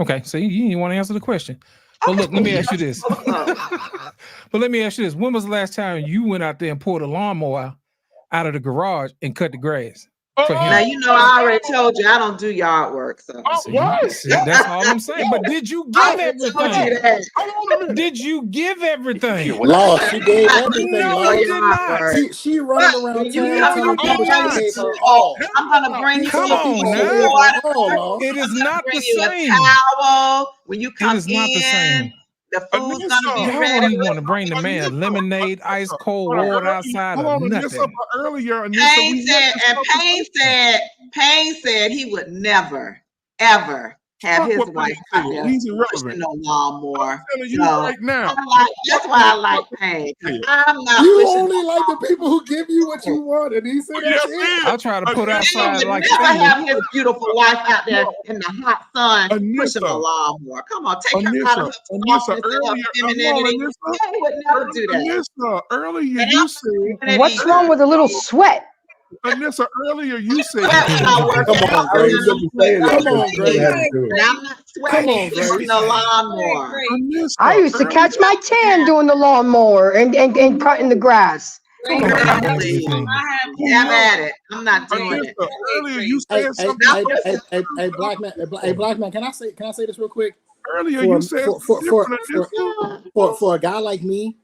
D: Okay, so you want to answer the question. But look, let me ask you this. When was the last time you went out there and pulled a lawnmower out of the garage and cut the grass for him?
B: Now, I already told you I don't do yard work. So
D: see, that's all I'm saying. But did you give everything? Did you give everything?
L: Lord, she gave everything.
D: No, you did not.
L: She running around town.
B: I'm gonna bring you
D: Come on now. It is not the same.
B: A towel when you come
D: in. It is not the same.
B: The food's gonna be
D: Y'all
B: ready.
D: don't even want to bring the man lemonade, ice cold water outside or nothing.
A: Earlier,
B: Payne said he would never, ever have his wife out there pushing no lawnmower.
A: I'm telling you right now.
B: That's why I like Payne. I'm not.
L: You only like the people who give you what you want, and he said that's it.
D: I'll try to put outside like
B: never have his beautiful wife out there in the hot sun pushing a lawnmower. Come on, take her out of her femininity. He would never do that.
A: Earlier you said.
G: What's wrong with a little sweat?
A: Anissa, earlier you said.
L: Come on, Grace. Come on, Grace.
B: I'm not sweating pushing the lawnmower.
G: I used to catch my tan doing the lawnmower and cutting the grass.
B: Have at it. I'm not doing it.
A: Earlier you said something.
L: Hey, black man. Can I say this real quick?
A: Earlier you said
L: for a guy like me,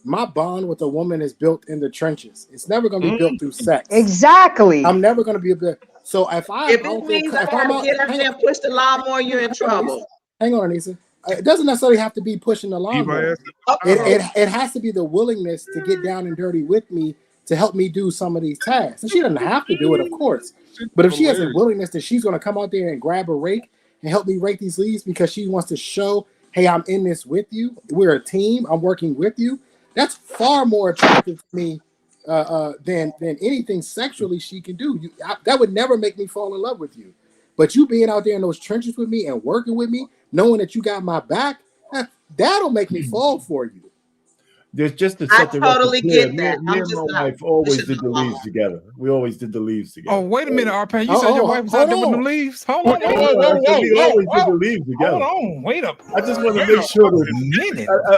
L: my bond with a woman is built in the trenches. It's never going to be built through sex.
G: Exactly.
L: I'm never going to be able to. So if
B: it means I gotta get up there and push the lawnmower, you're in trouble.
L: Hang on, Anissa. It doesn't necessarily have to be pushing the lawnmower. It has to be the willingness to get down and dirty with me to help me do some of these tasks. And she doesn't have to do it, of course. But if she has a willingness that she's going to come out there and grab a rake and help me rake these leaves because she wants to show, hey, I'm in this with you. We're a team. I'm working with you. That's far more attractive to me than anything sexually she can do. That would never make me fall in love with you. But you being out there in those trenches with me and working with me, knowing that you got my back, that'll make me fall for you.
J: There's just to set the
B: totally get that.
J: Me and my wife always did the leaves together. We always did the leaves together.
D: Oh, wait a minute, RP. You said your wife was out there with the leaves? Hold on.
J: We always did the leaves together.
D: Hold on. Wait up.
J: I just want to make sure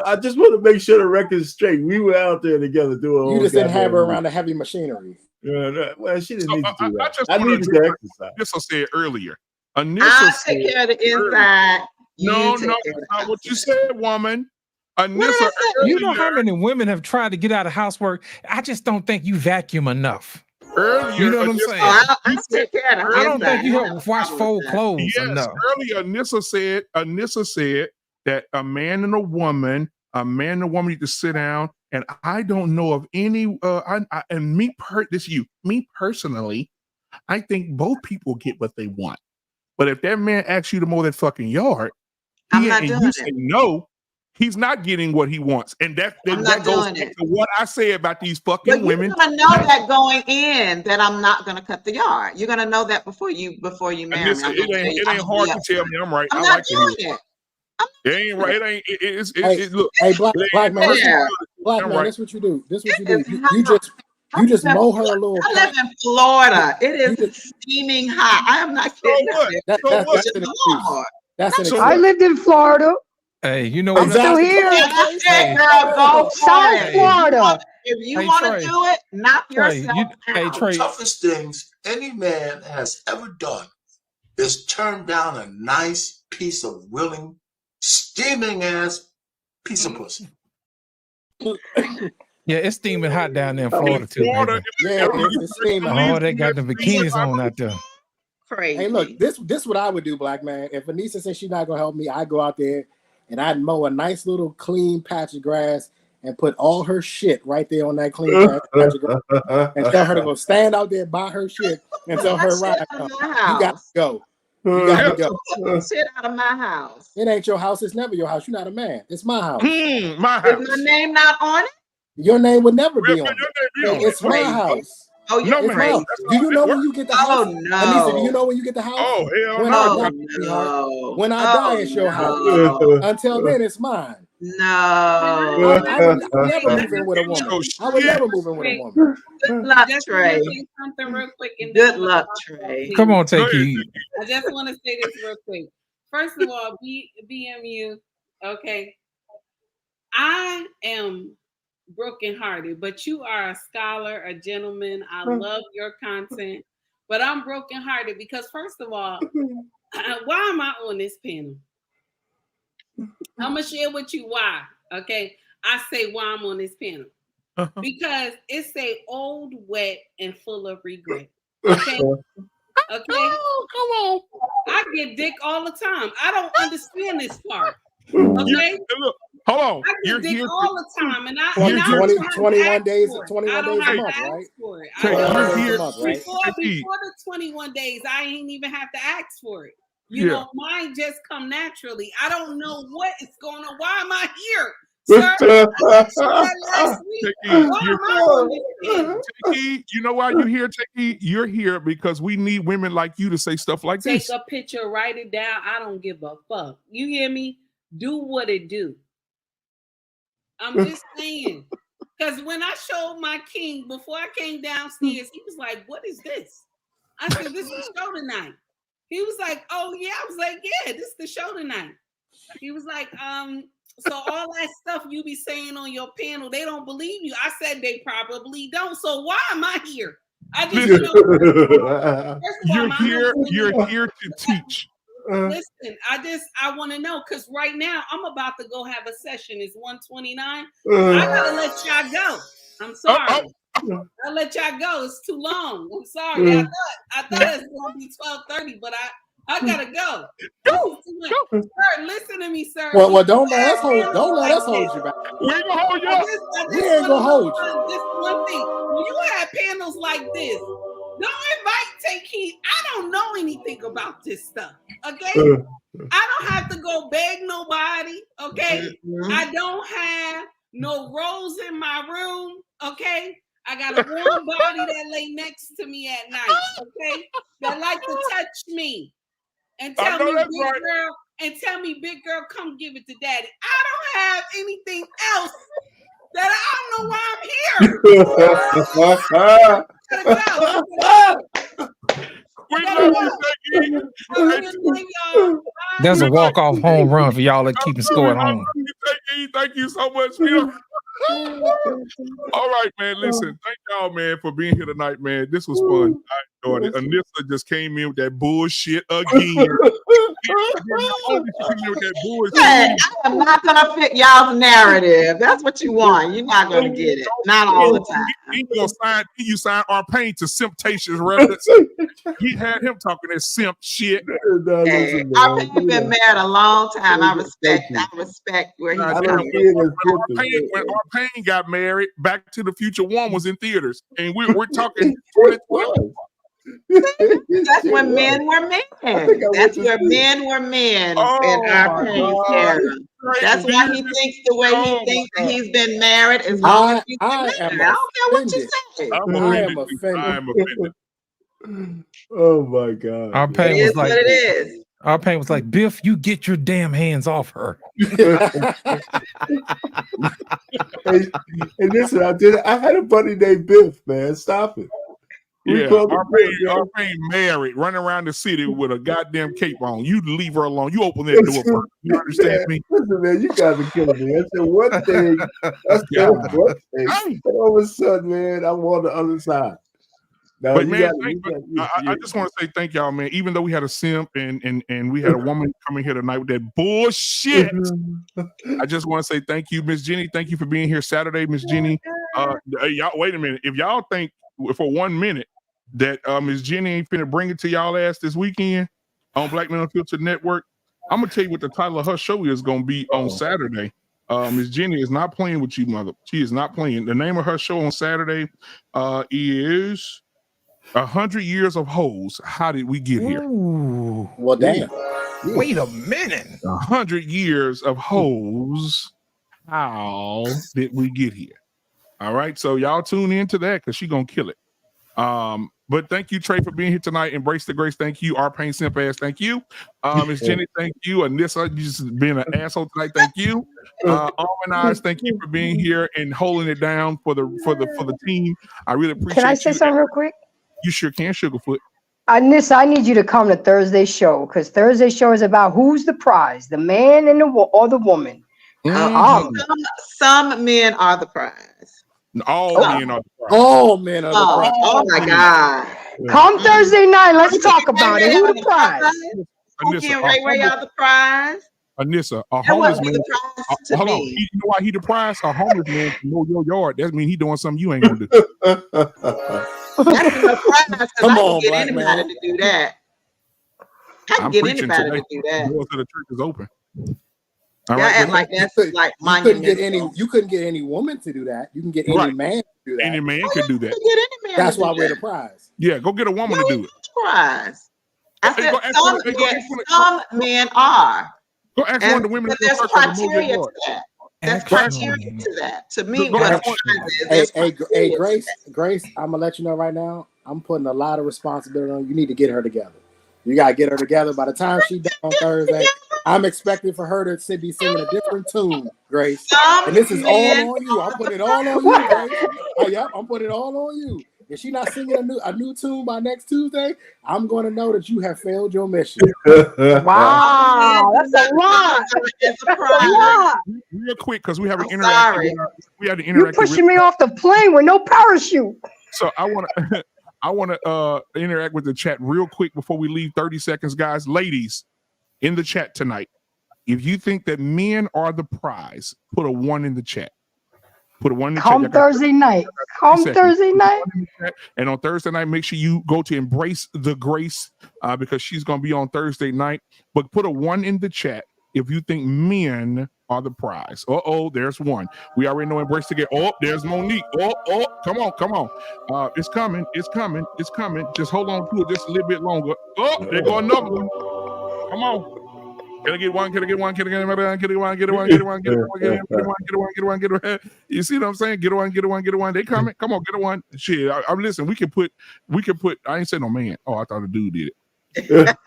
J: I just want to make sure the record's straight. We were out there together doing.
L: You just didn't have her around the heavy machinery.
J: Yeah, well, she didn't need to do that.
A: I
J: needed to exercise.
A: Anissa said earlier.
B: I'll take care of the inside.
A: No, that's not what you said, woman. Anissa,
D: you know how many women have tried to get out of housework? I just don't think you vacuum enough.
A: Earlier,
D: you know what I'm saying? I don't think you have wash fold clothes enough.
A: Earlier, Anissa said that a man and a woman need to sit down. And I don't know of any. Me personally, I think both people get what they want. But if that man asks you to mow that fucking yard, you say no. He's not getting what he wants, and that goes to what I say about these fucking women.
B: You're gonna know that going in that I'm not gonna cut the yard. You're gonna know that before you marry me.
A: It ain't hard to tell me I'm right.
B: I'm not doing it.
A: It ain't right. It ain't. It's
L: look. Hey, black man. Black man. That's what you do. You just mow her a little.
B: I live in Florida. It is steaming hot. I am not kidding.
L: That's an excuse.
G: I lived in Florida.
D: Hey, you know what?
G: I'm still here.
B: That's it, girl. Go
G: South Florida.
B: If you want to do it, knock yourself out.
S: The toughest things any man has ever done is turn down a nice piece of willing, steaming ass piece of pussy.
D: Yeah, it's steaming hot down there in Florida too.
L: It's steaming.
D: Oh, they got the bikinis on out there.
B: Crazy.
L: Hey, look, this is what I would do, black man. If Anissa says she's not gonna help me, I go out there and I'd mow a nice little clean patch of grass
P: and put all her shit right there on that clean trash and tell her to go stand out there by her shit until her ride comes. You got to go. You got to go.
B: Shit out of my house.
P: It ain't your house. It's never your house. You're not a man. It's my house.
A: My house.
B: Is my name not on it?
P: Your name would never be on it. It's my house.
B: Oh, you're
P: it's my house. Do you know when you get the house?
B: Oh, no.
P: Anissa, do you know when you get the house?
A: Oh, hell
P: when
A: no.
P: I die, sweetheart. When I die, it's your house. Until then, it's mine.
B: No.
P: I would never move in with a woman. I would never move in with a woman.
B: Good luck, Trey.
H: Something real quick. And
B: Good luck, Trey.
D: Come on, take it.
H: I just want to say this real quick. First of all, BMU, okay. I am brokenhearted, but you are a scholar, a gentleman. I love your content, but I'm brokenhearted because, first of all, why am I on this panel? I'm gonna share with you why. Okay, I say why I'm on this panel because it's a old, wet, and full of regret. Okay. Okay.
N: Oh, come on.
H: I get dick all the time. I don't understand this part. Okay.
A: Look, hold on.
H: I get dick all the time, and I
P: 21 days, 21
H: I don't
P: days a
H: have
P: month,
H: to ask
P: right?
H: for it. Before the 21 days, I ain't even have to ask for it. You know, mine just come naturally. I don't know what is going on. Why am I here? Sir, last week.
A: You know why you're here, Takey? You're here because we need women like you to say stuff like this.
H: Take a picture, write it down. I don't give a fuck. You hear me? Do what it do. I'm just saying. Because when I showed my king, before I came downstairs, he was like, what is this? I said, this is the show tonight. He was like, oh, yeah. I was like, yeah, this is the show tonight. He was like, so all that stuff you be saying on your panel, they don't believe you. I said they probably don't. So why am I here? I just,
A: you're here to teach.
H: Listen, I want to know because right now I'm about to go have a session. It's 1:29. I gotta let y'all go. I'm sorry. I'll let y'all go. It's too long. I'm sorry. I thought it was gonna be 12:30, but I gotta go. Sir, listen to me, sir.
P: Well, don't let us hold you back.
A: We ain't gonna hold you up.
P: We ain't gonna hold you.
H: Just one thing. When you have panels like this, don't invite Take Heed. I don't know anything about this stuff. Okay? I don't have to go beg nobody. Okay? I don't have no rose in my room. Okay? I got a warm body that lay next to me at night. Okay? That like to touch me. And tell me, big girl, come give it to daddy. I don't have anything else that I don't know why I'm here.
D: There's a walk-off home run for y'all that keeping score at home.
A: Thank you so much. All right, man. Listen, thank y'all, man, for being here tonight, man. This was fun. I enjoyed it. Anissa just came in with that bullshit again.
B: I am not gonna fit y'all's narrative. That's what you want. You're not gonna get it. Not all the time.
A: You signed our pain to Simptations reference. He had him talking that simp shit.
B: Hey, I've been married a long time. I respect where he's coming from.
A: When our pain got married, Back to the Future 1 was in theaters, and we're talking 2012.
B: That's when men were men. That's where men were men in our pain's era. That's why he thinks the way he thinks that he's been married as long as he's been married. I don't care what you say.
P: I am offended.
J: Oh my God.
D: Our pain was like,
B: what it is.
D: Our pain was like, Biff, you get your damn hands off her.
J: And listen, I had a buddy named Biff, man. Stop it.
A: Our pain married, running around the city with a goddamn cape on. You leave her alone. You open that door first. You understand me?
J: Listen, man, you guys are killing me. I said one thing. And all of a sudden, man, I'm on the other side. No,
A: but man, I just want to say thank y'all, man. Even though we had a simp and we had a woman coming here tonight with that bullshit, I just want to say thank you, Miss Jenny. Thank you for being here Saturday, Miss Jenny. Y'all, wait a minute. If y'all think for 1 minute that Miss Jenny ain't finna bring it to y'all ass this weekend on Black Men Unfiltered Network, I'm gonna tell you what the title of her show is gonna be on Saturday. Miss Jenny is not playing with you, mother. She is not playing. The name of her show on Saturday is 100 Years of Hoes. How did we get here?
D: Ooh.
L: Well, damn.
D: Wait a minute.
A: 100 Years of Hoes. How did we get here? All right, so y'all tune into that because she's gonna kill it. But thank you, Trey, for being here tonight. Embrace the Grace. Thank you. Our Pain Simp Ass. Thank you. Miss Jenny, thank you. Anissa, you just being an asshole tonight. Thank you. Almond thank you for being here and holding it down for the team. I really appreciate it.
G: Can I say something real quick?
A: You sure can, Sugarfoot.
G: Anissa, I need you to come to Thursday show because Thursday show is about who's the prize, the man and or the woman.
B: Some men are the prize.
A: All men are the prize.
L: All men are the prize.
B: Oh my God.
G: Come Thursday night. Let's talk about it. Who the prize?
B: Anissa, Ray are the prize.
A: Anissa, a
B: That
A: homeless
B: wouldn't be
A: man.
B: the prize to
A: Hold on.
B: me.
A: You know why he the prize? A homeless man can mow your yard. That means he doing something you ain't gonna do.
B: That ain't no prize because I can get anybody to do that. I can get anybody to do that.
A: The doors of the church is open.
B: Y'all act like that's like
L: you couldn't get any woman to do that. You can get any man to do that.
A: Any man can do that.
L: That's why we're the prize.
A: Yeah, go get a woman to do it.
B: Prize. I said some men are.
A: Go ask one of the women.
B: But there's criteria to that. There's criteria to that. To me, what
L: hey, Grace, I'm gonna let you know right now. I'm putting a lot of responsibility on you. You need to get her together. You gotta get her together. By the time she's done on Thursday, I'm expecting for her to be singing a different tune, Grace. And this is all on you. I'm putting it all on you, Grace. Oh, yep, I'm putting it all on you. If she's not singing a new tune by next Tuesday, I'm going to know that you have failed your mission.
G: Wow, that's a lot.
B: It's a prize.
A: Real quick, because we have an interaction. We have to interact.
G: You're pushing me off the plane with no parachute.
A: So I want to interact with the chat real quick before we leave. 30 seconds, guys. Ladies, in the chat tonight, if you think that men are the prize, put a 1 in the chat. Put a 1 in the chat.
G: Come Thursday night. Come Thursday night.
A: And on Thursday night, make sure you go to Embrace the Grace because she's going to be on Thursday night. But put a 1 in the chat if you think men are the prize. There's 1. We already know Embrace the Grace. Oh, there's Monique. Come on. It's coming. Just hold on to it just a little bit longer. There go another one. Come on. Can I get one? Get one. You see what I'm saying? Get one. They coming. Come on, get one. Shit. I'm listening. We can put. I ain't saying no man. Oh, I thought a dude did it.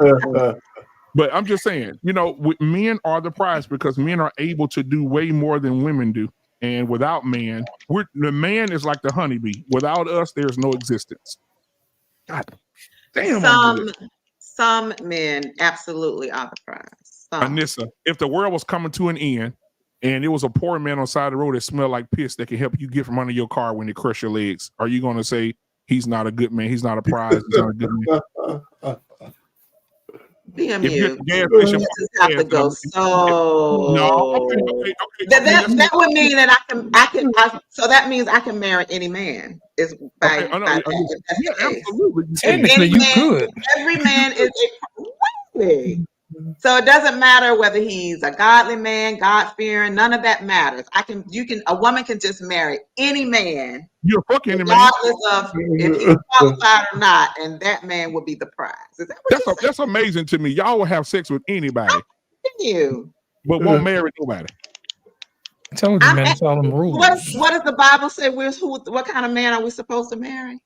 A: But I'm just saying, men are the prize because men are able to do way more than women do. And without man, the man is like the honeybee. Without us, there's no existence. God damn.
B: Some men absolutely are the prize.
A: Anissa, if the world was coming to an end and it was a poor man on the side of the road that smelled like piss that can help you get from under your car when they crush your legs, are you going to say he's not a good man? He's not a prize. He's not a good man.
B: BMU, you just have to go. So
A: okay.
B: That would mean that I can. So that means I can marry any man. Is by
A: absolutely.
D: Technically, you could.
B: Every man is a. So it doesn't matter whether he's a godly man, God-fearing, none of that matters. A woman can just marry any man.
A: You're fucking any man.
B: Regardless of if he's qualified or not, and that man will be the prize. Is that what
A: that's amazing to me. Y'all will have sex with anybody. But won't marry nobody.
D: I told you, man, it's all them rules.
B: What does the Bible say? What kind of man are we supposed to marry?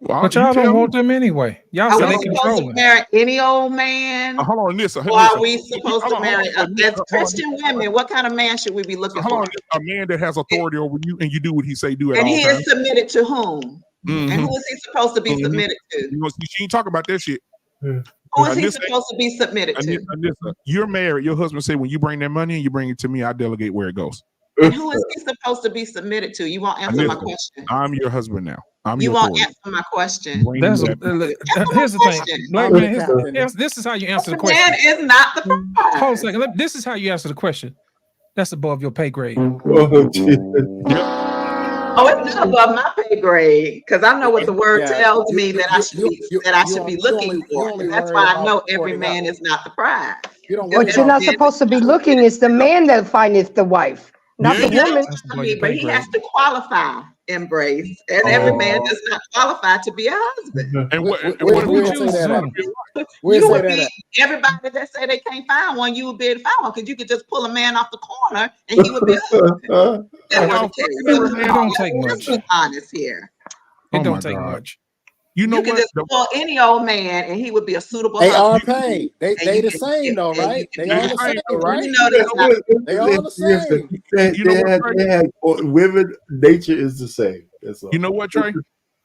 A: Well,
D: but y'all don't want them anyway. Y'all say they control
B: to marry any old man?
A: Hold on, listen.
B: Or are we supposed to marry as Christian women? What kind of man should we be looking for?
A: A man that has authority over you and you do what he say do at
B: all
A: times.
B: And he is submitted to whom? And who is he supposed to be submitted to?
A: She ain't talking about that shit.
B: Who is he supposed to be submitted to?
A: You're married. Your husband said, when you bring that money and you bring it to me, I delegate where it goes.
B: And who is he supposed to be submitted to? You won't answer my question.
A: I'm your husband now.
B: You won't answer my question.
D: Here's the thing, Black man. This is how you answer the question.
B: Man is not the prize.
D: Hold a second. This is how you answer the question. That's above your pay grade.
B: It's not above my pay grade because I know what the word tells me that I should be looking for. That's why I know every man is not the prize.
G: What you're not supposed to be looking is the man that findeth the wife. Not the woman.
B: But he has to qualify, Embrace, and every man does not qualify to be a husband.
A: And what
L: Where say that at? Where say that at?
B: Everybody that say they can't find one, you would be able to find one because you could just pull a man off the corner and he would be a husband.
D: It don't take much.
B: Let's be honest here.
D: It don't take much.
A: You know
B: you could just pull any old man and he would be a suitable
L: They
B: husband.
L: are paid. They the same though, right? They all the same, right?
B: You know that's not.
L: They all the same.
J: They had women. Nature is the same. That's all.
A: You know what, Trey?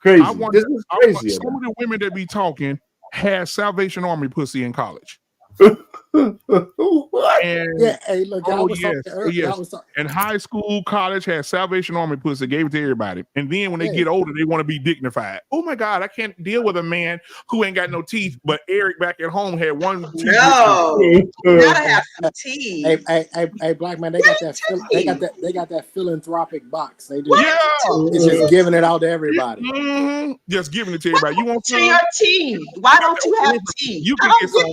J: Crazy.
A: This
J: is crazy.
A: Some of the women that be talking had Salvation Army pussy in college. And,
L: yeah, hey, look, I was talking earlier.
A: In high school, college had Salvation Army pussy, gave it to everybody. And then when they get older, they want to be dignified. Oh my God, I can't deal with a man who ain't got no teeth, but Eric back at home had one tooth.
B: No, you gotta have some teeth.
L: Hey, black man, they got that philanthropic box. They it's just giving it out to everybody.
A: Mm-hmm. Just giving it to everybody. You want
B: some? Your teeth. Why don't you have teeth?
A: You can get some.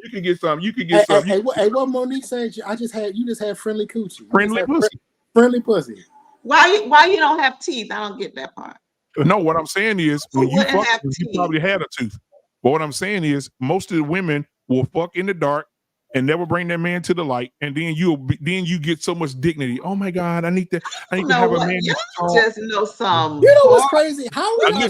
A: You can get some. You can get some.
L: Hey, what Monique said? You just had friendly coochie.
A: Friendly pussy.
L: Friendly pussy.
B: Why you don't have teeth? I don't get that part.
A: No, what I'm saying is when you fuck, you probably had a tooth. But what I'm saying is most of the women will fuck in the dark and never bring that man to the light, and then you get so much dignity. Oh my God, I need to have a man.
B: You just know some.
L: You know what's crazy? How are y'all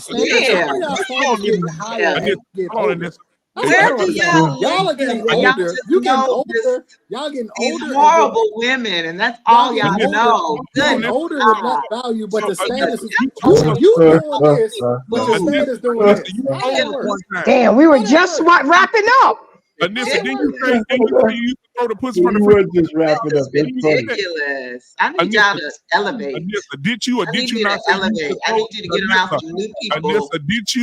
L: Y'all are getting older. You getting older. Y'all getting older.
B: These horrible women, and that's all y'all know.
L: Good. Older with less value, but the status is you doing this, but your status doing this.
G: Damn, we were just wrapping up.
A: Anissa, didn't you say you used to throw the pussy from the
J: front? Just wrapping up.
B: Ridiculous. I need y'all to elevate.
A: Anissa, did you not say
B: elevate? I need you to get around some new people.
A: Anissa, did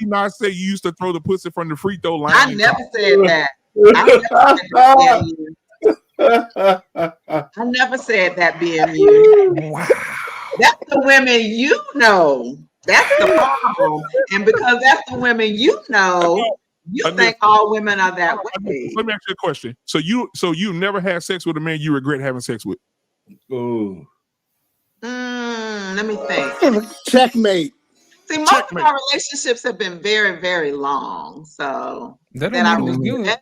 A: you not say you used to throw the pussy from the free throw line?
B: I never said that. I never said that being you.
D: Wow.
B: That's the women you know. That's the problem. And because that's the women you know, you think all women are that way.
A: Let me ask you a question. So you never had sex with a man you regret having sex with?
J: Oh.
B: Let me think.
L: Checkmate.
B: See, most of our relationships have been very, very long. So
D: that I good.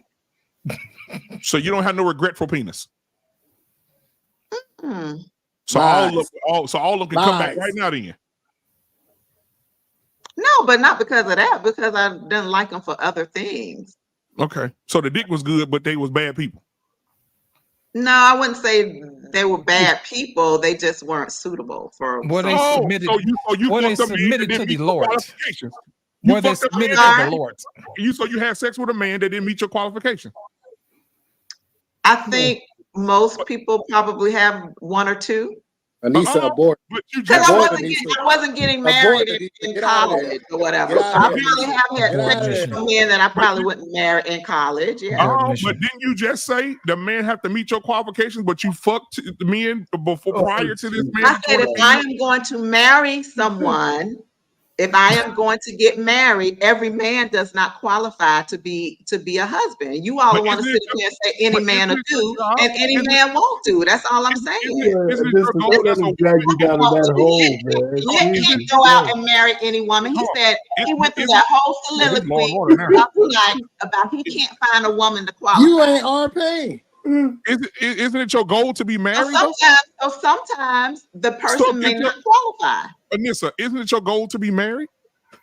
A: So you don't have no regretful penis. So all of them can come back right now then.
B: No, but not because of that. Because I didn't like them for other things.
A: Okay, so the dick was good, but they was bad people.
B: No, I wouldn't say they were bad people. They just weren't suitable for.
D: Well, they submitted. They submitted to the Lord. Were they submitted to the Lord?
A: So you had sex with a man that didn't meet your qualifications.
B: I think most people probably have one or two.
L: Anissa aborted.
B: Because I wasn't getting married in college or whatever. So I probably have had sex with men that I probably wouldn't marry in college. Yeah.
A: But didn't you just say the man have to meet your qualifications, but you fucked the men prior to this man?
B: I said if I am going to marry someone, if I am going to get married, every man does not qualify to be a husband. You all want to sit here and say any man will do, and any man won't do. That's all I'm saying. You can't go out and marry any woman. He said he went through that whole soliloquy about he can't find a woman to qualify.
L: You ain't RP.
A: Isn't it your goal to be married?
B: Sometimes the person may not qualify.
A: Anissa, isn't it your goal to be married?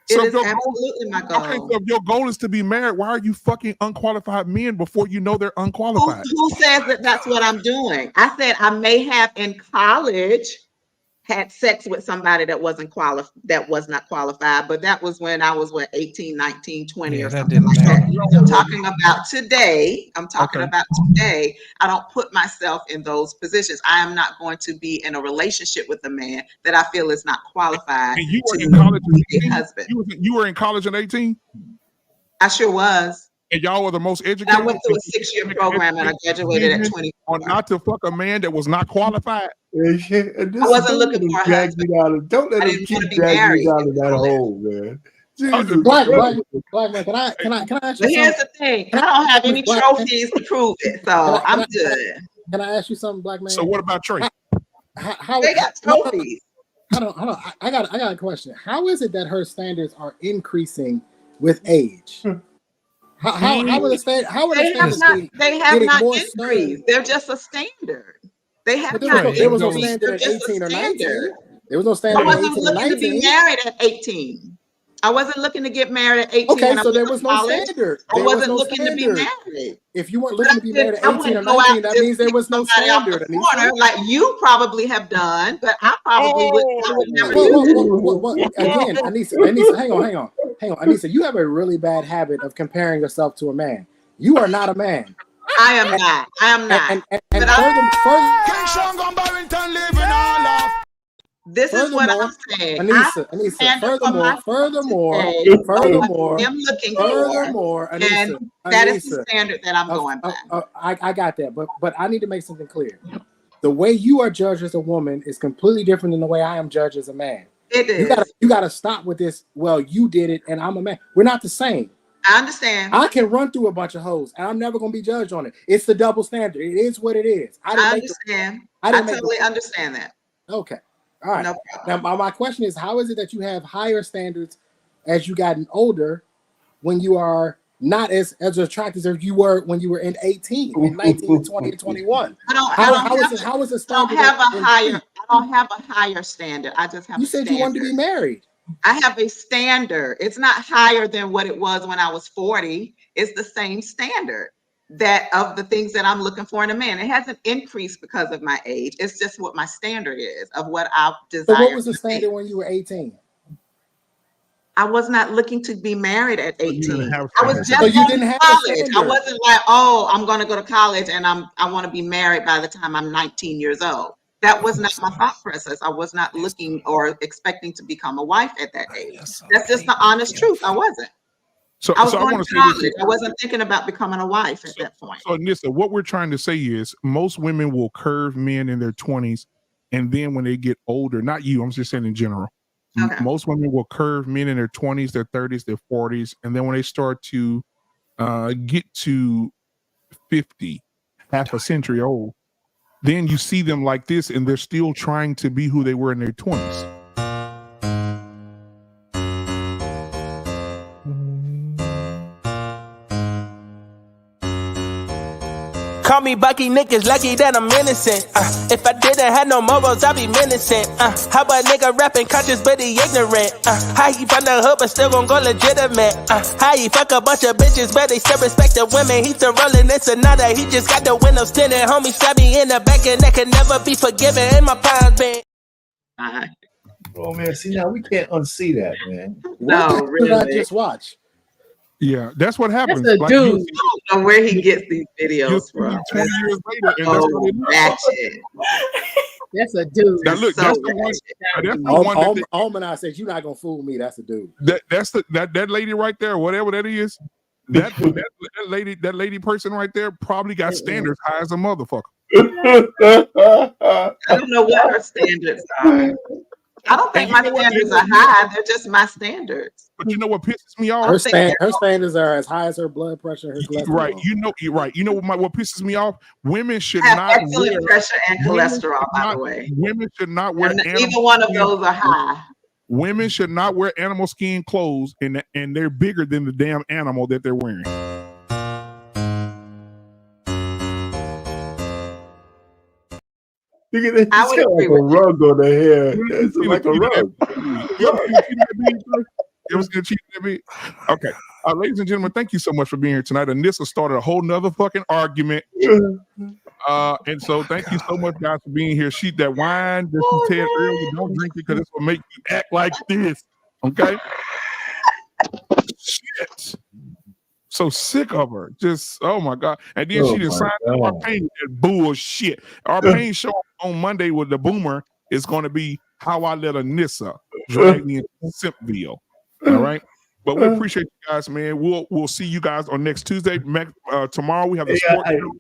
B: It is absolutely my goal.
A: Okay, so if your goal is to be married, why are you fucking unqualified men before you know they're unqualified?
B: Who says that that's what I'm doing? I said I may have in college had sex with somebody that was not qualified, but that was when I was 18, 19, 20 or something like that. I'm talking about today. I don't put myself in those positions. I am not going to be in a relationship with a man that I feel is not qualified
A: and you were
B: to
A: in college
B: be a husband.
A: You were in college at 18?
B: I sure was.
A: And y'all were the most educated.
B: I went through a 6-year program and I graduated at 24.
A: Not to fuck a man that was not qualified.
B: I wasn't looking for a husband.
J: Don't let him keep dragging you out of that hole, man.
L: Black man, can I ask you something?
B: Here's the thing. I don't have any trophies to prove it, so I'm good.
L: Can I ask you something, black man?
A: So what about Trey?
B: how they got trophies.
P: Hold on. I got a question. How is it that her standards are increasing with age? How are the standards?
B: They have not increased. They're just a standard. They have not increased.
P: There was no standard at 18 or 19. There was no standard at 18 or 19.
B: I wasn't looking to be married at 18. I wasn't looking to get married at 18.
P: Okay, so there was no standard.
B: I wasn't looking to be married.
P: If you weren't looking to be married at 18 or 19, that means there was no standard.
B: Like you probably have done, but I probably would never do that.
P: Again, Anissa, hang on. Anissa, you have a really bad habit of comparing yourself to a man. You are not a man.
B: I am not. And this is what I'm saying.
P: Anissa, furthermore,
B: and that is the standard that I'm going by.
P: I got that, but I need to make something clear. The way you are judged as a woman is completely different than the way I am judged as a man.
B: It is.
P: You gotta stop with this. Well, you did it, and I'm a man. We're not the same.
B: I understand.
P: I can run through a bunch of hoes, and I'm never gonna be judged on it. It's the double standard. It is what it is.
B: I understand. I totally understand that.
P: Okay. All right.
B: No
P: now, my question is, how is it that you have higher standards as you gotten older when you are not as attractive as you were when you were in 18, in 19, 20, 21? How is the standard?
B: I don't have a higher standard. I just have.
P: You said you wanted to be married.
B: I have a standard. It's not higher than what it was when I was 40. It's the same standard that of the things that I'm looking for in a man. It hasn't increased because of my age. It's just what my standard is of what I desire.
P: So what was the standard when you were 18?
B: I was not looking to be married at 18. I was just
P: you didn't have
B: college. I wasn't like, oh, I'm going to go to college and I want to be married by the time I'm 19 years old. That was not my thought process. I was not looking or expecting to become a wife at that age. That's just the honest truth. I wasn't. I was going to college. I wasn't thinking about becoming a wife at that point.
A: So, Nissa, what we're trying to say is most women will curve men in their 20s, and then when they get older, not you, I'm just saying in general, most women will curve men in their 20s, their 30s, their 40s, and then when they start to get to 50, half a century old, then you see them like this, and they're still trying to be who they were in their 20s.
T: Call me Bucky, niggas lucky that I'm innocent. If I didn't have no morals, I'd be menacing. How a nigga rapping conscious but he ignorant? How he from the hood but still gon' go legitimate? How he fuck a bunch of bitches but they still respect the women? He still rolling in Sonata, he just got the windows tinted. Homie stabbed me in the back and that can never be forgiven. In my pounds been.
J: Oh man, see now we can't unsee that, man.
B: No, really.
P: What did I just watch?
A: Yeah, that's what happens.
B: That's a
A: like
B: dude. I don't know where he gets these videos from.
A: 20 years later, and that's what it is.
B: That's a dude.
A: Now look, that's the one. That's the one that
P: Alman says you're not gonna fool me. That's a dude.
A: That's that lady right there, whatever that is. That lady person right there probably got standards high as a motherfucker.
B: I don't know what her standards are. I don't think my standards are high. They're just my standards.
A: But you know what pisses me off?
P: Her standards are as high as her blood pressure, her cholesterol.
A: Right. You're right. You know what pisses me off? Women should
B: I have
A: not
B: excellent
A: wear
B: pressure and cholesterol, by the way.
A: Women should not wear
B: Either one of those are high.
A: Women should not wear animal skin clothes, and they're bigger than the damn animal that they're wearing.
J: Look at this. It's got like a rug on the hair. It's like a rug.
A: Okay. Ladies and gentlemen, thank you so much for being here tonight. Anissa started a whole nother fucking argument. And so thank you so much, guys, for being here. That wine that you said earlier, don't drink it because it's going to make you act like this. Okay? Shit. So sick of her. Just, oh my God. And then she just signed up our pain that bullshit. Our pain show on Monday with the Boomer is going to be how I let Anissa drag me into Simpville. All right. But we appreciate you guys, man. We'll see you guys on next Tuesday. Tomorrow we have the sports show.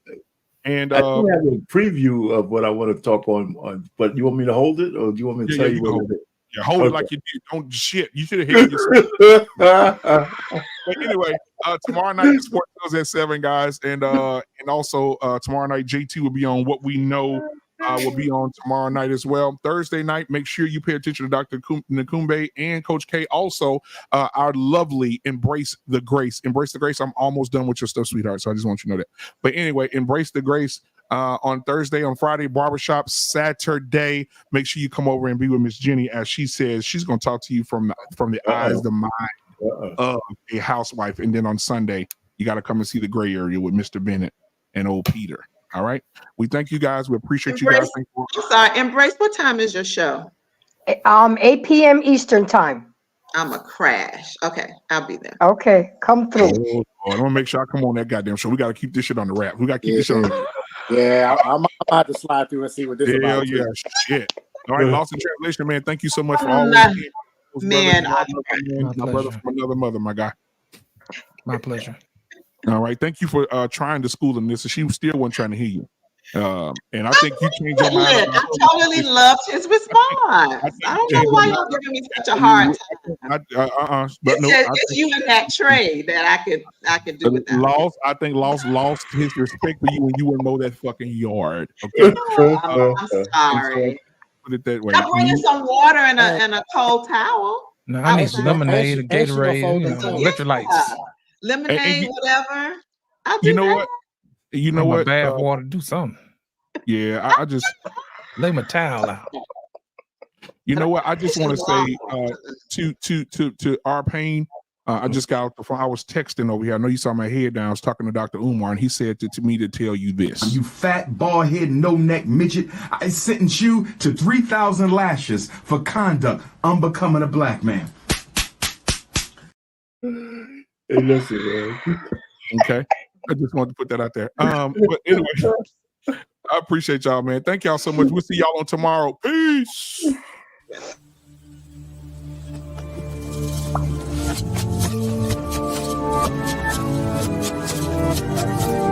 A: And
J: I do have a preview of what I want to talk on. But you want me to hold it, or do you want me to tell you what it is?
A: Yeah, hold it like you did. Don't shit. You should have hit yourself. But anyway, tomorrow night the sports shows at 7, guys, and also tomorrow night JT will be on What We Know will be on tomorrow night as well. Thursday night, make sure you pay attention to Dr. Nakumbe and Coach K. Also, our lovely Embrace the Grace. Embrace the Grace. I'm almost done with your stuff, sweetheart, so I just want you to know that. But anyway, Embrace the Grace on Thursday, on Friday, barbershop. Saturday, make sure you come over and be with Miss Jenny, as she says she's going to talk to you from the eyes, the mind of a housewife. And then on Sunday, you got to come and see the gray area with Mr. Bennett and old Peter. All right. We thank you guys. We appreciate you guys.
B: I'm sorry. Embrace, what time is your show?
G: 8 p.m. Eastern time.
B: I'm a crash. Okay, I'll be there.
G: Okay, come through.
A: Oh, I want to make sure I come on that goddamn show. We got to keep this shit on the wrap. We got to keep this shit on the wrap.
P: Yeah, I'm about to slide through and see what this is about.
A: Yeah, shit. All right, Lost in Translation, man. Thank you so much for always being my brother from another mother, my guy.
D: My pleasure.
A: All right, thank you for trying to school in this. She still wasn't trying to hear you. And I think you changed your mind.
B: I totally loved his response. I don't know why you're giving me such a hard time. It's you in that tray that I could do with that.
A: I think lost his respect for you when you wouldn't mow that fucking yard. Okay,
B: I'm sorry.
A: Put it that way.
B: I'm bringing some water and a cold towel.
D: No, I need some lemonade, a Gatorade, electrolytes,
B: lemonade, whatever.
A: You know what? You know what?
D: Bath water, do something.
A: Yeah, I just
D: lay my towel out.
A: You know what? I just want to say to our pain. I just got off the phone. I was texting over here. I know you saw my head down. I was talking to Dr. Umar, and he said to me to tell you this.
S: You fat, bald-headed, no-neck midget. I sentence you to 3,000 lashes for conduct unbecoming a black man.
J: Hey, listen, man.
A: Okay. I just wanted to put that out there. But anyway, I appreciate y'all, man. Thank y'all so much. We'll see y'all on tomorrow. Peace.
N: Thank you.